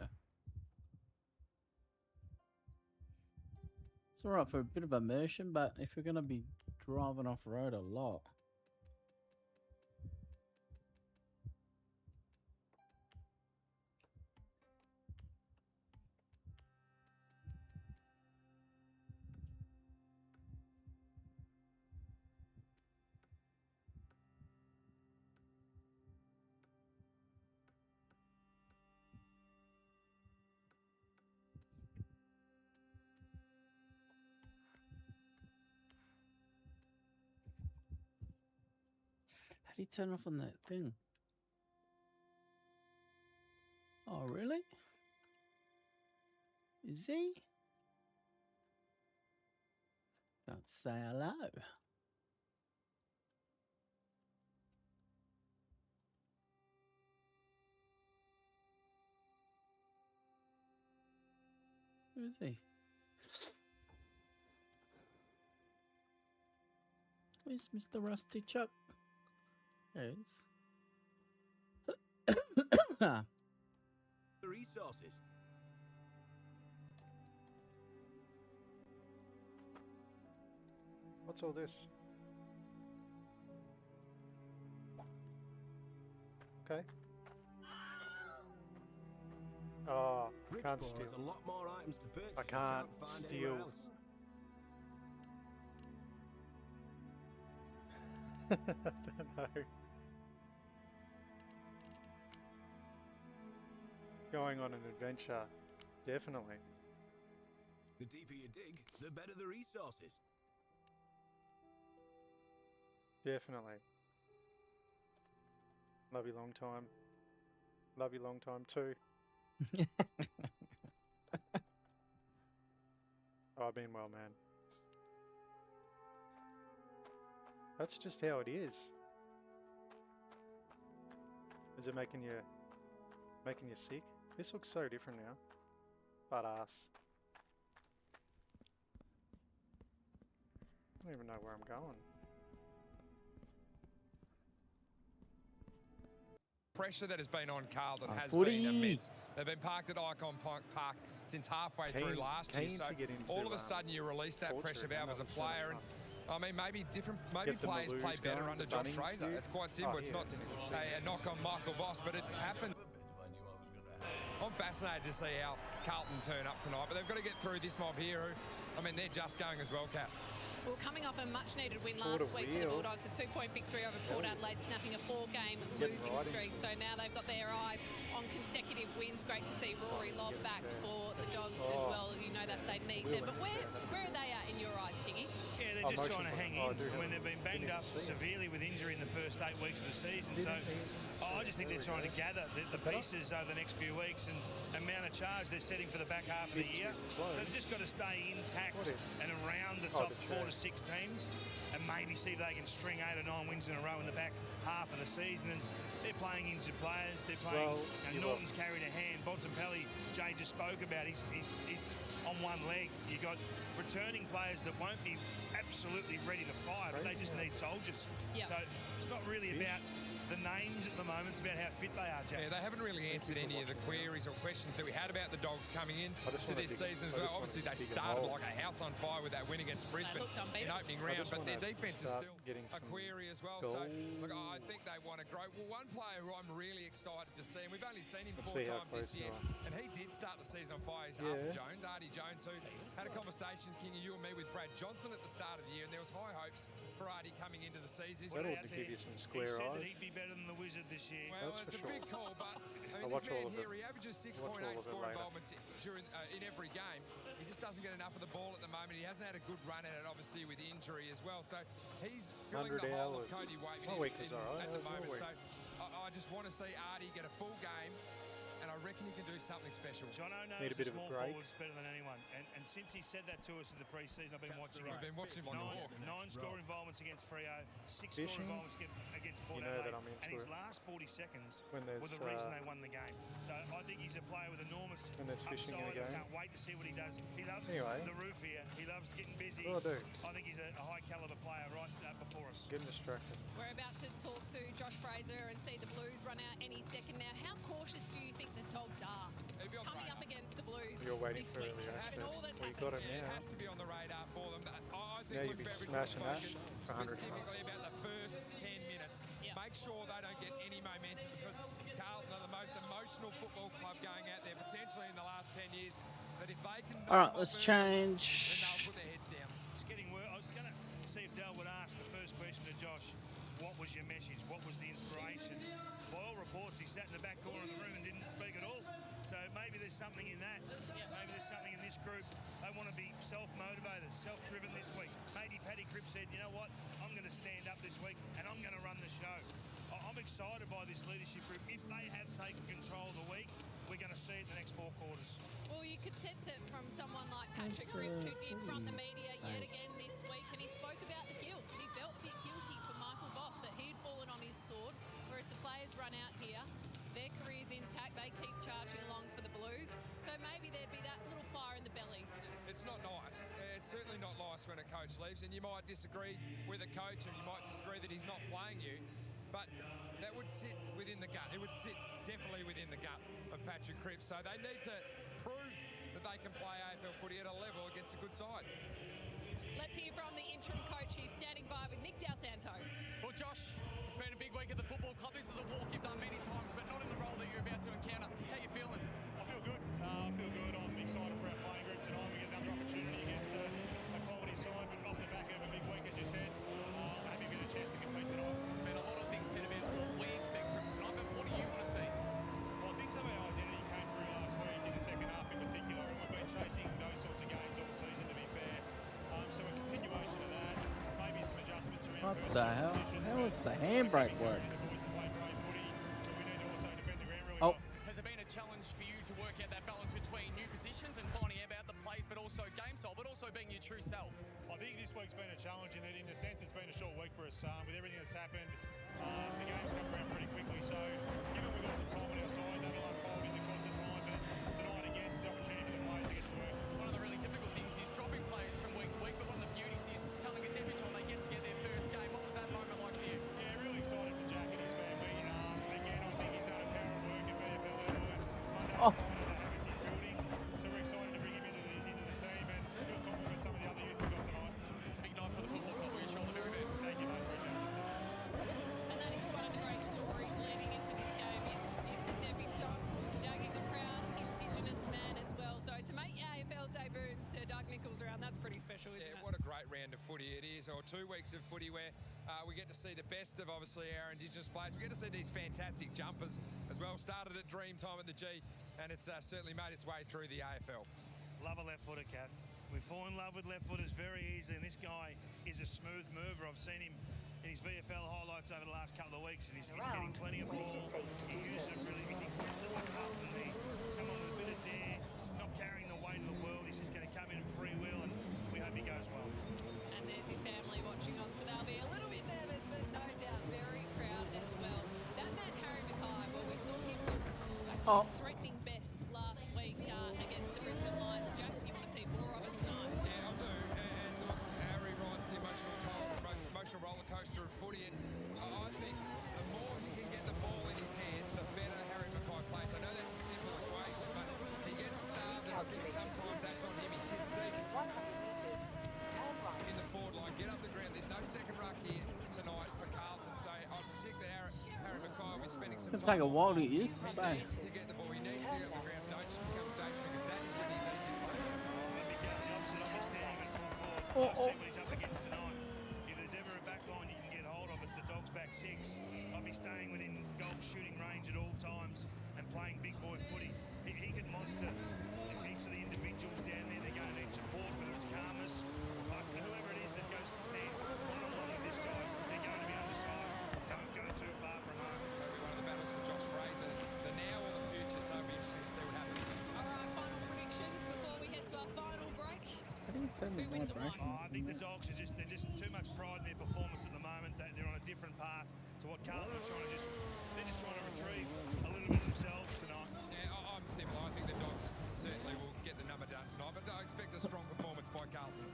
It's alright for a bit of immersion, but if you're gonna be driving off road a lot. How do you turn off on that thing? Oh, really? Is he? Can't say hello. Who is he? Where's Mr. Rusty Chuck? There he is.
The resources.
What's all this? Okay. Oh, can't steal.
A lot more items to purchase.
I can't
find
steal. I don't know. Going on an adventure, definitely.
The deeper you dig, the better the resources.
Definitely. Love you long time. Love you long time too. Oh, I've been well, man. That's just how it is. Is it making you sick? This looks so different now. Badass. I don't even know where I'm going.
Pressure that has been on Carlton has
footy.
been immense. They've been parked at Icon Park since halfway through last year. So all of a sudden you release that pressure valve as a player, and I mean maybe players play better under Josh Fraser. It's quite simple. It's not a knock on Michael Voss, but it happened. I'm fascinated to see how Carlton turn up tonight, but they've got to get through this mob here. I mean, they're just going as well, Kath.
Well, coming off a much-needed win last week for the Bulldogs, a 2-point victory over Port Adelaide, snapping a 4-game losing streak. So now they've got their eyes on consecutive wins. Great to see Rory Lobb back for the Dogs as well. You know that they need them. But where are they at in your eyes, Kingy?
Yeah, they're just trying to hang in. I mean, they've been banged up severely with injury in the first 8 weeks of the season. So I just think they're trying to gather the pieces over the next few weeks and mount a charge they're setting for the back half of the year. They've just got to stay intact and around the top 4 to 6 teams and maybe see if they can string 8 or 9 wins in a row in the back half of the season. And they're playing injured players. They're playing. Norton's carried a hand. Bontempelli, Jay just spoke about. He's on one leg. You got returning players that won't be absolutely ready to fire, but they just need soldiers.
Yep.
So it's not really about the names at the moment, it's about how fit they are, Jack.
Yeah, they haven't really answered any of the queries or questions that we had about the Dogs coming in to this season as well. Obviously, they started like a house on fire with that win against Brisbane in opening round, but their defence is still a query as well. So, look, I think they want to grow. Well, one player who I'm really excited to see, and we've only seen him 4 times this year, and he did start the season on fire, is Artie Jones, who had a conversation, Kingy, you and me, with Brad Johnson at the start of the year, and there was high hopes for Artie coming into the season.
That'll give you some square eyes.
He said that he'd be better than the Wizard this year.
Well, it's a big call, but I mean, this man here, he averages 6.8 score involvements in every game. He just doesn't get enough of the ball at the moment. He hasn't had a good run at it, obviously, with injury as well. So he's filling the hole of Cody Waitman at the moment. So I just want to see Artie get a full game, and and I reckon he can do something special.
Jono knows
Need a bit
the
of a
small
break.
forwards better than anyone, and since he said that to us in the pre-season, I've been watching him.
We've been watching him like a hawk.
9 score involvements against Freo, 6
Fishing.
score involvements against Port
You know
Adelaide,
that I'm into
and his
it.
last 40 seconds
When
were the reason they won the game. So I think he's a player with enormous
When there's fishing in a
upside. I
game.
can't wait to see what he does. He loves
Anyway.
the roof here. He loves getting busy.
What do I do?
I think he's a high caliber player right before us.
Getting distracted.
We're about to talk to Josh Fraser and see the Blues run out any second now. How cautious do you think the Dogs are coming up against the Blues?
You're waiting
this
for
week?
early access.
All that's
Well, you got it
It
now.
has to be on the radar for them. I think
Now you'd
Luke
be
Beveridge
smashing that
spoken
for 100
specifically about the first 10 minutes. Make sure they don't get any momentum because Carlton are the most emotional football club going out there potentially in the last 10 years. But if they can,
All right, let's change.
then they'll put their heads down.
It's getting worse. I was going to see if Dale would ask the first question to Josh. What was your message? What was the inspiration? By all reports, he sat in the back corner of the room and didn't speak at all. So maybe there's something in that. Maybe there's something in this group. They want to be self-motivated, self-driven this week. Maybe Paddy Cripps said, you know what, I'm going to stand up this week and I'm going to run the show. I'm excited by this leadership group. If they have taken control of the week, we're going to see it in the next 4 quarters.
Well, you could sense it from someone like Patrick Cripps, who did front the media yet again this week, and he spoke about the guilt. He felt a bit guilty for Michael Voss that he'd fallen on his sword, whereas the players run out here, their career's intact, they keep charging along for the Blues, so maybe there'd be that little fire in the belly.
It's not nice. It's certainly not nice when a coach leaves, and you might disagree with a coach and you might disagree that he's not playing you, but that would sit within the gut. It would sit definitely within the gut of Patrick Cripps, so they need to prove that they can play AFL footy at a level against a good side.
Let's hear from the interim coach. He's standing by with Nick Dalsanto.
Well, Josh, it's been a big week at the football club. This is a walk you've done many times, but not in the role that you're about to encounter. How you feeling?
I feel good. I'm excited for our playing group tonight. We get another opportunity against a quality side, but off the back of a big week, as you said. Maybe we get a chance to compete tonight.
There's been a lot of things said about what we expect from tonight, but what do you want to see?
Well, I think some of our identity came through last week in the second half in particular, and we've been chasing those sorts of games all season, to be fair. So a continuation of that, maybe some adjustments around
What the hell? How does the handbrake work? Oh.
Has it been a challenge for you to work out that balance between new positions and finding out about the plays, but also game style, but also being your true self?
I think this week's been a challenge in that, in the sense, it's been a short week for us. With everything that's happened, the game's come around pretty quickly. So, given we've got some time on our side, that'll unfold in the course of time. But tonight, again, it's the opportunity for the players to get to work.
One of the really difficult things is dropping players from week to week, but one of the beauties is telling a debutant they get to get their first game. What was that moment like for you?
Yeah, really excited for Jack and his family. Again, I think he's done a power of work at VFL level, and I know the habits he's building. So we're excited to bring him into the team, and we'll complement some of the other youth we've got tonight.
It's a big night for the football club. We wish you all the very best.
Thank you, mate. Appreciate it.
And that is one of the great stories leading into this game is the debutant. Jack is a proud Indigenous man as well. So to make AFL debut in Sir Doug Nichols round, that's pretty special, isn't it?
What a great round of footy it is, or 2 weeks of footy where we get to see the best of, obviously, our Indigenous players. We get to see these fantastic jumpers as well. Started at Dreamtime at the G, and it's certainly made its way through the AFL.
Love a left footer, Kath. We fall in love with left footers very easily, and this guy is a smooth mover. I've seen him in his VFL highlights over the last couple of weeks, and he's getting plenty of ball. He uses it really. He's exactly like Carlton there. Someone with a bit of dare, not carrying the weight of the world. He's just going to come in and freewheel, and we hope he goes well.
And there's his family watching on, so they'll be a little bit nervous, but no doubt very proud as well. That man, Harry Mackay, well, we saw him look back to his threatening best last week against the Brisbane Lions. Jack, you want to see more of it tonight?
Yeah, I do. And look, Harry rides the emotional roller coaster of footy, and I think the more he can get the ball in his hands, the better Harry Mackay plays. I know that's a simple equation, but he gets starved, and I think sometimes that's on him. He sits deep in the forward line, get up the ground. There's no second ruck here tonight for Carlton, so I predict that Harry Mackay will be spending some
It's
time.
gonna take a while to get used to
He
saying.
needs to get the ball. He needs to get up the ground. Don't just become stationary, because that is when he's easy to play against.
Maybe go the opposite of his standing at full forward.
Oh,
Let's see what he's up against tonight. If there's ever a back line you can get hold of, it's the Dogs' back six. I'll be staying within goal shooting range at all times and playing big boy footy. He could monster each of the individuals down there. They're going to need support, whether it's Karmas or Buster, whoever it is that goes to the stands. One-on-one with this guy, they're going to be undersized. Don't go too far from home.
That'll be one of the battles for Josh Fraser, the now or the future, so it'll be
I think the Dogs are they're just too much pride in their performance at the moment. They're on a different path to what Carlton are trying to they're just trying to retrieve a little bit of themselves tonight.
Yeah, I'm similar. I think the Dogs certainly will get the number done tonight, but I expect a strong performance by Carlton.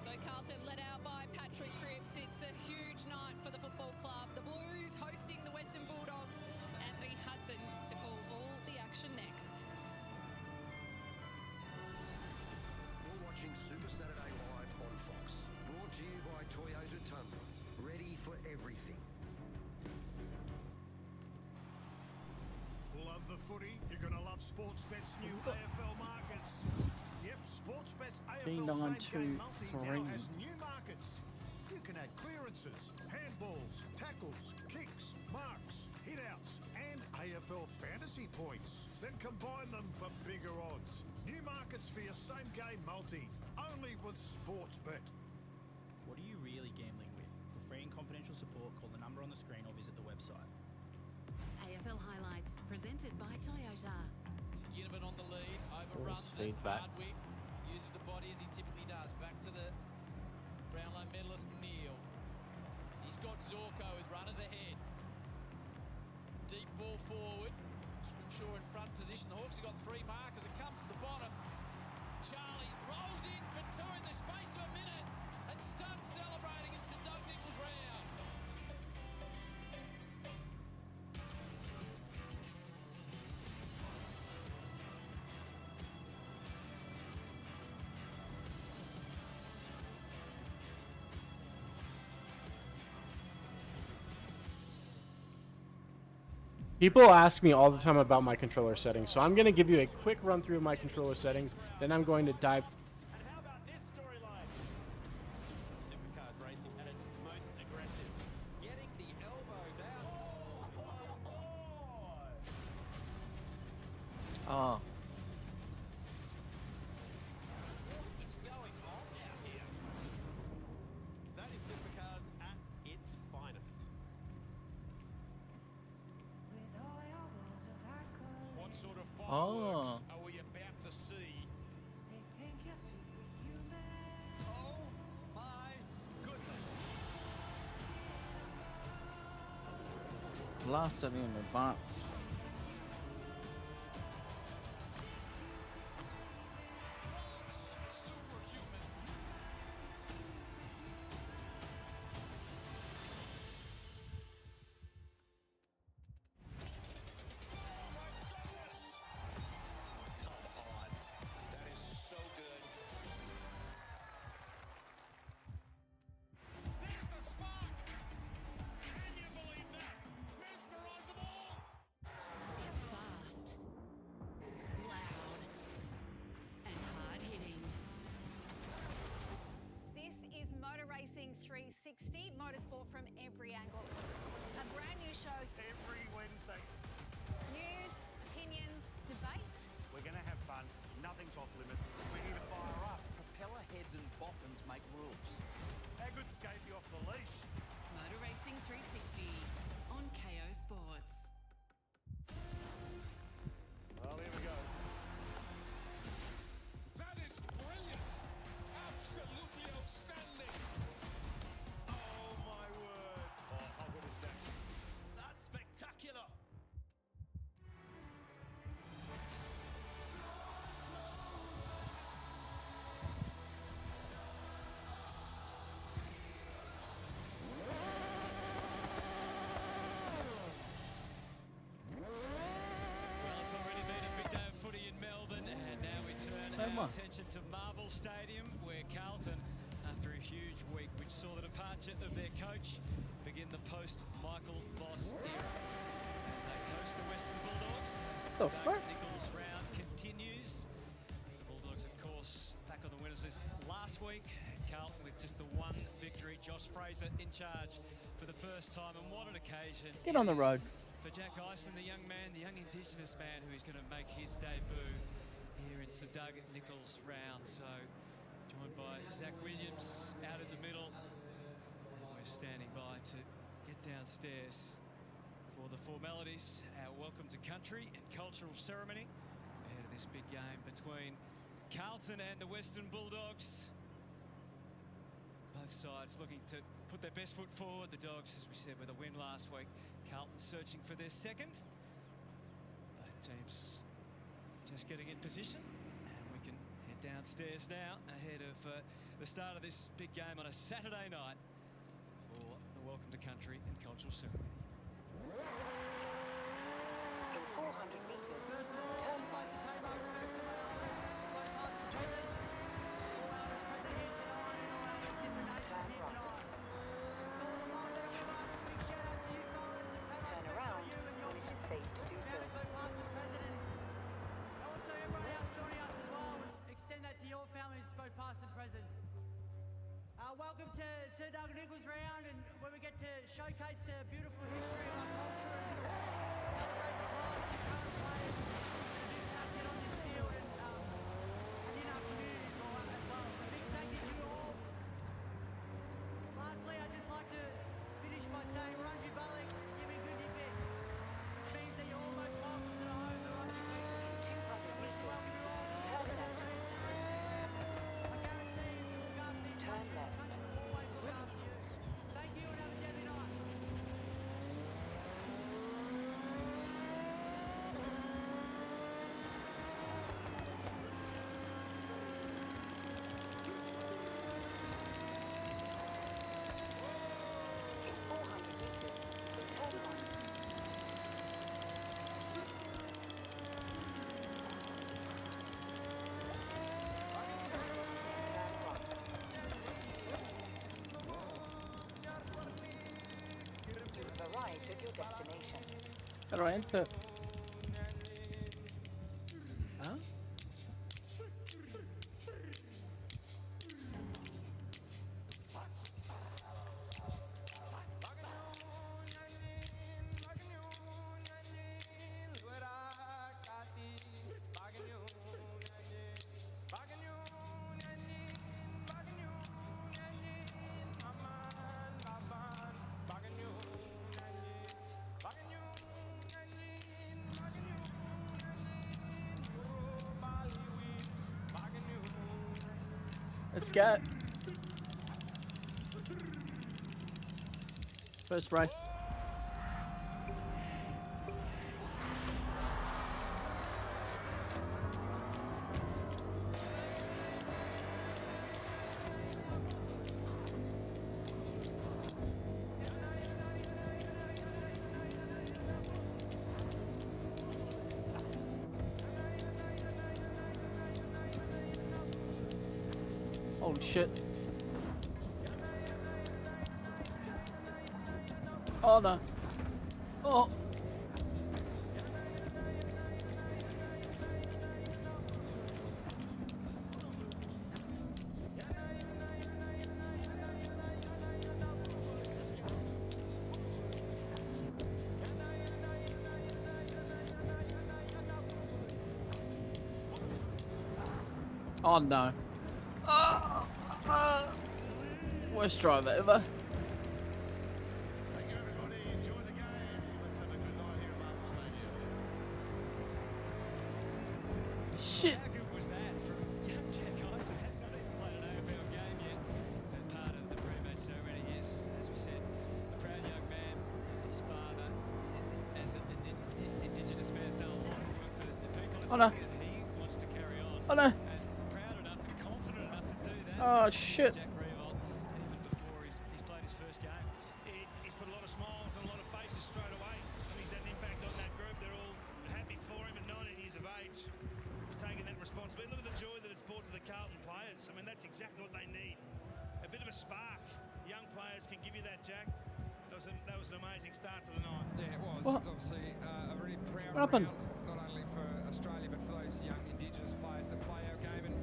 So Carlton led out by Patrick Cripps. It's a huge night for the football club. The Blues hosting the Western Bulldogs. Anthony Hudson to call all the action next.
You're watching Super Saturday Live on Fox. Brought to you by Toyota Tundra. Ready for everything.
Love the footy? You're going to love Sportsbet's new AFL markets. Yep, Sportsbet's AFL same-game multi now has new markets. You can add clearances, handballs, tackles, kicks, marks, hit-outs, and AFL fantasy points. Then combine them for bigger odds. New markets for your same-game multi, only with Sportsbet.
What are you really gambling with? For free and confidential support, call the number on the screen or visit the website.
AFL highlights presented by Toyota.
Ginnivan on the lead, overruns it. Hardwick uses the body as he typically does. Back to the Brownlow medalist Neil. He's got Zorko with runners ahead. Deep ball forward. Scrimshaw in front position. The Hawks have got three markers. It comes to the bottom. Charlie rolls in for two in the space of a minute and starts celebrating. It's the Doug Nichols round.
People ask me all the time about my controller settings, so I'm going to give you a quick run through of my controller settings, then I'm going to dive.
And how about this storyline? Supercars racing at its most aggressive. Getting the elbows out.
Oh.
What's going on out here? That is Supercars at its finest. What sort of fireworks are we about to see? They think you're superhuman. Oh my goodness.
Last setting in advance.
It's fast, loud, and hard-hitting.
This is Motor Racing 360, motorsport from every angle. A brand new show.
Every Wednesday.
News, opinions, debate.
We're going to have fun. Nothing's off limits. We're here to fire up.
Propeller heads and boffins make rules.
How good's skate you off the leash?
Motor Racing 360 on KO Sports.
Well, here we go.
That is brilliant. Absolutely outstanding. Oh my word.
Oh, how good is that?
That's spectacular. Well, it's already been a big day of footy in Melbourne, and now we turn our attention to Marvel Stadium, where Carlton, after a huge week which saw the departure of their coach, begin the post-Michael Voss era. They host the Western Bulldogs as the Nichols round continues. The Bulldogs, of course, back on the winners list last week. Carlton with just the one victory. Josh Fraser in charge for the first time, and what an occasion.
Get on the road.
For Jack Ison, the young man, the young Indigenous man who is going to make his debut here in Sir Doug Nichols round. So, joined by Zach Williams out in the middle. And we're standing by to get downstairs for the formalities, our welcome to country and cultural ceremony ahead of this big game between Carlton and the Western Bulldogs.
Both sides looking to put their best foot forward. The Dogs, as we said, with a win last week. Carlton searching for their second. Both teams just getting in position. And we can head downstairs now ahead of the start of this big game on a Saturday night for the Welcome to Country and Cultural Ceremony.
In 400 metres, turn right. Turn around when it is safe to do so.
Also, everyone else joining us as well, and extend that to your families, both past and present. Welcome to Sir Doug Nichols round, and where we get to showcase the beautiful history of our culture and celebrate the past and current players that have impacted on this field and in our communities all as well. So big thank you to you all. Lastly, I'd just like to finish by saying Ranji Balik, Yimi Gundi Big, which means that you're almost welcome to the home of Ranji Big.
200 metres, turn left.
I guarantee if you look after these
Turn left.
always look after you. Thank you and have a deadly night.
In 400 metres, turn right. You have arrived at your destination.
How do I enter? Huh? Let's go. First race. Holy shit. Oh no. Oh. Oh no. Worst drive ever.
Thank you, everybody. Enjoy the game. Let's have a good night here at Marvel Stadium.
Shit.
How good was that from young Jack Ison? Has not even played an AFL game yet. And part of the pre-match ceremony is, as we said, a proud young man. His father, as an Indigenous man, has done a lot of work for the people. It's something that he wants to carry on.
Oh no.
And proud enough and confident enough to do that.
Oh shit.
Jack Revolt, even before he's played his first game.
He's put a lot of smiles on a lot of faces straight away. I mean, he's had an impact on that group. They're all happy for him at 19 years of age. He's taken that responsibility. Look at the joy that it's brought to the Carlton players. I mean, that's exactly what they need. A bit of a spark. Young players can give you that, Jack. That was an amazing start to the night.
Yeah, it was.
What?
It's obviously a really proud
What happened?
round, not only for Australia, but for those young Indigenous players that play our game and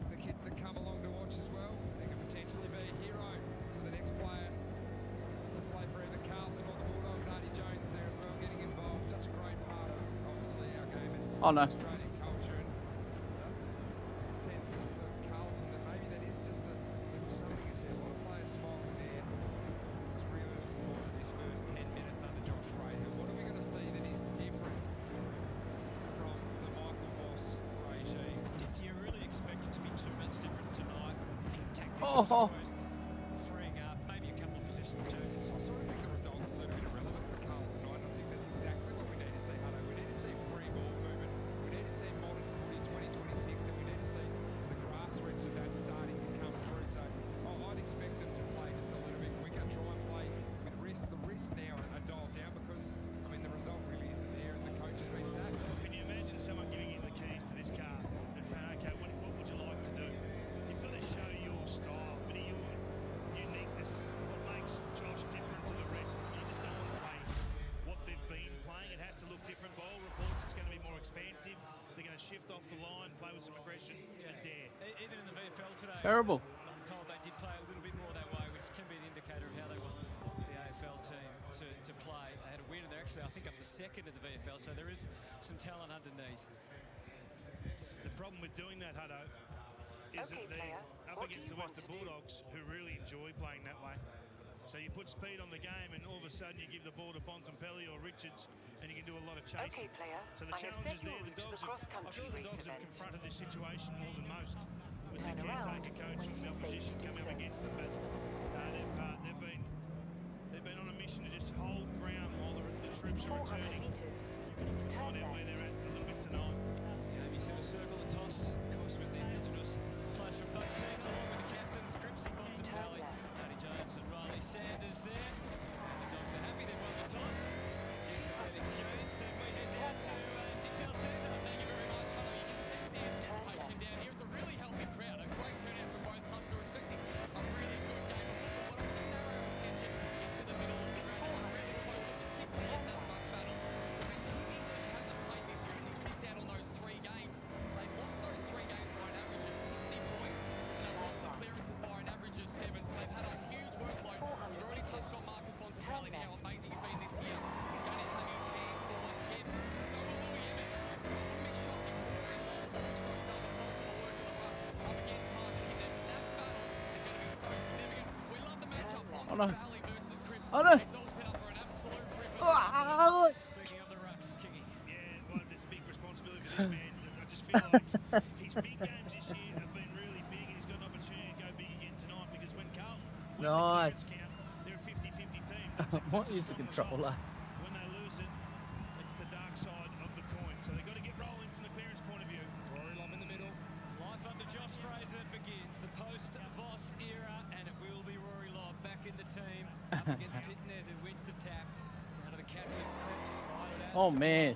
the kids that come along to watch as well. They can potentially be a hero to the next player to play for either Carlton or the Bulldogs. Artie Jones there as well, getting involved. Such a great part of, obviously, our game and
Oh no.
Australian culture. And it does sense for Carlton that maybe that is just a little something. You see a lot of players smiling there. It's really looking forward to these first 10 minutes under Josh Fraser. What are we going to see that is different from the Michael Voss regime?
Do you really expect it to be too much different tonight in tactics?
Oh.
I suppose?
different. Bowl reports it's going to be more expansive. They're going to shift off the line, play with some aggression, and dare.
Even in the VFL today,
Terrible.
I'm told they did play a little bit more that way, which can be an indicator of how they want the AFL team to play. They had a win, and they're actually, I think, up to second in the VFL, so there is some talent underneath.
The problem with doing that, Hutto, is that they're up against the Western Bulldogs, who really enjoy playing that way. So you put speed on the game, and all of a sudden you give the ball to Bontempelli or Richards, and you can do a lot of chasing. So the challenge is there. The Dogs I feel the Dogs have confronted this situation more than most, with the caretaker coach and the opposition coming up against them. But they've been on a mission to just hold ground while the troops are returning. Find out where they're at a little bit tonight.
You see the circle, the toss, of course, with the Indigenous players from both teams, along with the captains, Cripsy, Bontempelli, Tony Jones and Riley Sanders there. And the Dogs are happy they've won the toss. Gives some good exchange, and we head down to Nick Dalsenda.
Thank you very much. I know you can sense the anticipation down here. It's a really healthy crowd, a great turnout from both clubs who are expecting a really good game of football. But I want to narrow attention into the middle of the ground. Really close, particularly at that ruck battle. So when Team English hasn't played this year, he's missed out on those 3 games. They've lost those 3 games by an average of 60 points, and they've lost the clearances by an average of 7. So they've had a huge workload. You've already touched on Marcus Bontempelli and how amazing he's been this year. He's going to have his hands full once again. So will Louis Emmett. I wouldn't be shocked if Rory Lobb also does a whole lot of work in the ruck up against Martin. And that battle is going to be so significant. We love the matchup. Bontempelli versus Cripps. It's all set up for an absolute rip.
Speaking of the rucks, Kingy.
Yeah, well, there's a big responsibility for this man. I just feel like his big games this year have been really big, and he's got an opportunity to go big again tonight, because when Carlton win the clearance count, they're a 50-50 team.
What is the controller?
When they lose it, it's the dark side of the coin. So they've got to get rolling from the clearance point of view.
Rory Lobb in the middle. Life under Josh Fraser begins. The post-Voss era, and it will be Rory Lobb back in the team up against Pitnet, who wins the tap. Down to the captain, Cripps, fired out.
Oh man,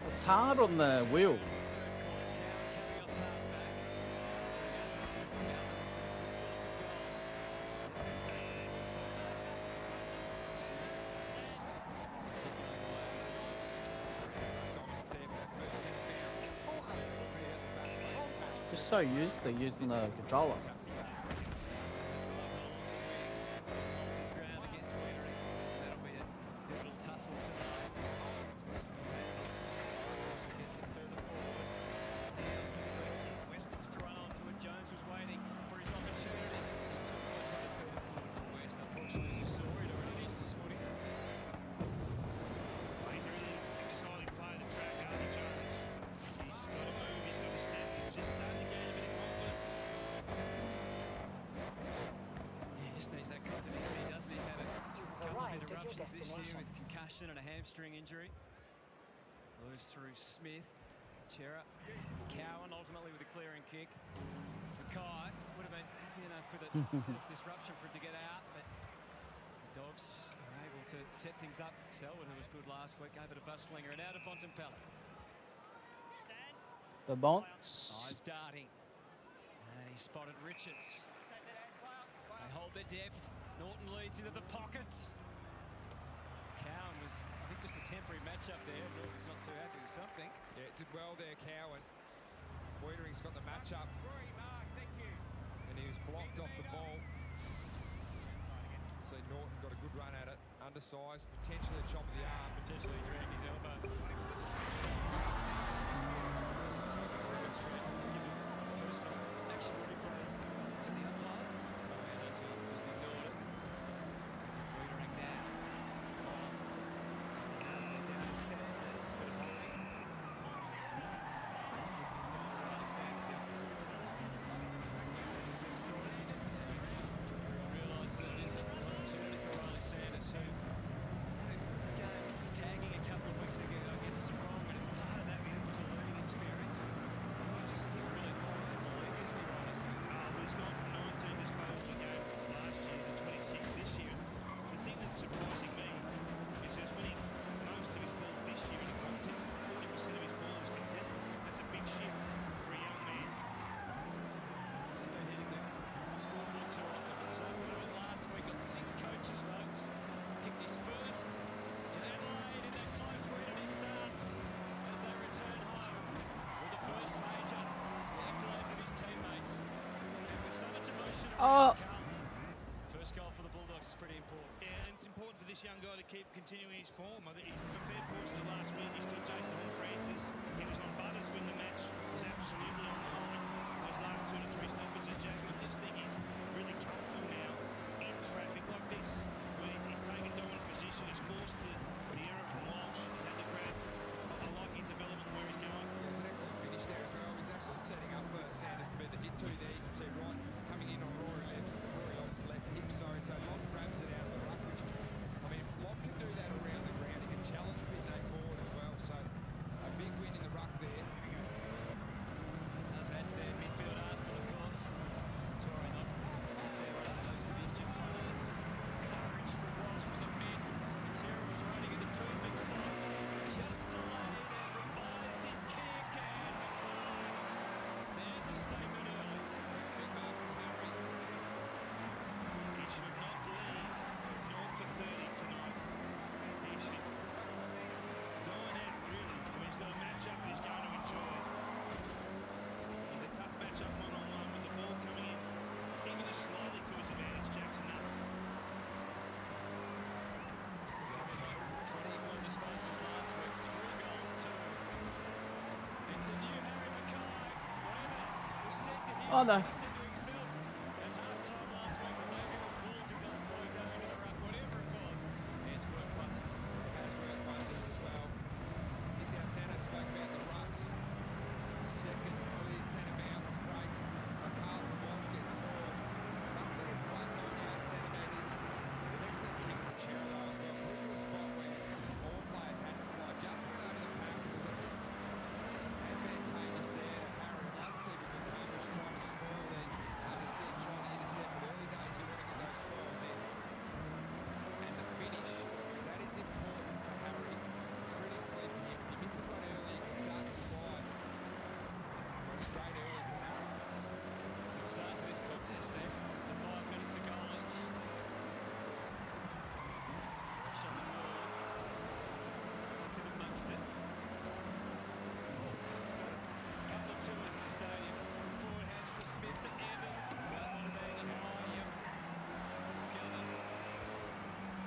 it's hard on the wheel. Just so used to using the controller.
This year with concussion and a hamstring injury. Loose through Smith, Chera, Cowan ultimately with a clearing kick. Mackay would have been happy enough with a bit of disruption for it to get out, but the Dogs are able to set things up. Selwood, who was good last week, gave it a bus slinger, and out of Bontempelli.
The Bonts.
Eyes darting, and he spotted Richards. They hold their depth. Norton leads into the pocket. Cowan was, I think, just a temporary matchup there. Norton's not too happy with something.
Yeah, did well there, Cowan. Wiedering's got the matchup. And he was blocked off the ball. So Norton got a good run at it. Undersized, potentially a chop of the arm.
Potentially dragged his elbow. Action replay to the umpire. Just ignored it. Wiedering now. Down to Sanders. Bit of holding. He's going to Riley Sanders out the still. Realises that it is an opportunity for Riley Sanders, who had a game tagging a
Oh.
First goal for the Bulldogs is pretty important.
Yeah, and it's important for this young guy to keep continuing his form. I think for fair portion of last week, he stood Jason Horne-Francis. He was on butters when the match was absolutely on the line. Those last 2 to 3 stoppages, Jack, I just think he's really comfortable now in traffic like this, where he's taken dominant position. He's forced the error from Walsh. He's had to grab. I like his development where he's going.
Yeah, an excellent finish there as well. He's actually setting up for Sanders to be the hit to there. You can see Wright coming in on Rory Lobb's left hip. So Lobb grabs it out of the ruck, which, I mean, if Lobb can do that around the ground, he can challenge Pitney forward as well. So a big win in the ruck there.
Does add to their midfield arsenal, of course. Torrey not there with those division players. Courage from Walsh was immense. Matera was running in the perfect spot. Just delayed and revised his kick. And there's a statement early.
Big mark from Henry.
He should not leave 0 to 30 tonight. He should dine out, really. I mean, he's got a matchup that he's going to enjoy. He's a tough matchup one-on-one with the ball coming in even just slightly to his advantage. Jack's enough.
21 disposals last week, 3 goals, 2. It's a new Harry Mackay. Whatever was said to him,
Oh, no.
he said to himself at half-time last week, that maybe it was ballsy's on point going into the ruck, whatever it was. It's worked wonders.
It has worked wonders as well. I think now Sanders spoke about the rucks. It's a second clear centre bounce. Great. Carlton Walsh gets forward. Rusty is 198 centimetres. There's an excellent kick from Cherilo as well. Put to a spot where all players had to fly. Just went over the pack. Advantageous there to Harry. Obviously, because Cambridge trying to spoil there. Understand trying to intercept, but early days you want to get those spoils in. And the finish, that is important for Harry. Critically for him. He misses one early, he can start to slide. Straight early for Harry.
Good start to this contest then, after 5 minutes of goal each. Rush on the move. Gets in amongst it. Just a couple of tours in the stadium. Forward hands from Smith to Evans. That one there, the high, yep. Together.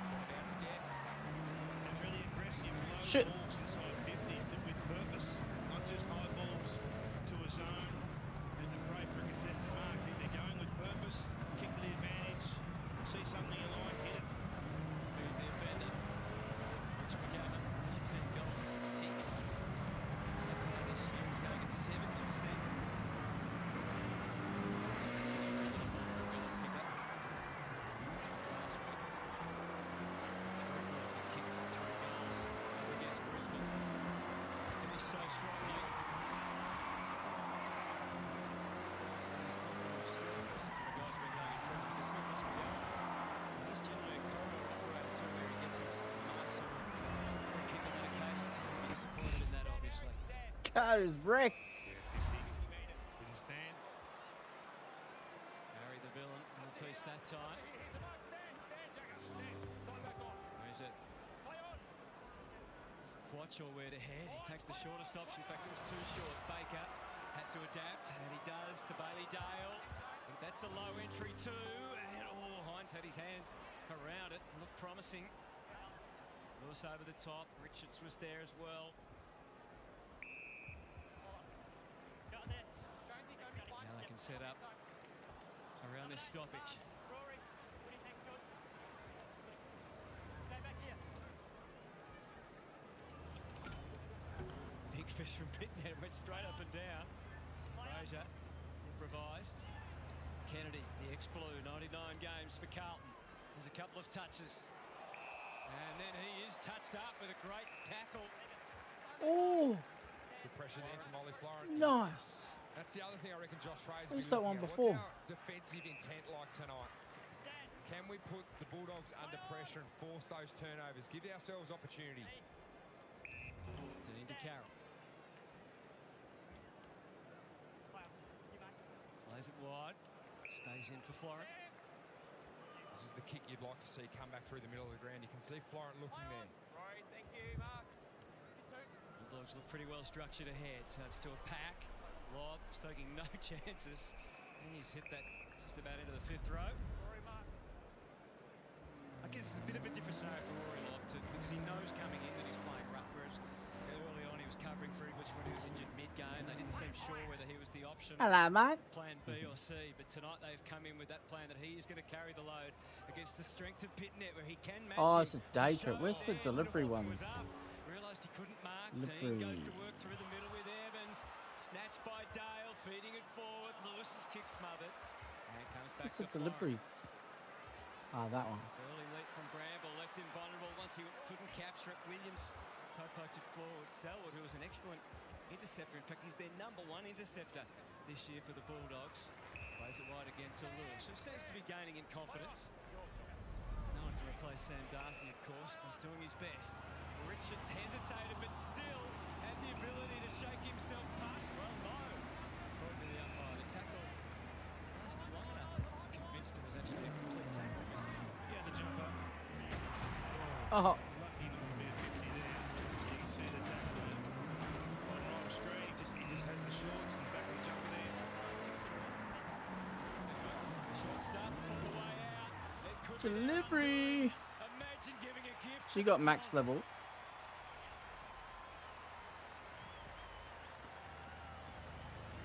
So the bounce again.
And really aggressive low
Shit.
balls inside 50 with purpose, not just high balls to a zone and to pray for a contested mark. They're going with purpose, kick to the advantage, see something you like, hit it.
Feed the offender. Rich McGavin, 19 goals, 6. So far this year, he's going at 70%. So strongly. He's confident of scoring. For the guys been going at 70% as we go. He's generally a corridor operator too, where he gets his marks on for a kick on that occasion. So he'll be disappointed in that, obviously.
Carter's bricked.
Didn't stand.
Harry the villain in the piece that time. Where's it? Quite sure where to head. He takes the shortest option. In fact, it was too short. Baker had to adapt, and he does to Bailey Dale. That's a low entry too. And Hines had his hands around it. Looked promising. Lewis over the top. Richards was there as well. Now they can set up around this stoppage. Big fish from Pitnet, went straight up and down. Fraser improvised. Kennedy, the ex-Blue, 99 games for Carlton. There's a couple of touches. And then he is touched up with a great tackle.
Oh,
Good pressure there from Ollie Florent.
nice.
That's the other thing I reckon Josh Fraser
Who's
will be
that one
looking at.
before?
What's our defensive intent like tonight? Can we put the Bulldogs under pressure and force those turnovers? Give ourselves opportunities.
Dean to Carroll. Plays it wide. Stays in for Florent.
This is the kick you'd like to see come back through the middle of the ground. You can see Florent looking there.
Right, thank you, Mark.
Bulldogs look pretty well structured ahead, so it's to a pack. Lob, taking no chances. He's hit that just
step out into the 5th row. I guess it's a bit of a different scenario for Rory Lobb because he knows coming in that he's playing ruck, whereas early on he was covering for English when he was injured mid-game. They didn't seem sure whether he was the option.
Hello, mate.
Plan B or C, but tonight they've come in with that plan that he is going to carry the load against the strength of Pitnet, where he can match
Oh,
him.
it's a day trip. Where's the delivery ones?
Realised he couldn't mark.
Delivery.
Dean goes to work through the middle with Evans. Snatched by Dale, feeding it forward. Lewis's kick smothered. And comes back
What's
to
the deliveries? Ah, that one.
Early leap from Bramble, left him vulnerable once he couldn't capture it. Williams toe poked it forward. Selwood, who was an excellent interceptor. In fact, he's their #1 interceptor this year for the Bulldogs. Plays it wide again to Lewis, who seems to be gaining in confidence. No one can replace Sam Darcy, of course, but he's doing his best. Richards hesitated, but still had the ability to shake himself past. Well, no. According to the umpire, the tackle lasted long enough. I'm convinced it was actually a complete tackle.
Yeah, the jumper.
Oh.
Lucky not to be a 50 there. You can see the tackle on right screen. He just has the shorts and the back of the jump there.
Short stuff on the way out. It could
Delivery.
Imagine giving a gift.
She got max level.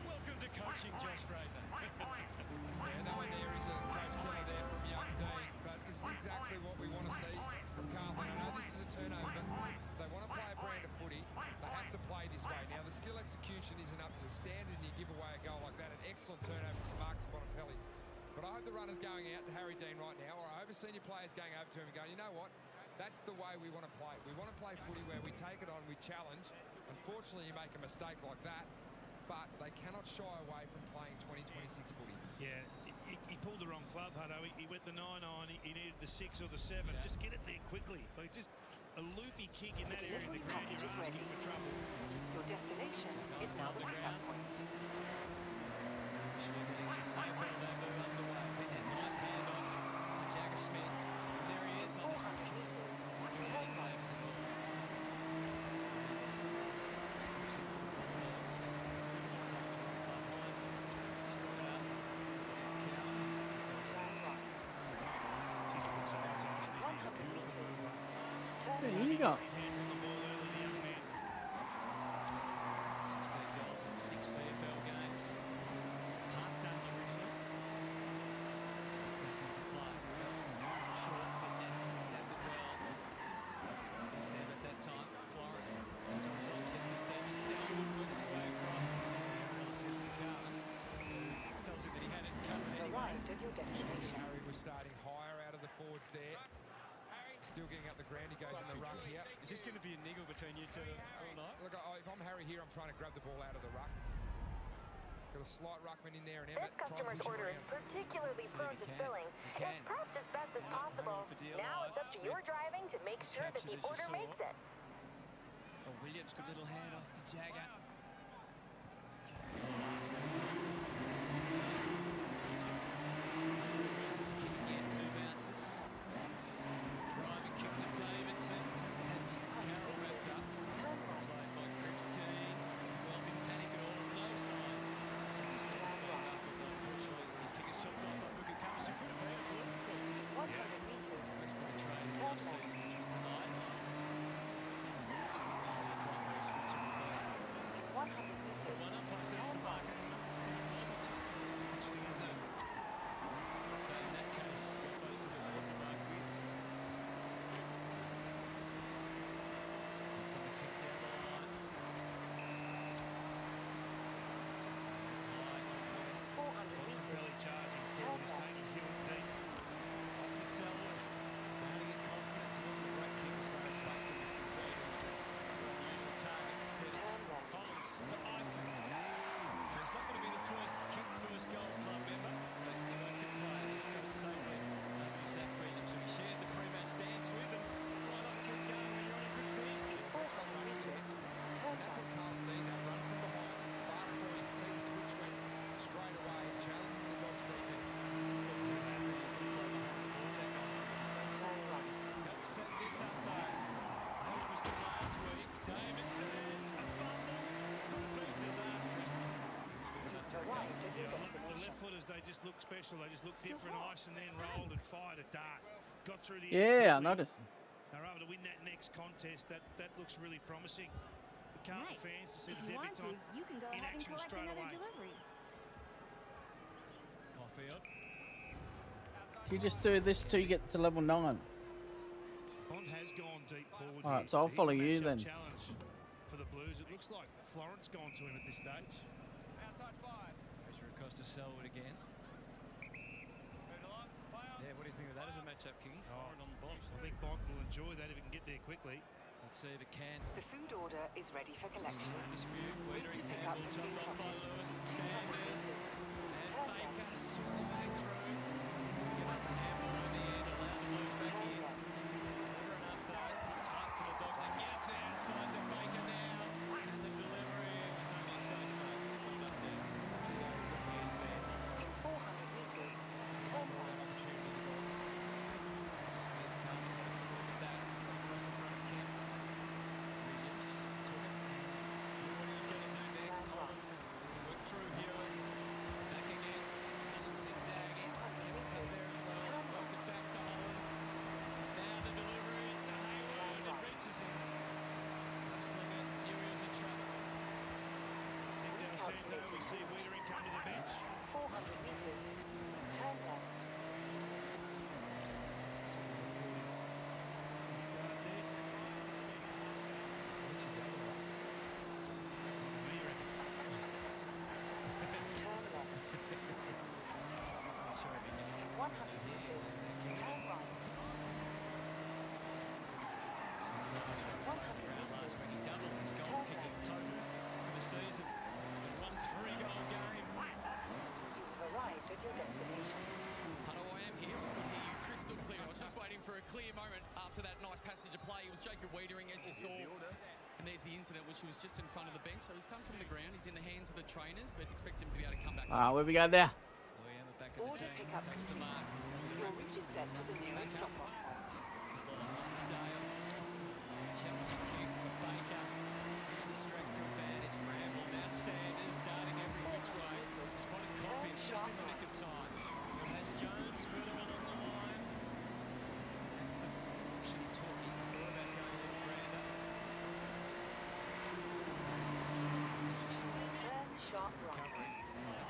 Welcome to coaching, Josh Fraser.
Yeah, no one there is a coach killer there from young Dean, but this is exactly what we want to see from Carlton. I know this is a turnover, but they want to play a brand of footy. They have to play this way. Now, the skill execution isn't up to the standard, and you give away a goal like that. An excellent turnover from Marcus Bonampelli. But I hope the runner's going out to Harry Dean right now, or I hope senior players going over to him and going, you know what? That's the way we want to play. We want to play footy where we take it on, we challenge. Unfortunately, you make a mistake like that, but they cannot shy away from playing 2026 footy.
Yeah, he pulled the wrong club, Hutto. He went the 9 on. He needed the 6 or the 7. Yeah. Just get it there quickly. Like just a loopy kick in that area of the ground. You're asking for trouble.
Your destination is now the blackout point.
Nice handoff to Jagger Smith. And there he is on the 400 metres. Turn right.
There you go.
16 goals in 6 VFL games. Park done originally. Short, but then adapted well. Stand at that time. Florida, as a result, gets it deep. Selwood works his way across. Real assist for Carlos. Tells him that he had it covered anyway.
Arrived at your destination.
Harry was starting higher out of the forwards there. Still getting up the ground, he goes in the ruck here.
Is this going to be a niggle between you two all night?
Look, if I'm Harry here, I'm trying to grab the ball out of the ruck. Got a slight ruckman in there, and Emmett.
This customer's order is particularly prone to spilling. It's prepped as best as possible. Now it's up to your driving to make sure that the order makes it.
Oh, Williams, good little hand off to Jagger. Again, 2 bounces. Driving kick to Davidson. And Carroll wrapped up. Played by Cripps Dean. Well, didn't panic at all. No sign. Unfortunately, his kick is chopped off by Booker Cummins. Who could have been a goal, of course.
100 metres.
Most of the trade off season, which was denied.
left footers, they just look special. They just look different. Ice and then rolled and fired a dart. Got through the
Yeah, I noticed.
They're able to win that next contest. That looks really promising for Carlton fans to see the debutant
you can go
in
ahead and
action
collect
straight
another
away.
delivery.
Caulfield.
Do you just do this till you get to level 9?
Bond has gone deep forward.
All right,
here,
so I'll follow
here's a
you then.
matchup challenge for the Blues. It looks like Florence gone to him at this stage.
Pressure across to Selwood again. Yeah, what do you think of that as a matchup, Kingy? Foreign on the Bond.
I think Bond will enjoy that if he can get there quickly.
Let's see if it can.
The food order is ready for collection.
Dispute.
Wait to
Waitering's
pick up
handball
has been
chopped off by
plotted.
Lewis.
200
Sanders.
meters.
And
Turn
Baker
left.
saw the way through. To give up the handball in the end. Allowed the Blues back in. Never enough though. Tight for the Dogs. They get it outside to Baker now. And the delivery was only so-so. Hold up there. Hands there.
In 400 meters, turn right.
We see Waitering come to the bench.
400 meters, turn left. Turn left. In 100 meters, turn right. 100 meters, turn left. You've arrived at your destination.
Hello, I am here. I can hear you crystal clear. I was just waiting for a clear moment after that nice passage of play. It was Jacob Wiedering, as you saw. And there's the incident, which was just in front of the bench. So he's come from the ground. He's in the hands of the trainers, but expect him to be able to come back.
Where we go there?
Order pickup complete. Your route is set to the nearest drop-off point.
Challenging kick for Baker. Here's the strength to advantage. Bramble now Sanders darting every which way. Spotted Coffee just in the nick of time. But has Jones further along the line. That's the option talking thought about going a little grander.
Turn sharp right.
Behind play,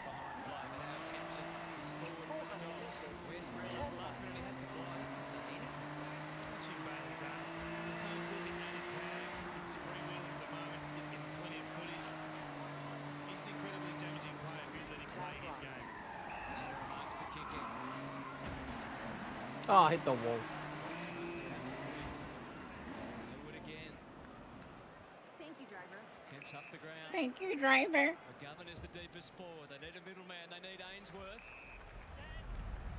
but our attention is forward for the Dogs. West Green's the last minute he had to fly.
Punching back down. There's no designated tag. He's free wheeling at the moment. Getting plenty of footage. He's an incredibly damaging player if you let him play his game.
Sarah marks the kick in.
Oh, hit the wall.
Wood again.
Thank you, driver.
Kemp's up the ground.
Thank you, driver.
McGovern is the deepest forward. They need a middleman. They need Ainsworth.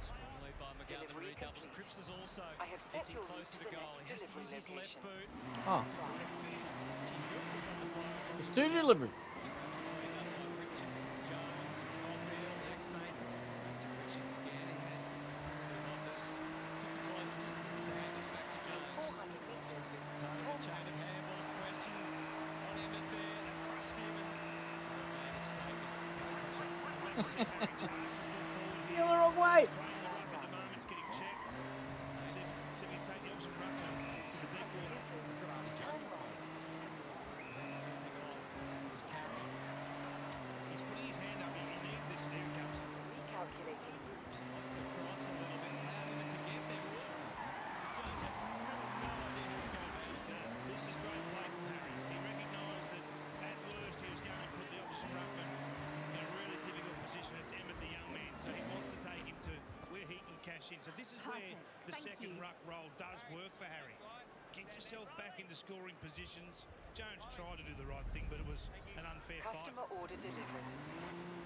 Strong lead by McGovern.
Delivery
Redoubles.
complete.
Cripps is also
I have set
getting
your route
closer
to
to
the
goal.
next
He has to use his left
delivery
boot.
Oh.
Right.
It's 2 deliveries. You're the wrong way.
Recalculating route.
This is great play from Harry. He recognised that at worst he was going to put the opposition ruckman in a really difficult position. It's Emmett, the young man, so he wants to take him to where he can cash in. So this is where the second ruck roll does work for Harry. Get yourself back into scoring positions. Jones tried to do the right thing, but it was an unfair fight.
Customer order delivered.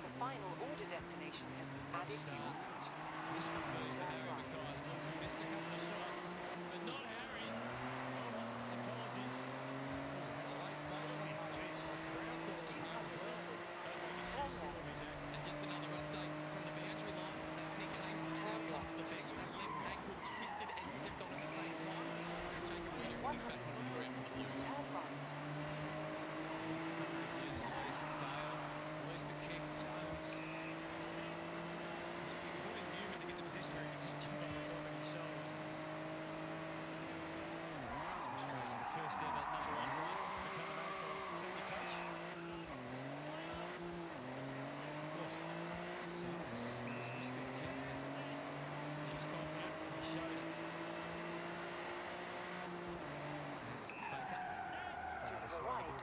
The final order destination has been added to your route.
This one goes to Harry Mackay. Also missed a couple of shots, but not Harry. Apologies.
And just another update from the boundary line. That's Nick Haynes that's now come to the bench. That left ankle twisted and stepped on at the same time. And Jacob Wiedering is back on the ground for the Blues.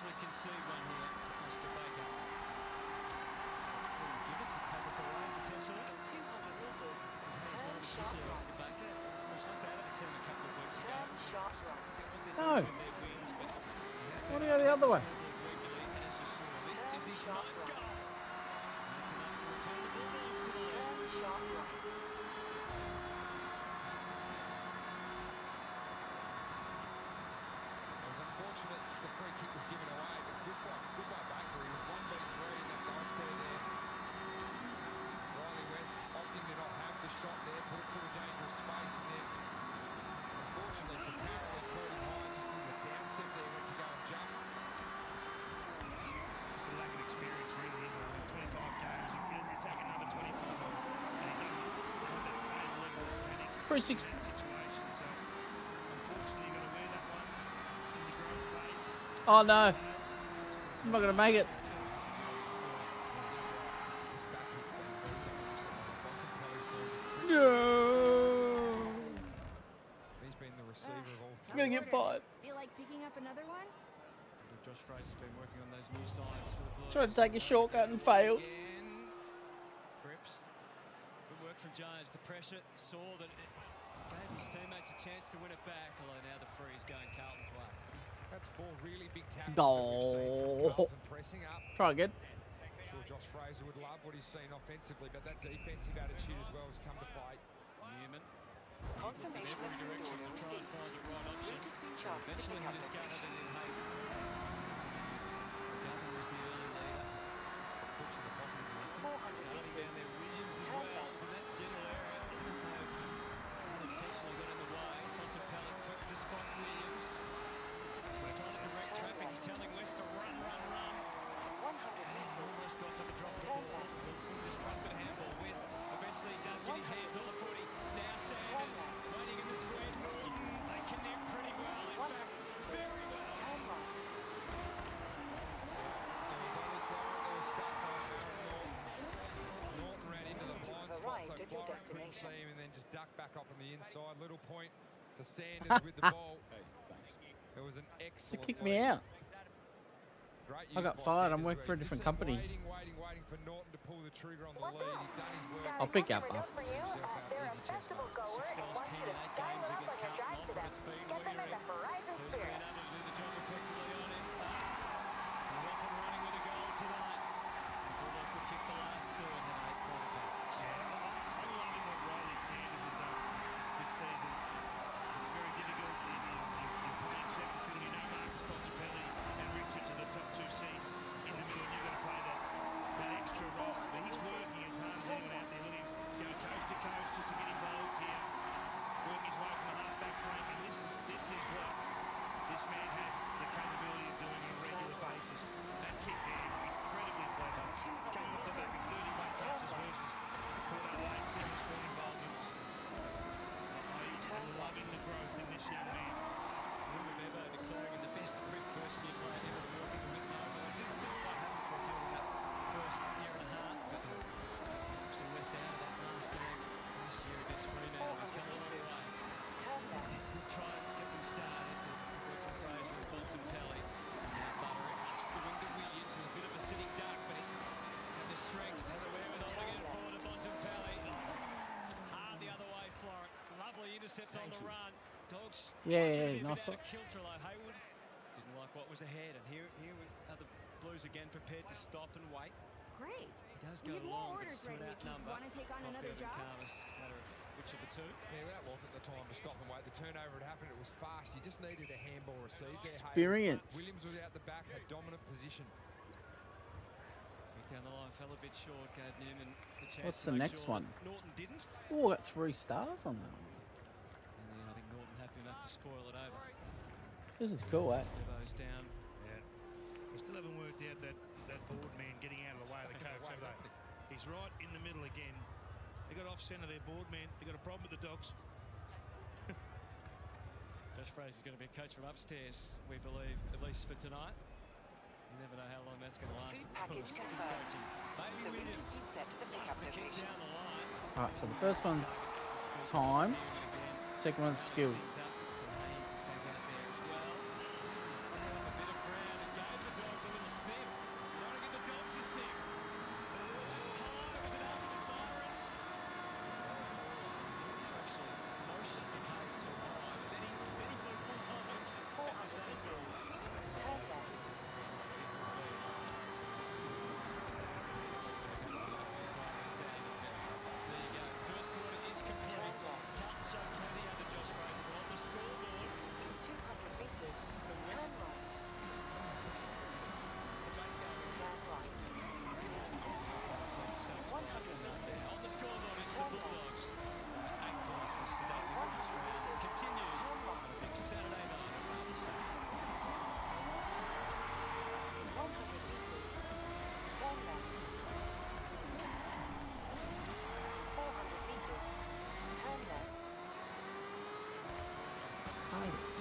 potentially concede one here to Oscar Baker. Give it the tap of the way, potentially.
200 metres, turn sharp right.
Oscar Baker was left out of the team a couple of weeks ago.
Turn sharp right.
No. I want to go the other way.
Turn sharp right. Turn sharp right.
Unfortunate the free kick was given away, but good by Baker. He was 1v3 in that goal square there. Riley West opting to not have the shot there, put it to a dangerous space, and then unfortunately for Carroll, they caught him high just in the downstep there, went to go and jump.
Just a lack of experience, really, isn't it? I mean, 25 games, you take another 25 on, and he doesn't have that same level of panic in that situation. So, unfortunately, you've got to wear that one in the growth phase.
Oh no, I'm not going to make it. No.
He's been the receiver of all
I'm going to get fired.
Feel like picking up another one?
Josh Fraser's been working on those new sides for the Blues.
Tried to take a shortcut and failed.
Cripps. Good work from Jones. The pressure saw that it gave his teammates a chance to win it back, although now the free is going Carlton's way.
That's 4 really big tackles
Goal.
that we've seen from Carlton pressing up.
Try again.
I'm sure Josh Fraser would love what he's seen offensively, but that defensive attitude as well has come to play.
Newman.
Confirmation of food order received. Route has been charted to
Eventually
pick
he
up
discovered
location.
that in Hayden. Gunn was the early leader. Cripps in the pocket of the run.
400
Down
metres,
there, Williams as
turn
well.
left.
So that general area unintentionally got in the way. Montempelli quick to spot Williams. We're trying to direct traffic. He's telling West to run.
100 metres,
Almost got to the drop of the
turn
ball.
left.
Wilson disrupted handball. West eventually does get his hands on the footy. Now Sanders waiting in the square. They connect pretty well. In fact, very well.
Turn right.
Norton ran into the blind
You've
spot, so
arrived at your
Florent couldn't
destination.
see him and then just ducked back up on the inside. Little point to Sanders with the ball. It was an excellent
They kicked me out.
Great
I got
use by
fired. I'm
Sanders
working for a
where he
different
just
company.
waiting for Norton to pull the trigger on the lead. He'd done his work.
I'll pick you up
Himself
after.
out
They're a
easy chest
festival
mark.
goer and want you to style up on your drive to them. Get them in the Verizon
Who's
spirit.
been able to do the job effectively on him. He's off and running with a goal tonight. The Bulldogs have kicked the last two and have an 8-point advantage.
I'm loving what Riley Sanders has done this season. It's very difficult. You're playing second fiddle. You know Marcus Montempelli and Richards are the top 2 seeds in the middle, and you've got to play that extra role. But he's working his heart out there. Look at him going coast to coast just to get involved here. Working his way from the half-back frame. And this is what this man has the capability of doing on a regular basis. That kick there, incredibly clever. It's coming off the back of 31 touches versus Port Adelaide 7 scoring involvements. I'm loving the growth in this young man.
Ruben Bevo declaring the best grip first-year player ever walking with Nova. It doesn't do what happened for him in that first year and a half, but actually left out of that last game last year against Fremantle. He's come a long way.
Turn left.
Did try and get them started. Work from Fraser and Bontempelli. Now Butterick kicks the wing to Williams, who's a bit of a sitting duck, but he had the strength and the wherewithal to get forward to Bontempelli. Hard the other way, Florent. Lovely intercept on the run. Dogs.
Yeah, nice one.
Kilter like Hayward didn't like what was ahead, and here are the Blues again prepared to stop and wait.
Great.
He does
We
go
have more
long, but
orders
it's to
ready
an
if you
outnumber.
want to take on another
Caulfield and
job.
Carvis. It's a matter of which of the two.
Yeah, that wasn't the time to stop and wait. The turnover had happened. It was fast. You just needed a handball received there.
Experience.
Williams was out the back, had dominant position.
Kick down the line, fell a bit short, gave Newman the chance.
What's
to
the
make
next
sure
one?
that Norton didn't.
Oh, I got 3 stars on that one.
And then I think Norton happy enough to spoil it over.
This is cool, eh?
Bevo's down.
Yeah. They still haven't worked out that board man getting out of the way of the coach, have they? He's right in the middle again. They got off centre their board man. They got a problem with the Dogs.
Josh Fraser's going to be a coach from upstairs, we believe, at least for tonight. You never know how long that's going to last.
Food package confirmed. The route has been set to the pickup location.
Alright, so the first one's timed, second one's skills.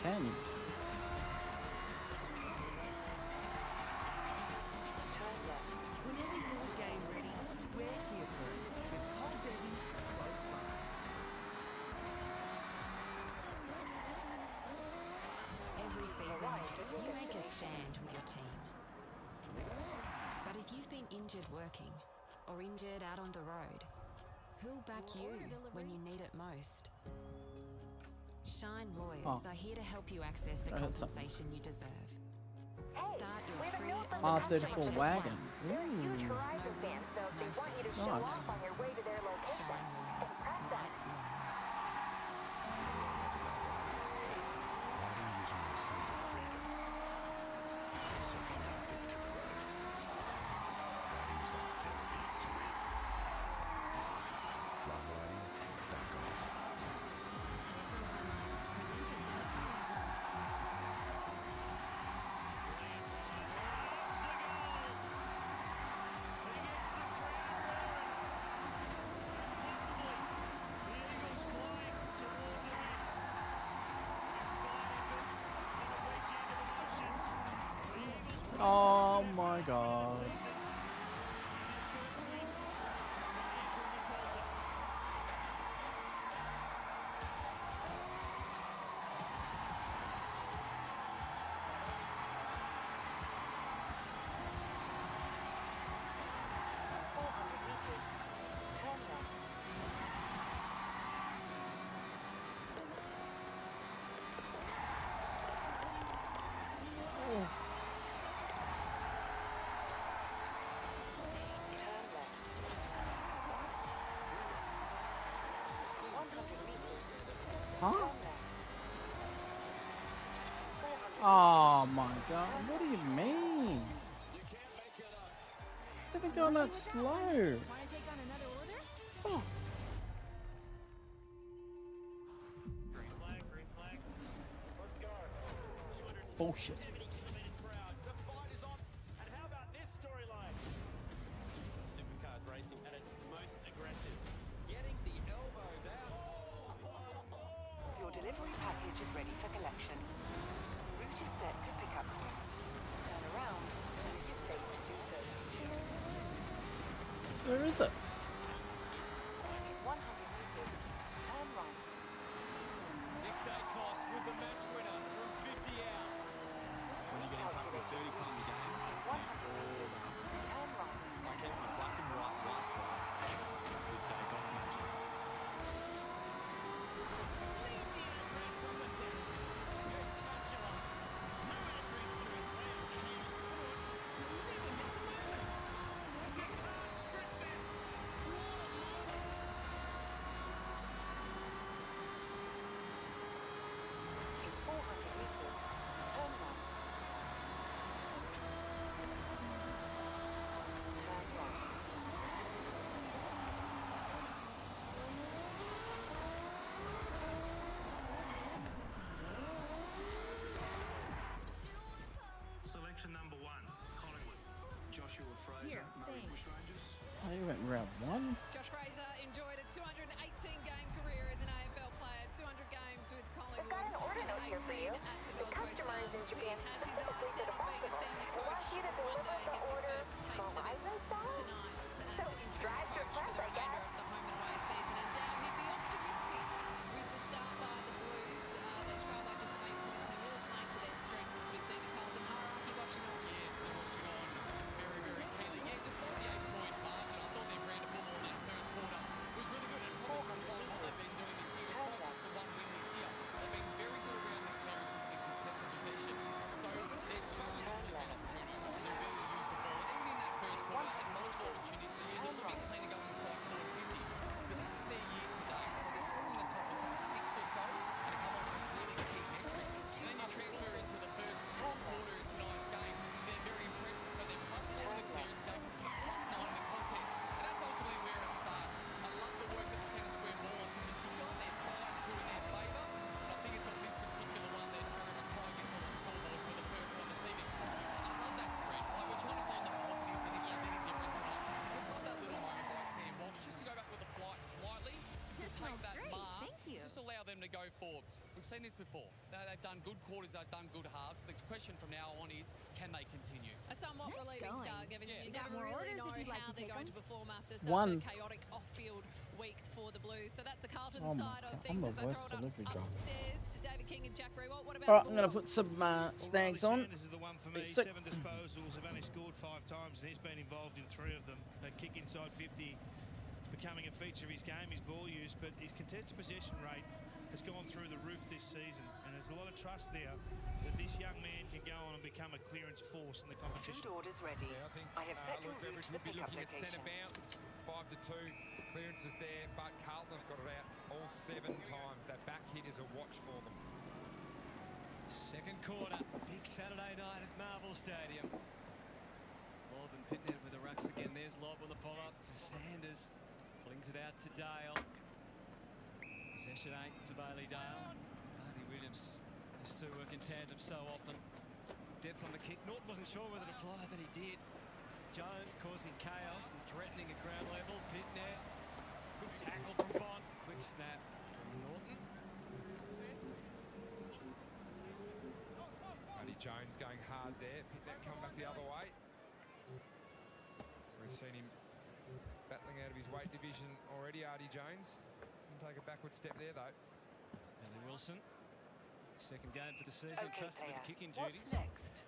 can you?
Whenever you're game ready, we're here for it. With cold bevies close by.
Every season, you make a stand with your team. But if you've been injured working or injured out on the road, who'll back you when you need it most? Shine Lawyers are here to help you access the compensation you deserve. Start your free
R34 wagon.
They're huge Horizon fans, so if they want you to show off on your way to their location, impress them.
Riding gives me a sense of freedom. It feels so connected to the road. Riding is like therapy to me. Love riding, back off.
Oh my god. Huh? Oh my god, what do you mean? It's never going that slow.
Want to take on another order?
Oh.
Green flag, green flag. Let's go.
Bullshit.
270 kilometers per hour. The fight is on. And how about this storyline? Supercars racing at its most aggressive. Getting the elbows out.
Your delivery package is ready for collection. Route is set to pick up point. Turn around and it is safe to do so.
Where is it?
100 meters. Turn right.
Nick Dacos with the match winner from 50 out.
When you get into the dirty time of the game, 100 meters. Turn right.
I kept my black and white lights right. With Dacos magic.
Spectacular. No average to it. Kia Sports. Never miss a moment. You can't script this. What a moment.
In 400 meters. Turn right. Turn right.
Selection number 1, Collingwood. Joshua Fraser,
Here,
Murray
thanks.
Bushrangers.
Oh, you went round one?
Josh Fraser enjoyed a 218-game career as an AFL player, 200 games with Collingwood.
We've got an order note here for you. The customer is in Japan specifically for the festival. He wants you to deliver the order Horizon style? So drive to impress, I guess.
The home and away season, and he'd be optimistic with the start by the Blues. They trail by just 8 points. They will play to their strengths as we see the Carlton hierarchy watching on.
Yes, they're watching on very, very keenly. Yeah, despite the 8-point margin, I thought their brand of football in that first quarter was really good. And probably despite what they've been doing this year, despite just the one win this year, they've been very good around the clearances and the contested possession. So them to go forward. We've seen this before. They've done good quarters, they've done good halves. The question from now on is, can they continue?
A somewhat relieving start, Gavin. You
Got
never
more
really
orders
know
if you'd like
how
to
they're
take
going
them.
to perform after such
One.
a chaotic off-field week for the Blues. So that's the Carlton
Oh my
side of
God,
things
I'm
as
a
I
worse
throw it
delivery
up
driver.
upstairs to David King and Jack Rewalt. What about
All right, I'm going to put some snags on.
This is the one for me.
It's
7 disposals. Have only scored 5 times, and he's been involved in 3 of them. A kick inside 50 is becoming a feature of his game, his ball use, but his contested possession rate has gone through the roof this season, and there's a lot of trust now that this young man can go on and become a clearance force in the competition.
Food orders ready.
Yeah, I think
I have set
Luke
en route
Beveridge
to the
would be
pickup
looking at centre
location.
bounce, 5-2 clearances there, but Carlton have got it out all 7 times. That back hit is a watch for them.
Second quarter, big Saturday night at Marvel Stadium. Lob and Pitnet with the rucks again. There's Lob on the follow-up to Sanders. Flings it out to Dale. Possession 8 for Bailey Dale. Bailey Williams. These two work in tandem so often. Depth on the kick. Norton wasn't sure whether to fly, but he did. Jones causing chaos and threatening at ground level. Pitnet. Good tackle from Bond. Quick snap from Norton.
Buddy Jones going hard there. Pitnet come back the other way. We've seen him battling out of his weight division already, Artie Jones. Didn't take a backward step there, though.
Ellie Wilson. Second game for the season.
Okay,
Trusted with the kicking
what's
duties.
next?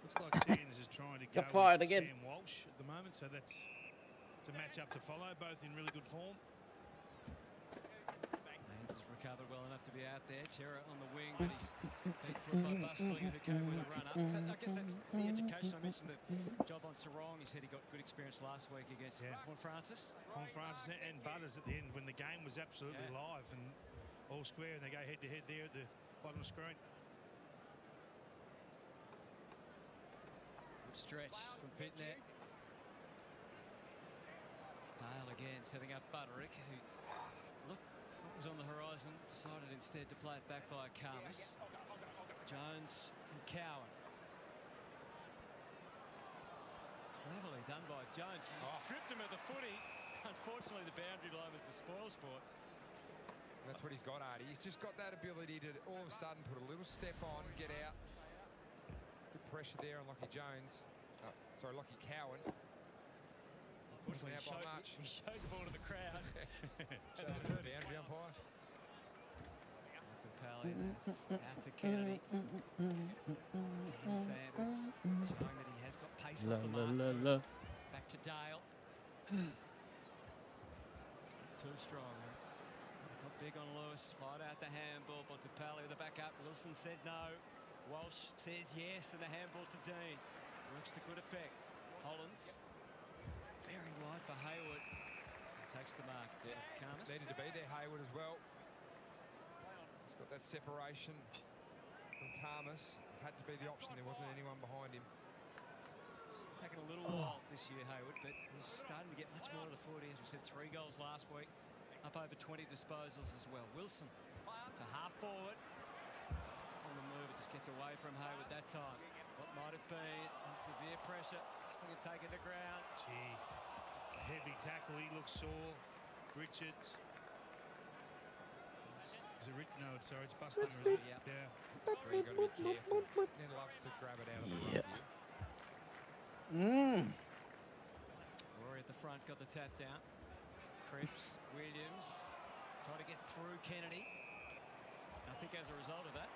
Looks like Sanders is trying to go
Got fired
with
again.
Sam Walsh at the moment, so that's a match up to follow. Both in really good form.
Lance has recovered well enough to be out there. Chera on the wing, but he's beat for by Bustling, who came with a run-up. So I guess that's the education. I mentioned the job on Sarong. He said he got good experience last week against Horn Francis.
Horn Francis and Butters at the end when the game was absolutely live and all square, and they go head-to-head there at the bottom of the screen.
Good stretch from Pitnet. Dale again setting up Butterick, who looked what was on the horizon, decided instead to play it back via Karmas. Jones and Cowan. Cleverly done by Jones. He stripped him of the footy. Unfortunately, the boundary line was the spoil sport.
That's what he's got, Artie. He's just got that ability to all of a sudden put a little step on, get out. Good pressure there on Lockie Jones. Lockie Cowan.
Unfortunately, he showed the ball to the crowd.
Showed it to the boundary umpire.
That's a pally. That's out to Kennedy. And Sanders showing that he has got pace off the mark. Back to Dale. Too strong. Got big on Lewis. Fired out the handball. Bontempelli with the back up. Wilson said no. Walsh says yes, and the handball to Dean. Works to good effect. Hollins. Very wide for Hayward. Takes the mark. Karmas.
Needed to be there, Hayward, as well. He's got that separation from Karmas. Had to be the option. There wasn't anyone behind him.
It's taken a little while this year, Hayward, but he's starting to get much more to the footy. As we said, 3 goals last week. Up over 20 disposals as well. Wilson to half forward. On the move, it just gets away from Hayward that time. What might it be? And severe pressure. Bustling and taken to ground.
Gee, a heavy tackle. He looks sore. Richards. Is it no, it's sorry, it's Bustling. Yeah.
You've got to be careful. Ned loves to grab it out of the ruck here.
Rory at the front got the tap down. Cripps, Williams trying to get through Kennedy. I think as a result of that,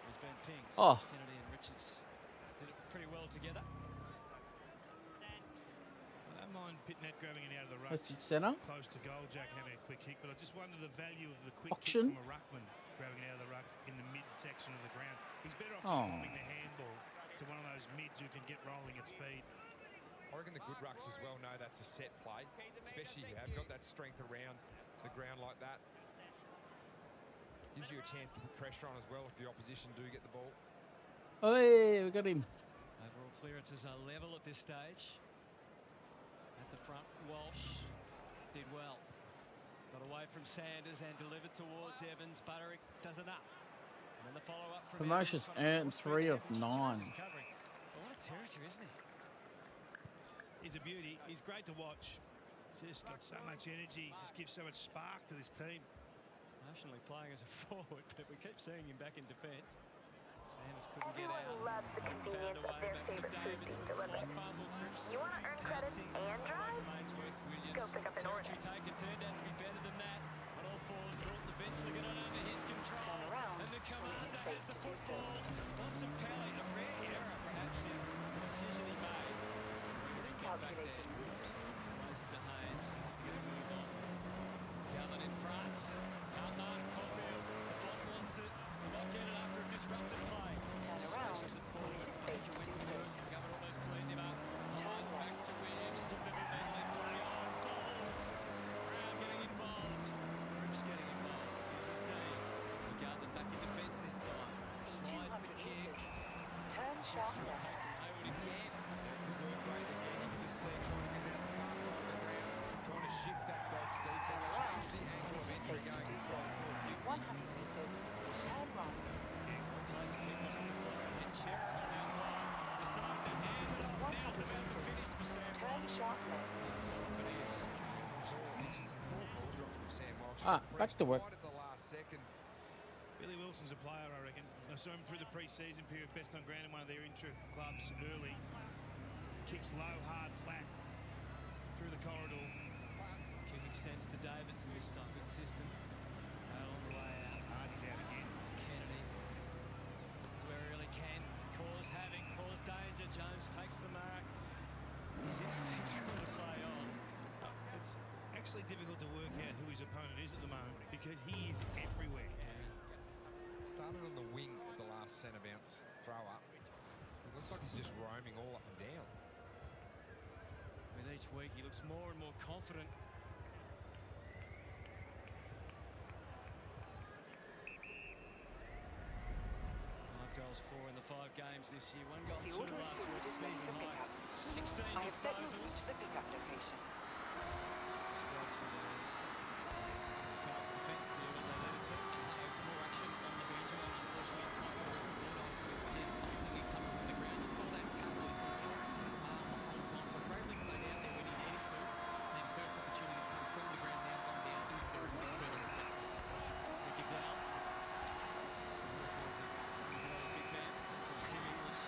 he's been pinged. Kennedy and Richards did it pretty well together.
I don't mind Pitnet grabbing it out of the ruck.
What's it, centre?
Close to goal, Jack having a quick kick, but I just wonder the value of the quick
Auction.
kick from a ruckman grabbing it out of the ruck in the mid-section of the ground. He's better off just popping the handball to one of those mids who can get rolling at speed.
I reckon the good rucks as well know that's a set play, especially if you have got that strength around the ground like that. Gives you a chance to put pressure on as well if the opposition do get the ball.
Oh, we got him.
Overall clearances are level at this stage. At the front, Walsh did well. Got away from Sanders and delivered towards Evans. Butterick does enough. And then the follow-up from
Promotions earned 3 of 9.
A lot of territory, isn't he?
He's a beauty. He's great to watch. He's just got so much energy. Just gives so much spark to this team.
Notionally playing as a forward, but we keep seeing him back in defence. Sanders couldn't get out.
Everyone loves the convenience of their favorite food being delivered. You want to earn credits and drive? Go pick up an order.
Taken turned out to be better than that. On all fours, brought eventually get on under his control.
Turn around.
And the commander
It is safe
has the
to do so.
football. Watson Pelly, a rare error perhaps in the decision he made.
Calculating route.
Plays it to Haynes. Has to get a move on. Gathered in front. Cutler, Caulfield. The block wants it. He might get it after a disrupted play.
Turn around. It is safe to do so.
Governor almost cleaned him up.
Turn
Back to Williams. Took the big man in play on. Goal. Brown getting involved. Cripps getting involved. Uses D. He gathered back in defence this time. Slides the
200
kick.
meters. Turn sharp left.
Take from Hayward again.
Good work rate again. You can just see trying to get it out the far side of the ground, trying to shift that Dogs defence, change the angle of entry
Safe to
going
do so. 100 meters. Turn right.
Place kick off the floor. And Cherry on out wide. Decided to hand it off. Now it's about to finish for Sam.
Turn sharp left.
Back to work.
Right at the last second.
Billy Wilson's a player, I reckon. I saw him through the pre-season period, best on ground in one of their intra-clubs early. Kicks low, hard, flat through the corridor.
Kick extends to Davidson this time. Good system. Tail on the way out.
Hardy's out again.
To Kennedy. This is where he really can cause havoc, cause danger. Jones takes the mark. His instincts are going to play on.
It's actually difficult to work out who his opponent is at the moment because he is everywhere.
Started on the wing at the last centre bounce throw up. It looks like he's just roaming all up and down.
With each week, he looks more and more confident. 5 goals, 4 in the 5 games this year. 1 goal,
The
2
order of
last
food
week.
is ready
Season
for
high.
pickup.
16
I have set your route
disposals.
to the pickup location.
Defence deal, and they let it to.
Some more action on the region, and unfortunately it's not the rest of the onto it. Jeff Osling coming from the ground. You saw that tackle. He's been throwing his arm the whole time, so bravely stayed out there when he needed to. And first opportunities come from the ground, now gone down into the rooms for further assessment.
Kick it down. He's another big man. It's Tim English.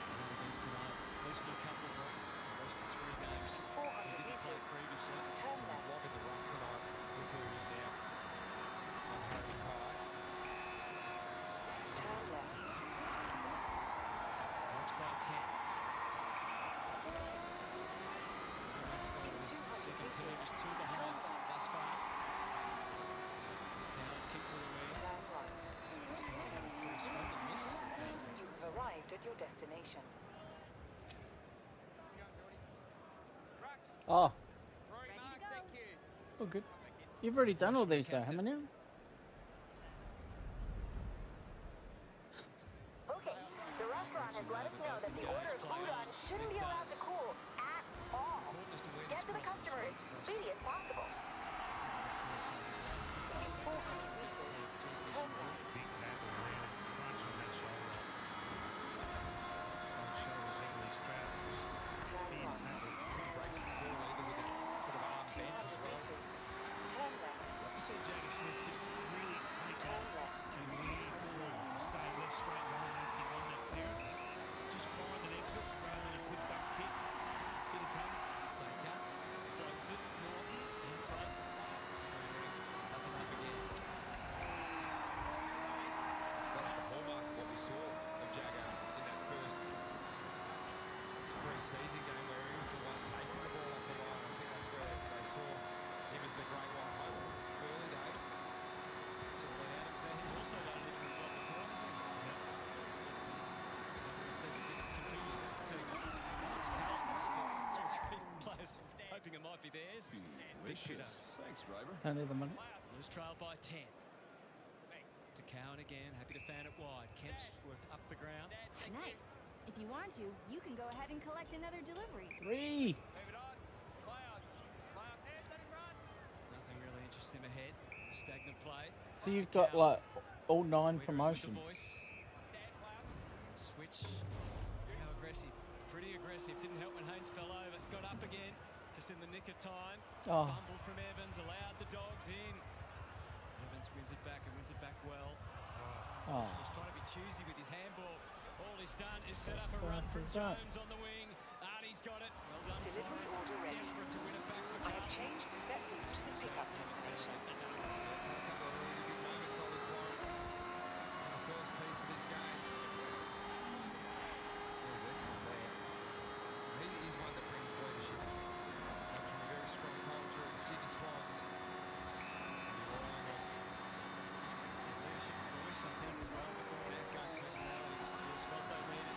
At least for a couple of weeks. Most of the 3 games.
400 meters.
Previously.
Turn left.
Logging the run tonight. Look who is now on Harry Pye.
Turn left.
Watch by 10. Second term is 2 the highest thus far. Now it's kicked to the wing.
Turn right.
Free swing and missed.
You have arrived at your destination.
Oh,
Ready to go.
oh, good. You've already done all these, though, haven't you?
Okay, the restaurant has let us know that the ordered udon shouldn't be allowed to cool at all. Get to the customer as speedy as possible. In 400 meters, turn right.
Big tackle around, crunch on that shoulder. Both shoulders heavily strapped. Fierce tackle.
Braces forward either with a sort of arm bent as
200
well.
meters, turn left.
I saw Jagger Smith just really take
Turn
off
left.
and lean through and stay left straight line once he won that clearance. Just find an exit rather than a quick back kick. Did it come?
Baker floats it. Norton in front. Doesn't have again.
That's the hallmark of what we saw of Jagger in that first pre-season game where he was the one taking the ball off the line. I think that's where they saw him as the great one hope early days.
So Lee Adams there. He's also done a little bit before, hasn't he? He said a bit confused as to what's Carlton's, but 2 or 3 players hoping it might be theirs. Big hitter.
Thanks, driver.
Don't need the money.
Blues trail by 10. To Cowan again, happy to fan it wide. Kemp's worked up the ground.
Nice. If you want to, you can go ahead and collect another delivery.
3.
Nothing really interesting ahead. Stagnant play.
So you've got, like, all 9 promotions.
Switch. How aggressive. Pretty aggressive. Didn't help when Haynes fell over. Got up again. Just in the nick of time.
Oh.
Fumble from Evans. Allowed the Dogs in. Evans Jones wins it back and wins it back well.
Oh.
Was trying to be choosy with his handball. All he's done is set up a run from Jones on the wing. Arnie's got it. Well done.
Delivery order ready.
Desperate to win it back for
I have changed the set route to the pickup destination.
A couple of really good moments on the floor in the first piece of this game. That was excellent there. He is one that brings leadership. Comes from a very strong culture of the Sydney Swans.
Leadership voice, I think, as well. But all that gun personality was felt they needed.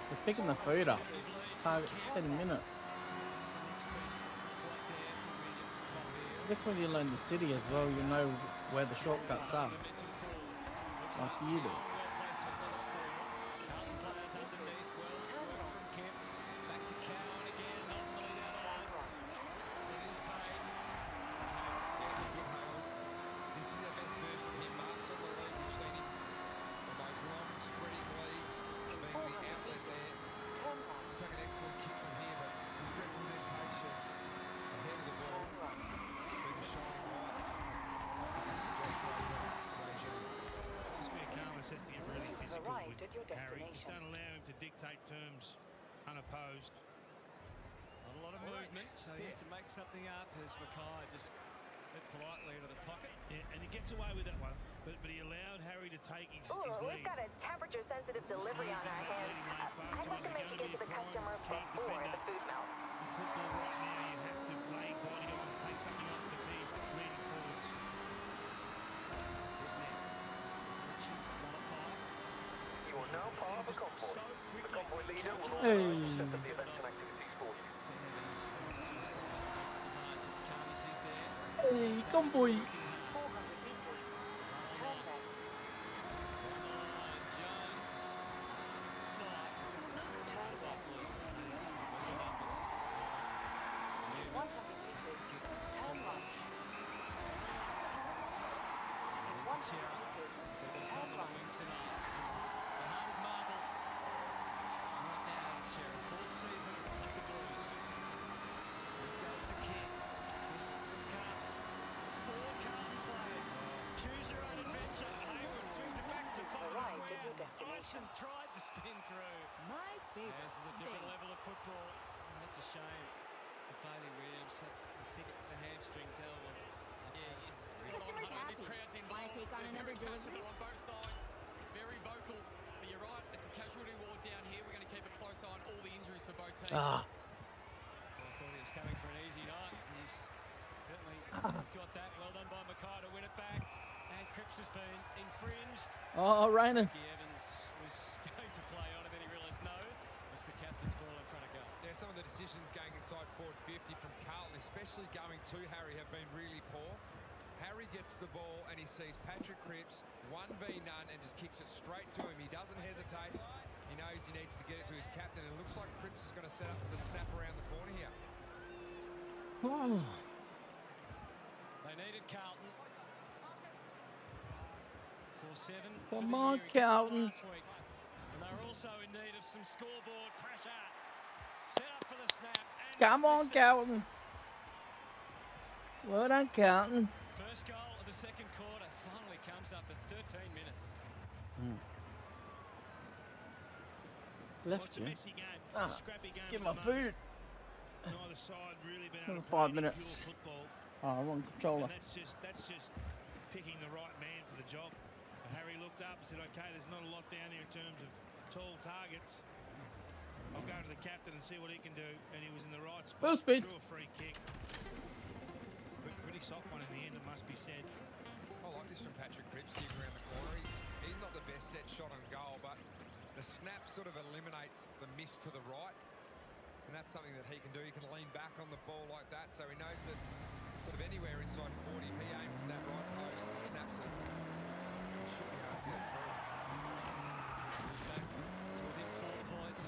They're picking the food up. Target's 10 minutes. I guess when you learn the city as well, you know where the shortcuts are. Like you do.
Has to get really physical
arrived
with
at your
Harry. Just
destination.
don't allow him to dictate terms unopposed.
Not a lot of movement, so he has to make something up as Mackay just led politely into the pocket.
Yeah, and he gets away with that one, but he allowed Harry to take his
Ooh,
lead.
we've got a temperature-sensitive delivery on our hands. I'd like to make you get to the customer before the food melts.
In football right now, you have to lay body on, take something off the bench, leading forwards.
You are now part of a convoy. The convoy leader will
Hey.
organise a set of the events and activities for you.
Hey, convoy.
400 meters. Turn left. Turn left. 100 meters. Turn right. In 100 meters. Turn right. Arrived at your destination.
Tried to spin through.
My favorite.
This is a different level of football. And that's a shame for Bailey Williams. I think it was a hamstring tell.
Customers happy. Want to take on another delivery?
On both sides, very vocal. But you're right, it's a casualty ward down here. We're going to keep a close eye on all the injuries for both teams.
I thought he was coming for an easy night. He's certainly got that. Well done by Mackay to win it back. And Cripps has been infringed.
Oh, Rainer.
Ricky Evans was going to play on, and then he realised no, it's the captain's ball in front of goal.
Yeah, some of the decisions going inside forward 50 from Carlton, especially going to Harry, have been really poor. Harry gets the ball and he sees Patrick Cripps 1v none and just kicks it straight to him. He doesn't hesitate. He knows he needs to get it to his captain. It looks like Cripps is going to set up the snap around the corner here.
They needed Carlton. 4-7.
Come on, Carlton.
And they're also in need of some scoreboard pressure. Set up for the snap. And
Come on, Carlton. Well done, Carlton.
First goal of the second quarter finally comes after 13 minutes.
Left you.
Ah, scrappy game
Get
at
my
the
food.
Neither side really been able
Another
to play
5
any
minutes.
pure football.
Oh, wrong controller.
And that's just picking the right man for the job. Harry looked up and said, okay, there's not a lot down there in terms of tall targets. I'll go to the captain and see what he can do. And he was in the right spot.
Full speed.
Threw a free kick. Pretty soft one in the end, it must be said.
I like this from Patrick Cripps, kick around the corner. He's not the best set shot on goal, but the snap sort of eliminates the miss to the right. And that's something that he can do. He can lean back on the ball like that, so he knows that sort of anywhere inside 40, if he aims at that right post and snaps it, he should be able to get through.
Back to within 4 points.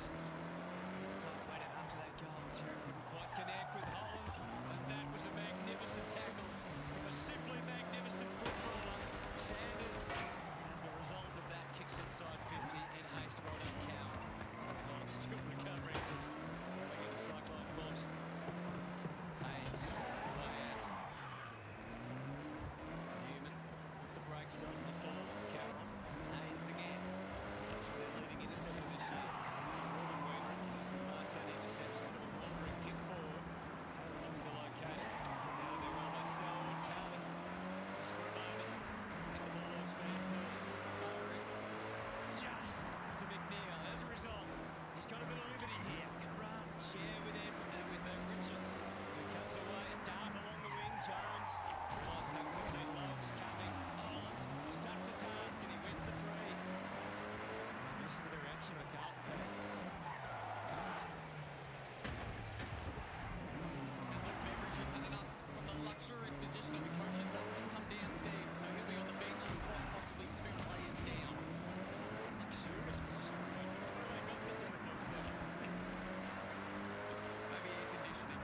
Tight waited after that goal. Cherry couldn't quite connect with Hollins, and that was a magnificent tackle from a simply magnificent footballer. Sanders, as the result of that, kicks inside 50 in haste. Well done, Cow. reaction of Carlton fans.
And Luke Beveridge has had enough from the luxurious position of the coach's box. He's come downstairs, so he'll be on the bench and quite possibly 2 players down.
Luxurious position.
Maybe air conditioning.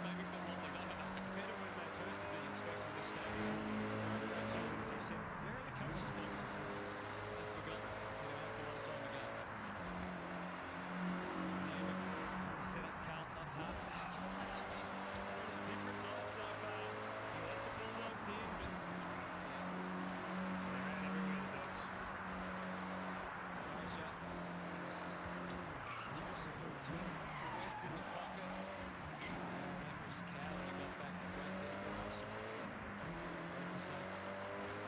Maybe some lollies, I don't know.
Better when they first did the inspection of the stadium. He said, where are the coaches' boxes? I'd forgotten. That's a long time ago. Newman trying to set up Carlton off half back. He's a different night so far. He let the Bulldogs in, but they're out everywhere, the Dogs. Elijah Joseph Houghton for West in the pocket. Members Cowley got back with great desperation. Great to say.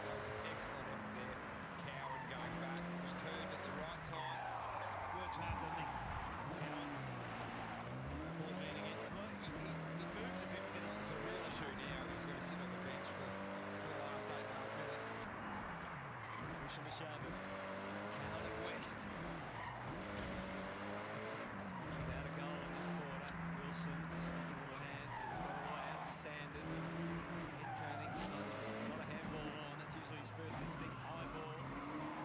That was an excellent effort there. Coward going back, was turned at the right time.
Works hard, doesn't he?
Coward. Poor meaning it. Well, he moved a bit, but it's a real issue now. He's going to sit on the bench for the last 8.5 minutes.
Pushing the shove of Cowley West. Without a goal in this quarter, Wilson snapping all hands, but it's gone all the way out to Sanders. Head turning, not a handball on. That's usually his first instinct. High ball,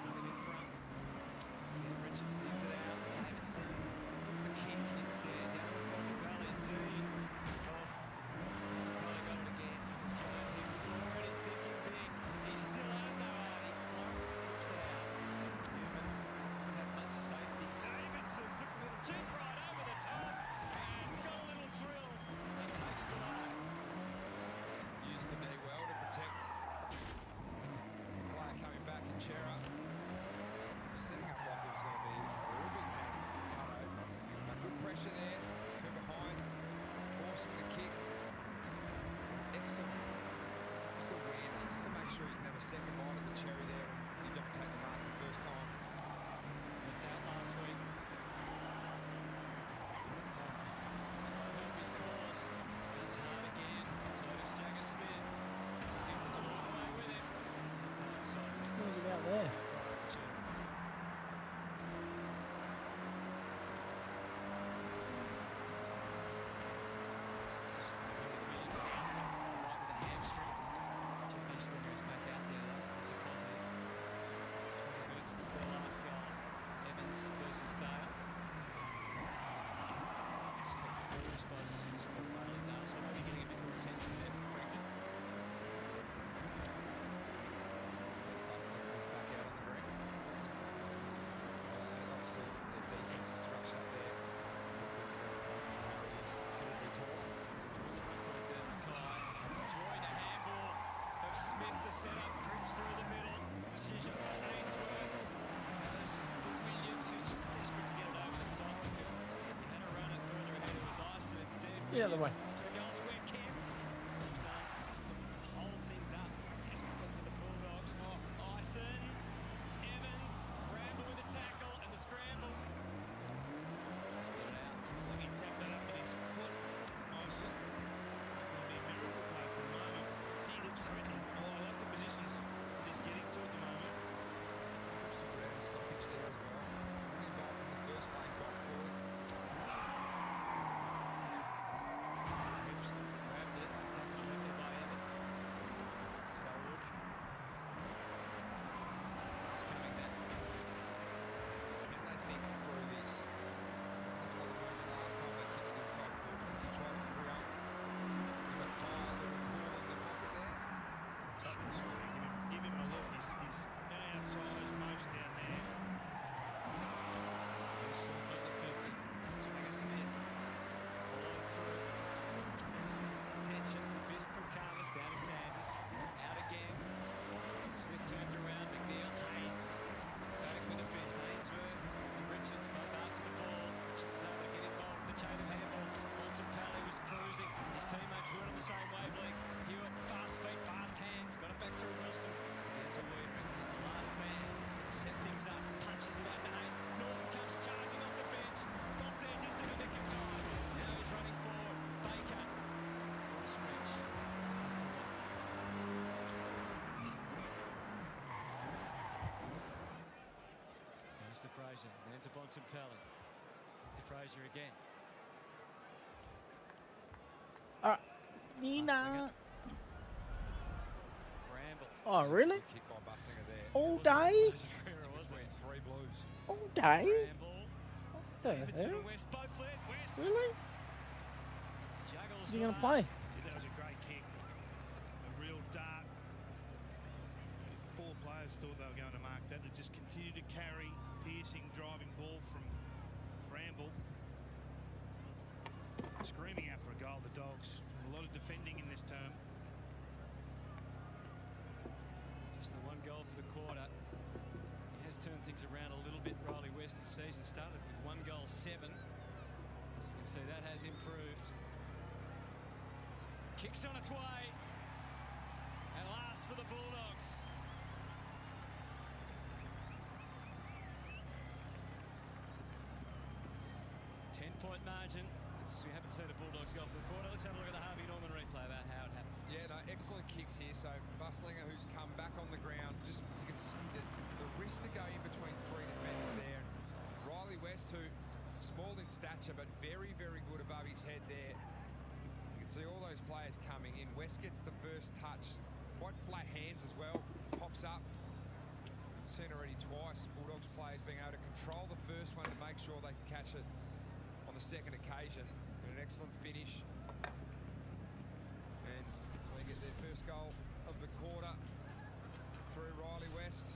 running in front. Again, Richards digs it out. Davidson took the kick instead. Down to Bally Dean. Oh, Montepelli got it again. Jones, he was already thinking big. He's still out though. He flips it out. Newman didn't have much safety. Davidson took a little cheek right over the top and got a little thrill and takes the line.
Used the knee well to protect the player coming back in Chera. Setting up like it was going to be a real big hand. Good pressure there. Whoever Hines forcing the kick. Excellent. Just awareness, just to make sure you can have a second bite of the cherry there and you don't take the mark the first time.
Left out last week. Help his cause. He's hard again. So does Jagger Smith. Took him all the way with him.
What was out there?
Since their last goal, Evans versus Dale. Just had 4 disposals in squad Bailey Dale, so maybe getting a bit more attention there from Franklin.
He's back out on the green. Obviously, their defensive structure up there is considerably taller.
Enjoying a handball of Smith to set up, trips through the middle. Decision for Ainsworth. Williams, who's just desperate to get it over the top because he had a run it further ahead. It was Ison instead.
Yeah, the way.
To the goal square, Kemp. Just to hold things up desperately for the Bulldogs. Ison, Evans, Bramble with a tackle and the scramble. Get it out.
Just let me tap that up with his foot. Ison. It'll be a miracle play for the moment. He looks threatening. Oh, I like the positions that he's getting to at the moment.
Some ground stoppage there as well. Involved in the first play, got forward.
Gibson grabbed it, tackled heavily by Evan. Selwood. It's coming back.
Can they think through this? Look what they were last time they kicked it inside forward. He tried to create. You've got Kyle there and Paul in the pocket there.
Top of the score. Give him a look. He's been outside as most down there.
He's at the 50. Jagger Smith follows through. His intentions, the fist from Carlos down to Sanders. Out again. Smith turns around. McNeil. Haynes. Back with the fist. Ainsworth and Richards both after the ball. Richards is able to get involved in the chain of handballs. Montepelli was cruising. His teammates were on the same wavelength. Hewitt, fast feet, fast hands. Got it back through Wilson. Again to Weidman. He's the last man to set things up. to Fraser, then to Bontempelli. To Fraser again.
Nina.
Bramble.
Oh, really?
Kick by Bussinger there.
All day?
Between three blues.
All day?
Bramble.
What the
Davidson
hell?
and West both led. West.
Really?
Juggles.
Is he going to play?
Gee, that was a great kick. A real dart. Four players thought they were going to mark that. They just continued to carry, piercing, driving ball from Bramble. Screaming out for a goal, the Dogs. A lot of defending in this term.
Just the one goal for the quarter. He has turned things around a little bit. Riley West this season started with 1 goal, 7. As you can see, that has improved. Kicks on its way. And last for the Bulldogs. 10-point margin. We haven't seen the Bulldogs go for the quarter. Let's have a look at the Harvey Norman replay about how it happened.
Yeah, no, excellent kicks here. So Busslinger, who's come back on the ground, just you can see that the wrist to go in between three defenders there. Riley West, who small in stature but very, very good above his head there. You can see all those players coming in. West gets the first touch. Quite flat hands as well. Pops up. We've seen already twice Bulldogs players being able to control the first one to make sure they can catch it on the second occasion. And an excellent finish. And they get their first goal of the quarter through Riley West.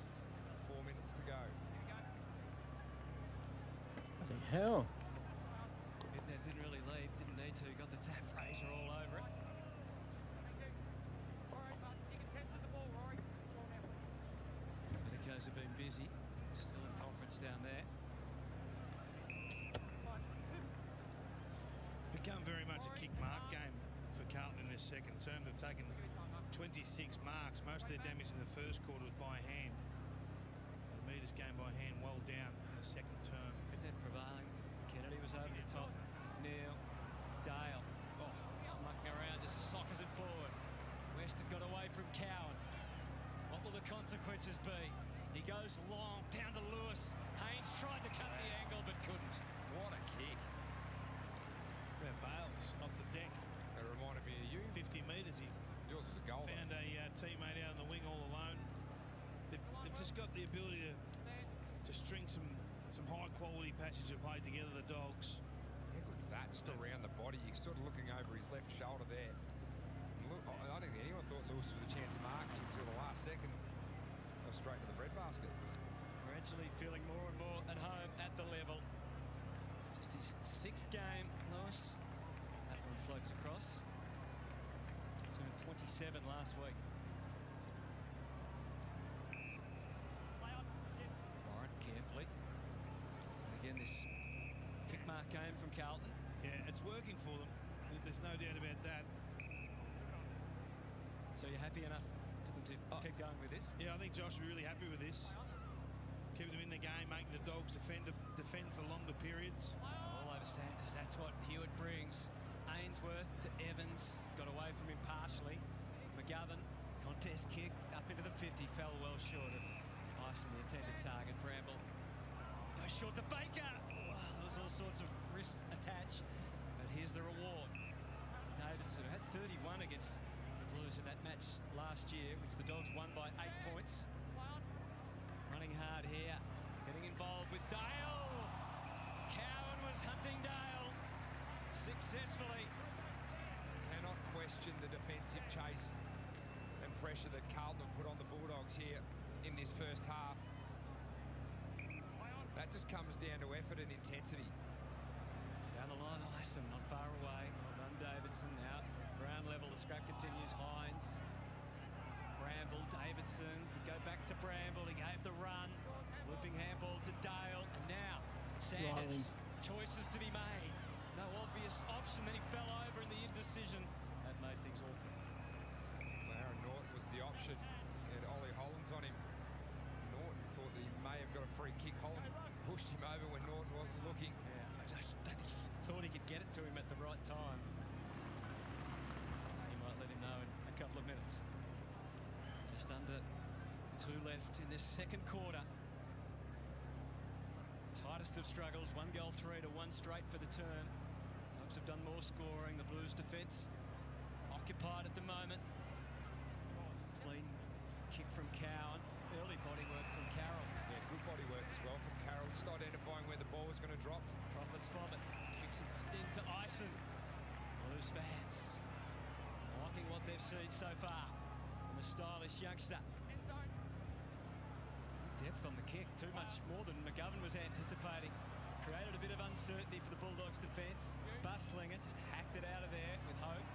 4 minutes to go.
What the hell?
Midnet didn't really leave, didn't need to. Got the tap. Fraser all over it. Medicos have been busy. Still in conference down there.
Become very much a kick mark game for Carlton in this second term. They've taken 26 marks. Most of their damage in the first quarter was by hand. So the meters game by hand well down in the second term.
Midnet prevailing. Kennedy was over the top. Neil. Dale. Oh, mucking around, just sockers it forward. West had got away from Cowan. What will the consequences be? He goes long down to Lewis. Haynes tried to cut the angle but couldn't.
What a kick.
Bales off the deck.
That reminded me of you.
50 metres.
Yours was a goal.
Found a teammate out on the wing all alone. They've just got the ability to string some high quality passage of play together, the Dogs.
How good's that? Just around the body. You're sort of looking over his left shoulder there. Look, I don't think anyone thought Lewis was a chance of marking until the last second. Go straight to the breadbasket.
Gradually feeling more and more at home at the level. Just his 6th game, Lewis. That one floats across. Turned 27 last week. Florent carefully. And again, this kick mark game from Carlton.
Yeah, it's working for them. There's no doubt about that.
So you're happy enough for them to keep going with this?
Yeah, I think Josh will be really happy with this. Keeping them in the game, making the Dogs defend for longer periods.
All over Sanders, that's what Hewitt brings. Ainsworth to Evans, got away from him partially. McGovern, contest kick up into the 50, fell well short of icing the intended target. Bramble goes short to Baker. Wow, there was all sorts of risks attached, but here's the reward. Davidson had 31 against the Blues in that match last year, which the Dogs won by 8 points. Running hard here, getting involved with Dale. Cowan was hunting Dale successfully.
Cannot question the defensive chase and pressure that Carlton have put on the Bulldogs here in this first half. That just comes down to effort and intensity.
Down the line, Ison not far away. Well done, Davidson. Now ground level, the scrap continues. Hines. Bramble, Davidson could go back to Bramble. He gave the run. Looping handball to Dale. And now Sanders. Choices to be made. No obvious option. Then he fell over in the indecision. That made things awkward.
Aaron Norton was the option. And Ollie Hollands on him. Norton thought that he may have got a free kick. Hollands pushed him over when Norton wasn't looking.
Yeah, I just don't think he thought he could get it to him at the right time. He might let him know in a couple of minutes. Just under 2 left in this second quarter. Hardest of struggles, 1 goal 3 to 1 straight for the term. Dogs have done more scoring. The Blues defence occupied at the moment. Clean kick from Cowan. Early body work from Carroll.
Yeah, good body work as well from Carroll. Just identifying where the ball was going to drop.
Profits from it. Kicks it into Ison. Blues fans liking what they've seen so far from the stylish youngster. Depth on the kick, too much more than McGovern was anticipating. Created a bit of uncertainty for the Bulldogs' defence. Bus-slinger just hacked it out of there with hope.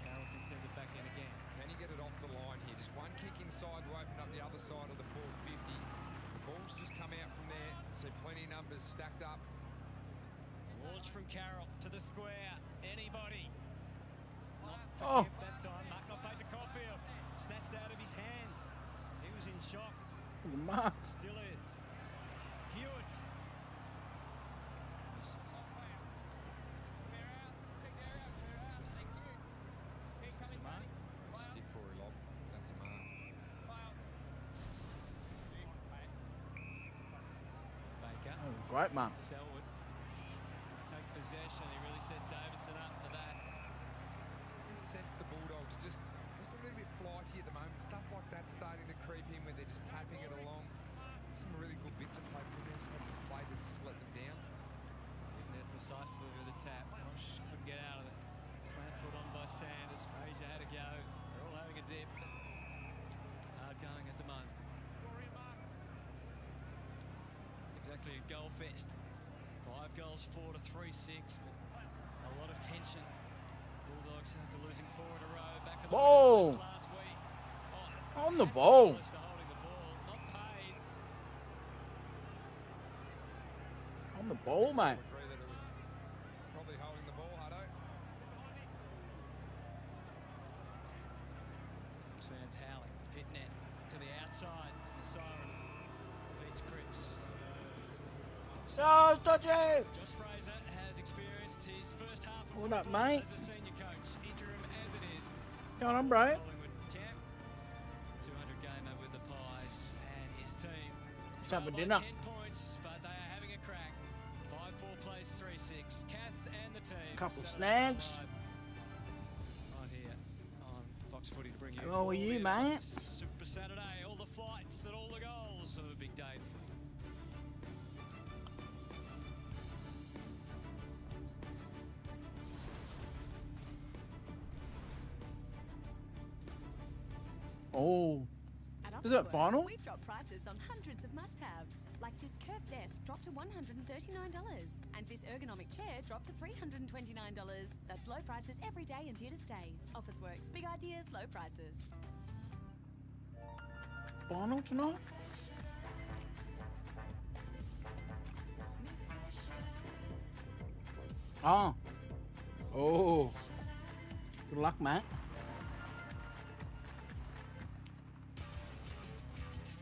Carroll can send it back in again.
Can he get it off the line here? Just one kick inside to open up the other side of the forward 50. The ball's just come out from there. See plenty of numbers stacked up.
Launch from Carroll to the square. Anybody? Not for Kip that time. Mark not paid to Caulfield. Snatched out of his hands. He was in shock.
Mark.
Still is. Hewitt. That's a mark.
Stiff for a lob. That's a mark.
Baker.
Oh, great mark.
Selwood. Take possession. He really set Davidson up for that.
This sets the Bulldogs just a little bit flighty at the moment. Stuff like that starting to creep in where they're just tapping it along. Some really good bits of play, but then there's had some play that's just let them down.
Getting it decisively with the tap. Walsh couldn't get out of it. Clamp put on by Sanders. Fraser had to go. They're all having a dip. Hard going at the moment. Exactly a goal fest. 5 goals, 4 to 3-6, but a lot of tension. Bulldogs after losing 4 in a row. Back on the
Whoa!
last week.
On the ball.
Close to holding the ball. Not paid.
On the ball, mate.
I agree that it was probably holding the ball, Hutto.
Dogs fans howling. Pitnet to the outside. And the siren beats Cripps.
Oh, it's dodgy!
Josh Fraser has experienced his first half of
What up,
football
mate?
as a senior coach, interim as it is.
Going on, bro?
Collingwood champ, 200 gamer with the Pies and his team.
Let's have a
Trail by
dinner.
10 points, but they are having a crack. 5-4 plays 3-6. Kath and the team.
Couple
Saturday
snags.
night, right here on Fox Footy to bring you.
How are
all
you,
the
mate?
Super Saturday, all the flights and all the goals of a big day.
Oh.
At
Is that
AusForce,
final?
We've dropped prices on hundreds of must-haves, like this curved desk dropped to $139, and this ergonomic chair dropped to $329. That's low prices every day and here to stay. AusForce, big ideas, low prices.
Final tonight? Oh. Oh. Good luck, mate.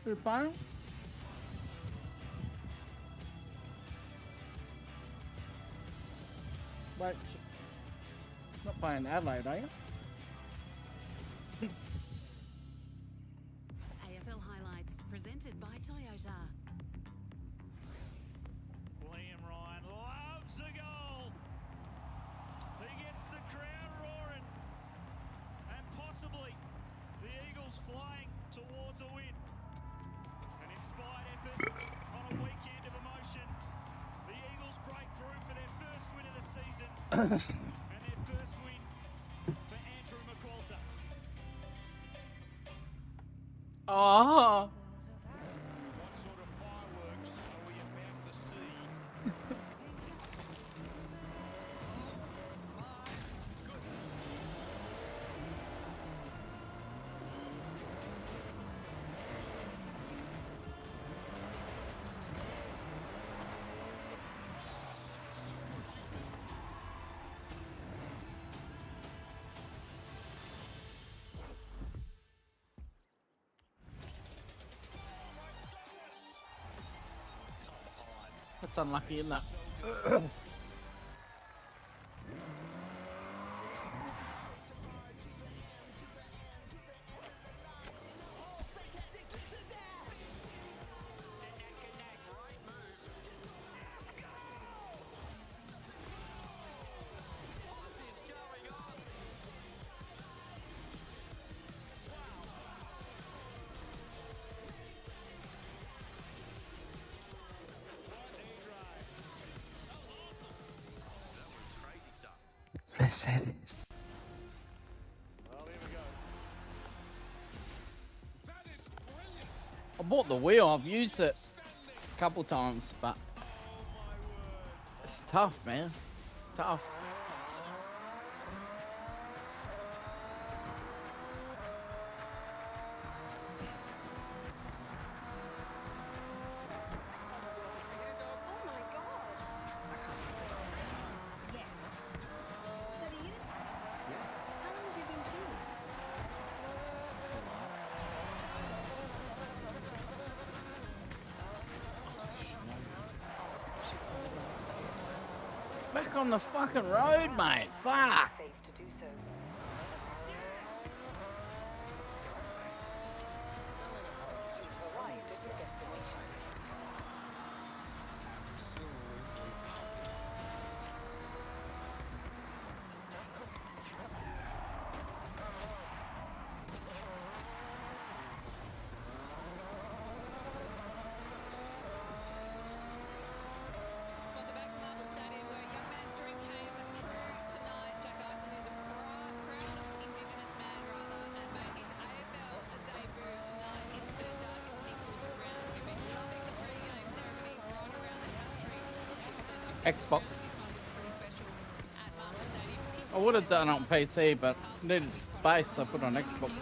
Good final? Wait, not playing Adelaide, are you?
AFL highlights presented by Toyota.
Liam Ryan loves a goal. He gets the crowd roaring. And possibly the Eagles flying towards a win. An inspired effort on a weekend of emotion. The Eagles break through for their first win of the season. And their first win for Andrew McQualter.
Oh.
What sort of fireworks are we about to see?
That's unlucky, isn't it? Mercedes. I bought the wheel. I've used it a couple times, but it's tough, man. Tough. Back on the fucking road, mate. Fuck.
Safe to do so. You've arrived at your destination.
Welcome back to Marvel Stadium, where young man's dream came true tonight. Jack Ison is a proud Indigenous man, and made his AFL debut tonight in Sir Doug Nicholls round. We've been loving the pre-game ceremonies right around the country.
Xbox. I would have done it on PC, but needed space, so I put it on Xbox.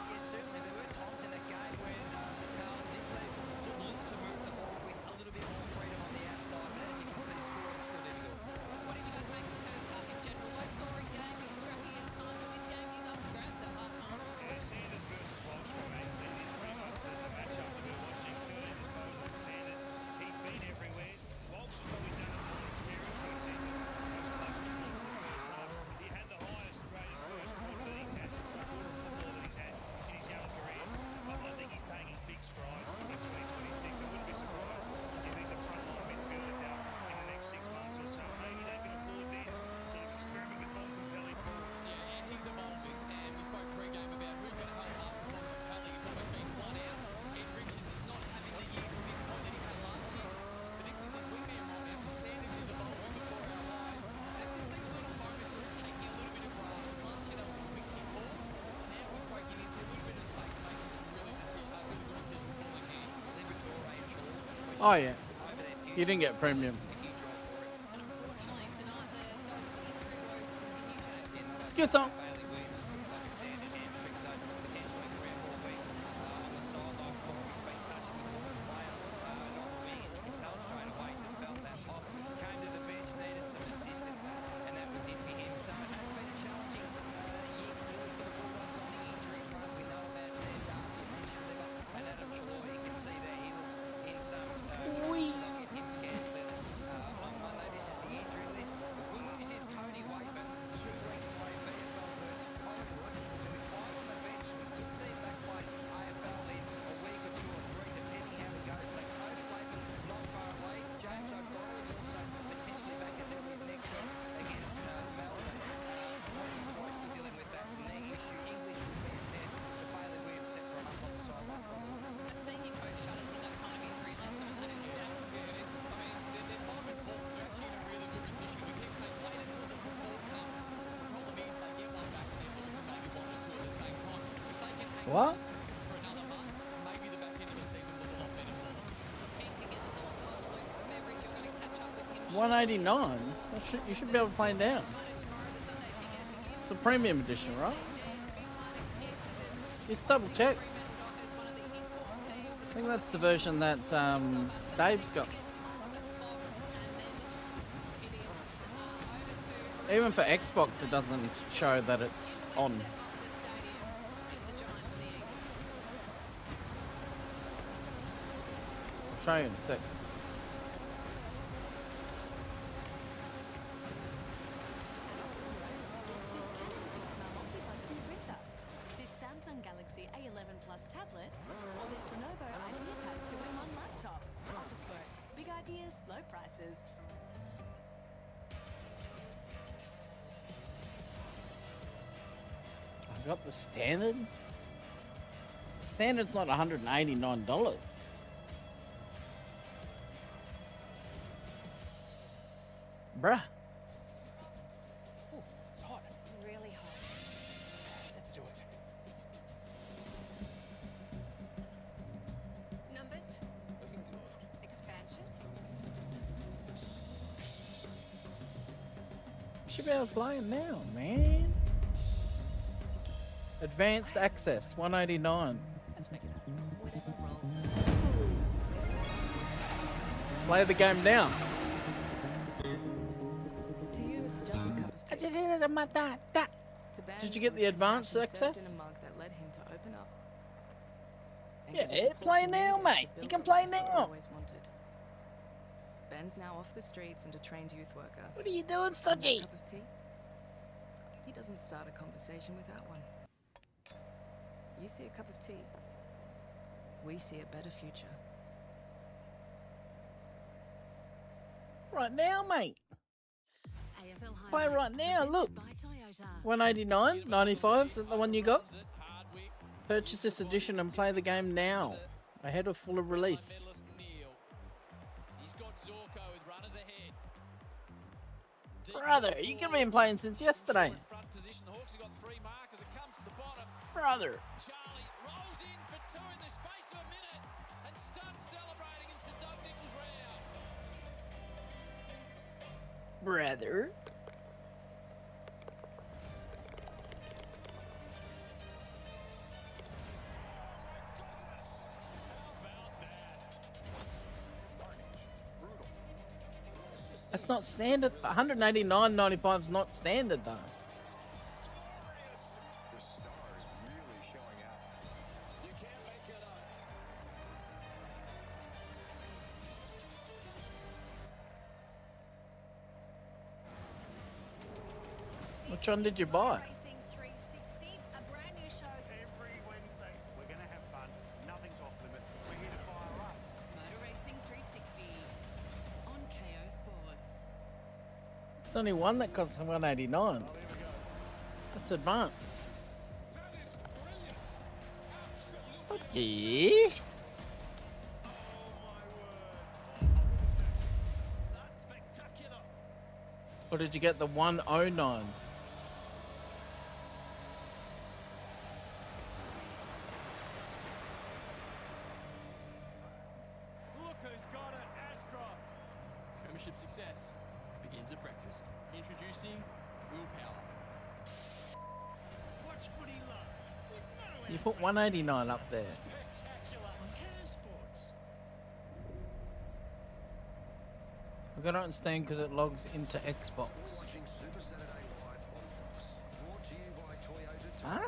Yeah, certainly there were times in that game when Carl didn't look to move the ball with a little bit more freedom on the outside, but as you can see, scoring is still difficult.
What did you guys make of the first half in general? Low scoring game, big scrappy at times, but this game is up for grabs at half time.
Yeah, Sanders versus Walsh for me. That is pretty much the matchup that we're watching. 13 disposal for Sanders. He's been everywhere. Walsh has probably done it more clearance this season. Most clutch performance in the first half. He had the highest rated first quarter that he's had, quarter of football that he's had in his young career. I think he's taking big strides in 2026. I wouldn't be surprised if he's a frontline midfielder now in the next 6 months or so. Maybe they can afford then to experiment with Bontempelli forward.
Yeah, and he's evolving. And we spoke pre-game about who's going to help Marcus Bontempelli. He's always been one out. Ed Richards is not having the year to this point that he had last year. But this is his wingman right now. Sanders is evolving before our eyes. And it's just these little moments where he's taking a little bit of grass. Last year that was a quick kick ball. Now he's breaking into a little bit of space, making some really good decisions balling in.
Oh yeah. You didn't get premium. Excuse me. What? 189. You should be able to play it down. It's the premium edition, right? Just double check. I think that's the version that Dave's got. Even for Xbox, it doesn't show that it's on. I'll show you in a sec.
This Samsung Galaxy Galaxy A11 Plus tablet or this Lenovo IdeaPad 2-in-1 laptop. AusForce. Big ideas, low prices.
I've got the standard. The standard's not $189. Bruh.
Oh, it's hot.
Really hot.
Let's do it.
Numbers?
Looking good.
Expansion?
Should be able to play it now, man. Advanced access, $189.
Let's make it happen.
Whatever roll.
Play the game now.
To you, it's just a cup of tea. To Ben,
Did you get
it
the
was
advanced
compassion served
access?
in a mug that led him to open up. And
Yeah,
give the support
play
he
now,
needed to
mate.
build
You can
the
play
life he
now.
always wanted. Ben's now off the streets and a trained youth worker.
What are you doing,
And that
Stodgy?
cup of tea? He doesn't start a conversation without one. You see a cup of tea. We see a better future.
Right now, mate.
AFL
Play
highlights
right now,
presented
look.
by Toyota.
$189, $95, is that the one you got? Purchase this edition and play the game now, ahead of full release.
He's got Zorko with runners ahead.
Brother, you could have been playing since yesterday.
Front position, the Hawks have got 3 markers. It comes to the bottom.
Brother.
Charlie rolls in for 2 in the space of a minute and starts celebrating in St. Doug Nicholls round.
Brother. That's not standard. $189.95 is not standard though.
The stars really showing out. You can't make it up.
Which one did you buy?
Every Wednesday, we're going to have fun. Nothing's off limits. We're here to fire up.
Motor Racing 360 on KO Sports.
There's only one that costs $189. That's advanced. Stodgy. Or did you get the 109?
Look who's got it, Ashcroft. Premiership success begins at breakfast. Introducing Willpower.
Watch footy live.
You put 189 up there.
Spectacular. On KO Sports.
I gotta understand because it logs into Xbox.
Watching Super Saturday Live on Fox. Brought to you by Toyota.
Huh?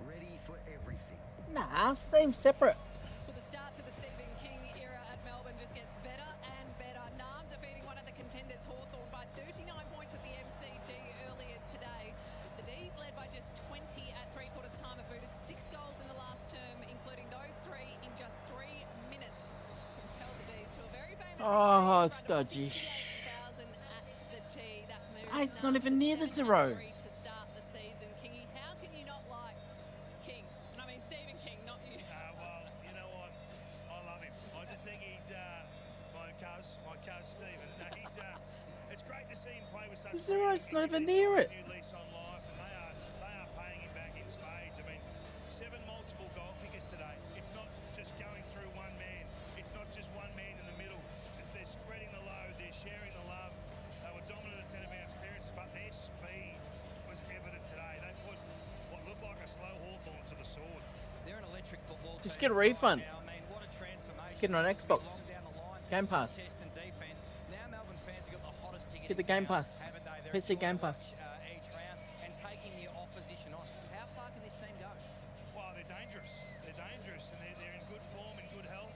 Ready for everything.
Nah, Steam's separate.
Well, the start to the Stephen King era at Melbourne just gets better and better. Nam defeating one of the contenders, Hawthorn, by 39 points at the MCG earlier today. The D's led by just 20 at three-quarter time. It booted 6 goals in the last term, including those 3 in just 3 minutes to propel the D's to a very famous
Oh, Stodgy.
68,000 at the G. That moved
It's not
Nam
even
to
near the
7
zero.
to start the season. Kingy, how can you not like King? And I mean Stephen King, not you.
Well, you know what? I love him. I just think he's my cuz Stephen. No, he's it's great to see him play with such.
The zero's not even near it.
New lease on life, and they are paying him back in spades. I mean, 7 multiple goal kickers today. It's not just going through one man. It's not just one man in the middle. They're spreading the load. They're sharing the love. They were dominant at centre bounce clearances, but their speed was evident today. They put what looked like a slow Hawthorn to the sword.
They're an electric football team.
Just get a refund.
Now, I mean, what a transformation.
Get it on Xbox.
Long down the line,
Game Pass.
test and defense. Now Melbourne fans have got the hottest ticket
Get the
in
Game
town,
Pass.
haven't they? They're
PC Game
enjoying
Pass.
each round and taking the opposition on. How far can this team go?
Well, they're dangerous. They're dangerous, and they're in good form, in good health.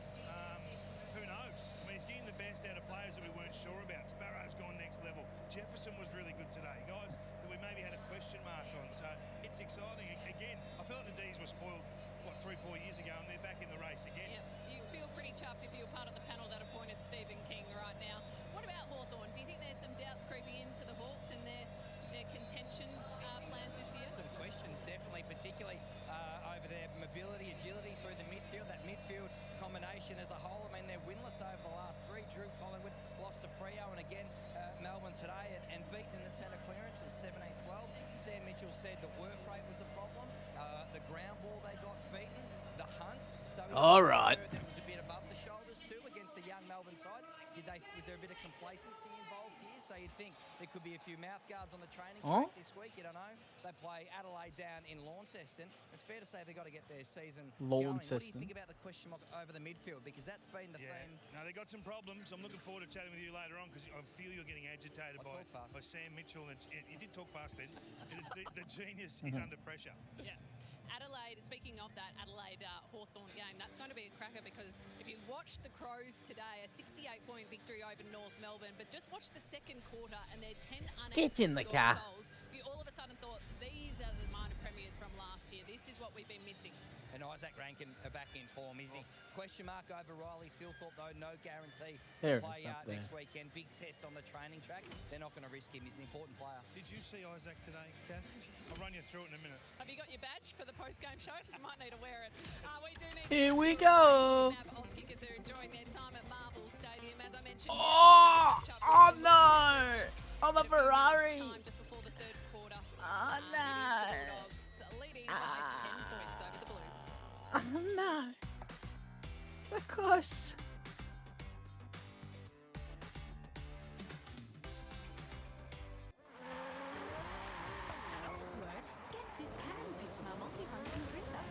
Who knows? I mean, he's getting the best out of players that we weren't sure about. Sparrow's gone next level. Jefferson was really good today. Guys that we maybe had a question mark on. So it's exciting. Again, I feel like the D's were spoiled, 3-4 years ago, and they're back in the race again.
Yep. You feel pretty chuffed if you're part of the panel that appointed Stephen King right now. What about Hawthorn? Do you think there's some doubts creeping into the Hawks and their contention plans this year?
Some questions, definitely, particularly over their mobility, agility through the midfield. That midfield combination as a whole. I mean, they're winless over the last three. Drew Collingwood lost to Freo, and again, Melbourne today, and beaten in the centre clearances, 17-12. Sam Mitchell said the work rate was a problem. The ground ball they got beaten. The hunt. So
all right.
That was a bit above the shoulders too against the young Melbourne side. Was there a bit of complacency involved here? So you'd think there could be a few mouth guards on the training track this week. You don't know. They play Adelaide down in Launceston. It's fair to say they've got to get their season going. What do you think about the question mark over the midfield? Because that's been the theme.
No, they got some problems. I'm looking forward to chatting with you later on because I feel you're getting agitated by Sam Mitchell. And you did talk fast then. The genius is under pressure.
Yeah. Adelaide, speaking of that Adelaide-Hawthorn game, that's going to be a cracker because if you watch the Crows today, a 68-point victory over North Melbourne, but just watch the second quarter and their 10 unanswered goals, you all of a sudden thought, these are the minor premiers from last year. This is what we've been missing.
And Isaac Rankin back in form, isn't he? Question mark over Riley Philthorpe, though. No guarantee to play next weekend. Big test on the training track. They're not going to risk him. He's an important player.
Did you see Isaac today, Kath? I'll run you through it in a minute.
Have you got your badge for the post-game show? You might need to wear it. We do need
Here we go.
Auskickers are enjoying their time at Marvel Stadium. As I mentioned,
oh no! Oh, the Ferrari!
Just before the third quarter.
Oh no!
Bulldogs leading by 10 points over the Blues.
Oh no! So close.
At AusForce, get this Canon Pixma multifunction printer,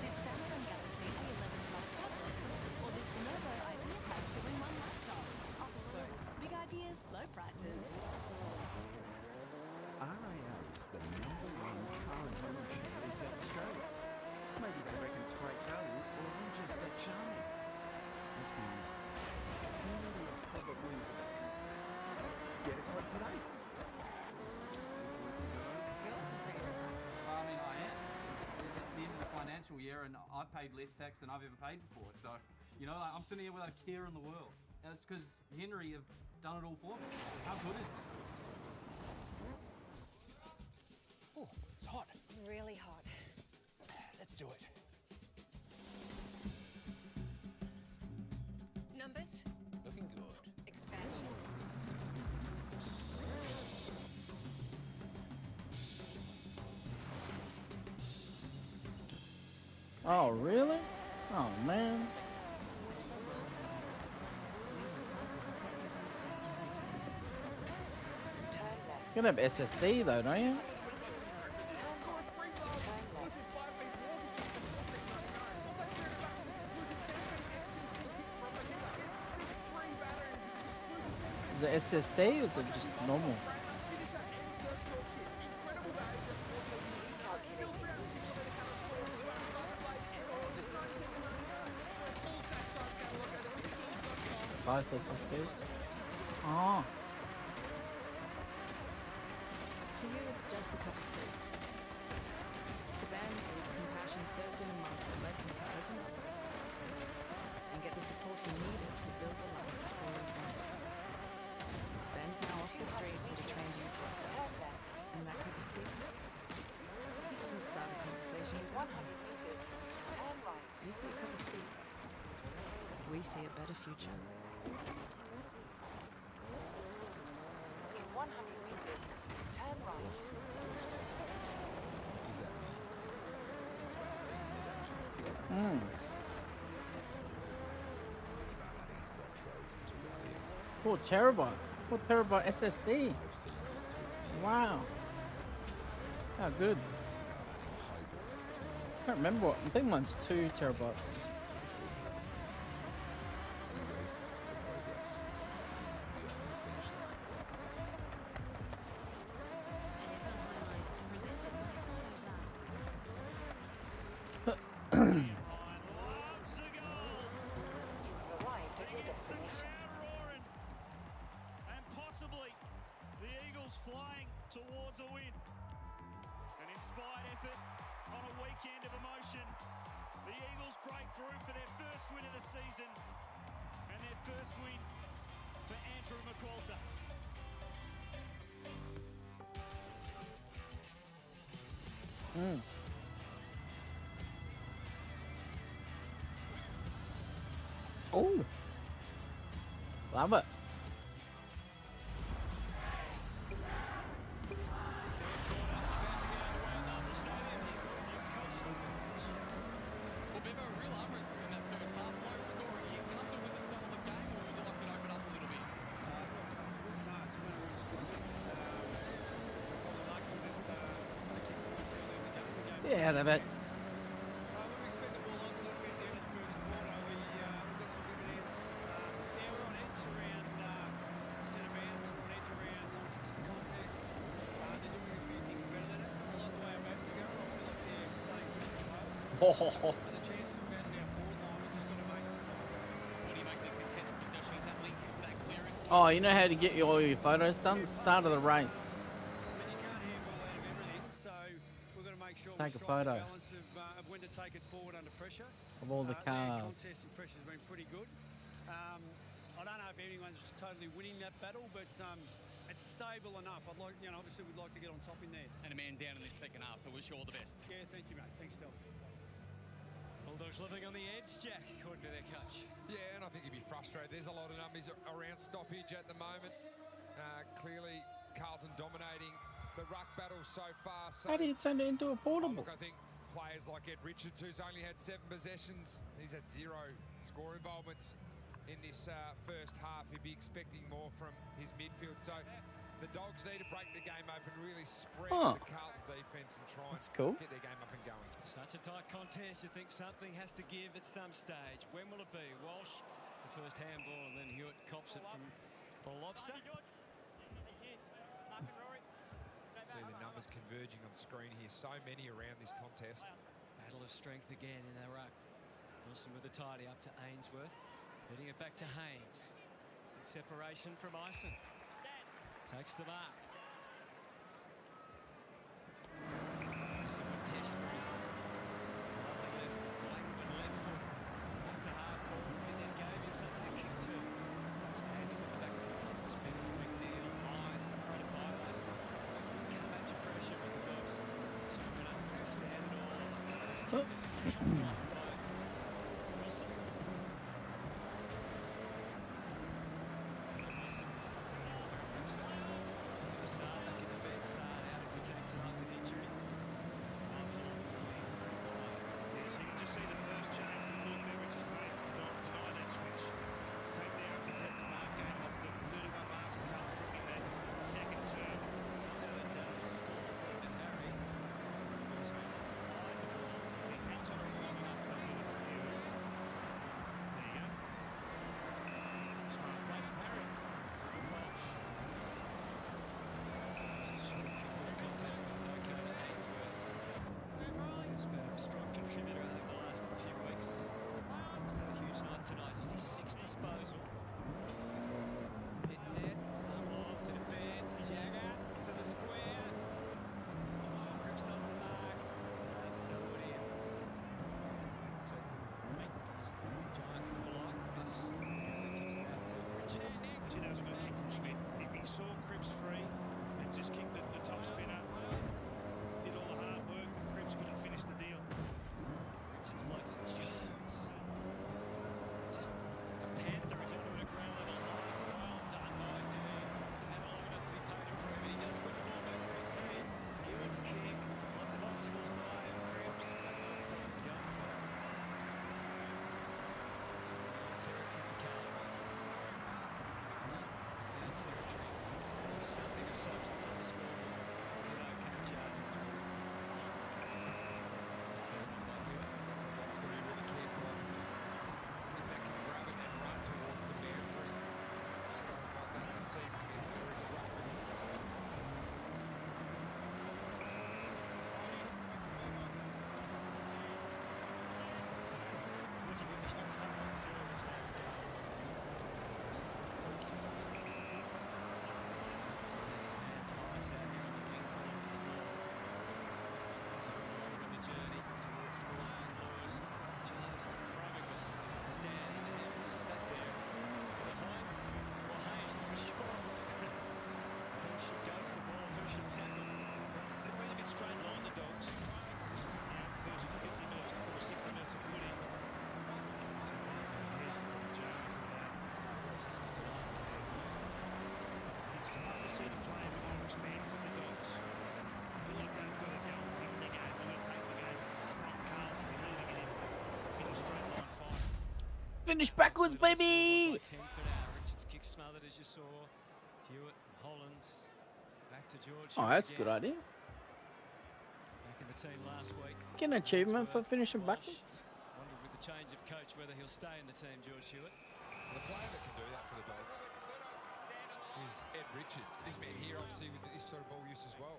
this Samsung Galaxy A11 Plus tablet, or this Lenovo IdeaPad 2-in-1 laptop. AusForce, big ideas, low prices.
RAA is the #1 car and home insurer in South Australia. Maybe they reckon it's great value, or even just that charming. Let's be honest. Community is probably the best. Get a quote today.
I mean, I am. It's the end of the financial year, and I've paid less tax than I've ever paid before. So, you know, I'm sitting here without a care in the world. And it's because Henry have done it all for me. How good is it?
Oh, it's hot.
Really hot.
Let's do it.
Numbers?
Looking good.
Expansion.
Oh really? Oh man. You can have SSD though, don't you? Is it SSD or is it just normal? Both SSDs? Oh.
To you, it's just a cup of tea. To Ben, it was compassion served in a month that led him to open up and get the support he needed to build the life he always wanted. Ben's now off the streets as a trained youth worker. And that cup of tea? He doesn't start a conversation with
100 meters. Turn right.
You see a cup of tea. We see a better future.
In 100 meters. Turn right.
What does that mean? It's about adding mid-engine to that race. It's about adding quattro to rallying.
4 terabyte SSD. Wow. How good. Can't remember what. I think mine's 2 terabytes.
And possibly the Eagles flying towards a win. An inspired effort on a weekend of emotion. The
season and their first win for Andrew McQualter.
Oh, love it.
Well, Bevo, a real arm wrestling in that first half. Low scoring. Are you comfortable with the style of the game, or would you like to open up a little bit?
Yeah, they've had. Oh, you know how to get all your photos done? Start of the race. Take a photo
Of when to take it forward under pressure.
of all the cars.
Contest and pressure's been pretty good. I don't know if anyone's totally winning that battle, but it's stable enough. I'd like, obviously we'd like to get on top in there.
And a man down in this second half, so wish you all the best.
Yeah, thank you, mate. Thanks, Del.
Bulldogs living on the edge, Jack, according to their coach.
Yeah, and I think he'd be frustrated. There's a lot of numbers around stoppage at the moment. Clearly, Carlton dominating the ruck battle so far. So
How do you turn it into a portable?
look, I think players like Ed Richards, who's only had 7 possessions, he's had 0 score involvements in this first half. He'd be expecting more from his midfield. So the Dogs need to break the game open, really spread the Carlton defence and try and get their game up and going.
Such a tight contest, you think something has to give at some stage. When will it be? Walsh, the first handball, and then Hewitt cops it from the Lobster.
See the numbers converging on screen here. So many around this contest.
Battle of strength again in their ruck. Wilson with a tidy up to Ainsworth. Heading it back to Haynes. Good separation from Ison. Takes the mark. Ison would test for his lovely left foot. Back to half forward, and then gave him something to kick to. Sanders at the back. Spin for McNeil. Lyons in front of Bylos. Come at your pressure with the Dogs. Strong enough to withstand it all. Chopped off by Wilson.
Finish backwards, baby.
10 for now. Richards kick smothered as you saw. Hewitt, Hollins, back to George.
Oh, that's a
again.
good idea.
Back in the team last week.
Get an achievement for finishing backwards.
Wondered with the change of coach whether he'll stay in the team, George Hewitt.
The player that can do that for the Dogs is Ed Richards. This man here, obviously, with this sort of ball use as well.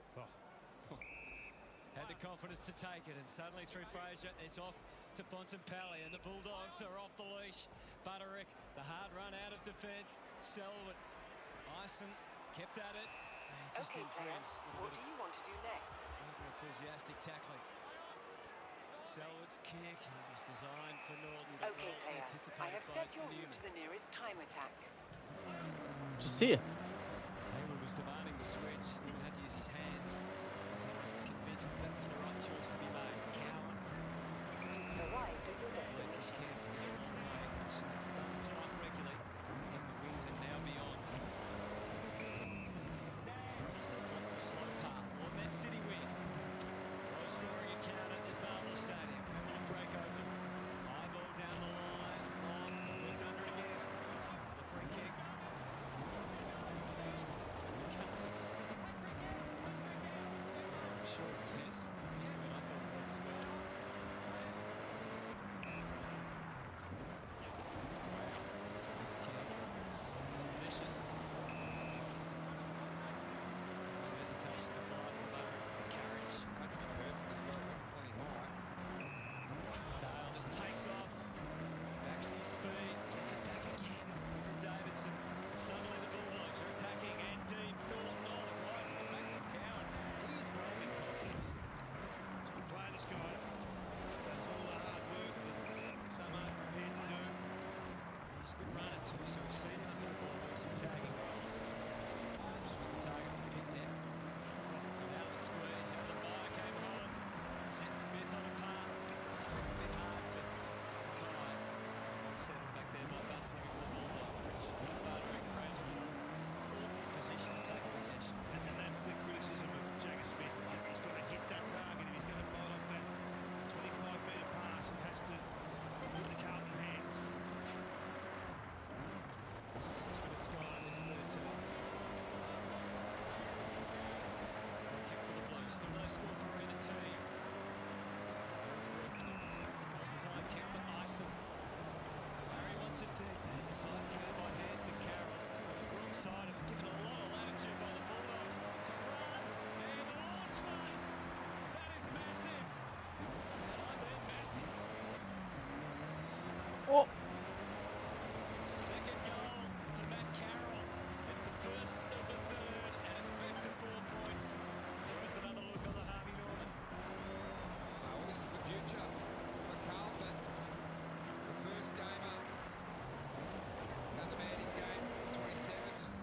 Had the confidence to take it, and suddenly through Fraser, it's off to Bontempelli, and the Bulldogs are off the leash. Butterick, the hard run out of defence. Selwood, Ison kept at it. And just
Okay, player,
influenced.
what do you want to do next?
Enthusiastic tackling. Selwood's kick was designed for Norton. But
Okay,
well
player, I
anticipated
have
by
set your route
Newman.
to the nearest time attack.
Just here.
Hayward was demanding the switch. Newman had to use his hands as he was convinced that was the right choice to be made. Cowan.
You've arrived at your destination.
Camp is a long way. She's done time regularly. And the wings are now beyond. Slow path. Or Man City win. Low scoring encounter at Marvel Stadium. On break open. High ball down the line. On. Looked under it again. The free kick. Sure it was his. Yes, I thought it was as well. This kick is vicious. No hesitation to fly from Butterick. The carriage.
Had to be perfect as well, plenty high.
Dale just takes off. Backs his speed. Gets it back again from Davidson. Suddenly the Bulldogs are attacking and deep. Norton all rising the back from Cowan. He's growing in confidence.
He's a good player, this guy. That's all the hard work that some aren't prepared to do.
He's a good runner too, so we've seen him under the ball with some tagging roles. This was the target of the pick net. And out of the squeeze, out of the bar came Hollins. Sent Smith on a path. A bit hard for Kai. Settled back there by bustling for the Bulldogs. Richards to Butterick. Fraser position to take possession.
And that's the criticism of Jagger Smith. He's got to hit that target. If he's going to bite off that 25-metre pass, it has to hit the Carlton hands.
6 minutes gone, this third term. Kick for the Blues. Still no score for either team. Design kick for Ison. Barry wants it deep. Design through by hand to Carroll. Wrong side of given a lot of latitude by the Bulldogs to run. And the launch one. That is massive. And I mean massive.
Oh.
Second goal for Matt Carroll. It's the first of the third, and it's back to 4 points. Worth another look on the Harvey Norman.
Well, this is the future for Carlton. The first game up. And the man in game 27 just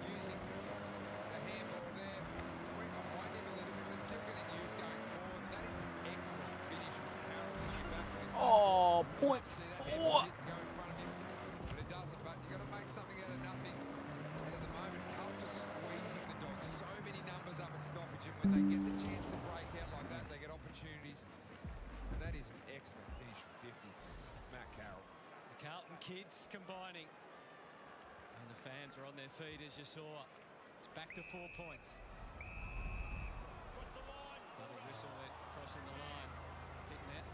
using the handball there. Went behind him a little bit, but still getting used going forward. That is an excellent finish from Carroll. Coming back with his
Oh, point
see that
4.
handball didn't go in front of him, but it doesn't. But you've got to make something out of nothing. And at the moment, Carlton just squeezing the Dogs. So many numbers up at stoppage, and when they get the chance to break out like that, they get opportunities. And that is an excellent finish from 50. Matt Carroll.
The Carlton kids combining. And the fans are on their feet, as you saw. It's back to 4 points. Double whistle there, crossing the line. Kick net.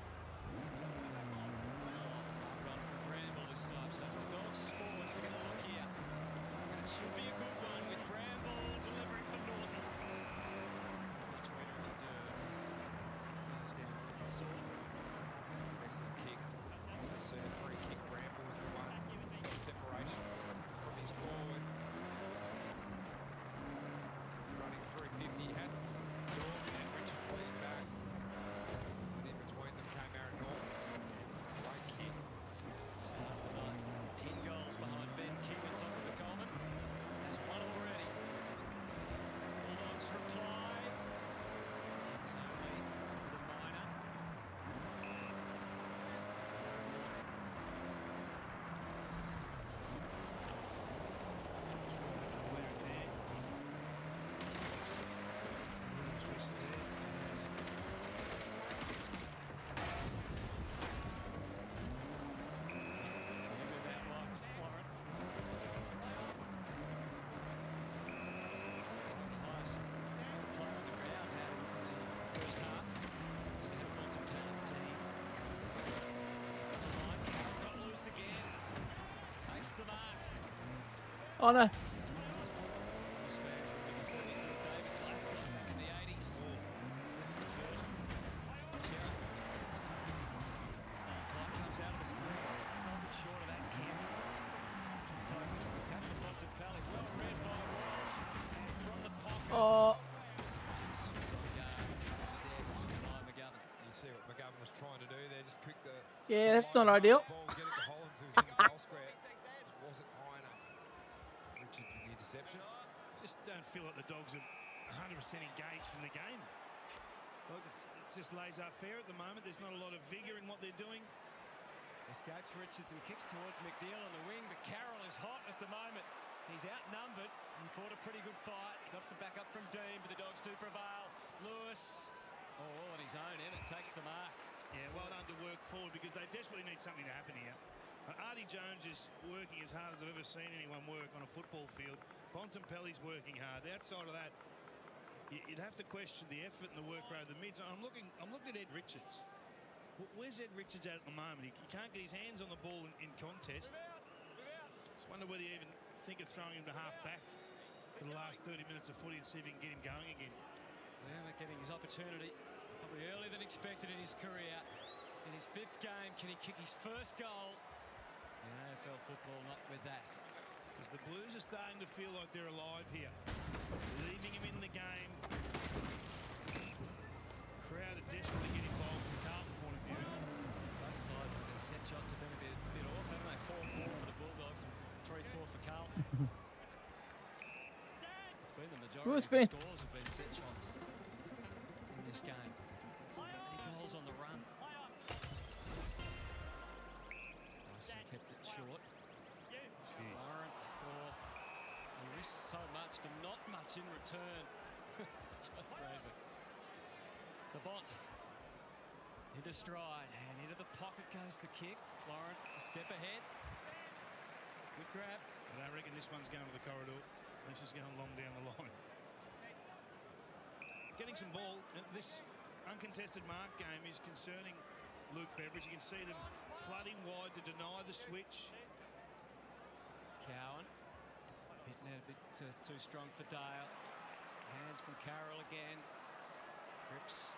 Run from Bramble this time, so it's the Dogs forwards to get a look here. And it should be a good one with Bramble delivering for Norton. Much better to do. Goes down to the sword.
It's an excellent kick. So the free kick, Bramble was the one. Separation from his forward. Running through 50, had Dorgan and Richards lean back. And in between them came Aaron Norton.
Honor. Oh.
You see what McGovern was trying to do there, just quick the...
Yeah, that's not ideal.
Ball, get it to Hollins, who's in the goal square. Just wasn't high enough. Richard with the interception.
Just don't feel like the Dogs are 100% engaged in the game. Like it's just laissez-faire at the moment. There's not a lot of vigour in what they're doing.
Escapes Richardson, kicks towards McNeil on the wing, but Carroll is hot at the moment. He's outnumbered. He fought a pretty good fight. He got some backup from Dean, but the Dogs do prevail. Lewis, all on his own, Emmett takes the mark.
Yeah, well done to work forward because they desperately need something to happen here. Artie Jones is working as hard as I've ever seen anyone work on a football field. Bontempelli's working hard. Outside of that, you'd have to question the effort and the work rate of the mids. I'm looking at Ed Richards. Where's Ed Richards at the moment? He can't get his hands on the ball in contest. Just wonder whether you even think of throwing him to half back for the last 30 minutes of footy and see if he can get him going again.
Well, getting his opportunity probably earlier than expected in his career. In his 5th game, can he kick his first goal in AFL football? Not with that.
Because the Blues are starting to feel like they're alive here. Leaving him in the game. Crowd are desperate to get involved from the Carlton point of view.
Both sides with their set shots have been a bit off, haven't they? 4-4 for the Bulldogs and 3-4 for Carlton. It's been the majority of the scores have been set shots in this game. So many goals on the run. Nicely kept it short. Lawrence, he risks so much for not much in return. Just crazy. The Bont into stride and into the pocket goes the kick. Florent a step ahead. Good grab.
I don't reckon this one's going to the corridor. This is going long down the line. Getting some ball. This uncontested mark game is concerning Luke Beveridge. You can see them flooding wide to deny the switch.
Cowan hitting it a bit too strong for Dale. Hands from Carroll again. Cripps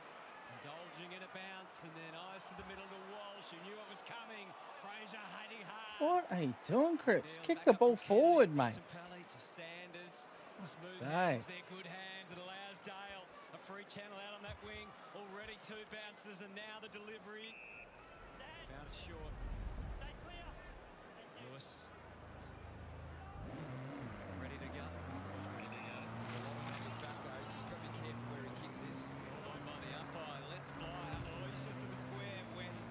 indulging in a bounce and then eyes to the middle to Walsh. He knew it was coming. Fraser hitting hard.
What are you doing, Cripps? Kick the ball forward, mate.
To Sanders. Smooth
Say.
hands, their good hands. It allows Dale a free channel out on that wing. Already 2 bounces and now the delivery. Found it short. Lewis. Ready to go. Ready to go.
Back though, he's just got to be careful where he kicks this.
Called on by the umpire. Let's fly. Aloysius just to the square. West.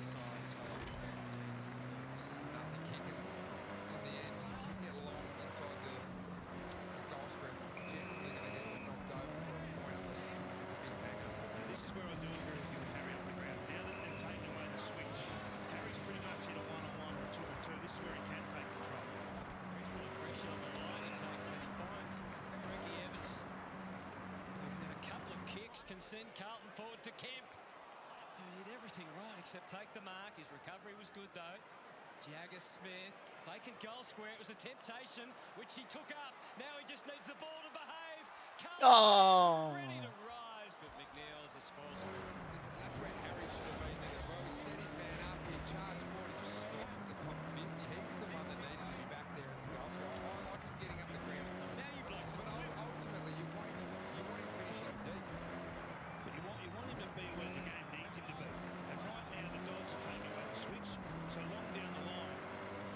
Size for it's just nothing kicking. In the end, you can get long inside the goal spread. It's generally going to get knocked over for a point unless it's a big banger.
This is where I do agree with you with Harry up the ground. Now that they've taken away the switch, Harry's pretty much in a one-on-one or a 2-on-2. This is where he can take control.
He's put pressure on the line. He takes it. He finds Frankie Evans. And a couple of kicks can send Carlton forward to Kemp. He did everything right except take the mark. His recovery was good though. Jagger Smith, vacant goal square. It was a temptation which he took up. Now he just needs the ball to behave. Carlton ready to rise, but McNeil is a spoil sport.
That's where Harry should have been there as well. He set his man up, he charged forward, he just stopped at the top 50. He was the one that needed to be back there in the goal score. I like him getting up the ground.
Now you blokes
but ultimately you want him finishing deep.
But you want him to be where the game needs him to be. And right now the Dogs are taking away the switch. So long down the line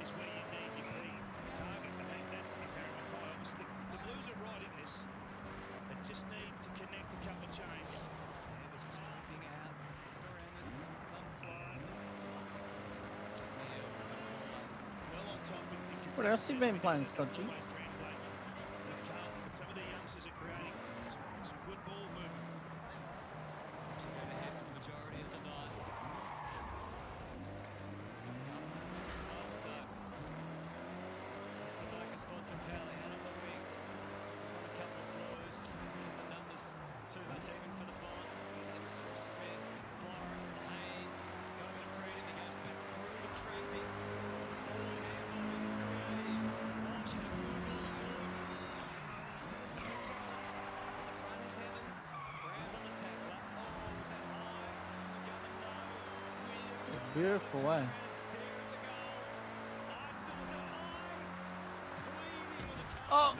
is where you need your key target. I think that is Harry Mackay. Obviously the Blues are right in this. They just need to connect a couple of chains.
Sanders was creeping out.
Well on top.
What else have you been playing, Studgy?
Some of the youngsters are creating some good ball movement.
So going ahead for the majority of the night. To Marcus Bontempelli out on the wing. A couple of blows. The numbers too much even for the Bont. It's Smith, Florent, Haynes. Got a bit of freedom. He goes back through the traffic. Forward handball is creative. Walsh had a good
Beautiful, eh? Oh!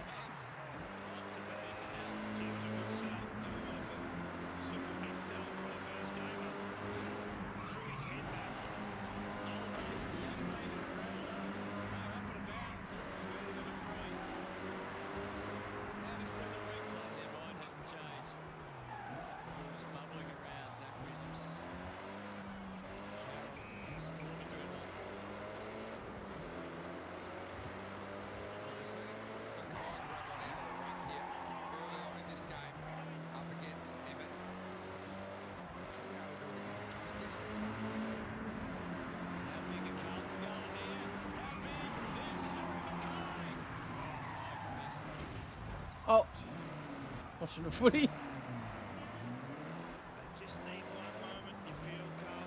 Oh, watching the footy.
They just need one moment, you feel, Carl.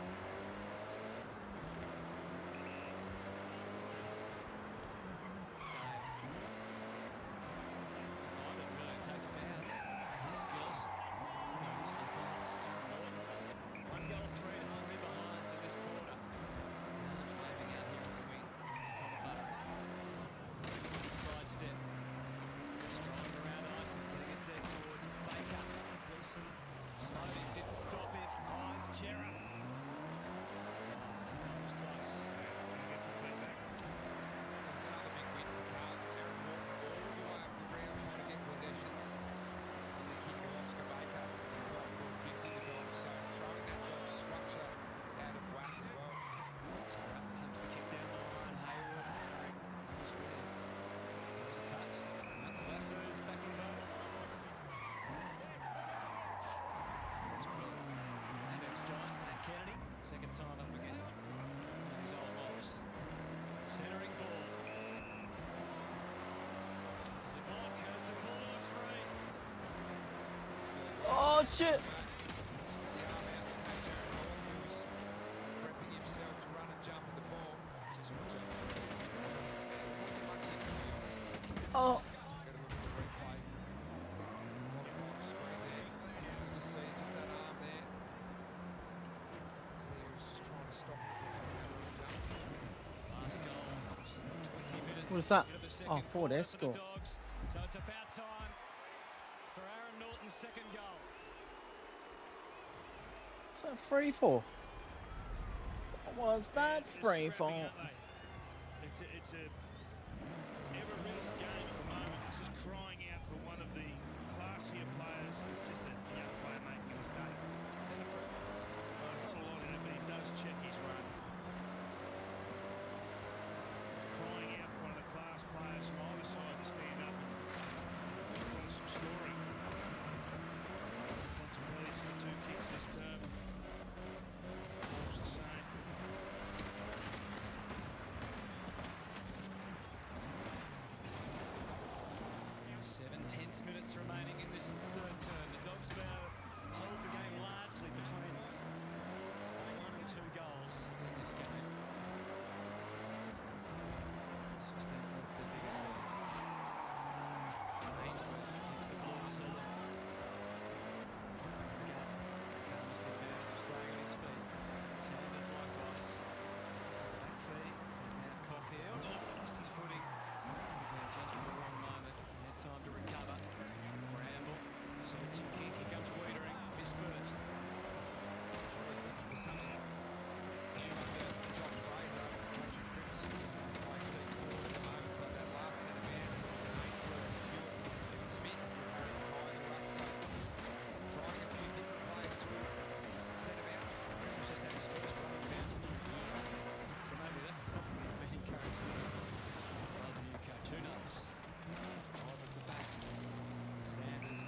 Take a bounce. His skills. His defence. 1 goal, 3 to hold me behind in this quarter. Just waving out here on the wing. Side step. Strong around ice and getting it deep towards Baker. Wilson slowed him, didn't stop it. Hines, Chera. Was close. Get some feedback.
There's another big win for Carlton. They're walking all the way up the ground trying to get possessions. And the kicker, Oscar Baker, is on for 50 to go. So throwing that little structure out of whack as well.
So takes the kick down the line. Hayward. Was really touched. Michael Lasso's back in goal. And next giant, Matt Kennedy. Second time up against his old boss. Centering ball. Is it on? Counts and Bulldogs free.
Oh, shit.
Prepping himself to run and jump at the ball. Just watch out.
Oh.
Get a look at the replay. Off screen there. Just see just that arm there. See, he was just trying to stop it from coming out of the jump.
Last goal. 20 minutes.
What's that?
into the second
Oh, Ford
quarter
Escort.
for the Dogs. So it's about time for Aaron Norton's second goal.
What's that free for? What was that free for?
It's a ever-riddled game at the moment. It's just crying out for one of the classier players. It's just a young player making a mistake. There's not a lot in it, but he does check his run. It's crying out for one of the class players from either side to stand up and find some scoring. Fontempelli's the 2 kicks this term. It's the same.
7 tenths minutes remaining in this third term. The Dogs will hold the game largely between 1 and 2 goals in this game. 16 points, their biggest lead. Ainsworth gives the Blues all the calmest advantage of staying on his feet. Sanders likewise. Back feet. Now Caulfield. Lost his footing. Just in the wrong moment. He had time to recover. Bramble. Searching kick. Here comes Wiedering. Fist first.
For something. You wonder, Josh Fraser, Josh Cripps, playing deep forward at the moment. So that last set of man, it's an 8 Hewitt and Smith are in the high ruck. So trying a few different plays through a set of outs.
Cripps just had his first run of bounce in the year. So maybe that's something he's been encouraged to do by the new coach. Who knows? Live at the back. Sanders.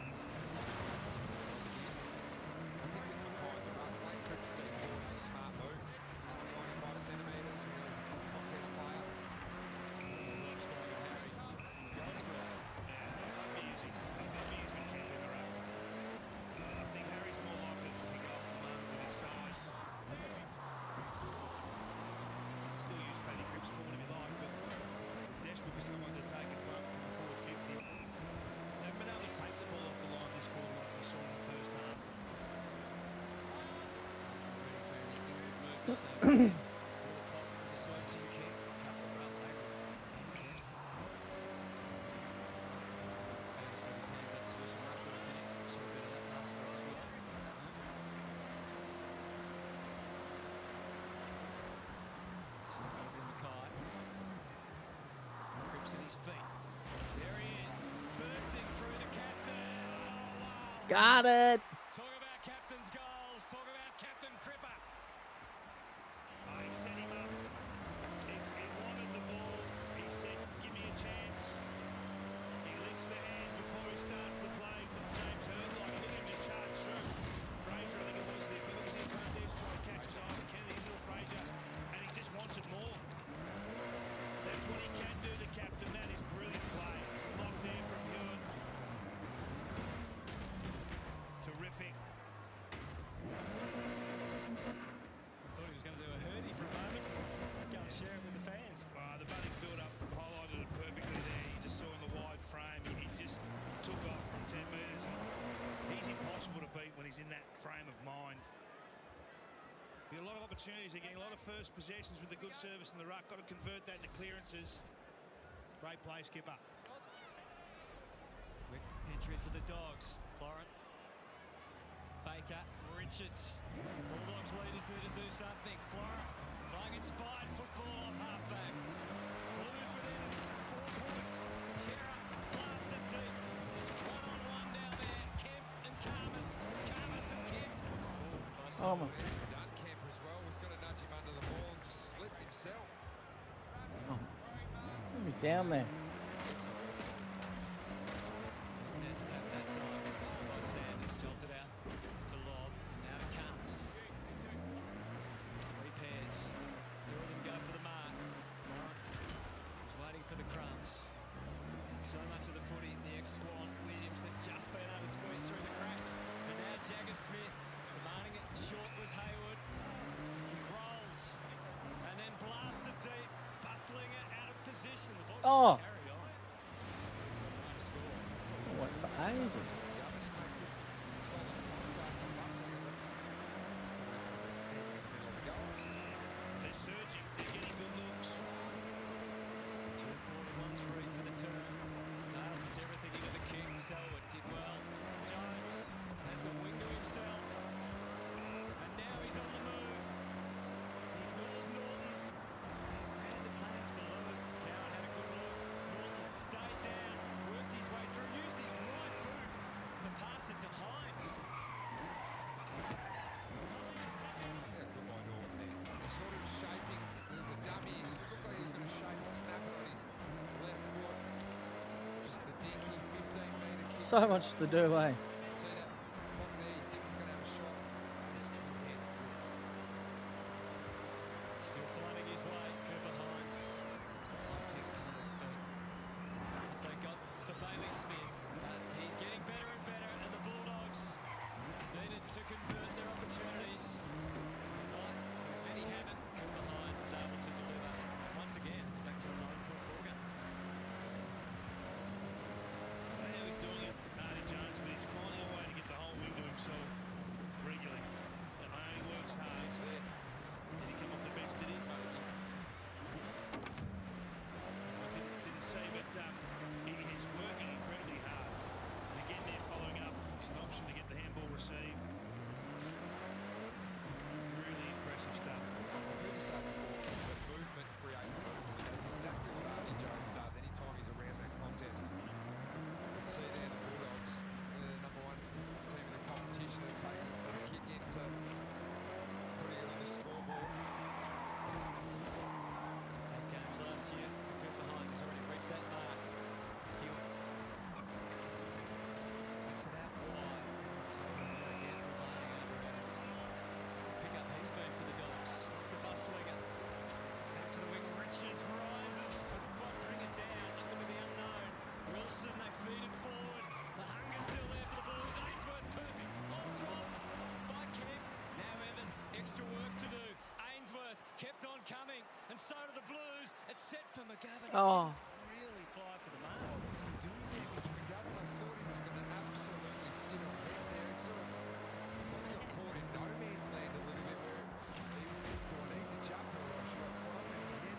I think we can find the run. Play Cripps deep forward is a smart move. 95 centimetres, really contest player.
Looks going at Harry. Goal square.
Music can in the row. I think Harry's more likely to pick up at the moment with his size. Still use Paddy Cripps forward if you like, but desperate for someone to take a club from the forward 50. They haven't been able to take the ball off the line this quarter like we saw in the first half.
his feet. There he is, bursting through the captain. Oh, wow.
Got it.
Talk about captain's goals. Talk about Captain Cripper.
He set him up. He wanted the ball. He said, give me a chance. He licks the hands before he starts the play. But James Hurd, like, look at him just charge through. Fraser, I think it was there. But looks in front there to try and catch his eyes. Kennedy, little Fraser. And he just wants it more. That's what he can do, the captain. That is brilliant play. Locked there from Hurd. Terrific.
Thought he was going to do a Hurdy for a moment. Go and share it with the fans.
The Bunnings build-up highlighted it perfectly there. You just saw in the wide frame, he just took off from 10 metres. He's impossible to beat when he's in that frame of mind. You get a lot of opportunities. They're getting a lot of first possessions with the good service in the ruck. Got to convert that into clearances. Great play, skipper.
Quick entry for the Dogs. Florent. Baker. Richards. Bulldogs leaders need to do something. Florent playing inspired football off halfback. Blues within 4 points. Terra blasts it deep. It's one-on-one down there. Kemp and Carmus. Carmus and Kemp.
Oh my.
Done Kemp as well. Was going to nudge him under the ball and just slip himself.
Oh. Let me down there.
Nets tapped that time. By Sanders, jolted out to Lobb, and now to Carmus. 3 pairs. 2 of them go for the mark. Florent was waiting for the crumbs. So much of the footy, the ex-Swan, Williams, that just been able to squeeze through the cracks. And now Jagger Smith demanding it. Short was Hayward. He rolls. And then blasts it deep. Bustling it out of position. The ball carried on.
What for ages?
They're surging. They're getting good looks.
2-4-1-3 for the turn. Dale puts everything into the kick. Selwood did well. Jones has the wing to himself. And now he's on the move. He ignores Norton. Ran the plans for Lewis. Cowan had a good look. Norton stayed down. Worked his way through. Used his right boot to pass it to Hines.
Sort of shaping the dummy. It looked like he was going to shape and snap it on his left foot. Just the dinky 15-metre kick.
So much to do, eh?
See that look there, you think he's going to have a shot.
Still finding his way. Cooper Hines. Kick under the feet. What they got for Bailey Smith. He's getting better and better, and the Bulldogs needed to convert their opportunities. Many haven't. Cooper Hines is able to deliver. Once again, it's back to a 9-point ball game.
I don't know how he's doing it, Marty Jones, but he's finding a way to get the whole wing to himself regularly. And I know he works hard. He's there. Did he come off the bench, did he? I didn't say, but he is working incredibly hard. And again, they're following up. It's an option to get the handball receive. Really impressive stuff.
Really said before, the movement creates movement. That's exactly what Arnie Jones does anytime he's around that contest. You can see there the Bulldogs, the number 1 team in the competition, are taking a free kick into putting it on the scoreboard.
8 games last year for Cooper Hines. He's already reached that mark. Hewitt takes it out wide. So again, providing over Evans. Pick up he's been for the Dogs. Off to Bustlinger. Back to the wing. Richards rises. Couldn't quite bring it down. Up into the unknown. Wilson, they feed it forward. The hunger's still there for the Blues. Ainsworth, perfect. All dropped by Kemp. Now Evans, extra work to do. Ainsworth kept on coming, and so do the Blues. It's set for McGovern.
Oh.
He didn't really fly for the mark.
What was he doing there with McGovern? I thought he was going to absolutely sit on head there. It's sort of got caught in no man's land a little bit where he was thinking, do I need to jump or should I follow him in the head?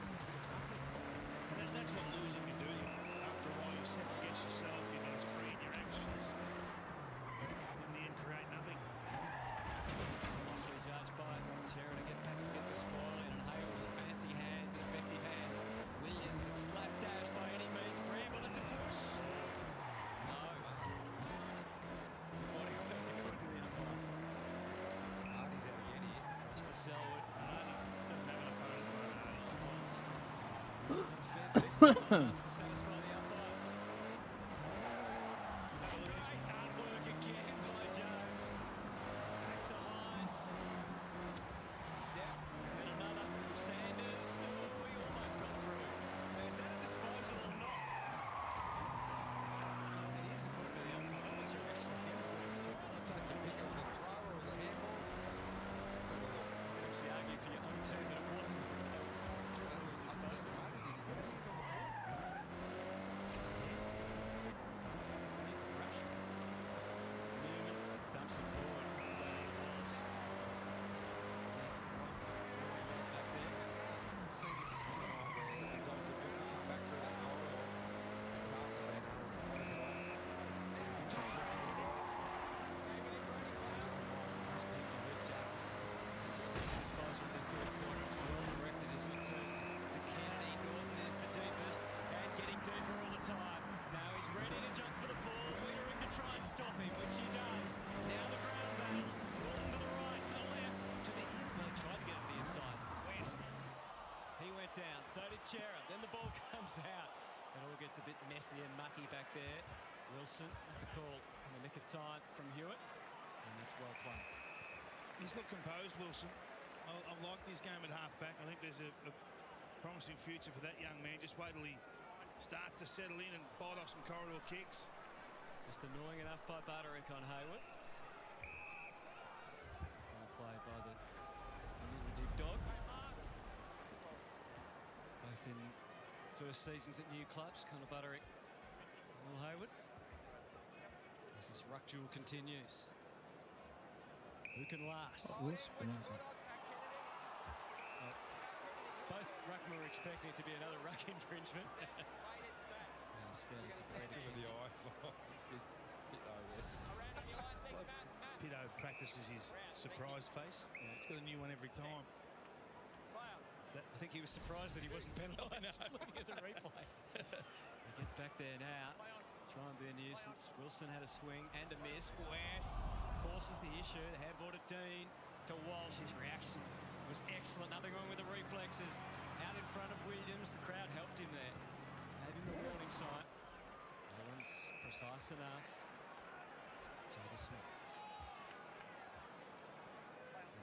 And that's what losing can do to you. After a while, you second guess yourself, you're not as free in your actions. In the end, create nothing.
Nicely judged by Terra to get back to get the spoil in. Hayward with fancy hands and effective hands. Williams, it's slapdash by any means for Selwood. Doesn't have an opponent at the moment. Wants fair piece enough to satisfy the umpire. Great artwork again by Jones. Back to Hines. Step and then another from Sanders. Oh, he almost got through. Is that a disposal or not? It is according to the umpire. That was your excellent handball. I'll take your pick of the throw or the handball. You actually argue for your own team that it wasn't. Dumps it forward. It's Walsh. Back there. See this where the Dogs are good to come back through that hole. To Kennedy. Norton is the deepest and getting deeper all the time. Now he's ready to jump for the ball. Wiedering to try and stop him, which he does. Now the ground battle. Norton to the right, to the left, to the in. Well, he tried to get it to the inside. West. He went down. So did Chera. Then the ball comes out. It all gets a bit messy and mucky back there. Wilson with the call in the nick of time from Hewitt. And that's well played.
He's looked composed, Wilson. I've liked his game at half-back. I think there's a promising future for that young man. Just wait till he starts to settle in and bite off some corridor kicks.
Just annoying enough by Butterick on Hayward. Well played by the diminutive dog. Both in first seasons at new clubs, Connor Butterick and Will Hayward. As this ruck duel continues. Who can last? Both ruckmen were expecting it to be another ruck infringement. Instead, it's a free to kick.
The eyes.
Pito practices his surprise face. Yeah, he's got a new one every time.
I think he was surprised that he wasn't penalised looking at the replay. He gets back there now. Try and be a nuisance. Wilson had a swing and a miss. West forces the issue. The handball to Dean, to Walsh. His reaction was excellent. Nothing wrong with the reflexes. Out in front of Williams. The crowd helped him there. Gave him the warning sign. That one's precise enough. Jada Smith.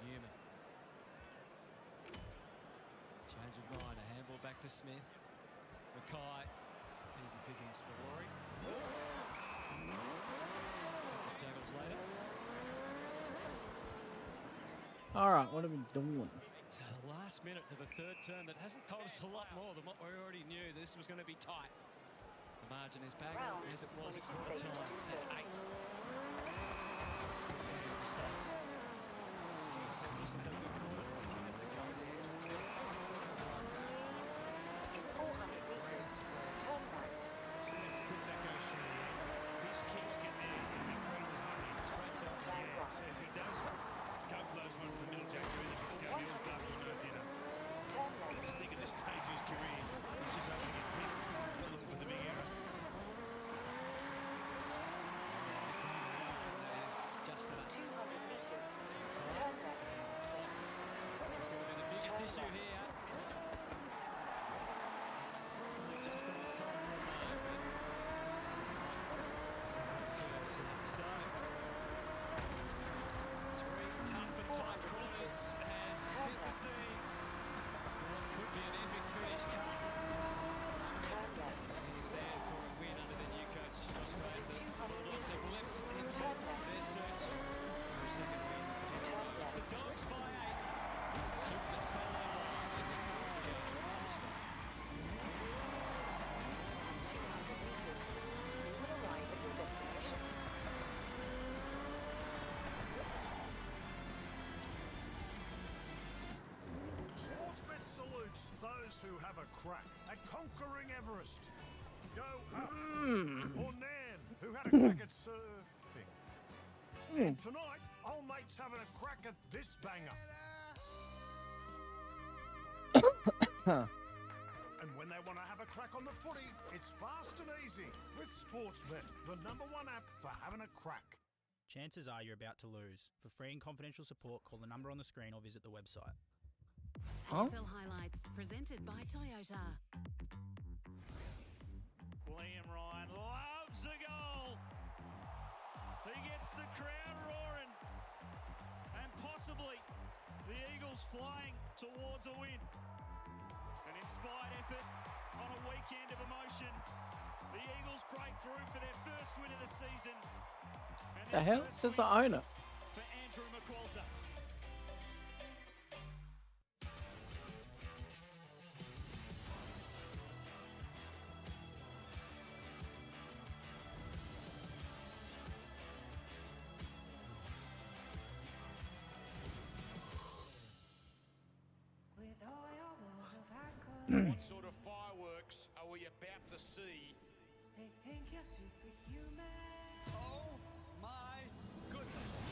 Newman. Change of mind. A handball back to Smith. Mackay. Easy pickings for Rory. Jaggles later.
All right, what are we doing?
So the last minute of a third term that hasn't told us a lot more than what we already knew. This was going to be tight. The margin is back as it was at quarter time at 8. Wilson's had a good quarter.
In 400 metres, turn right.
These kicks get there in incredible hurry. It's great self. Yeah, so if he does go for those ones in the middle, Jack, really can go your double no dinner. I just think at this stage of his career, he's just hoping to get picked. Not looking for the big error.
That is just enough.
200 metres, turn left.
It's going to be the biggest issue here. Just enough time for a moment. So, 3 tough and tight corners has set the scene. What could be an epic finish, Carlton. He's there for a win under the new coach, Josh Fraser. Bulldogs have leapt into their search for a second win. It's the Dogs by 8. Super solo line.
200 metres, you will arrive at your destination.
Sportsbet salutes those who have a crack at conquering Everest. Go up. Or Nan, who had a crack at surfing. And tonight, old mate's having a crack at this banger. And when they want to have a crack on the footy, it's fast and easy with Sportsbet, the #1 app for having a crack.
chances are you're about to lose. For free and confidential support, call the number on the screen or visit the website.
AFL highlights presented by Toyota.
Liam Ryan loves the goal. He gets the crowd roaring. And possibly the Eagles flying towards a win. An inspired effort on a weekend of emotion. The Eagles break through for their first win of the season. And
The hell? It says the owner.
for Andrew McQualter.
What sort of fireworks are we about to see?
They think you're superhuman.
Oh my goodness.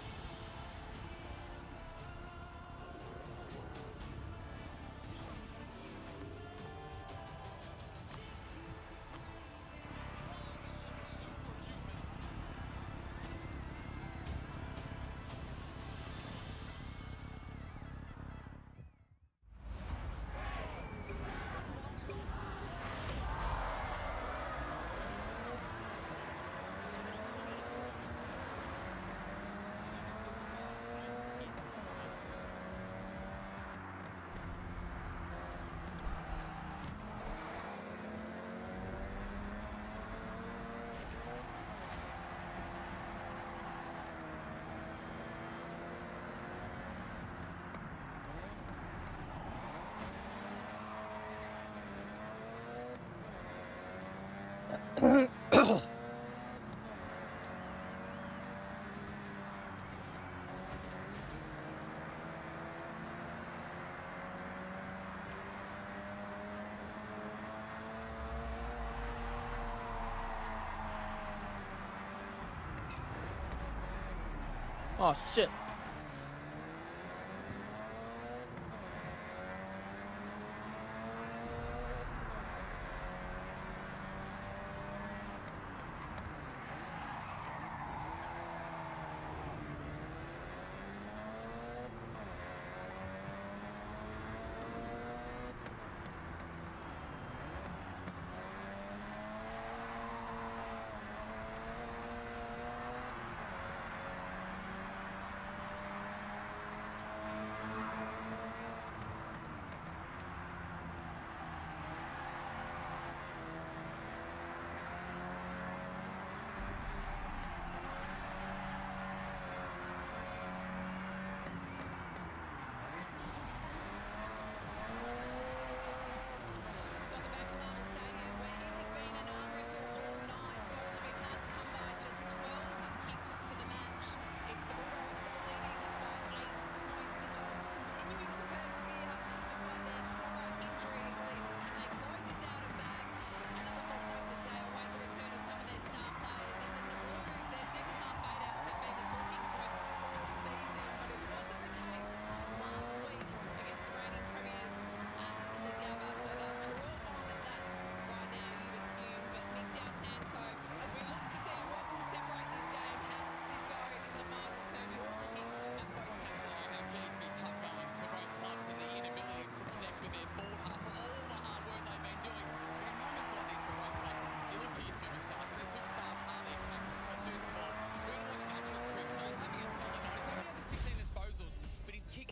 Oh shit.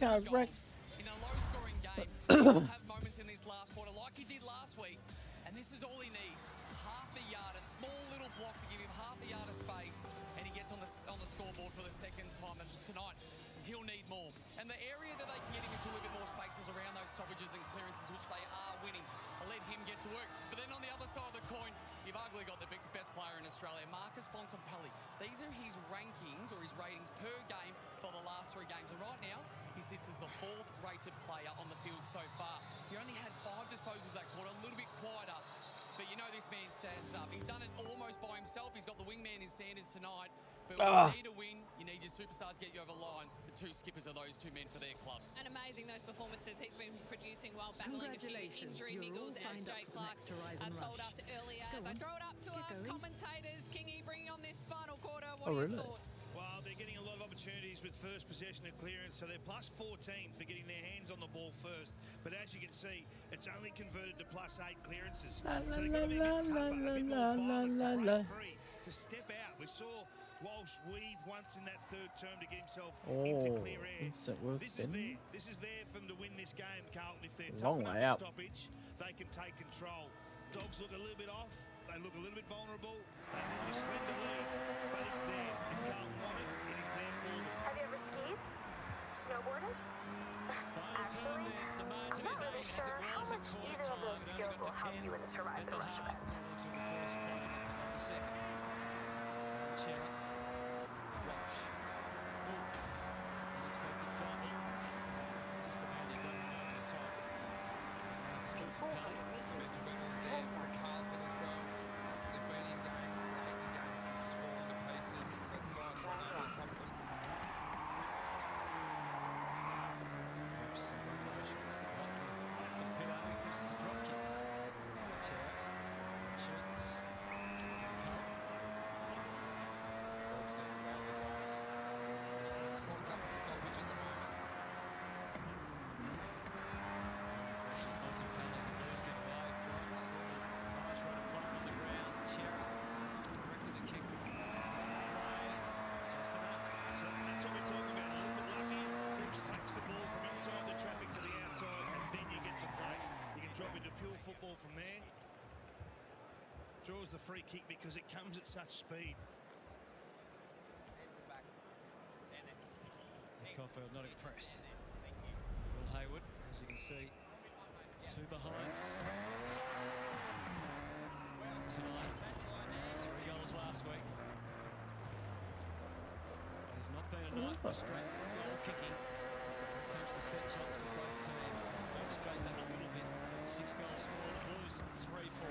Goals in a low-scoring game. He'll have moments in this last quarter like he did last week, and this is all he needs. Half a yard, a small little block to give him half a yard of space, and he gets on the scoreboard for the second time. And tonight, he'll need more. And the area that they can get him into a little bit more space is around those stoppages and clearances, which they are winning. I'll let him get to work. But then on the other side of the coin, you've arguably got the best player in Australia, Marcus Bontempelli. These are his rankings or his ratings per game for the last 3 games. And right now, he sits as the 4th rated player on the field so far. He only had 5 disposals that quarter, a little bit quieter. But you know this man stands up. He's done it almost by himself. He's got the wingman in Sanders tonight. But when you need a win, you need your superstars to get you over the line. The 2 skippers are those 2 men for their clubs.
And amazing those performances he's been producing while battling a few injury niggles. As Jay Clark told us earlier. As I throw it up to our commentators, Kingy, bringing on this final quarter. What are your thoughts?
Well, they're getting a lot of opportunities with first possession and clearance, so they're plus 14 for getting their hands on the ball first. But as you can see, it's only converted to plus 8 clearances. So they've got to be a bit tougher, a bit more violent to break free, to step out. We saw Walsh weave once in that third term to get himself into clear air. This is there for them to win this game, Carlton. If they're tough enough at stoppage, they can take control. Dogs look a little bit off. They look a little bit vulnerable. They look to spend the lead, but it's there. If Carlton want it, it is there for them.
Have you ever skied? Snowboarded? Actually, I'm not really sure how much either of those skills will help you in this Horizon Rush event.
Football from there. Draws the free kick because it comes at such speed.
Caulfield not impressed. Will Hayward, as you can see, 2 behinds tonight. 3 goals last week. He's not been a night for straight goal kicking. Comes to set shots for both teams. They'll straighten that a little bit. 6 goals for the Blues, 3-4.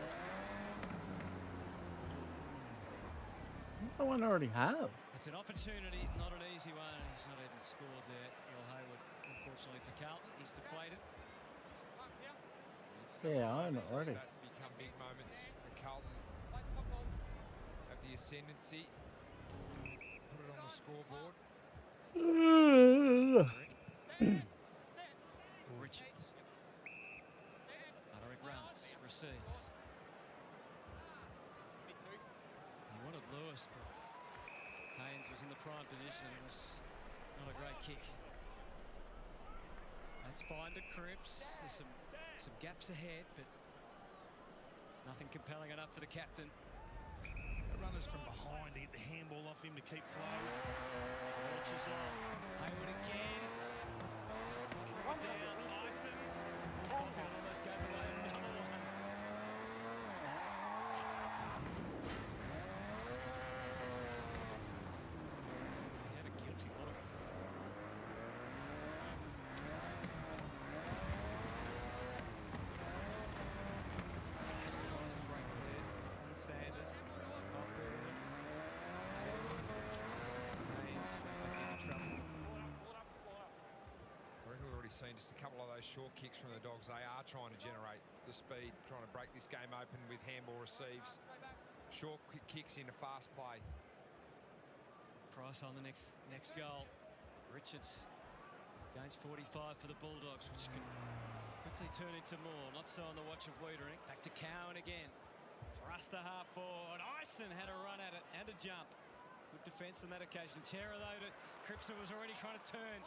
What's the one I already have?
It's an opportunity, not an easy one, and he's not even scored there. Will Hayward, unfortunately for Carlton, he's deflated.
Yeah, I know already.
About to become big moments for Carlton. Have the ascendancy. Put it on the scoreboard.
Richards. Roderick runs, receives. He wanted Lewis, but Haynes was in the prime position. It was not a great kick. That's fine to Cripps. There's some gaps ahead, but nothing compelling enough for the captain.
The runners from behind to get the handball off him to keep flow.
Launches on. Hayward again. Down. Ison. Caulfield almost gave away another one. He had a guilty look. Nice tries to break clear on Sanders. Caulfield. Haynes back into trouble.
We've already seen just a couple of those short kicks from the Dogs. They are trying to generate the speed, trying to break this game open with handball receives. Short quick kicks into fast play.
Price on the next goal. Richards gains 45 for the Bulldogs, which can quickly turn into more. Not so on the watch of Wiedering. Back to Cowan again. Thrust to half forward. Ison had a run at it and a jump. Good defence on that occasion. Chera though to Cripps was already trying to turn.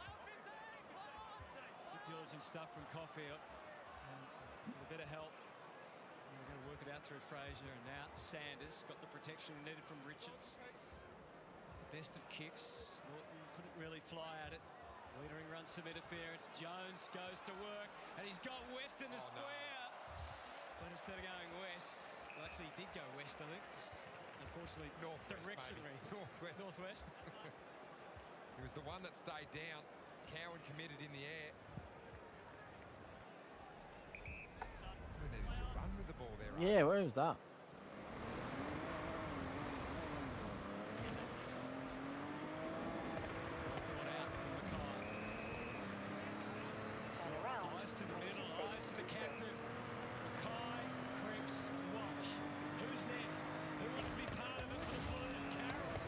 Good diligent stuff from Caulfield. With a bit of help. We're going to work it out through Fraser, and now Sanders got the protection needed from Richards. The best of kicks. Norton couldn't really fly at it. Wiedering runs some interference. Jones goes to work, and he's got West in the square. But instead of going west, well, actually he did go west, I think. Just unfortunately, directionary.
Northwest. He was the one that stayed down. Cowan committed in the air. Who needed to run with the ball there?
Yeah, where was that?
Eyes to the middle, eyes to the captain. Mackay, Cripps, Walsh. Who's next? Who wants to be part of it for the Blues? Carroll.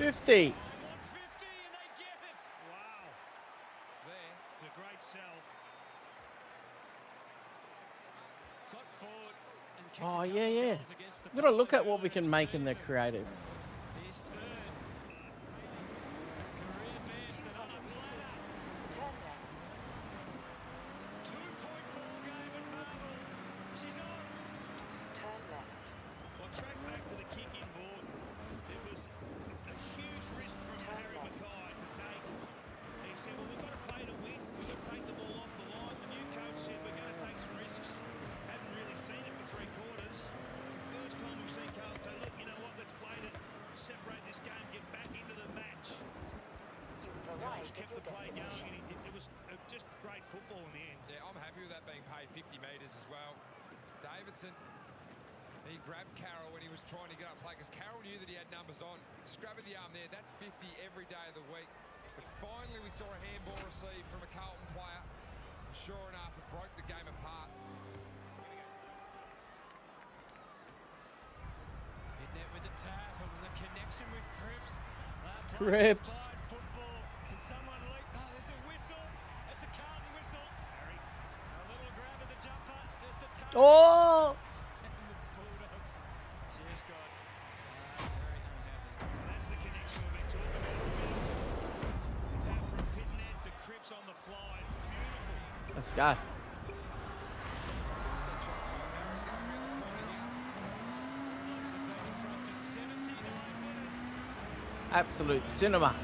50.
It's there. It's a great sell.
Got forward and kicked
Oh,
a
yeah,
couple of
yeah.
goals against the
We've got to look
Bulldogs
at what we
earlier
can
this
make in their
season.
creative.
His third career best and on a platter.
Turn left.
2-point ball game at Marvel. She's on.
Turn left.
Well, track back to the kick-in board. It was a huge risk from Harry Mackay to take. He said, well, we've got to play to win. We've got to take the ball off the line. The new coach said we're going to take some risks. Hadn't really seen it for 3 quarters. It's the first time we've seen Carl say, look, you know what, let's play to separate this game, get back into the match.
Arrived
Kept
at your
the play going,
destination.
and it was just great football in the end.
Yeah, I'm happy with that being paid 50 metres as well. Davidson, he grabbed Carroll when he was trying to get up play because Carroll knew that he had numbers on. Just grabbing the arm there, that's 50 every day of the week. But finally we saw a handball receive from a Carlton player. And sure enough, it broke the game apart.
Hitting it with the tap and with a connection with Cripps.
Cripps.
Football. Can someone leap? No, there's a whistle. It's a Carlton whistle. A little grab of the jumper. Just a touch.
Oh!
And the Bulldogs just got very unhappy.
That's the connection we've been talking about. Tap from Pitnet to Cripps on the fly. It's beautiful.
Let's go. Absolute cinema.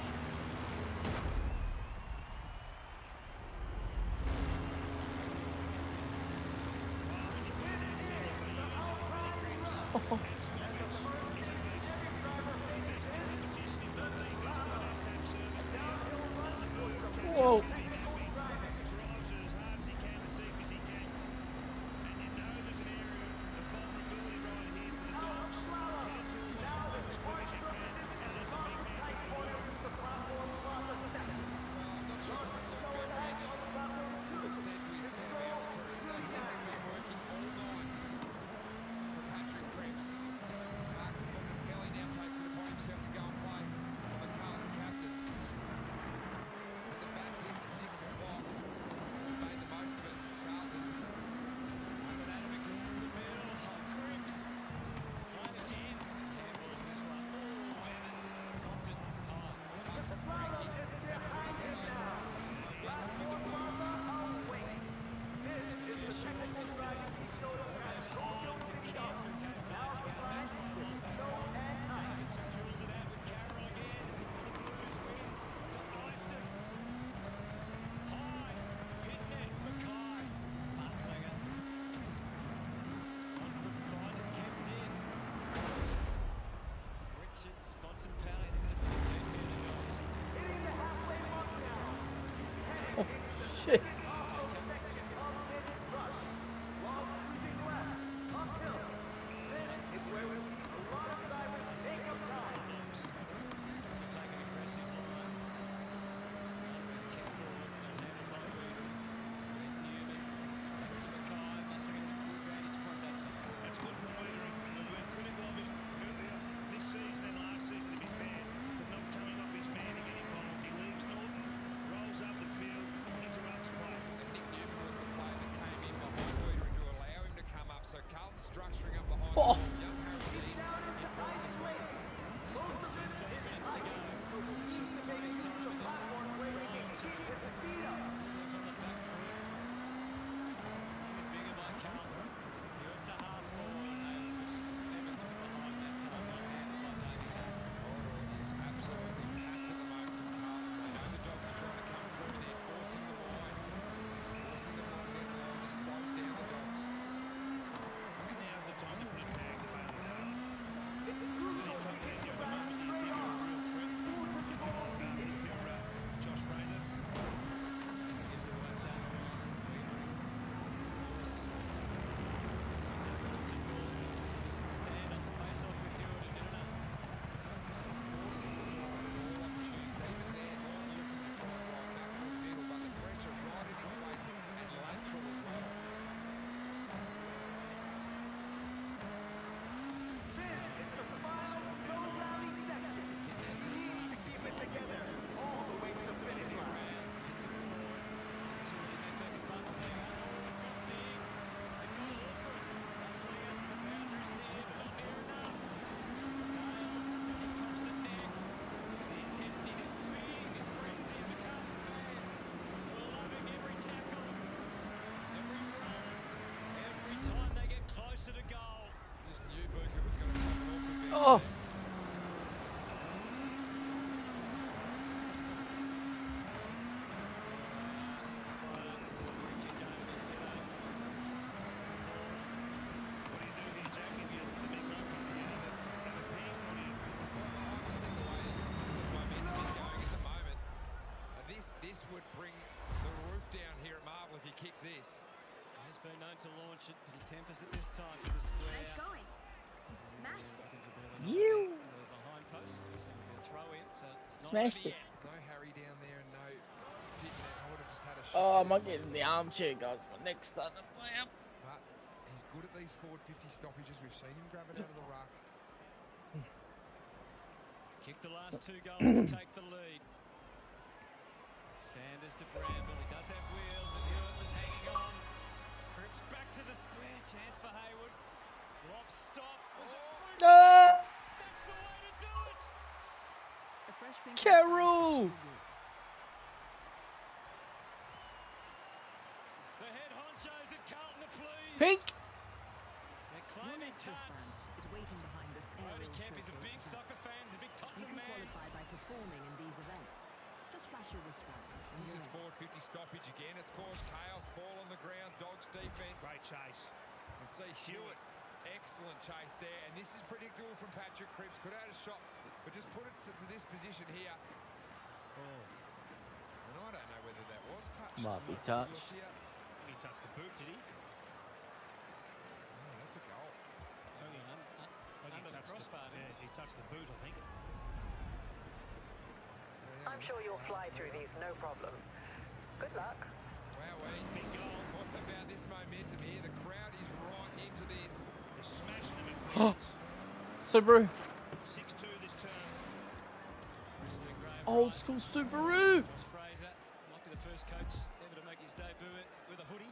Whoa. Oh, shit.
That's good from Wiedering. We've been critical of him this season and last season, to be fair, for not coming off his man to get involved. He leaves Norton, rolls up the field, interrupts play.
Nick Newman was the player that came in behind Wiedering to allow him to come up. So Carlton structuring up behind
Oh.
the ball. Young Harrison in as well.
15 minutes to go. Playing time in this 5-2. Bulldogs on the back foot. Even bigger by Carlton. He went to half forward and Evans was behind that time, not handled by David Hammond.
Corridor is absolutely packed at the moment from Carlton. They know the Dogs are trying to come through and they're forcing the ball in. Forcing the ball to get long. This slows down the Dogs.
I think now's the time to put a tag to
Oh.
This would bring the roof down here at Marvel if he kicks this.
He's been known to launch it, but he tempers it this time to the square.
Nice going. You smashed it.
You
behind post, so a throw in. So it's not
smashed it.
No Harry down there and no Pittman. I would have just had a shot.
Oh, my getting the armchair, guys. My neck's starting to play up.
But he's good at these forward 50 stoppages. We've seen him grab it out of the ruck.
Kicked the last 2 goals to take the lead. Sanders to Bramble. He does have wheels, but Hewitt was hanging on. Cripps back to the square. Chance for Hayward. Lob stopped. Was it through? That's the way to do it.
The fresh pink.
Carol!
The head honchos at Carlton are pleased.
Pink!
They're claiming touch.
Is waiting behind this aerial
Kemp is a
showcase
big
event.
soccer fan. He's a big
You
Tottenham
can
man.
qualify by performing in these events. Just flash your wristband. and
This
you're
is
in.
forward 50 stoppage again. It's caused chaos. Ball on the ground. Dogs defense.
Great chase.
And see Hewitt. Excellent chase there. And this is predictable from Patrick Cripps. Could have had a shot, but just put it to this position here.
Oh.
And I don't know whether that was touched.
Might be
Just look
touched.
here.
He touched the boot, did he?
Oh, that's a goal.
Only
Under the
touched
crossbar, didn't
yeah, he touched the boot, I think.
I'm sure you'll fly through these no problem. Good luck.
Wowee.
Big goal.
What about this momentum here? The crowd is right into this.
They're smashing him at clearance.
Subaru.
6-2 this term.
Old school Subaru.
Josh Fraser might be the first coach ever to make his debut with a hoodie.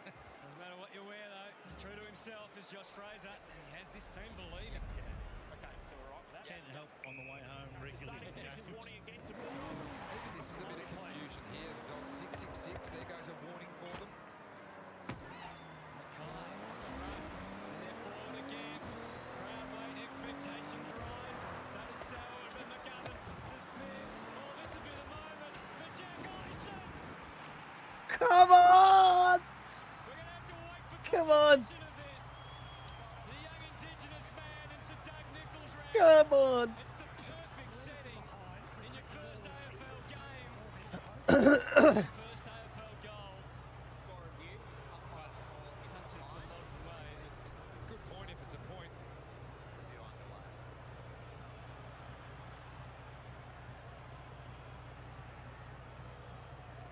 Doesn't matter what you wear though, he's true to himself as Josh Fraser, and he has this team believing.
Okay, so we're right with that.
Can't help on the way home regularly from games.
Even this is a bit of confusion here. The Dogs 666. There goes a warning for them.
Mackay and they're forward again. Crowd wait, expectations rise. So did Selwood and McGovern to Smith. Oh, this will be the moment for Jack Ison.
Come on!
We're going to have to wait for
Come on!
confirmation of this. The young Indigenous man and Sir Doug Nichols round.
Come on!
It's the perfect setting in your first AFL game. First AFL goal. Score review. Such is the modern way.
Good point if it's a point.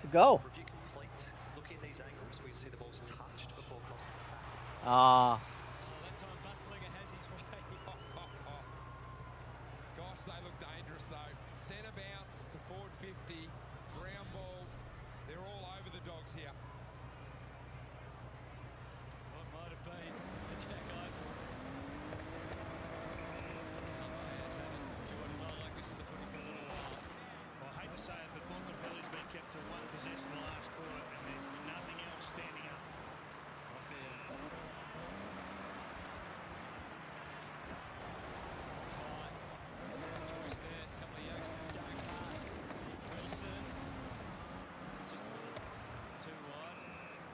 To go.
Review complete. Looking at these angles, we can see the ball's touched before crossing the path.
Ah.
Oh, that time Busslinger has his way.
Gosh, they look dangerous though. Centre bounce to forward 50. Ground ball. They're all over the Dogs here.
What might have been a Jack Ison. Fans haven't enjoyed a night like this in the footy for a little while.
Well, I hate to say it, but Montebello's been kept to one possession in the last quarter, and there's nothing else standing up.
Choice there, a couple of youngsters going past. Wilson. It's just a little too wide.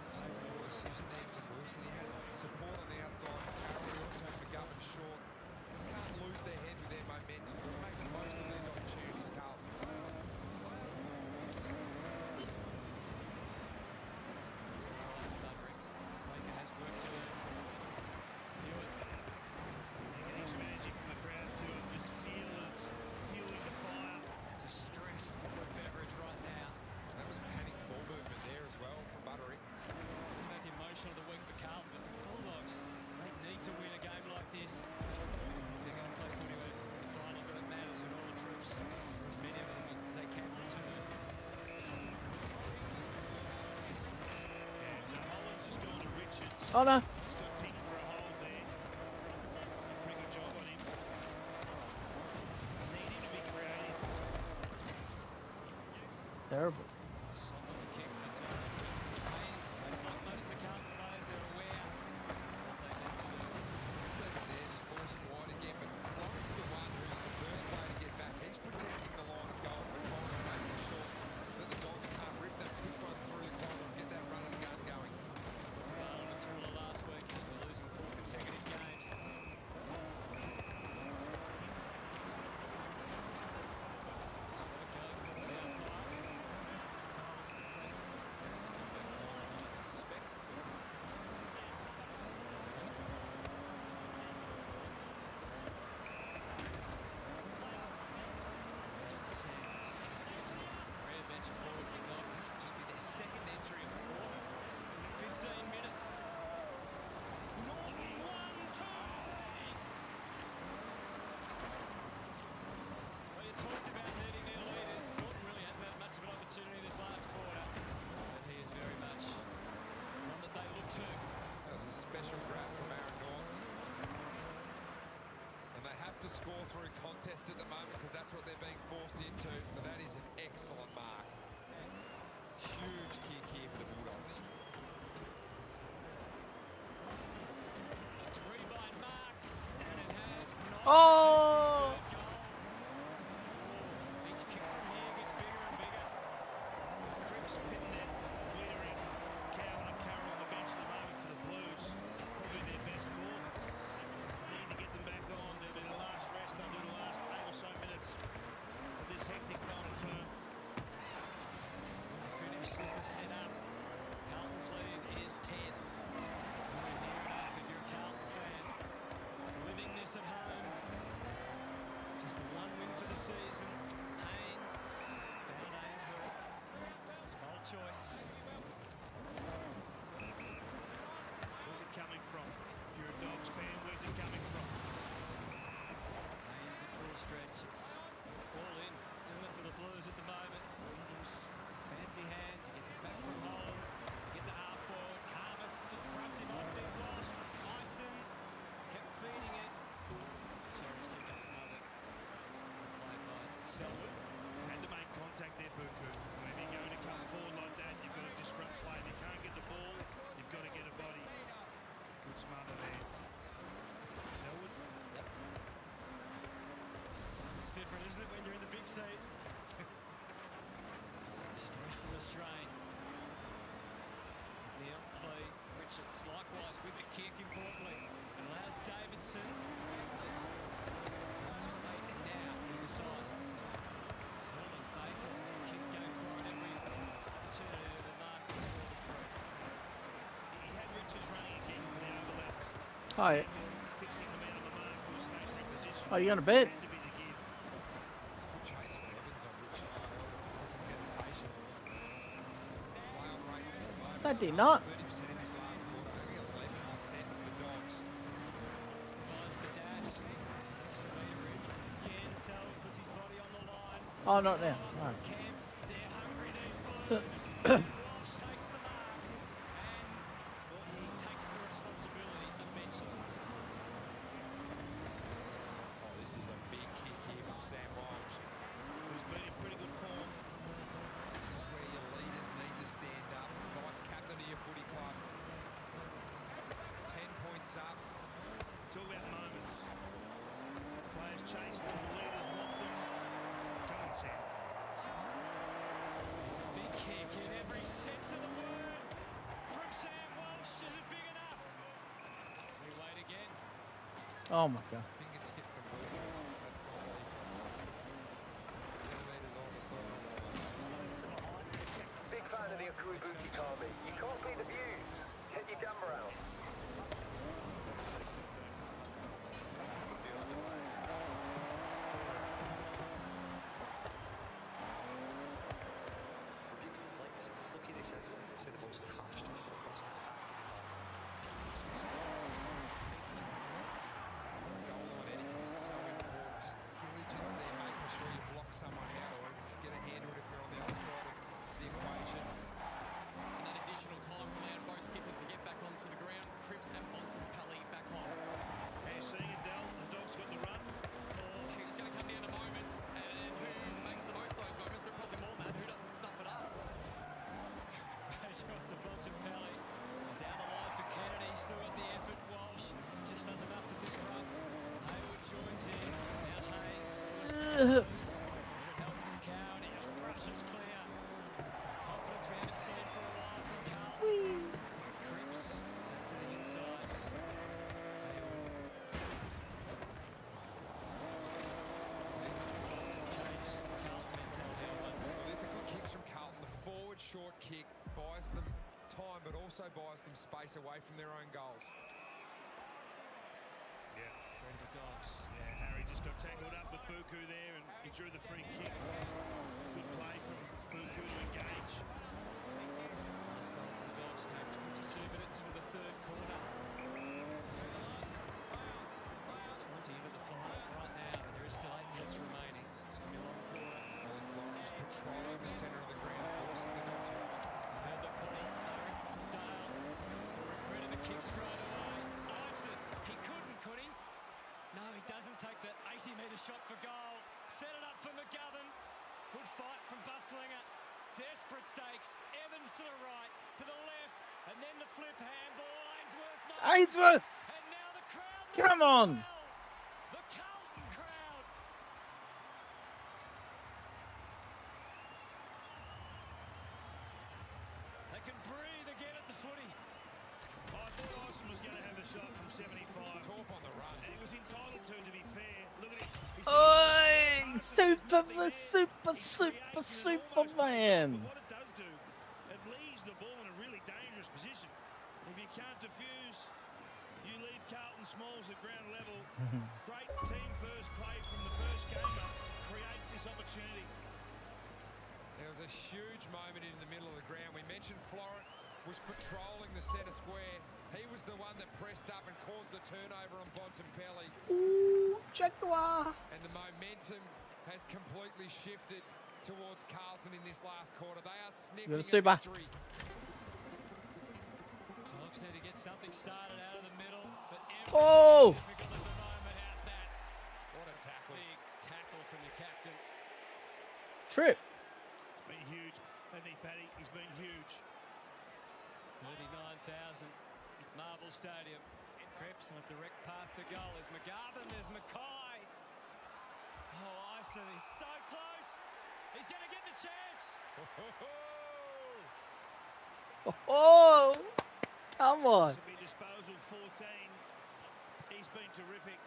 It's just a poor decision there for Wilson. He had support on the outside. Carroll, he also had McGovern short. Just can't lose their head with their momentum. We'll make the most of these opportunities, Carlton.
Baker has work to do. Hewitt.
They're getting some energy from the crowd too. Just fueling the fire.
It's a stressed Beveridge right now.
That was panicked ball movement there as well from Buttery.
Not emotional the week for Carlton, but the Bulldogs, they need to win a game like this. They're going to play footy when the final bit that matters when all the troops, or as many of them as they can, return.
Yeah, so Hollands has gone to Richards.
Oh no.
He's got Pink for a hold there. Pretty good job on him. Need him to be creative.
Terrible.
Soften the kick for Jones, but it's like most of the Carlton players, they're aware of what they need to do.
Just leave it there, just force it wide contest at the moment because that's what they're being forced into, but that is an excellent mark. Huge kick here for the Bulldogs.
It's rebind mark, and it has not.
Oh!
Each kick from here gets bigger and bigger.
Cripps, Pitnet, Wiedering, Cowan and Carroll on the bench at the moment for the Blues. Probably their best four. Need to get them back on. They'll be the last rest. They'll do the last 8 or so minutes of this hectic final term.
Finish, this is set up. Carlton's lead is 10. We're near enough if you're a Carlton fan. Living this at home. Just the one win for the season. Haynes found Ainsworth. It was a bold choice.
Where's it coming from? If you're a Dogs fan, where's it coming from?
Haynes at full stretch. It's all in, isn't it, for the Blues at the moment? Williams, fancy hands. He gets it back from Hollands. Get the half forward. Carmus just brushed him off there. Walsh. Tyson kept feeding it. Cherries kept it smothered. Played by Selwood.
Had to make contact there, Buku. When you're going to come forward like that, you've got to disrupt play. If you can't get the ball, you've got to get a body. Good smother there. Selwood.
Yep. It's different, isn't it, when you're in the big seat? Stress and the strain. Neil, play, Richards, likewise with the kick, importantly. Allows Davidson. To wait, and now he decides. Selwyn Baker, kick go for it every opportunity to the mark before the free.
He had Richards running again for the overlap.
Hi.
Fixing them out of the mark to a stationary position.
Oh, you gonna bet?
Had to be the give.
Chase for Evans on Richard. Put some hesitation. Play on rates at the moment.
So I did not.
30% in this last quarter, only 11% for the Dogs.
Finds the dash. Extra meterage. Again, Selwyn puts his body on the line.
Oh, not now. No.
Camp, they're hungry, these Blues. Walsh takes the mark, and he takes the responsibility eventually.
Oh, this is a big kick here from Sam Walsh.
Who's been in pretty good form.
This is where your leaders need to stand up. Vice captain of your footy club. 10 points up.
It's all about moments. Players chase them, the leaders want them. Come on, Sam.
It's a big kick in every sense of the word from Sam Walsh. Is it big enough? We wait again.
Oh my God.
Fingertip from William. That's got to be centimetres on the sideline.
Big fan of the Akui Buki Kami. You can't beat the views. Get your camera out. Look at this angle. See the ball's touched.
Goal on anything is so important. Just diligence there, making sure you block someone out or just get a hand to it if you're on the other side of the equation.
And then additional times allowed both skippers to get back onto the ground. Cripps and Bontempelli back on.
How you seeing it, Dell? The Dogs got the run.
It's going to come down to moments, and who makes the most of those moments, but probably more than that, who doesn't stuff it up.
Pressure off to Bontempelli. Down the line for Kennedy. Still got the effort. Walsh just does enough to disrupt. Hayward joins in. Now Haynes. Help from Cowan. He just brushes clear. Confidence we haven't seen for a while from Carlton. Cripps back to the inside. Hayward. Change the Carlton mentality on one.
Well, these are good kicks from Carlton. The forward short kick buys them time, but also buys them space away from their own goals.
Yeah.
Friend of Dogs.
Yeah, Harry just got tangled up with Buku there and he drew the free kick. Good play from Buku to engage.
Last goal for the Dogs came 22 minutes into the third quarter. 20 into the final right now, but there is still 8 minutes remaining, so it's going to be a long quarter.
Well, Florida's patrolling the centre of the ground, forcing the Dogs around.
Remember Connie from Dale. Recruited the kick straight away. Ison, he couldn't, could he? No, he doesn't doesn't take the 80-metre shot for goal. Set it up for McGovern. Good fight from Buslinger. Desperate stakes. Evans to the right, to the left, and then the flip handball.
Ainsworth!
And now the crowd.
Come on!
The Carlton crowd. They can breathe again at the footy.
I thought Austin was going to have a shot from 75.
Top on the run.
And he was entitled to be fair. Look at him.
Oi! Superman!
What it does do, it leaves the ball in a really dangerous position. If you can't defuse, you leave Carlton Smalls at ground level. Great team first play from the first gamer creates this opportunity.
There was a huge moment in the middle of the ground. We mentioned Florent was patrolling the centre square. He was the one that pressed up and caused the turnover on Bontempelli.
Ooh, Jaguar!
And the momentum has completely shifted towards Carlton in this last quarter. They are sniffing a victory.
Dogs need to get something started out of the middle, but
oh!
Difficult at the moment. How's that?
What a tackle.
Big tackle from your captain.
Trip.
It's been huge, hasn't he, Paddy? He's been huge.
39,000 at Marvel Stadium. Crepes on a direct path to goal. There's McGovern, there's Mackay. Oh, Ison, he's so close. He's going to get the chance.
Oh! Come on.
This will be disposal 14. He's been terrific.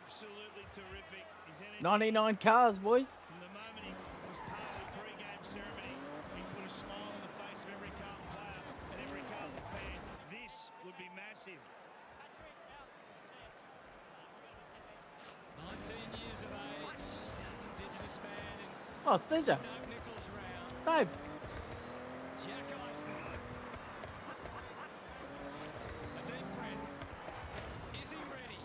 Absolutely terrific. His energy
99 cars, boys.
from the moment he was part of the pre-game ceremony, he put a smile on the face of every Carlton player and every Carlton fan. This would be massive.
19 years of age, Indigenous man in
Oh, Sneezer.
Doug Nichols round.
Dave.
Jack Ison. A deep breath. Is he ready?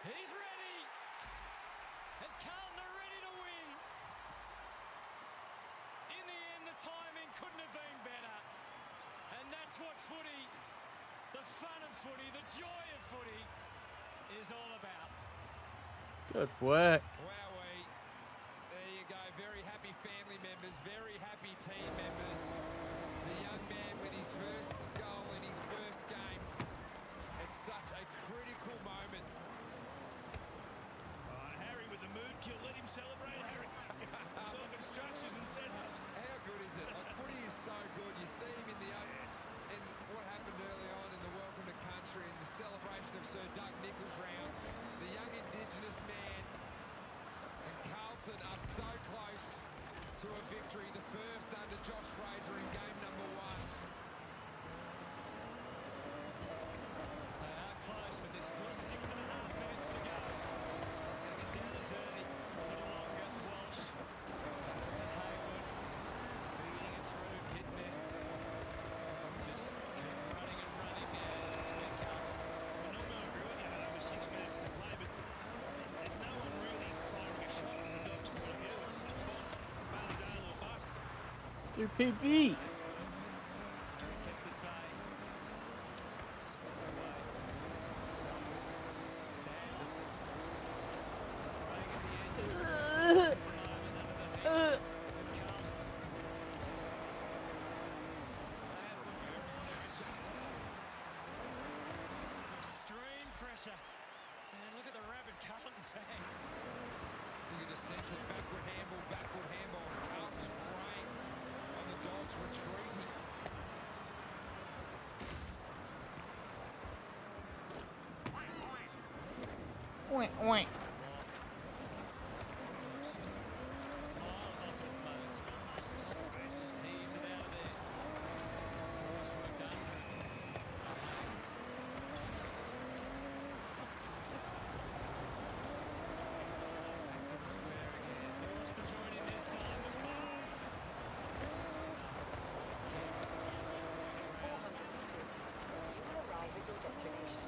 He's ready. And Carlton are ready to win. In the end, the timing couldn't have been better. And that's what footy, the fun of footy, the joy of footy, is all about.
Good work.
Wowee. There you go. Very happy family members, very happy team members. The young man with his first goal in his first game. It's such a critical moment.
Harry with the mood kill. Let him celebrate, Harry. Talking structures and setups.
How good is it? Like, footy is so good. You see him in the in what happened early on in the Welcome to Country in the celebration of Sir Doug Nichols round. The young Indigenous man and Carlton are so close to a victory. The first under Josh Fraser in game number 1.
They are close, but there's still 6.5 minutes to go. Gonna get down and dirty for a little longer. Walsh to Hayward, feeding it through, getting it. Just keep running and running now. This is where Carlton.
I'm not going to agree with you that over 6 minutes to play, but there's no one really firing a shot on the Dogs' point of view. It's Bailey or bust.
UPB.
Kept at bay. Swung away. Selwood. Sanders. Fraying at the edges. Moment under the heat. Carlton. Extreme pressure. And look at the rabid Carlton fans.
You can just sense it. Backward handball, backward handball. Carlton's praying on the Dogs retreating.
Oink, oink.
Miles off it at the moment. Just heaves it out of there. Nice work done. Haynes. Back to the square again. Who wants to join in this time? McCall.
400 meters. You will arrive at your destination.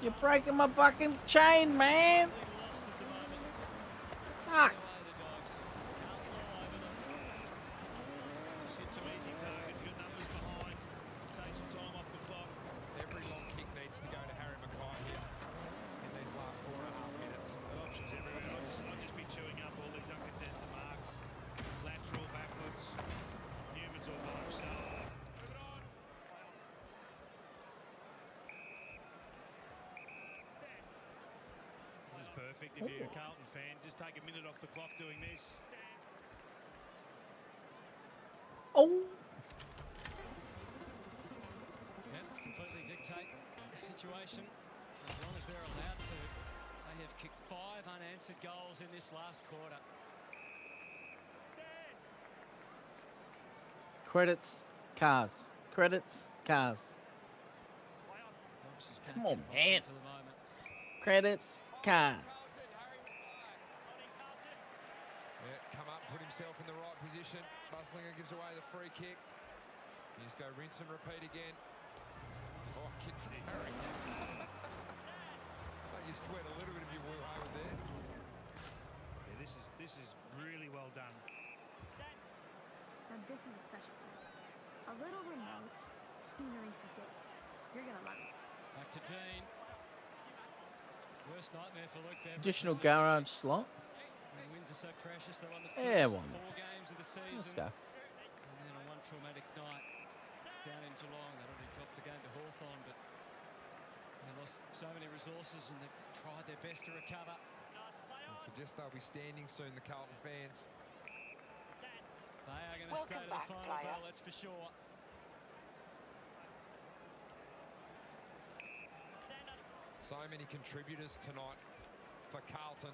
You're breaking my fucking chain, man. Fuck.
Just hit some easy targets, got numbers behind, take some time off the clock.
Every long kick needs to go to Harry Mackay here in these last 4.5 minutes.
Got options everywhere. I'll just be chewing up all these uncontested marks. Lateral, backwards. Newman's all by himself. This is perfect if you're a Carlton fan. Just take a minute off the clock doing this.
Oh.
Yep, completely dictate the situation as long as they're allowed to. They have kicked 5 unanswered goals in this last quarter.
Credits, cars. Credits, cars. Come on, man.
For the moment.
Credits, cars.
Yeah, come up, put himself in the right position. Buslinger gives away the free kick. You just go rinse and repeat again. Oh, kick from Harry. Oh, you sweat a little bit if you were over there.
Yeah, this is really well done.
Now this is a special place. A little remote, scenery for days. You're gonna love it.
Back to Dean. Worst nightmare for Luke Bevan.
Additional garage slot.
When wins are so precious, they won the
Yeah,
first
one.
4 games of the season.
Let's go.
And then on one traumatic night down in Geelong, they already dropped the game to Hawthorn, but they lost so many resources and they've tried their best to recover.
I suggest they'll be standing soon, the Carlton fans.
They are going to stay to the final bell, that's for sure.
So many contributors tonight for Carlton.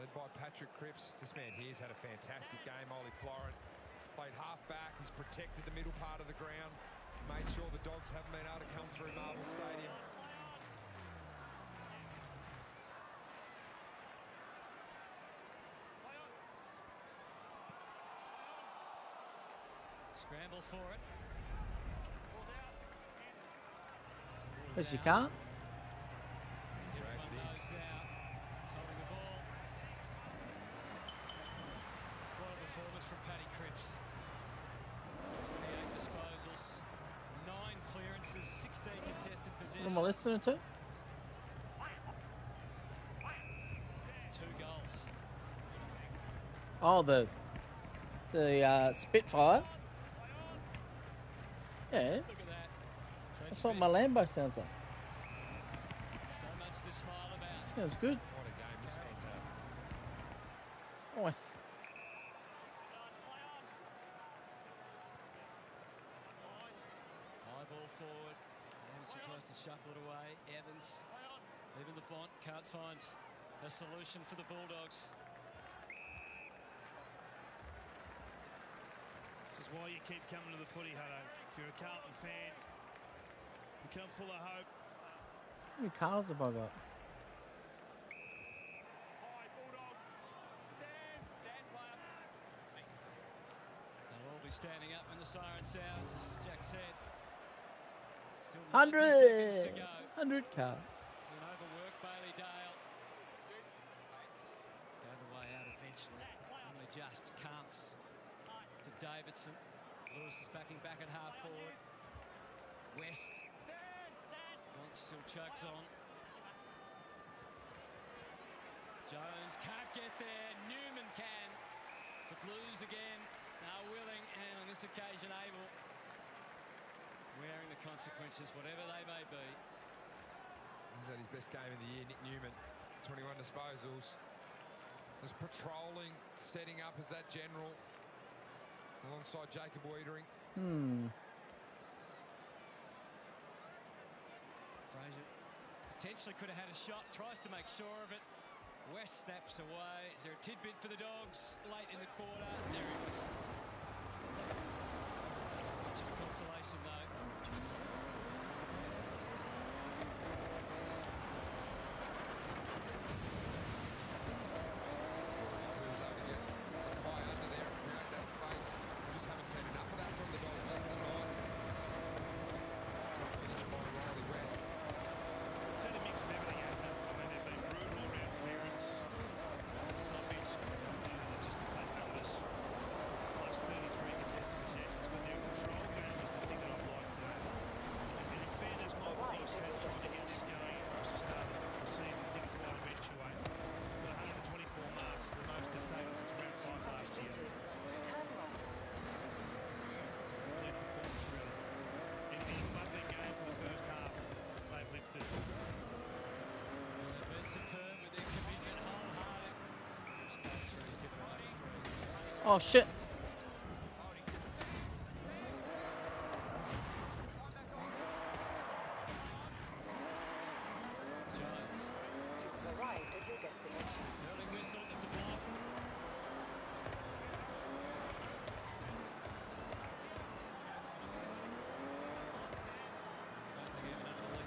Led by Patrick Cripps. This man here's had a fantastic game. Ollie Florent played half back. He's protected the middle part of the ground. Made sure the Dogs haven't been able to come through Marvel Stadium.
Scramble for it.
There's your car.
Drag it in.
It's holding the ball. What a performance from Paddy Cripps. 28 disposals, 9 clearances, 16 contested
What
possessions.
am I listening to?
2 goals.
Oh, the Spitfire. Yeah.
Look at that.
That's what my Lambo sounds like.
So much to smile about.
Sounds good.
What a game this man's had.
Nice.
High ball forward. Davidson tries to shuffle it away. Evans, even the Bont can't find a solution for the Bulldogs.
This is why you keep coming to the footy, Hutto. If you're a Carlton fan, you come full of hope.
How many cars have I got?
They'll all be standing up when the siren sounds, as Jack said. Still 90 seconds to
100!
go.
100 cars.
An overworked Bailey Dale. Found a way out eventually. Only just comes to Davidson. Lewis is backing back at half forward. West. Bont still chugs on. Jones can't get there. Newman can. The Blues again are willing and on this occasion able. Wearing the consequences, whatever they may be.
He's had his best game of the year, Nick Newman. 21 disposals. Was patrolling, setting up as that general alongside Jacob Wiedering.
Fraser potentially could have had a shot, tries to make sure of it. West snaps away. Is there a tidbit for the Dogs late in the quarter? There it is. Much of a consolation though.
High under there and create that space. We just haven't seen enough of that from the Dogs tonight. Finish by Riley West.
Oh shit.
You've arrived at your destination.
Early whistle, it's a block.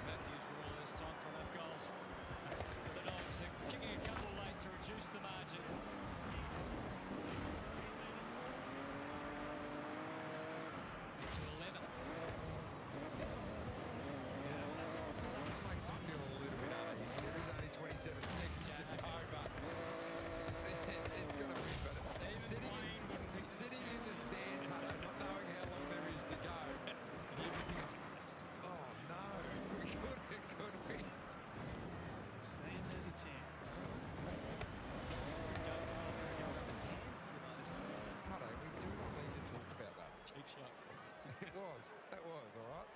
Matthews for all this time for enough goals. For the Dogs, they're kicking a couple late to reduce the margin. To 11.
This makes them feel a little bit uneasy. There is only 27 seconds to go, but it's going to be better. He's sitting in the stands, Hunter, not knowing how long there is to go. Oh, no. Could we?
Saying there's a chance.
Hunter, we do not need to talk about that.
Cheap shot.
That was, all right.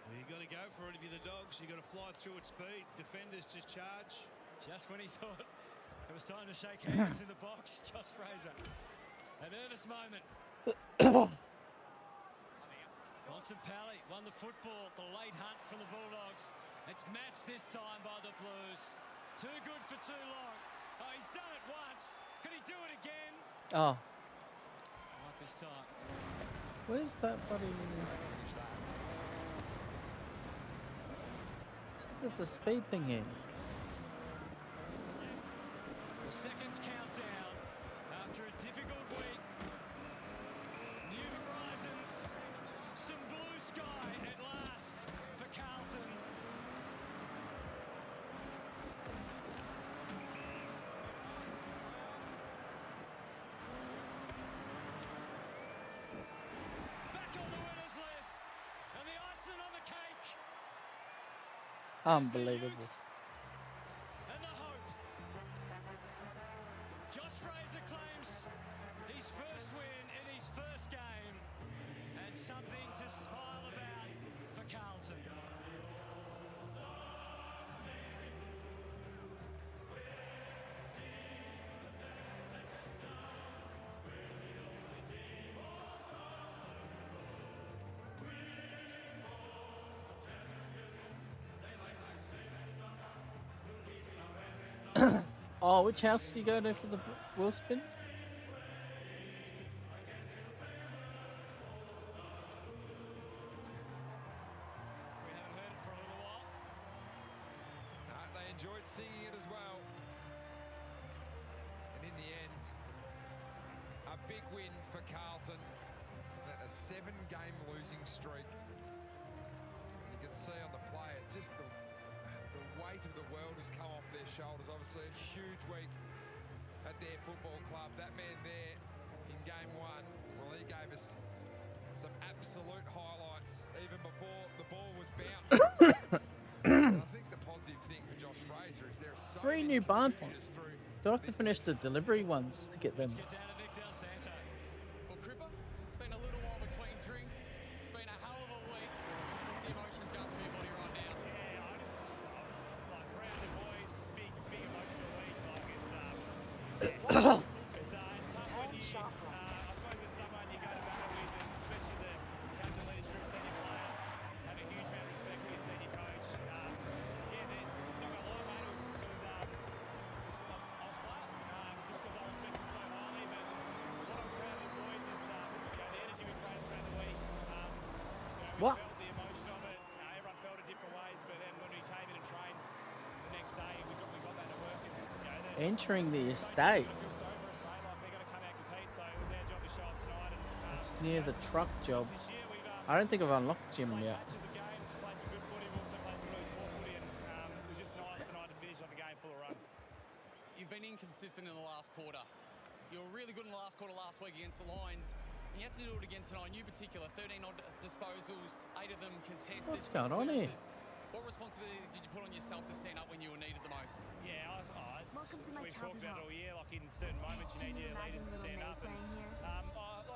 Well, you got to go for it if you're the Dogs. You got to fly through at speed. Defenders just charge.
Just when he thought it was time to shake hands in the box, Josh Fraser. A nervous moment. Montempelli won the football, the late hunt from the Bulldogs. It's matched this time by the Blues. Too good for too long. Oh, he's done it once. Could he do it again?
Oh.
Not this time.
Where's that buddy? There's a speed thing here.
The seconds count down after a difficult week. New horizons, some blue sky at last for Carlton. Back on the winners list, and the icing on the cake.
Unbelievable.
And the hope. Josh Fraser claims his first win in his first game, and something to smile about for Carlton.
Oh, which house do you go to for the wheel spin?
They enjoyed singing it as well. And in the end, a big win for Carlton. That a 7-game losing streak. And you can see on the players just the weight of the world has come off their shoulders. Obviously a huge week at their football club. That man there in game 1, well, he gave us some absolute highlights even before the ball was bounced. I think the positive thing for Josh Fraser is there are so
3
many
new barn
contributors
points.
through.
Do I have to finish the delivery ones to get them?
Well, Cripper, it's been a little while between drinks. It's been a hell of a week. What's the emotions going through your body right now?
Yeah, I just like around the boys, big emotional week. Like it's it's tough when you. I spoke with someone you go to battle with, and especially as a captain, leaders group, senior player, have a huge amount of respect for your senior coach. Yeah, not gonna lie, mate, it was I was flat, just because I respect them so highly. But what I'm proud of the boys is the energy we created throughout the week. We
What?
felt the emotion of it. Everyone felt it different ways, but then when we came in and trained the next day, we got back to work. And,
Entering the estate. It's near the truck job. I don't think I've unlocked him yet.
You've been inconsistent in the last quarter. You were really good in the last quarter last week against the Lions. And you had to do it again tonight. You particular, 13 odd disposals, 8 of them contested.
What's going on here?
What responsibility did you put on yourself to stand up when you were needed the most?
Yeah, we've talked about it all year. Like in certain moments, you need your leaders to stand up. And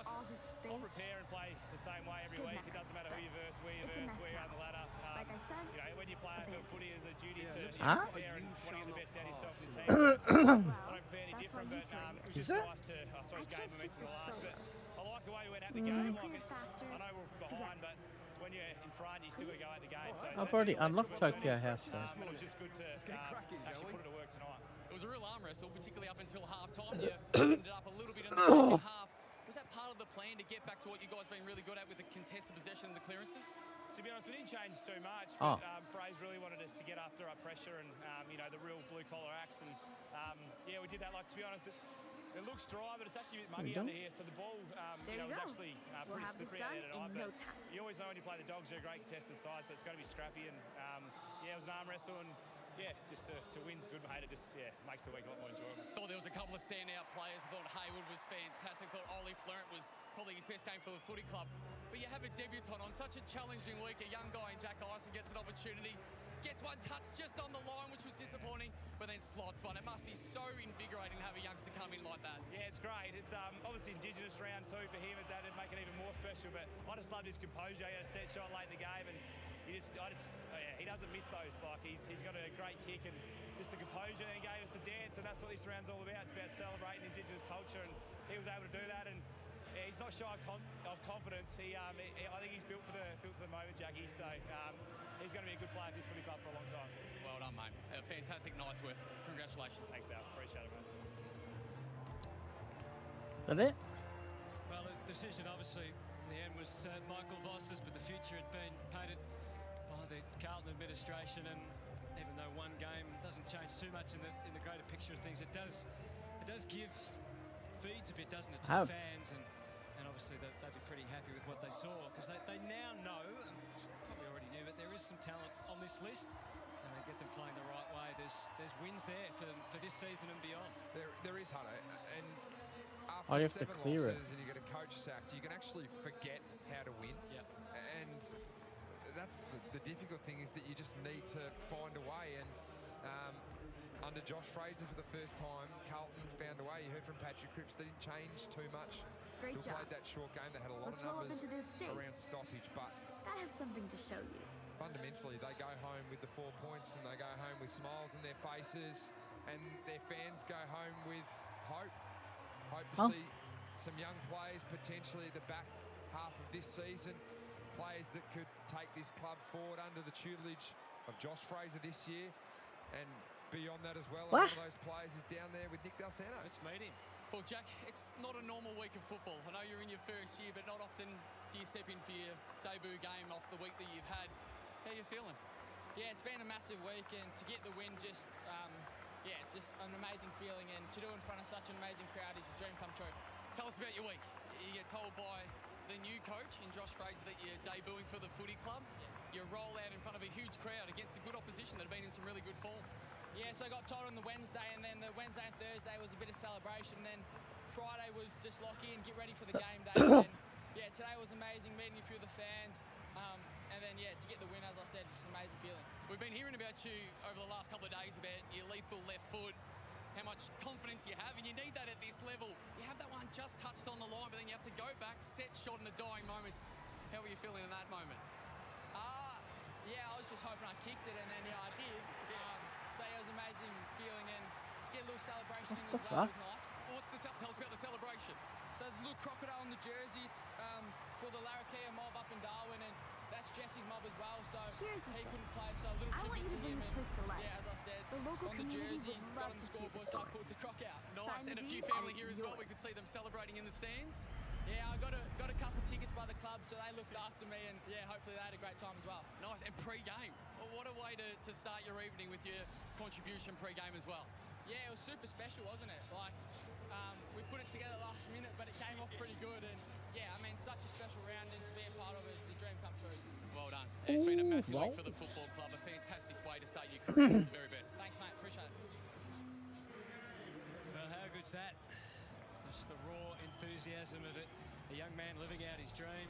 I'll prepare and play the same way every week. It doesn't matter who you verse, where you verse, where you're on the ladder.
Like I said,
when you play AFL footy, is a duty to
Huh?
prepare and want to get the best out of yourself and the team. So I don't prepare any different, but it was
Is
just
it?
nice to, I suppose, gain momentum in the last bit. I like the way we went at the
Mm.
game. Like I know we're behind, but when you're in front, you still got to go at the game. So
I've already unlocked Tokyo House. So.
and it was just good to actually put it to work tonight.
It was a real arm wrestle, particularly up until half-time. You ended up a little bit in the second half. Was that part of the plan to get back to what you guys been really good at with the contested possession and the clearances?
To be honest, we didn't change too much.
Oh.
But, Fraze really wanted us to get after our pressure and, you know, the real blue-collar acts. And, yeah, we did that. Like, to be honest, it looks dry, but it's actually a bit muggy under here. So the ball, you know, was actually pretty slippery out there tonight. But you always know when you play the Dogs, they're a great contested side, so it's going to be scrappy. And, yeah, it was an arm wrestle. And, yeah, just to win's good, mate. It just, yeah, makes the week a lot more enjoyable.
Thought there was a couple of standout players. I thought Hayward was fantastic. Thought Ollie Florent was probably his best game for the footy club. But you have a debutant on such a challenging week. A young guy in Jack Ison gets an opportunity. Gets one touch just on the line, which was disappointing, but then slots one. It must be so invigorating to have a youngster come in like that.
Yeah, it's great. It's obviously Indigenous round two for him, and that'd make it even more special. But I just loved his composure. He had a set shot late in the game, and he doesn't miss those. Like he's got a great kick and just the composure. And he gave us the dance, and that's what this round's all about. It's about celebrating Indigenous culture, and he was able to do that. And yeah, he's not shy of confidence. I think he's built for the moment, Jackie. So he's going to be a good player for this footy club for a long time.
Well done, mate. A fantastic night's worth. Congratulations.
Thanks, Al. Appreciate it, mate.
Is that it?
Well, the decision obviously in the end was Michael Voss's, but the future had been painted by the Carlton administration, and even though one game doesn't change too much in the greater picture of things, it does give feeds a bit, doesn't it, to fans, and obviously they'd be pretty happy with what they saw, because they now know, and probably already knew, but there is some talent on this list, and they get them playing the right way. There's wins there for this season and beyond.
There is, Hunter, and
Oh, you
after
have to
7
clear
losses
it.
and you get a coach sacked, you can actually forget how to win.
Yep.
And that's the difficult thing, is that you just need to find a way. And under Josh Fraser for the first time, Carlton found a way. You heard from Patrick Cripps, they didn't change too much.
Great
Still
job.
played that short game. They had a lot
Let's
of
roll up
numbers
into this state.
around stoppage, but
I have something to show you.
fundamentally they go home with the 4 points, and they go home with smiles on their faces, and their fans go home with hope. Hope to see some young players potentially the back half of this season, players that could take this club forward under the tutelage of Josh Fraser this year, and beyond that as well. And one of those players is down there with Nick Dalsano.
Let's meet him.
Well, Jack, it's not a normal week of football. I know you're in your first year, but not often do you step in for your debut game off the week that you've had. How are you feeling?
Yeah, it's been a massive week, and to get the win just, yeah, it's just an amazing feeling, and to do it in front of such an amazing crowd is a dream come true.
Tell us about your week. You get told by the new coach in Josh Fraser that you're debuting for the footy club. You roll out in front of a huge crowd against a good opposition that have been in some really good form.
Yeah, so I got told on the Wednesday, and then the Wednesday and Thursday was a bit of celebration, and then Friday was just lock in, get ready for the game day. And yeah, today was amazing, meeting a few of the fans, and then yeah, to get the win, as I said, just an amazing feeling.
We've been hearing about you over the last couple of days about your lethal left foot, how much confidence you have, and you need that at this level. You have that one just touched on the line, but then you have to go back, set shot in the dying moments. How were you feeling in that moment?
Yeah, I was just hoping I kicked it, and then yeah, I did. So yeah, it was an amazing feeling, and to get a little celebration in as well was nice.
Well, tell us about the celebration.
So there's a little crocodile on the jersey. It's for the Larrakia mob up in Darwin, and that's Jesse's mob as well. So he couldn't play, so a little tribute to him. And yeah, as I said,
The local
on the
community
jersey,
would
got
love
on the
to see the
scoreboard, so I
story.
pulled the croc out.
Nice, and a few family here as well. We could see them celebrating in the stands.
Yeah, I got a couple of tickets by the club, so they looked after me, and yeah, hopefully they had a great time as well.
Nice, and pre-game. Well, what a way to start your evening with your contribution pre-game as well.
Yeah, it was super special, wasn't it? Like, we put it together last minute, but it came off pretty good, and yeah, I mean, such a special round, and to be a part of it, it's a dream come true.
Well done. It's been a massive week for the football club. A fantastic way to start your career. The very best.
Thanks, mate. Appreciate it.
Well, how good's that? Just the raw enthusiasm of it. A young man living out his dream.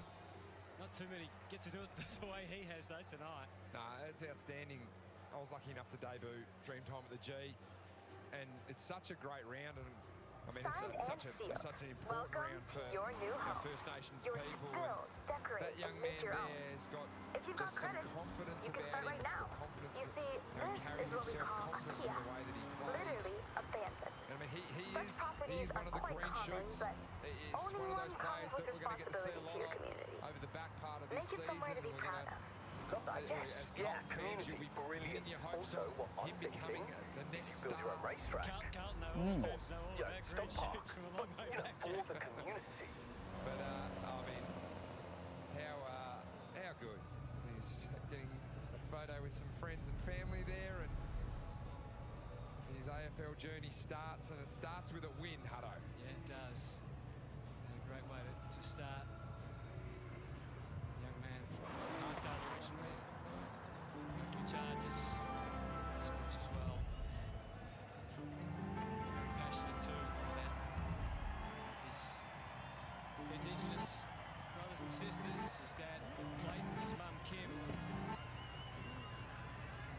Not too many get to do it the way he has, though, tonight.
Nah, it's outstanding. I was lucky enough to debut Dreamtime at the G, and it's such a great round, and I mean, it's such an important round for
your new
our
home.
First Nations
Yours
people.
to build, decorate,
That young
and
man
make your own.
there's got
If you've got
just some
credits,
confidence
you can
about
start
him.
right
He's
now.
got confidence
You
that,
see,
he
this
carries
is what we
himself,
call a
confidence
Kia.
in the way that he plays.
Literally abandoned.
I mean,
Such properties
he's
are
one of the
quite
green
common,
shoots.
but
He is
owning
one of
one
those
comes
players
with
that we're going to get to see a
responsibility to
lot
your
of
community.
over the back part of
Make
this
it somewhere
season.
to be
We're
proud
gonna,
of.
Love that, yes.
as
Yeah,
Carlton fans,
community,
you'll be
brilliant.
pinning your hopes
Also,
on
what I'm
him becoming
thinking
the next
is you build your own
star.
racetrack.
Carlton know
Mm.
all fans know all
Yeah,
about
stock
green
park,
shoots from a
but
long way
you know,
back.
for the community.
But I mean, how good. He's getting a photo with some friends and family there, and his AFL journey starts, and it starts with a win, Hutto.
Yeah, it does. And a great way to start. Young man from Markdale originally. Rugby Chargers. Scotch as well. Very passionate too about his Indigenous brothers and sisters. His dad Clayton, his mum Kim. The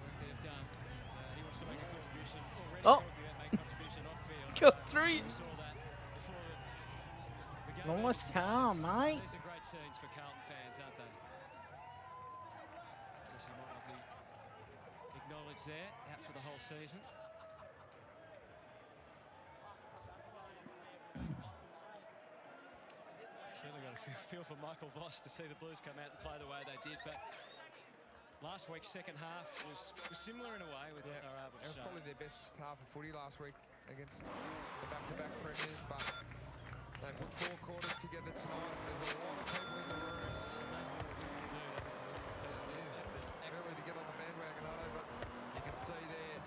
work they've done. And, he wants to make a contribution. Already
Oh.
talking about making a contribution off field.
Got three.
We saw that before the game.
Nice car, mate.
These are great scenes for Carlton fans, aren't they? Jesse might not be acknowledged there, out for the whole season. Certainly got a feel for Michael Voss to see the Blues come out and play the way they did, but last week's second half was similar in a way with what they were able to
It was
show.
probably their best half of footy last week against the back-to-back premiers, but they put 4 quarters together tonight. There's a lot of people in the rooms. Early to get on the bandwagon, Hutto, but you can see there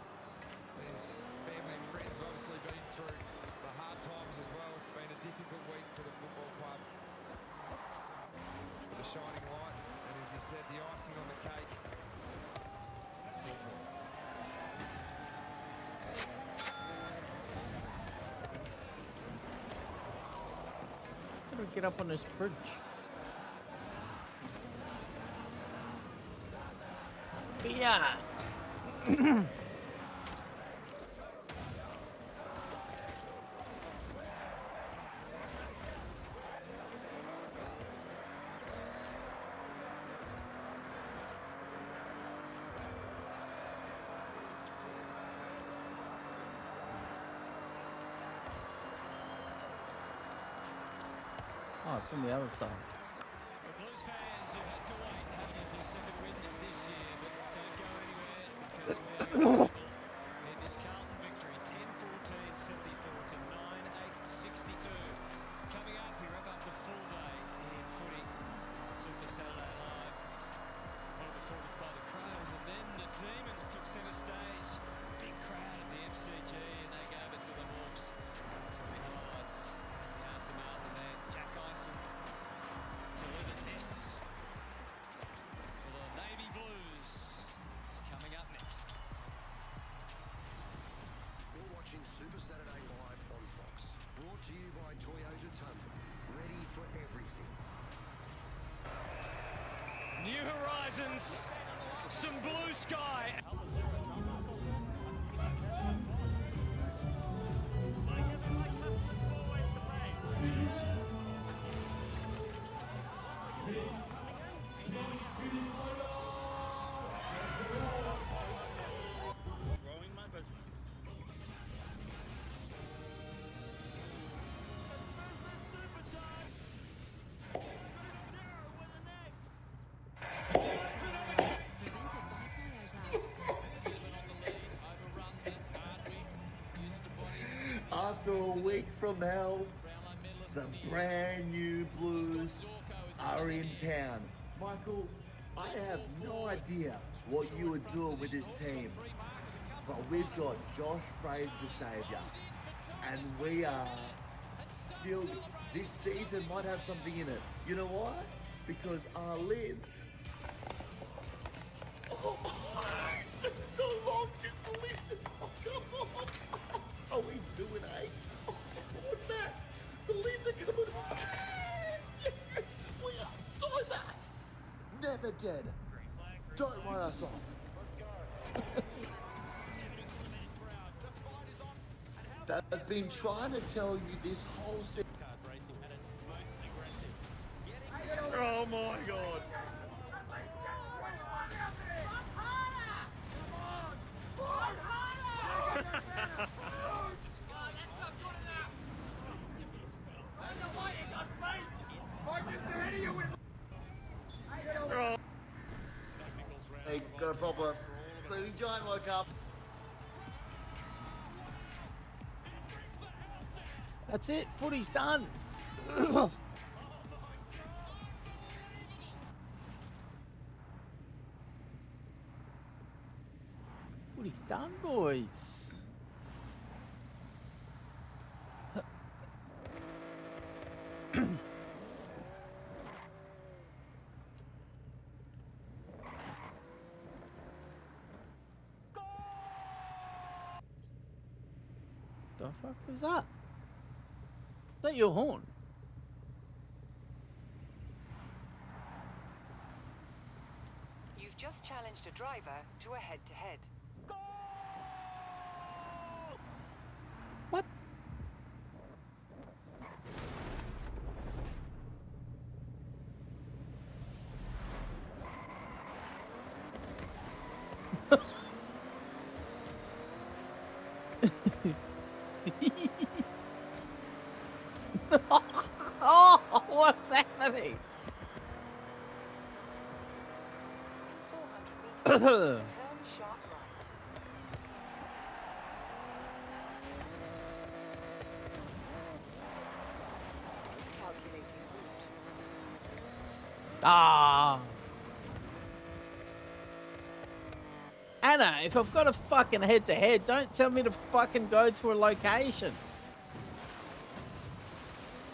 these family and friends have obviously been through the hard times as well. It's been a difficult week for the football club. But the shining light, and as you said, the icing on the cake is 4 points.
How do we get up on this bridge? Yeah. Oh, it's on the other side.
The Blues fans who had to wait have their second win this year, but don't go anywhere because we are going to in this Carlton victory. 10-14, 74 to 9-8, 62. Coming up, we wrap up the full day in footy. Super Saturday Live. One performance by the Crows, and then the Demons took centre stage. Big crowd at the MCG, and they gave it to the Hawks. Some big highlights in the aftermath of that. Jack Ison delivered this for the Navy Blues. It's coming up next.
You're watching Super Saturday Live on Fox. Brought to you by Toyota Tundra. Ready for everything.
New horizons, some blue sky.
Growing my business.
Presented by Toyota.
After a week from hell, the brand new Blues are in town. Michael, I have no idea what you were doing with this team, but we've got Josh Fraser the saviour, and we are still, this season might have something in it. You know why? Because our lids. Oh, it's been so long since the lids. Oh, come on. Are we 2-8? Oh, what's that? The lids are coming. Yes, we are so back. Never dead. Don't write us off. They've been trying to tell you this whole season.
Oh my God.
Not a problem. Sleeping Giant woke up.
That's it. Footy's done. Footy's done, boys. The fuck was that? Is that your horn?
You've just challenged a driver to a head-to-head.
What? Oh, what's happening?
400 meters. Turn sharp right. Calculating route.
Ah. Anna, if I've got a fucking head-to-head, don't tell me to fucking go to a location.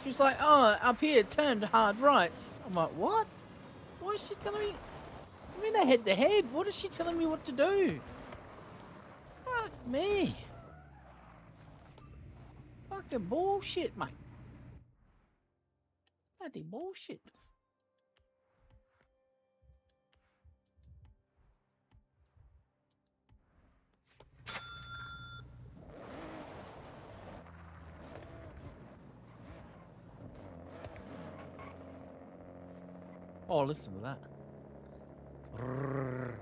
She's like, oh, up here, turned hard right. I'm like, what? What is she telling me? I'm in a head-to-head. What is she telling me what to do? Fuck me. Fucking bullshit, mate. Bloody bullshit. Oh, listen to that. Brrr.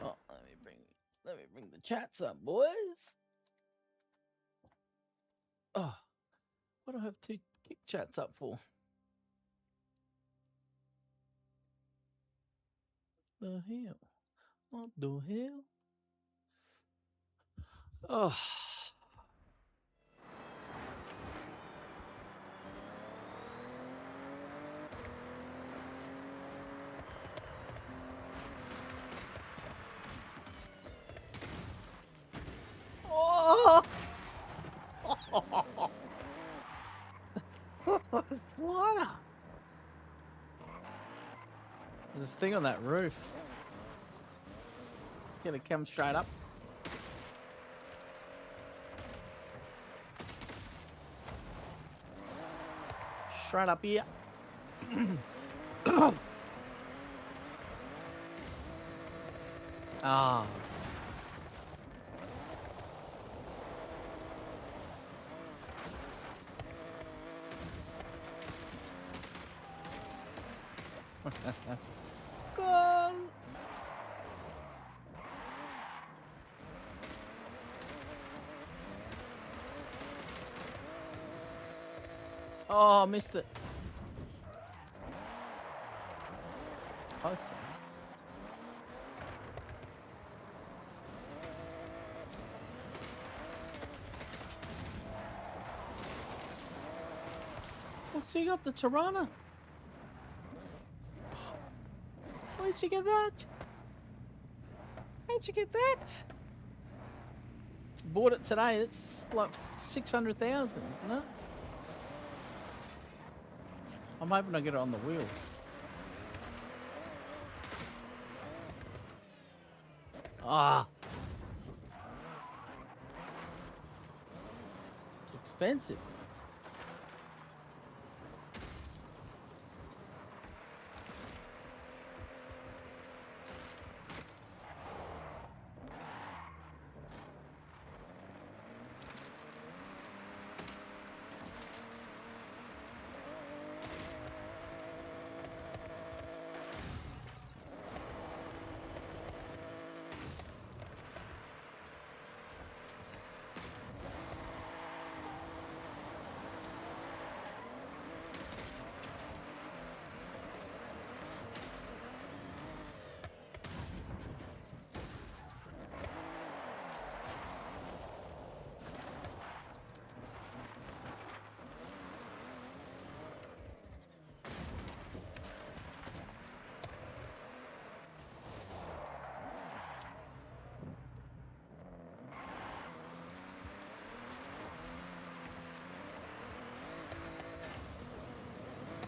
Oh, let me bring the chats up, boys. Oh, what do I have two kick chats up for? The hell? What the hell? Oh. Oh! Slaughter! There's this thing on that roof. Gonna come straight up. Straight up here. Ah. Goal! Oh, missed it. Awesome. Oh, so you got the Tirana? Where'd you get that? How'd you get that? Bought it today. It's like 600,000, isn't it? I'm hoping I get it on the wheel. Ah. It's expensive.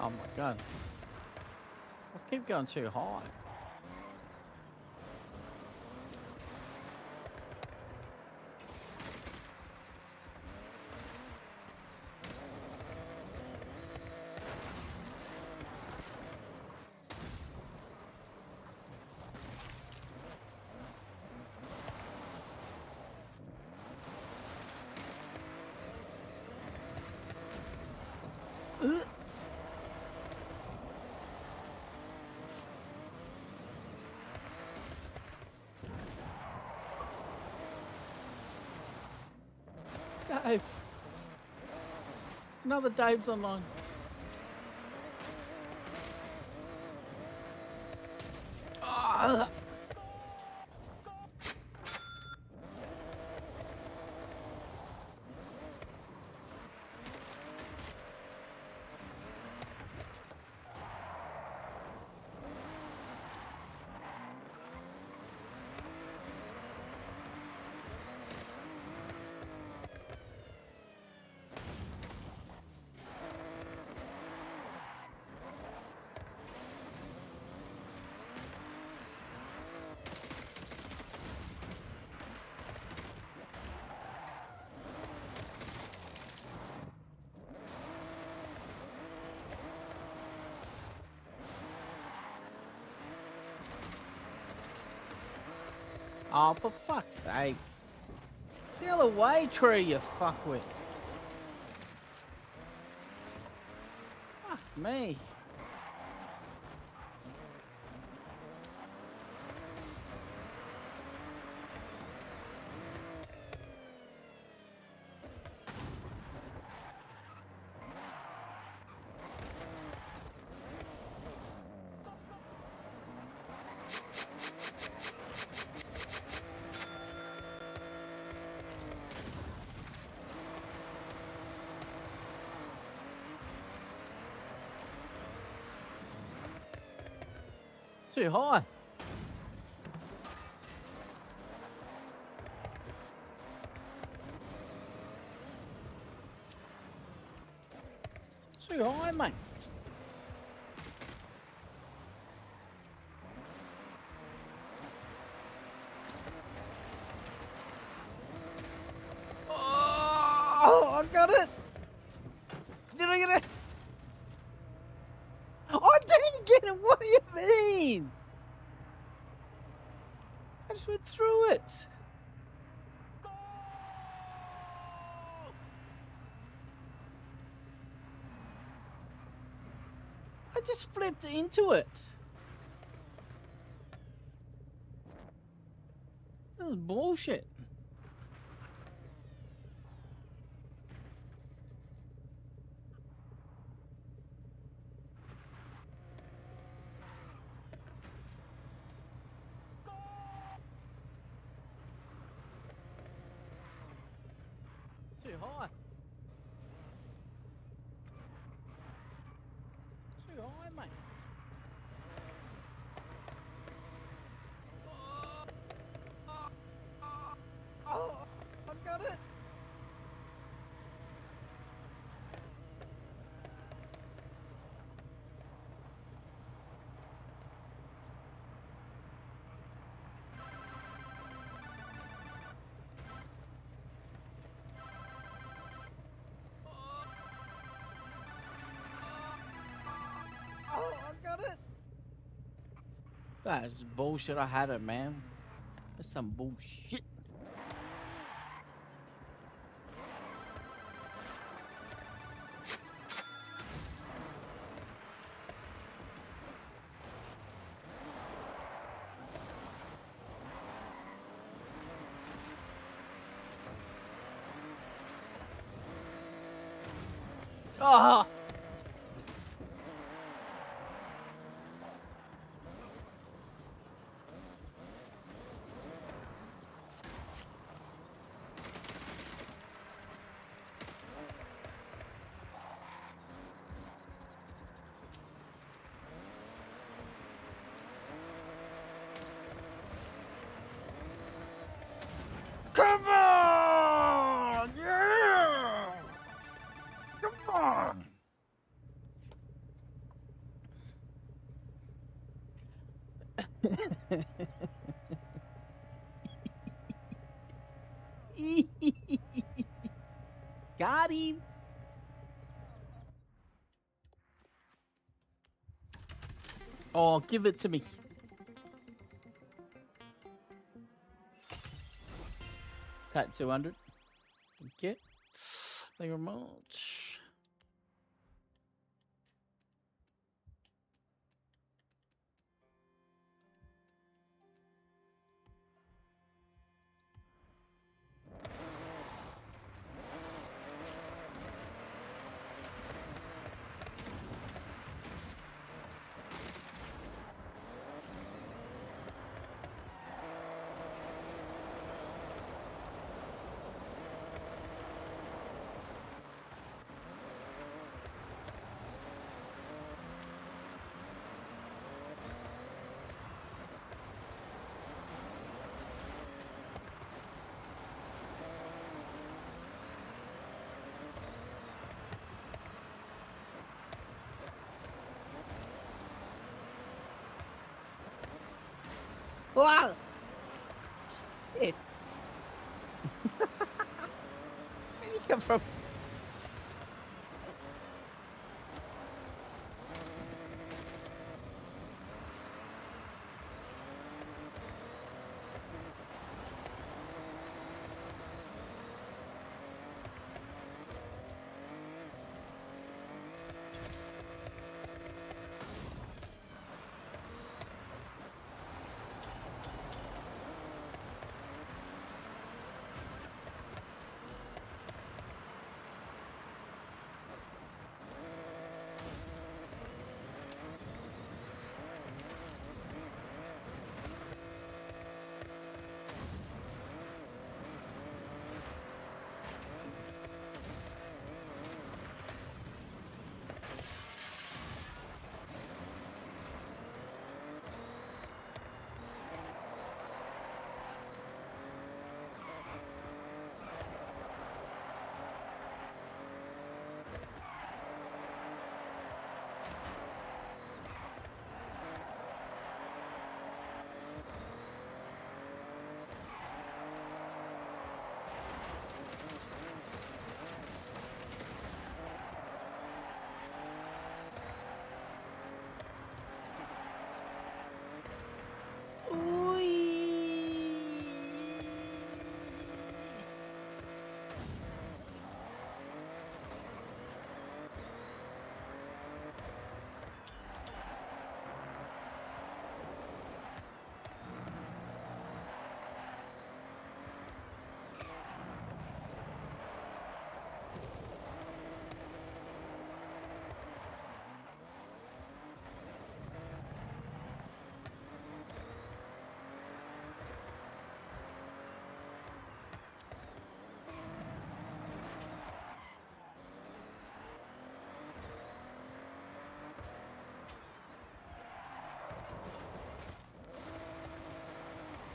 Oh my god. I keep going too high. Dave. Another Dave's online. Ah. Oh, for fuck's sake. The other way, tree, you fuckwit. Fuck me. Too high. Too high, mate. Oh, I got it. Did I get it? Oh, I didn't get it. What do you mean? I just went through it. I just flipped into it. This is bullshit. Too high. Too high, mate. Oh, I got it. Oh, I got it. That's bullshit. I had it, man. That's some bullshit. Oh. Come on! Yeah! Come on! Got him. Oh, give it to me. Cut 200. Okay. Thank you very much. Wow! Shit. Where you come from?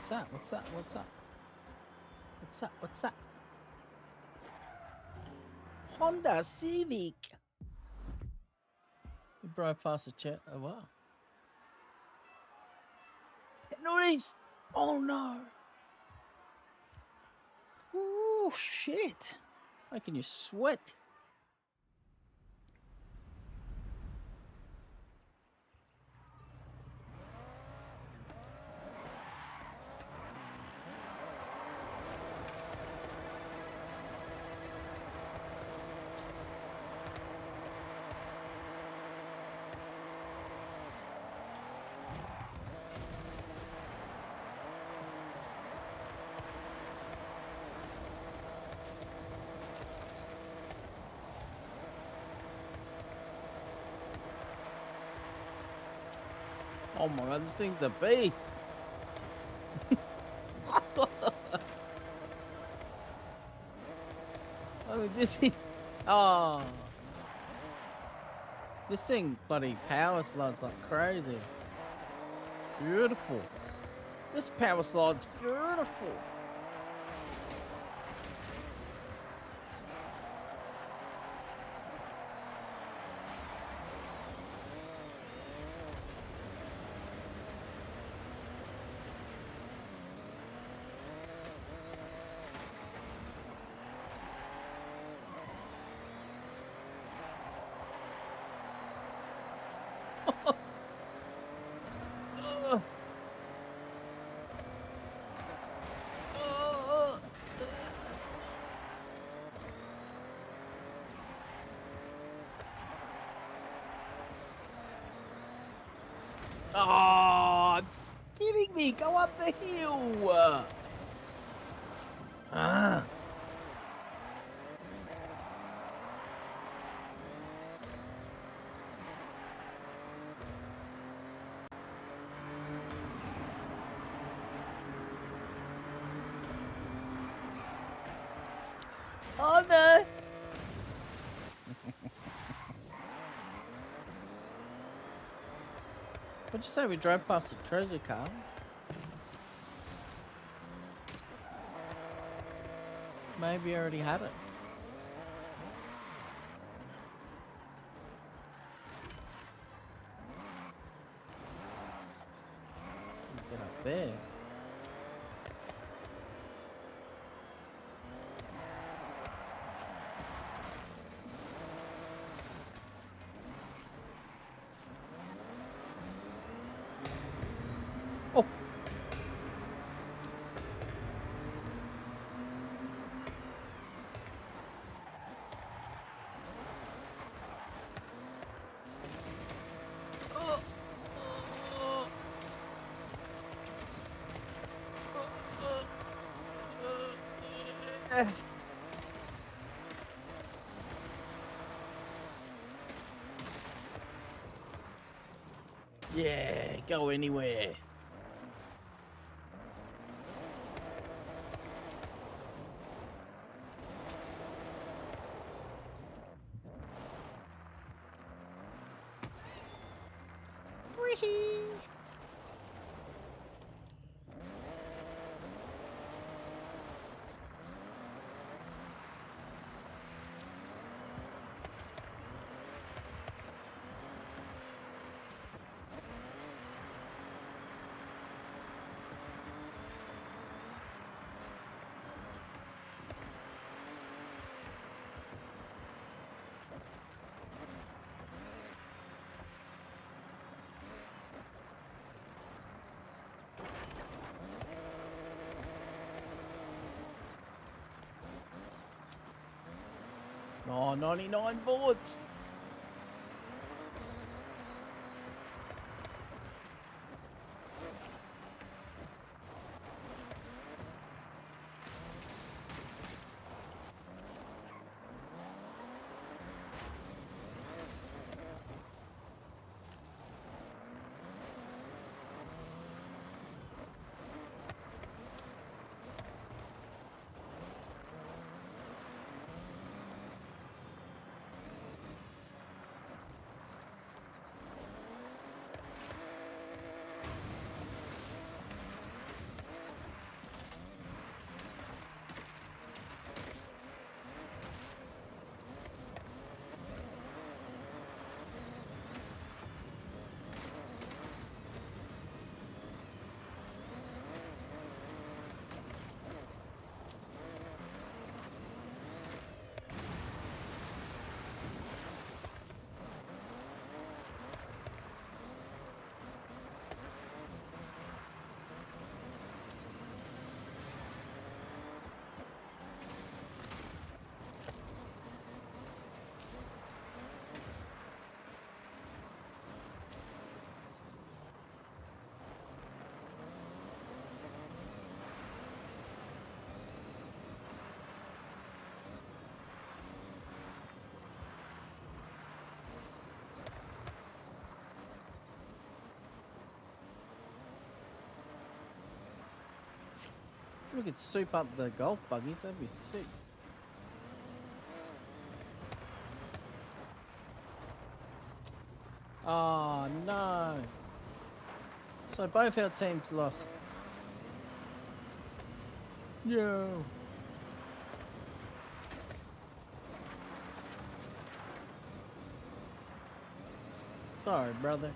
What's up? What's up? What's up? What's up? What's up? Honda Civic. You drove past the chat. Oh wow. Penalties. Oh no. Oh shit. Making you sweat. Oh my god, this thing's a beast. Oh, did he? Oh. This thing bloody power slides like crazy. It's beautiful. This power slide's beautiful. Oh, kidding me? Go up the hill. Ah. Oh no! What'd you say? We drove past a treasure car? Maybe I already had it. Get up there. Oh. Yeah, go anywhere. Wee-hee. Oh, 99 boards. If we could soup up the golf buggies, that'd be sick. Oh no. So both our teams lost. Yo. Sorry, brother.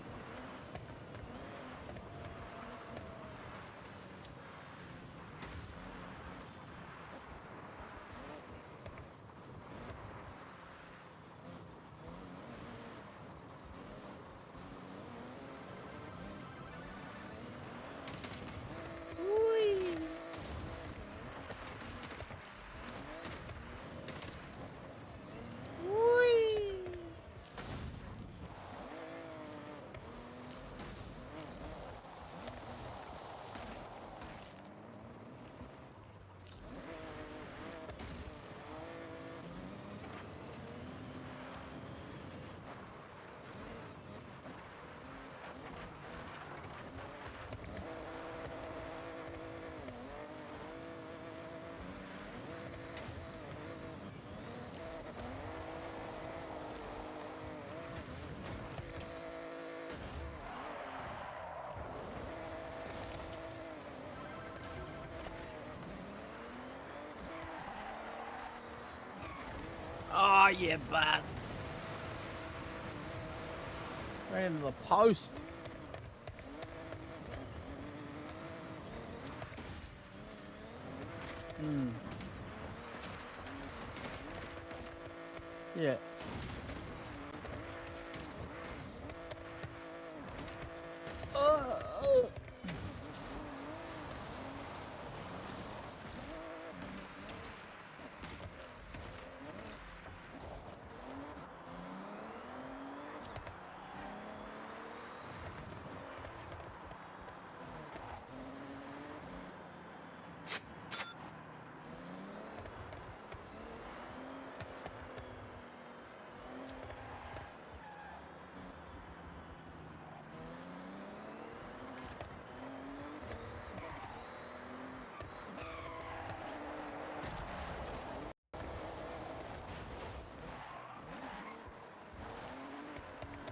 Oh, you bad. Right into the post. Yeah.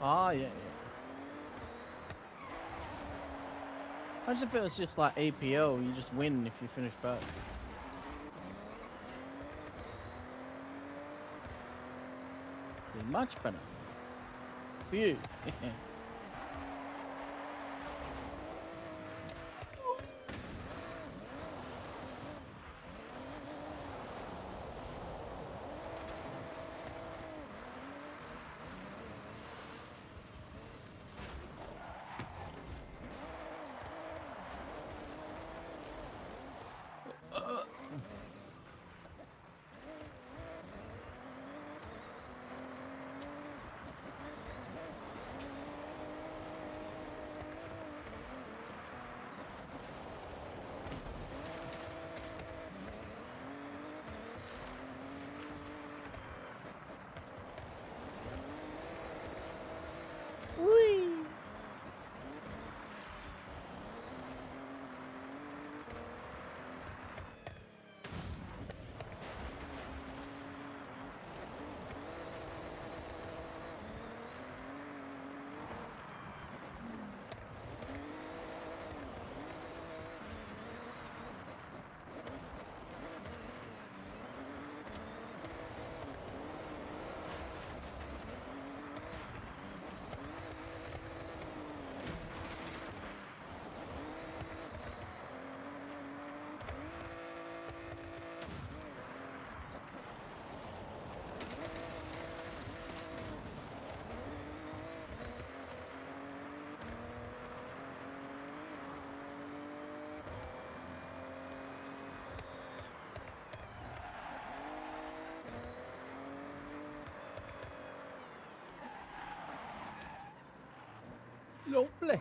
Oh, yeah, yeah. Imagine if it was just like APO, you just win if you finish back. Be much better. For you. Lovely.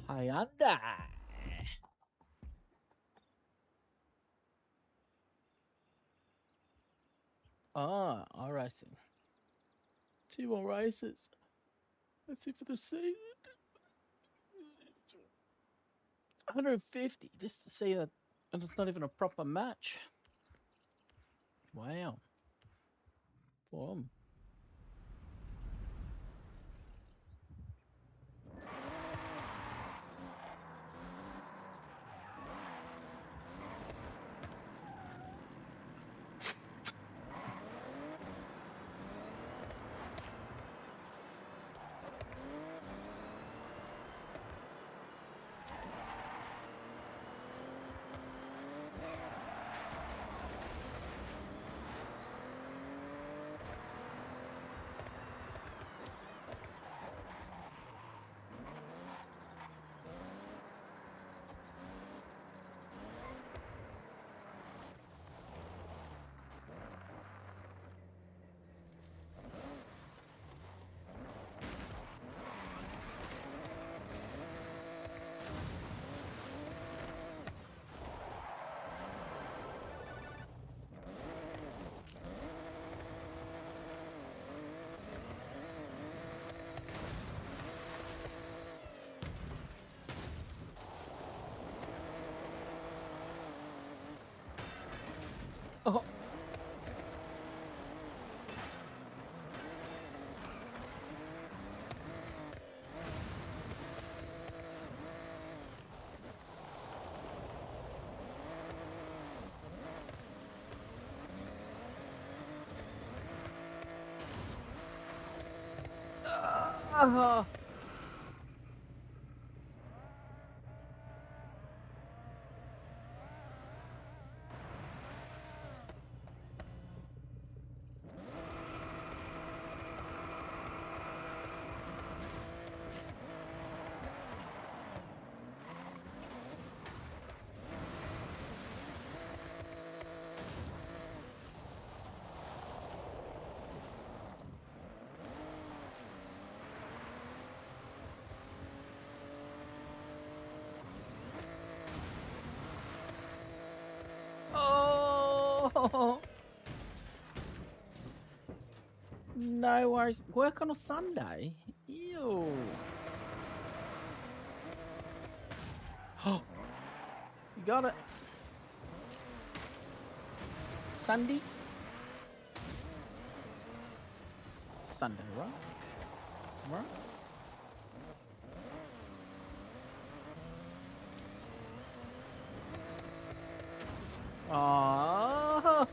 Hyundai. iRacing. 2 more races. That's it for the season. 150 just to see that, and it's not even a proper match. Wow. Boom. Oh. Oh. No worries. Work on a Sunday? Ew. Oh. You got it. Sunday? Sunday, right? Right? Oh.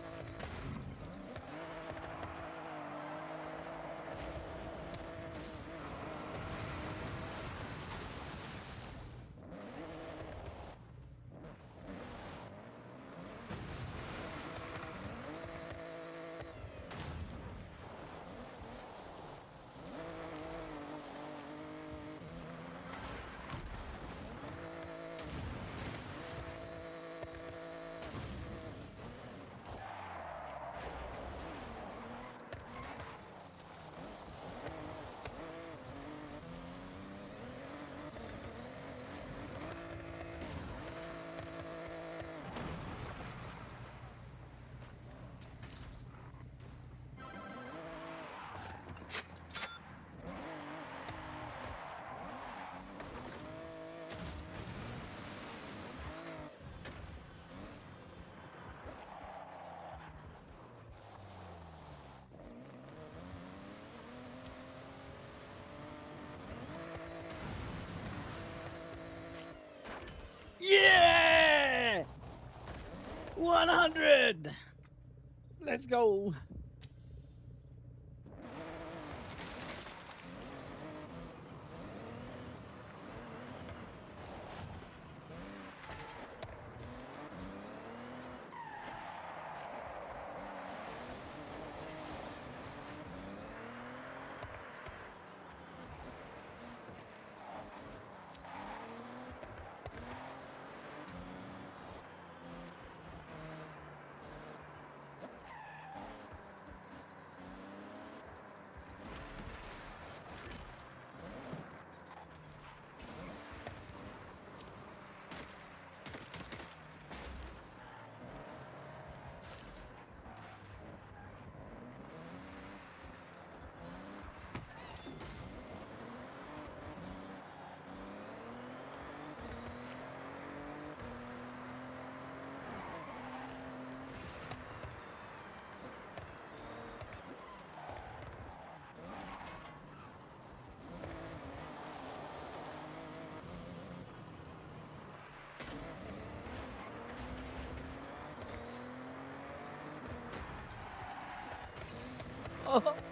Yeah! 100! Let's go. Oh.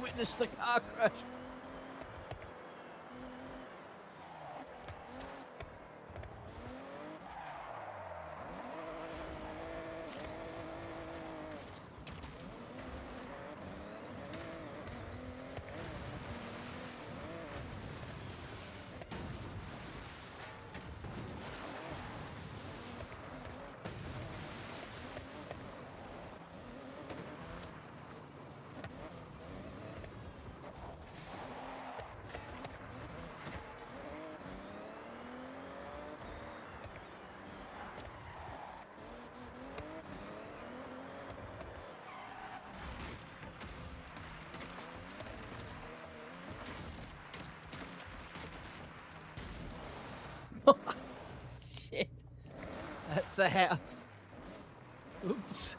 witnessed the car crash. Shit. That's a house. Oops.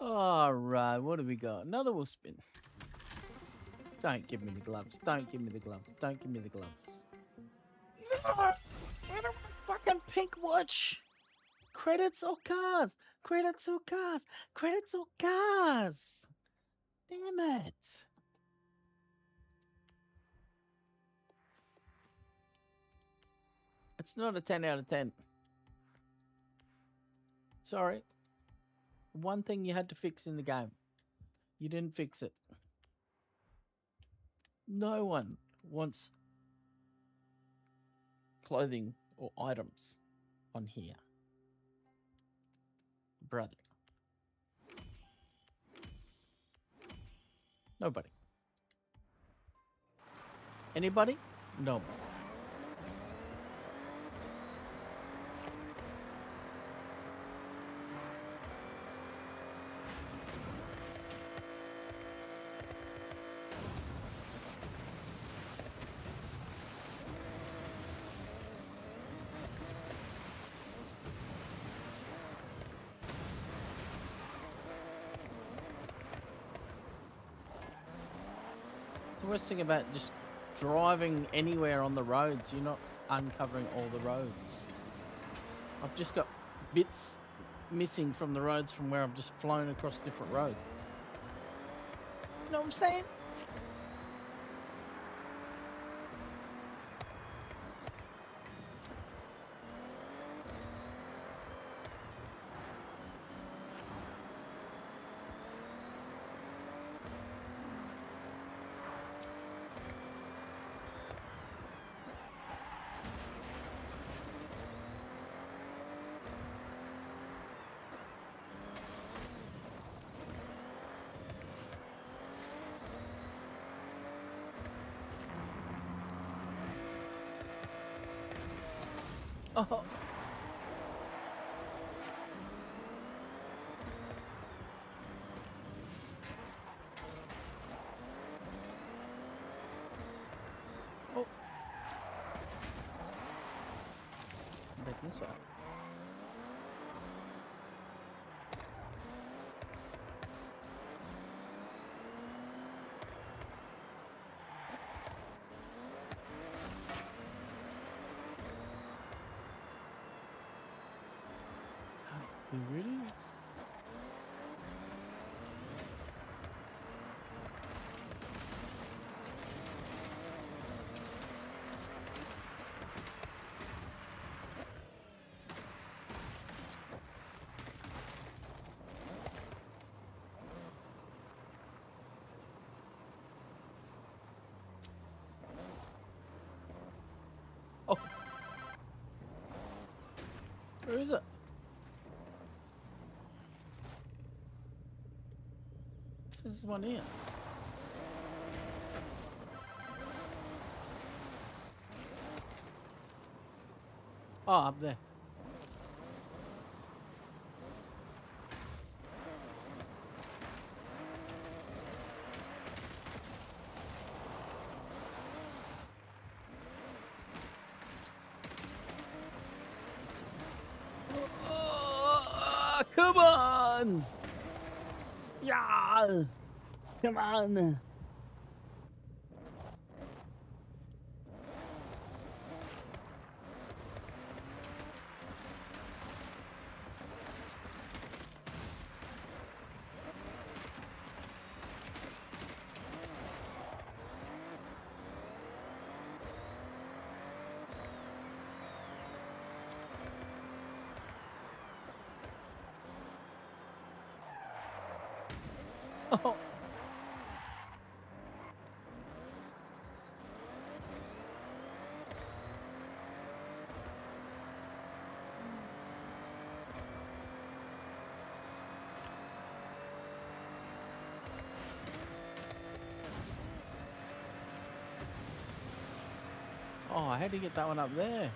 All right, what do we got? Another will spin. Don't give me the gloves. Don't give me the gloves. Don't give me the gloves. Fucking pink watch. Credits or cars? Credits or cars? Credits or cars? Damn it. It's not a 10 out of 10. Sorry. One thing you had to fix in the game. You didn't fix it. No one wants clothing or items on here. Brother. Nobody. Anybody? Nobody. The worst thing about just driving anywhere on the roads, you're not uncovering all the roads. I've just got bits missing from the roads from where I've just flown across different roads. You know what I'm saying? Oh. Oh. Back this way. Be really Where is it? This is one here. Oh, up there. Oh, come on! Yeah! Come on! Oh. Oh, how do you get that one up there?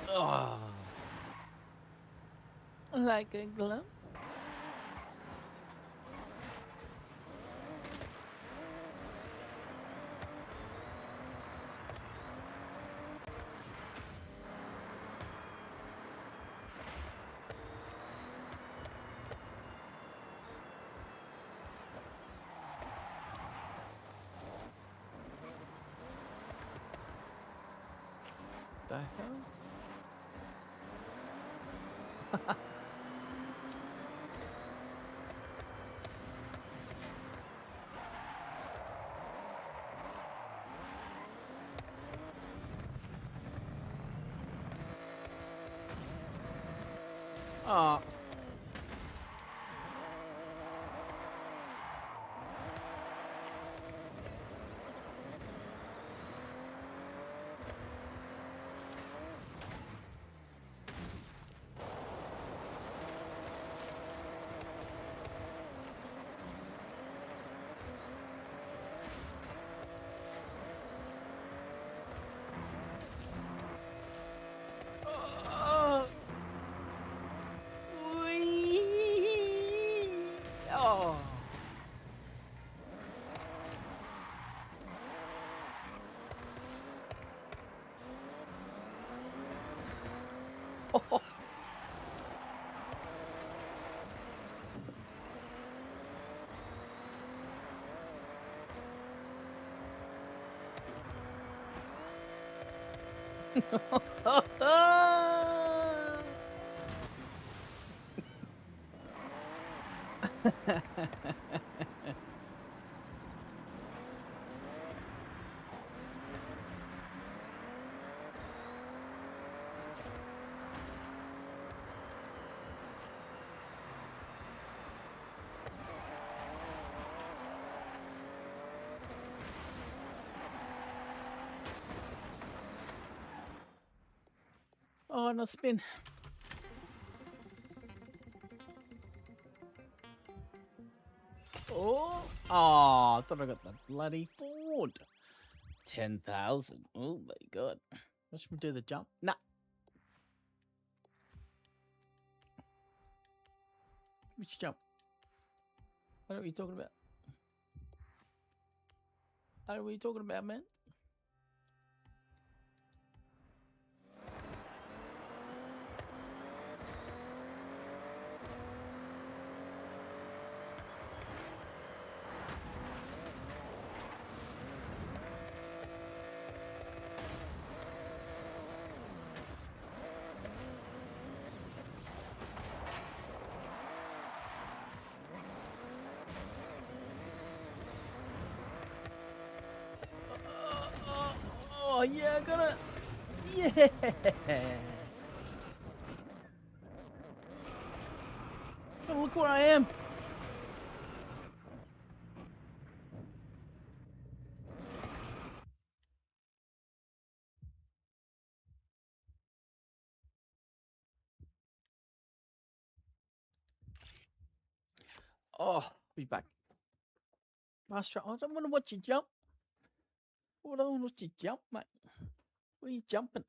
Oh. Like a glove. The hell? Oh. Oh. Wee. Oh. Oh. Oh, no spin. Oh, I thought I got the bloody board. 10,000. Oh my god. Should we do the jump? Nah. Which jump? What are we talking about? What are we talking about, man? Oh yeah, I got it. Yeah. Oh, look where I am. Oh, be back. Master, I don't want to watch you jump. I don't want to watch you jump, mate. Where are you jumping?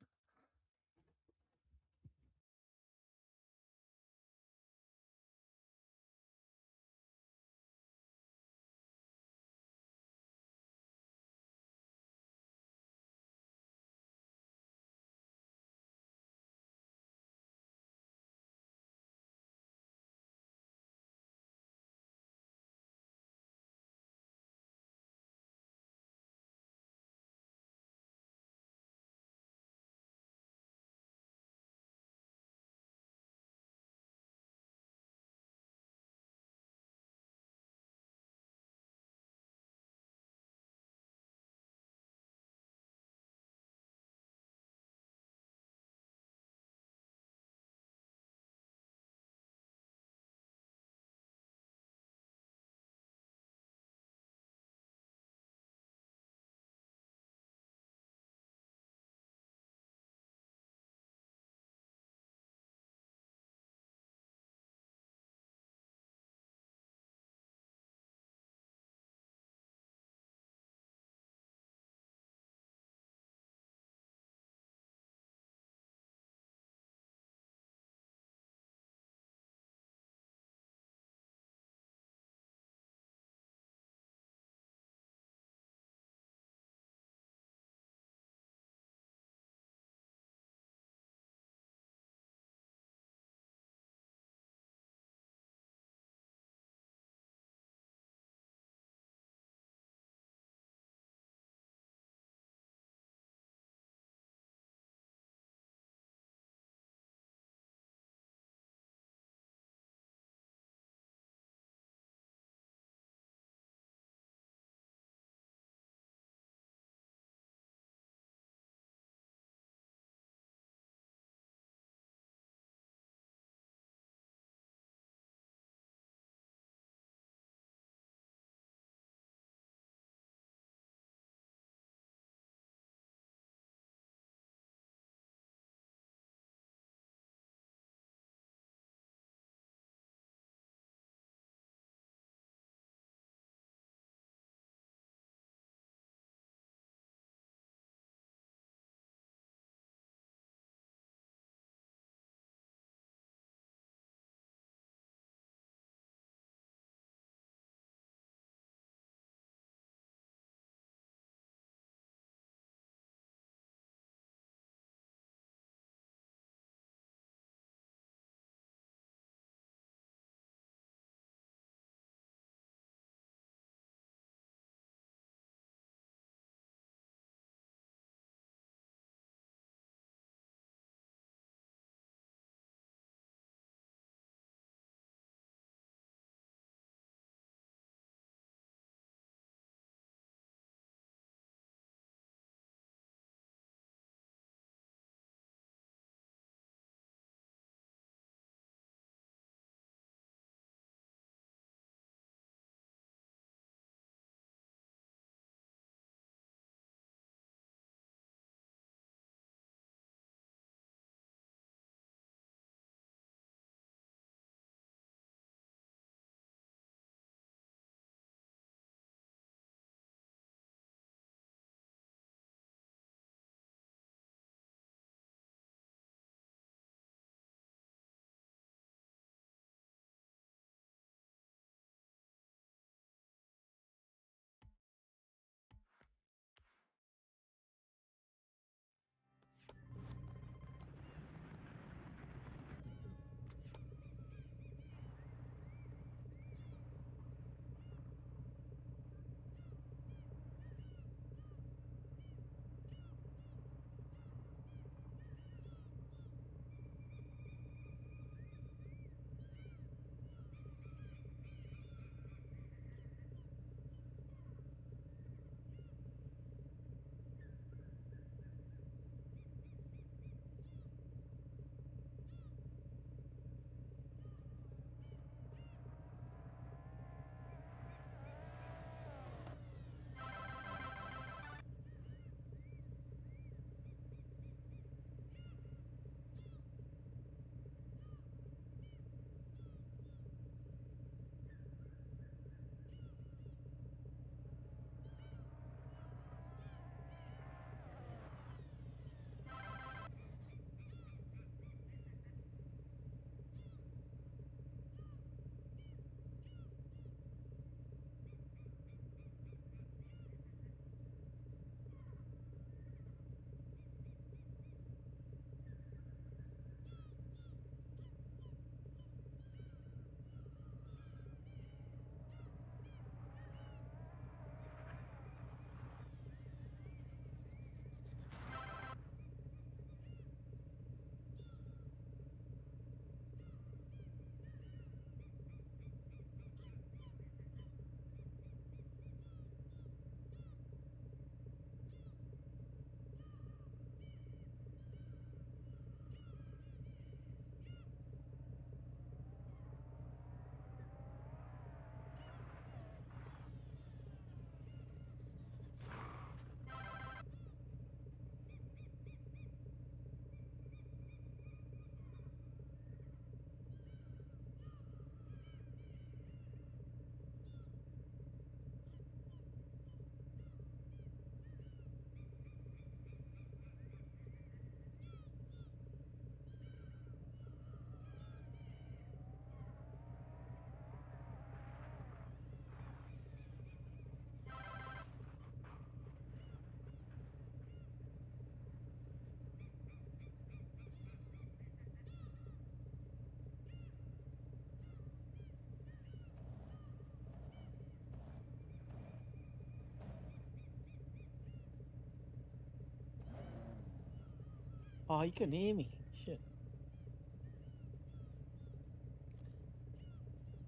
Oh, you couldn't hear me. Shit.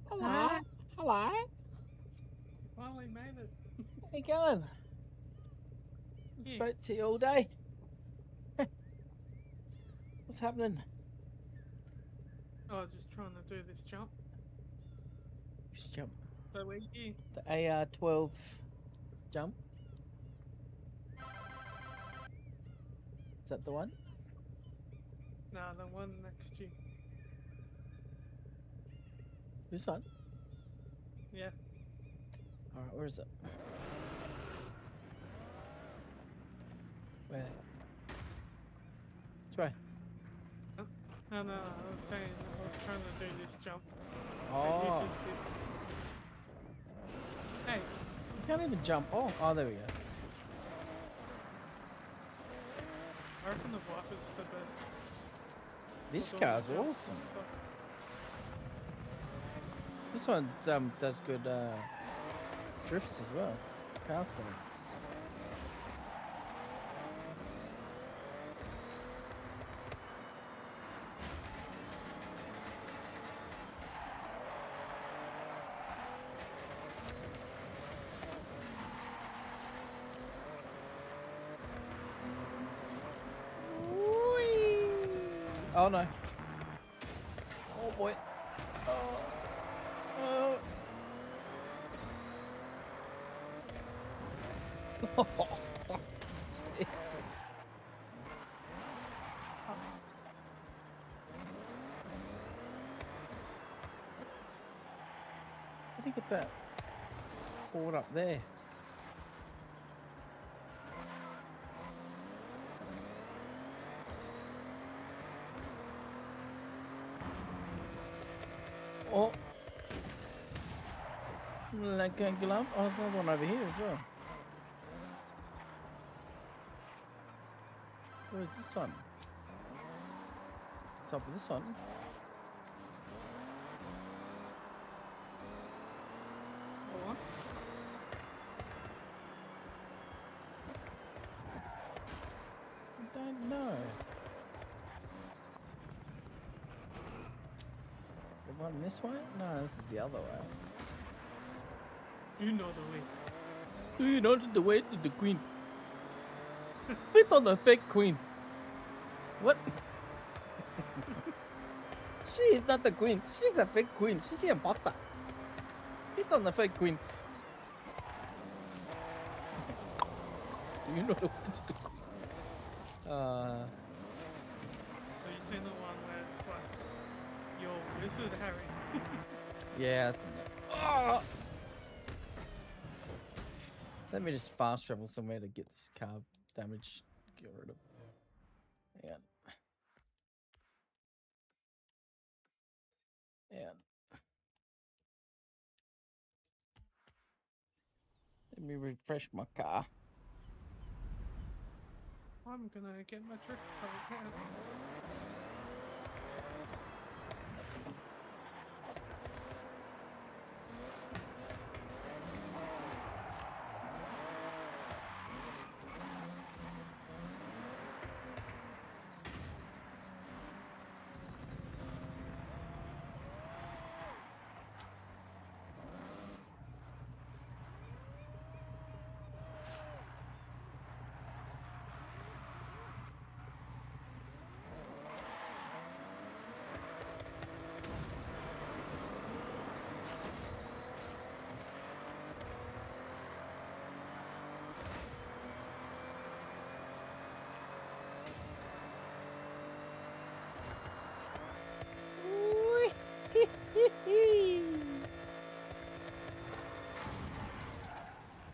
Hello. Hello.
Finally made it.
How you going?
Yeah.
Spoke to you all day. What's happening?
Oh, just trying to do this jump.
Which jump?
So where you?
The AR-12 jump. Is that the one?
No, the one next to you.
This one?
Yeah.
Alright, where is it? Where? Which way?
Huh? No, I was saying I was trying to do this jump.
Oh.
And you just did. Hey.
You can't even jump off. Oh, there we go.
I reckon the Viper's the best.
This car's awesome. This one does good drifts as well. Power stunts. Oh no. Oh boy. Oh. Jesus. How do you get that board up there? Oh. That can't get up. Oh, there's another one over here as well. Where's this one? Top of this one.
What?
I don't know. The one this way? No, this is the other way.
You know the way.
Do you know the way to the queen? Spit on the fake queen. What? She is not the queen. She's a fake queen. She's a butter. Spit on the fake queen. Do you know the way to the queen?
Have you seen the one where it's like, yo, this is Harry?
Yeah, I've seen that. Oh! Let me just fast travel somewhere to get this car damage. Get rid of. Yeah. Yeah. Let me refresh my car.
I'm gonna get my drift car out.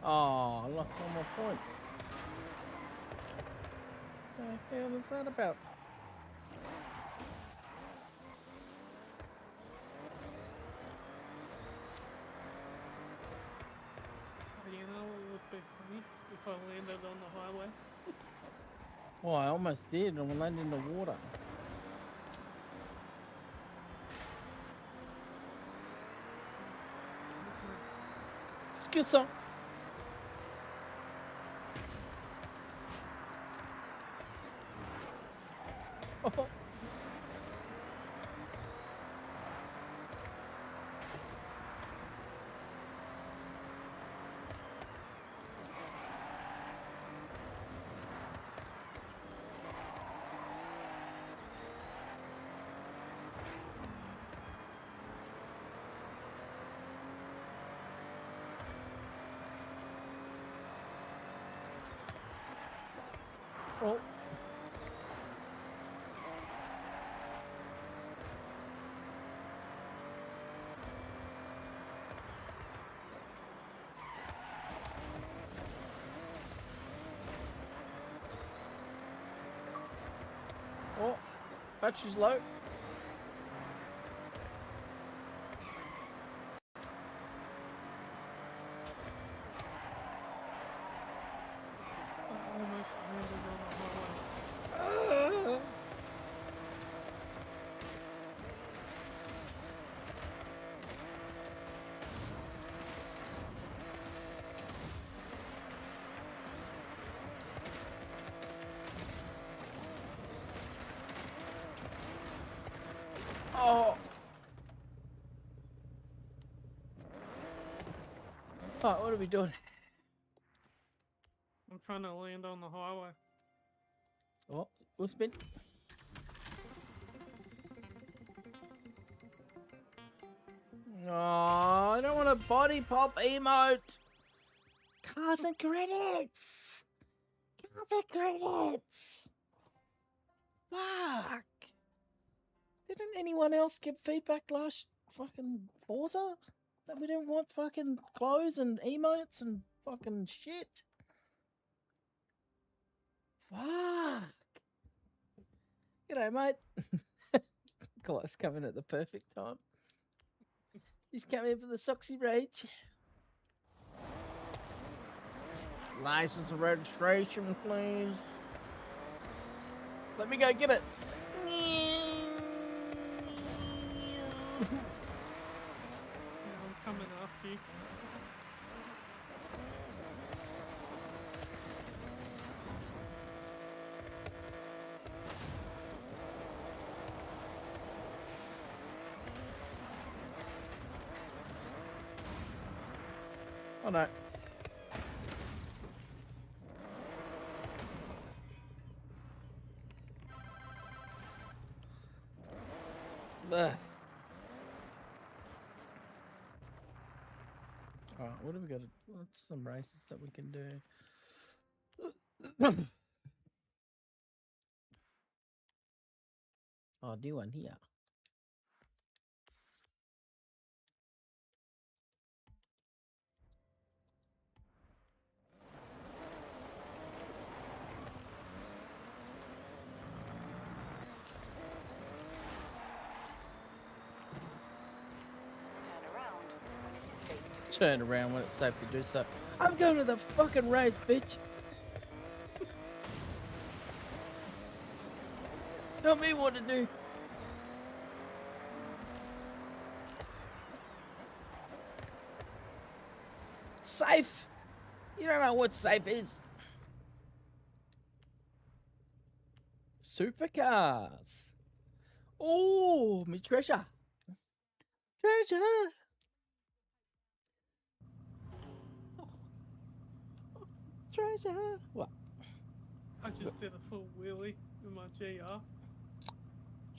Oh, I lost all my points. What the hell is that about?
You know what would be funny if I landed on the highway?
Oh, I almost did and I landed in the water. Excuse me. Battery's low.
Almost landed on the highway.
Oh. Oh, what are we doing?
I'm trying to land on the highway.
Oh, we'll spin. Oh, I don't want a body pop emote. Cars and credits. Cars and credits. Fuck. Didn't anyone else give feedback last fucking Forza? That we didn't want fucking clothes and emotes and fucking shit? Fuck. G'day, mate. Clive's coming at the perfect time. He's coming for the Soxy Rage. License and registration, please. Let me go get it.
I'm coming after you.
Oh no. Ugh. Alright, what do we got? What's some races that we can do? Oh, do one here. Turn around when it's safe to do so. I'm going to the fucking race, bitch. Tell me what to do. Safe. You don't know what safe is. Supercars. Oh, me treasure. Treasure. Treasure. What?
I just did a full wheelie with my GR.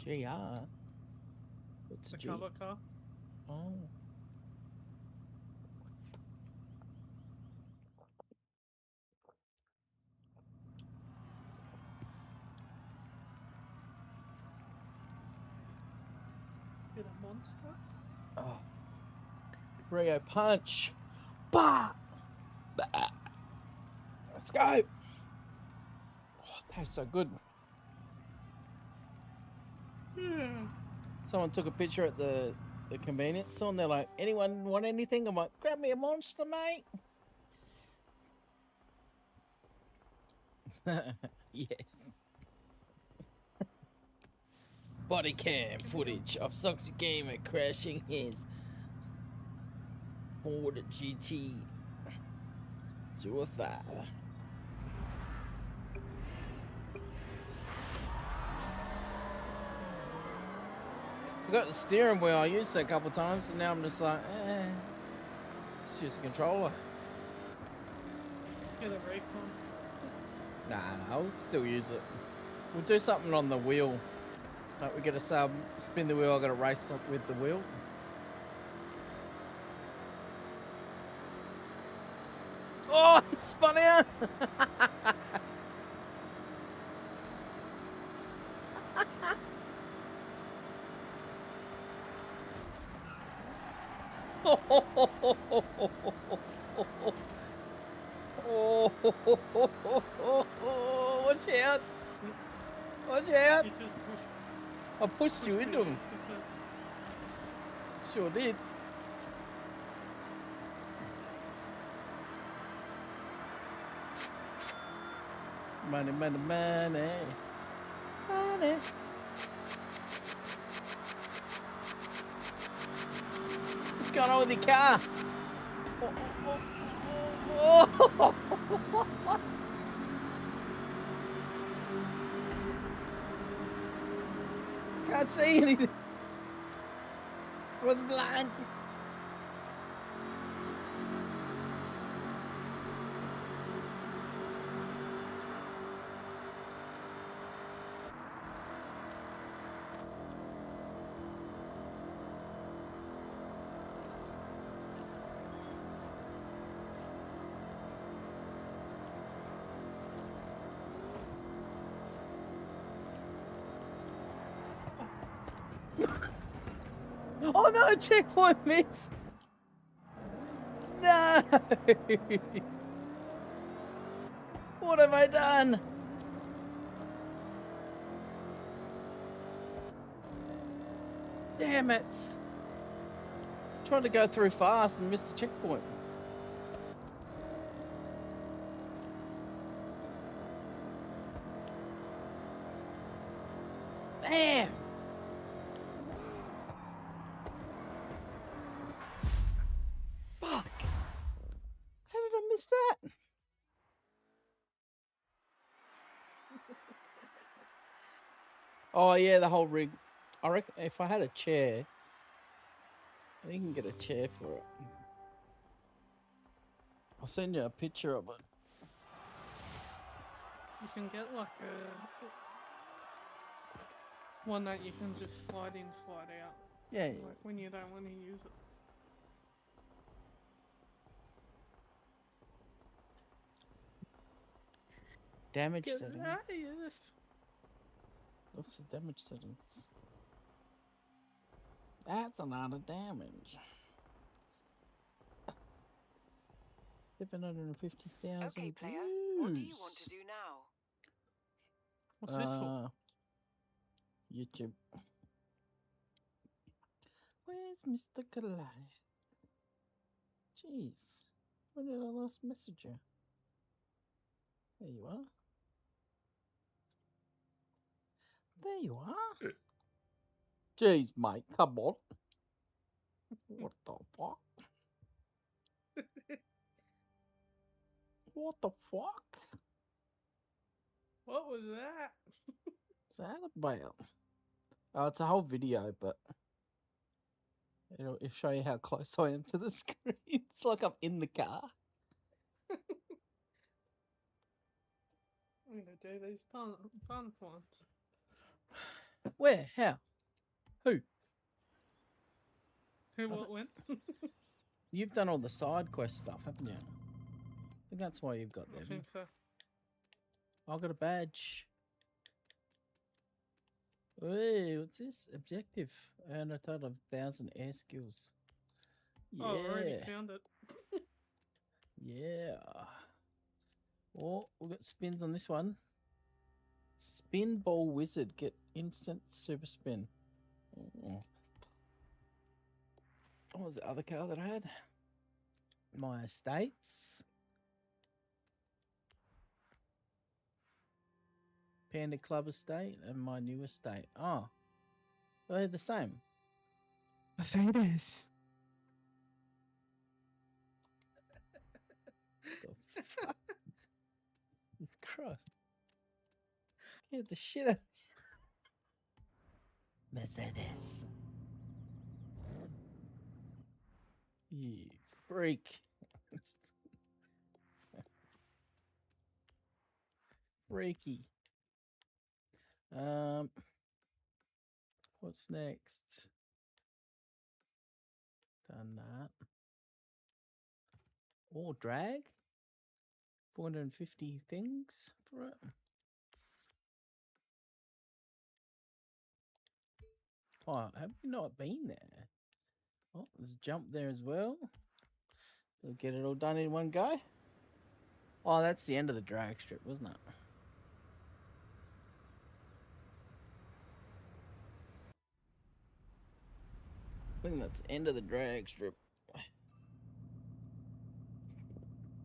GR? What's
the
a G?
cover car.
Oh.
Get a monster.
Oh. Rio punch. Bah! Bah! Let's go. Oh, it tastes so good.
Yeah.
Someone took a picture at the convenience store and they're like, anyone want anything? I'm like, grab me a monster, mate. Yes. Body cam footage of Soxy Gamer crashing his Ford GT 05. I got the steering wheel, I used it a couple times, and now I'm just like, it's just a controller.
Get a refund.
Nah, I'll still use it. We'll do something on the wheel. Like we get a sub, spin the wheel, I got to race with the wheel. Oh, he spun out! Watch out! Watch out! I pushed you into him. Sure did. Money, money, money. Money. What's going on with your car? Oh. Can't see anything. I was blind. Oh no, checkpoint missed. No. What have I done? Damn it. Tried to go through fast and missed the checkpoint. Damn. Fuck. How did I miss that? Oh yeah, the whole rig. I reckon if I had a chair, I think you can get a chair for it. I'll send you a picture of it.
You can get like a one that you can just slide in, slide out.
Yeah.
Like when you don't want to use it.
Damage
Get
settings.
that, yes.
What's the damage settings? That's a lot of damage. 750,000
Okay, player. What do you want to do now?
What's this for?
YouTube. Where's Mr. Goliath? Jeez. When did I last message you? There you are. There you are. Jeez, mate, come on. What the fuck? What the fuck?
What was that?
What's that about? Oh, it's a whole video, but it'll show you how close I am to the screen. It's like I'm in the car.
I'm gonna do these fun ones.
Where? How? Who?
Who, what, when?
You've done all the side quest stuff, haven't you? I think that's why you've got them.
I think so.
I've got a badge. Hey, what's this? Objective. Earn a total of 1,000 air skills. Yeah.
Oh, I already found it.
Yeah. Oh, we've got spins on this one. Spin ball wizard. Get instant super spin. Oh. What was the other car that I had? My estates. Panda Club estate and my new estate. Oh. They're the same.
Mercedes.
Christ. Get the shit out. Mercedes. You freak. Freaky. What's next? Done that. Oh, drag. 450 things for it. Oh, have you not been there? Oh, there's a jump there as well. We'll get it all done in one go. Oh, that's the end of the drag strip, wasn't it? I think that's the end of the drag strip.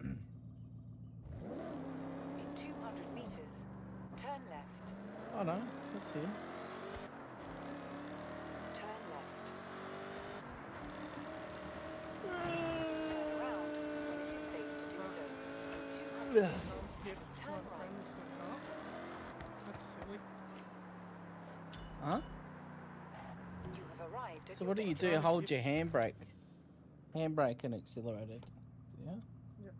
In 200 meters, turn left.
Oh no, that's here.
Turn left. Turn around when it is safe to do so. In 200 meters, turn right.
That's silly.
Huh?
You have arrived at
So
your
what do you do?
destination.
Hold your handbrake. Handbrake and accelerate it. Yeah?
Yep.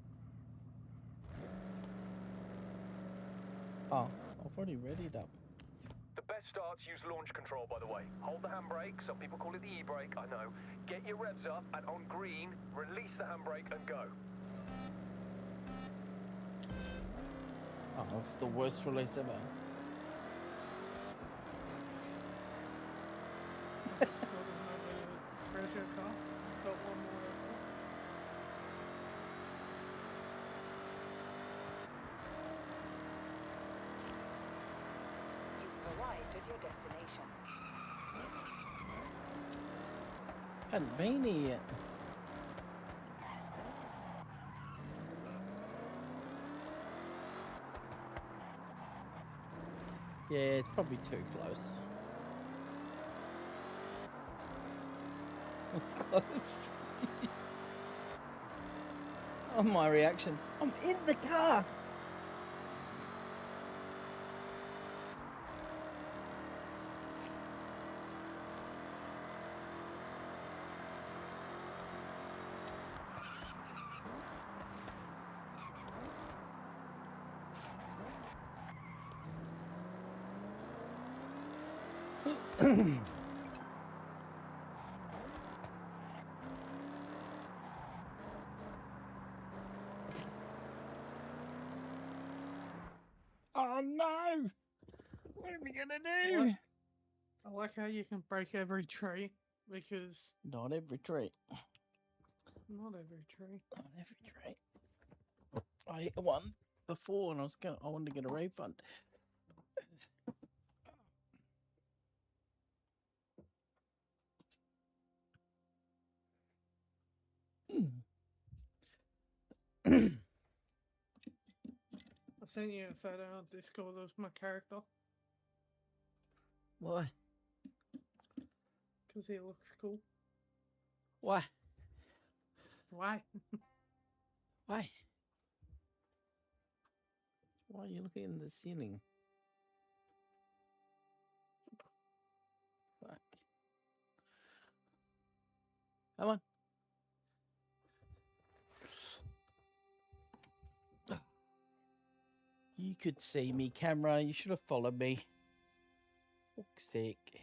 Oh, I've already ready it up.
The best starts use launch control, by the way. Hold the handbrake, some people call it the e-brake, I know. Get your revs up, and on green, release the handbrake and go.
Oh, it's the worst release ever.
Just got another treasure car. Got one more.
You've arrived at your destination.
Hadn't been here yet. Yeah, it's probably too close. It's close. Oh, my reaction. I'm in the car. Oh no! What are we gonna do?
I like how you can break every tree because
Not every tree.
not every tree.
Not every tree. I hit one before and I wanted to get a refund.
I sent you a photo on Discord of my character
Why?
because he looks cool.
Why?
Why?
Why? Why are you looking in the ceiling? Fuck. Come on. You could see me, camera. You should have followed me. Fuck's sake.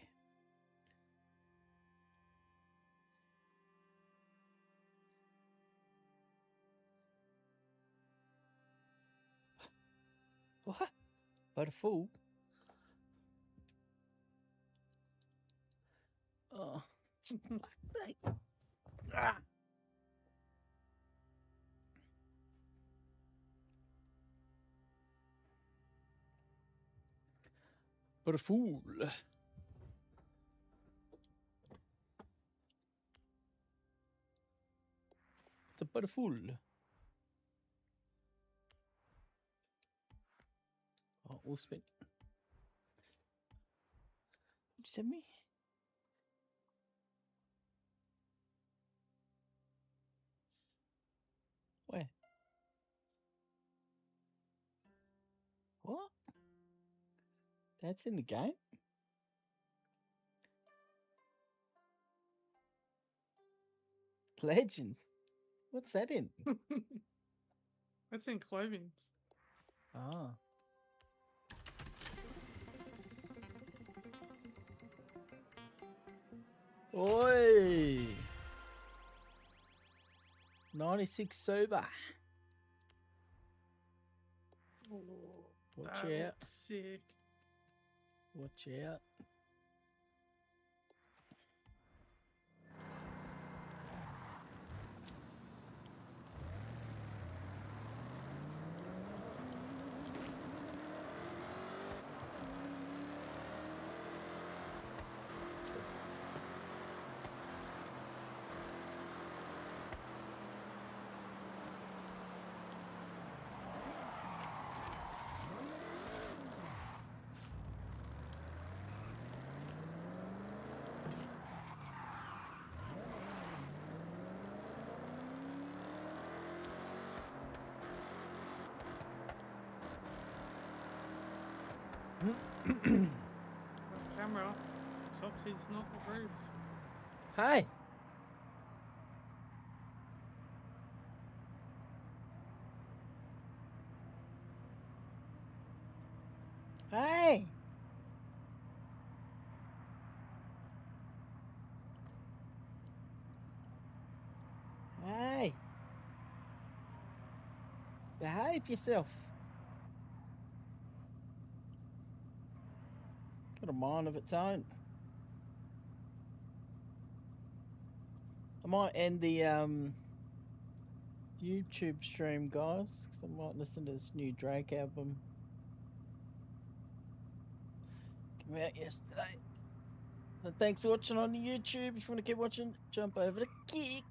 What? But a fool? Oh. Fuck's sake. Ah. But a fool. It's a but a fool. Oh, all spin. You send me? Where? What? That's in the game? Legend. What's that in?
That's in Clothings.
Ah. Oi! 96 sober.
Oh,
Watch
that
out.
looks sick.
Watch out.
Camera. Soxy's not approved.
Hey. Hey. Hey. Behave yourself. Got a mind of its own. I might end the YouTube stream, guys, because I might listen to this new Drake album. Came out yesterday. So thanks for watching on the YouTube. If you want to keep watching, jump over to Geek.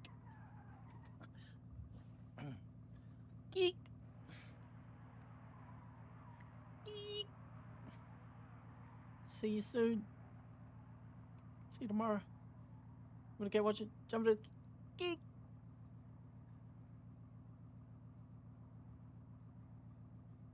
Geek. Geek. See you soon. See you tomorrow. Want to keep watching, jump to Geek.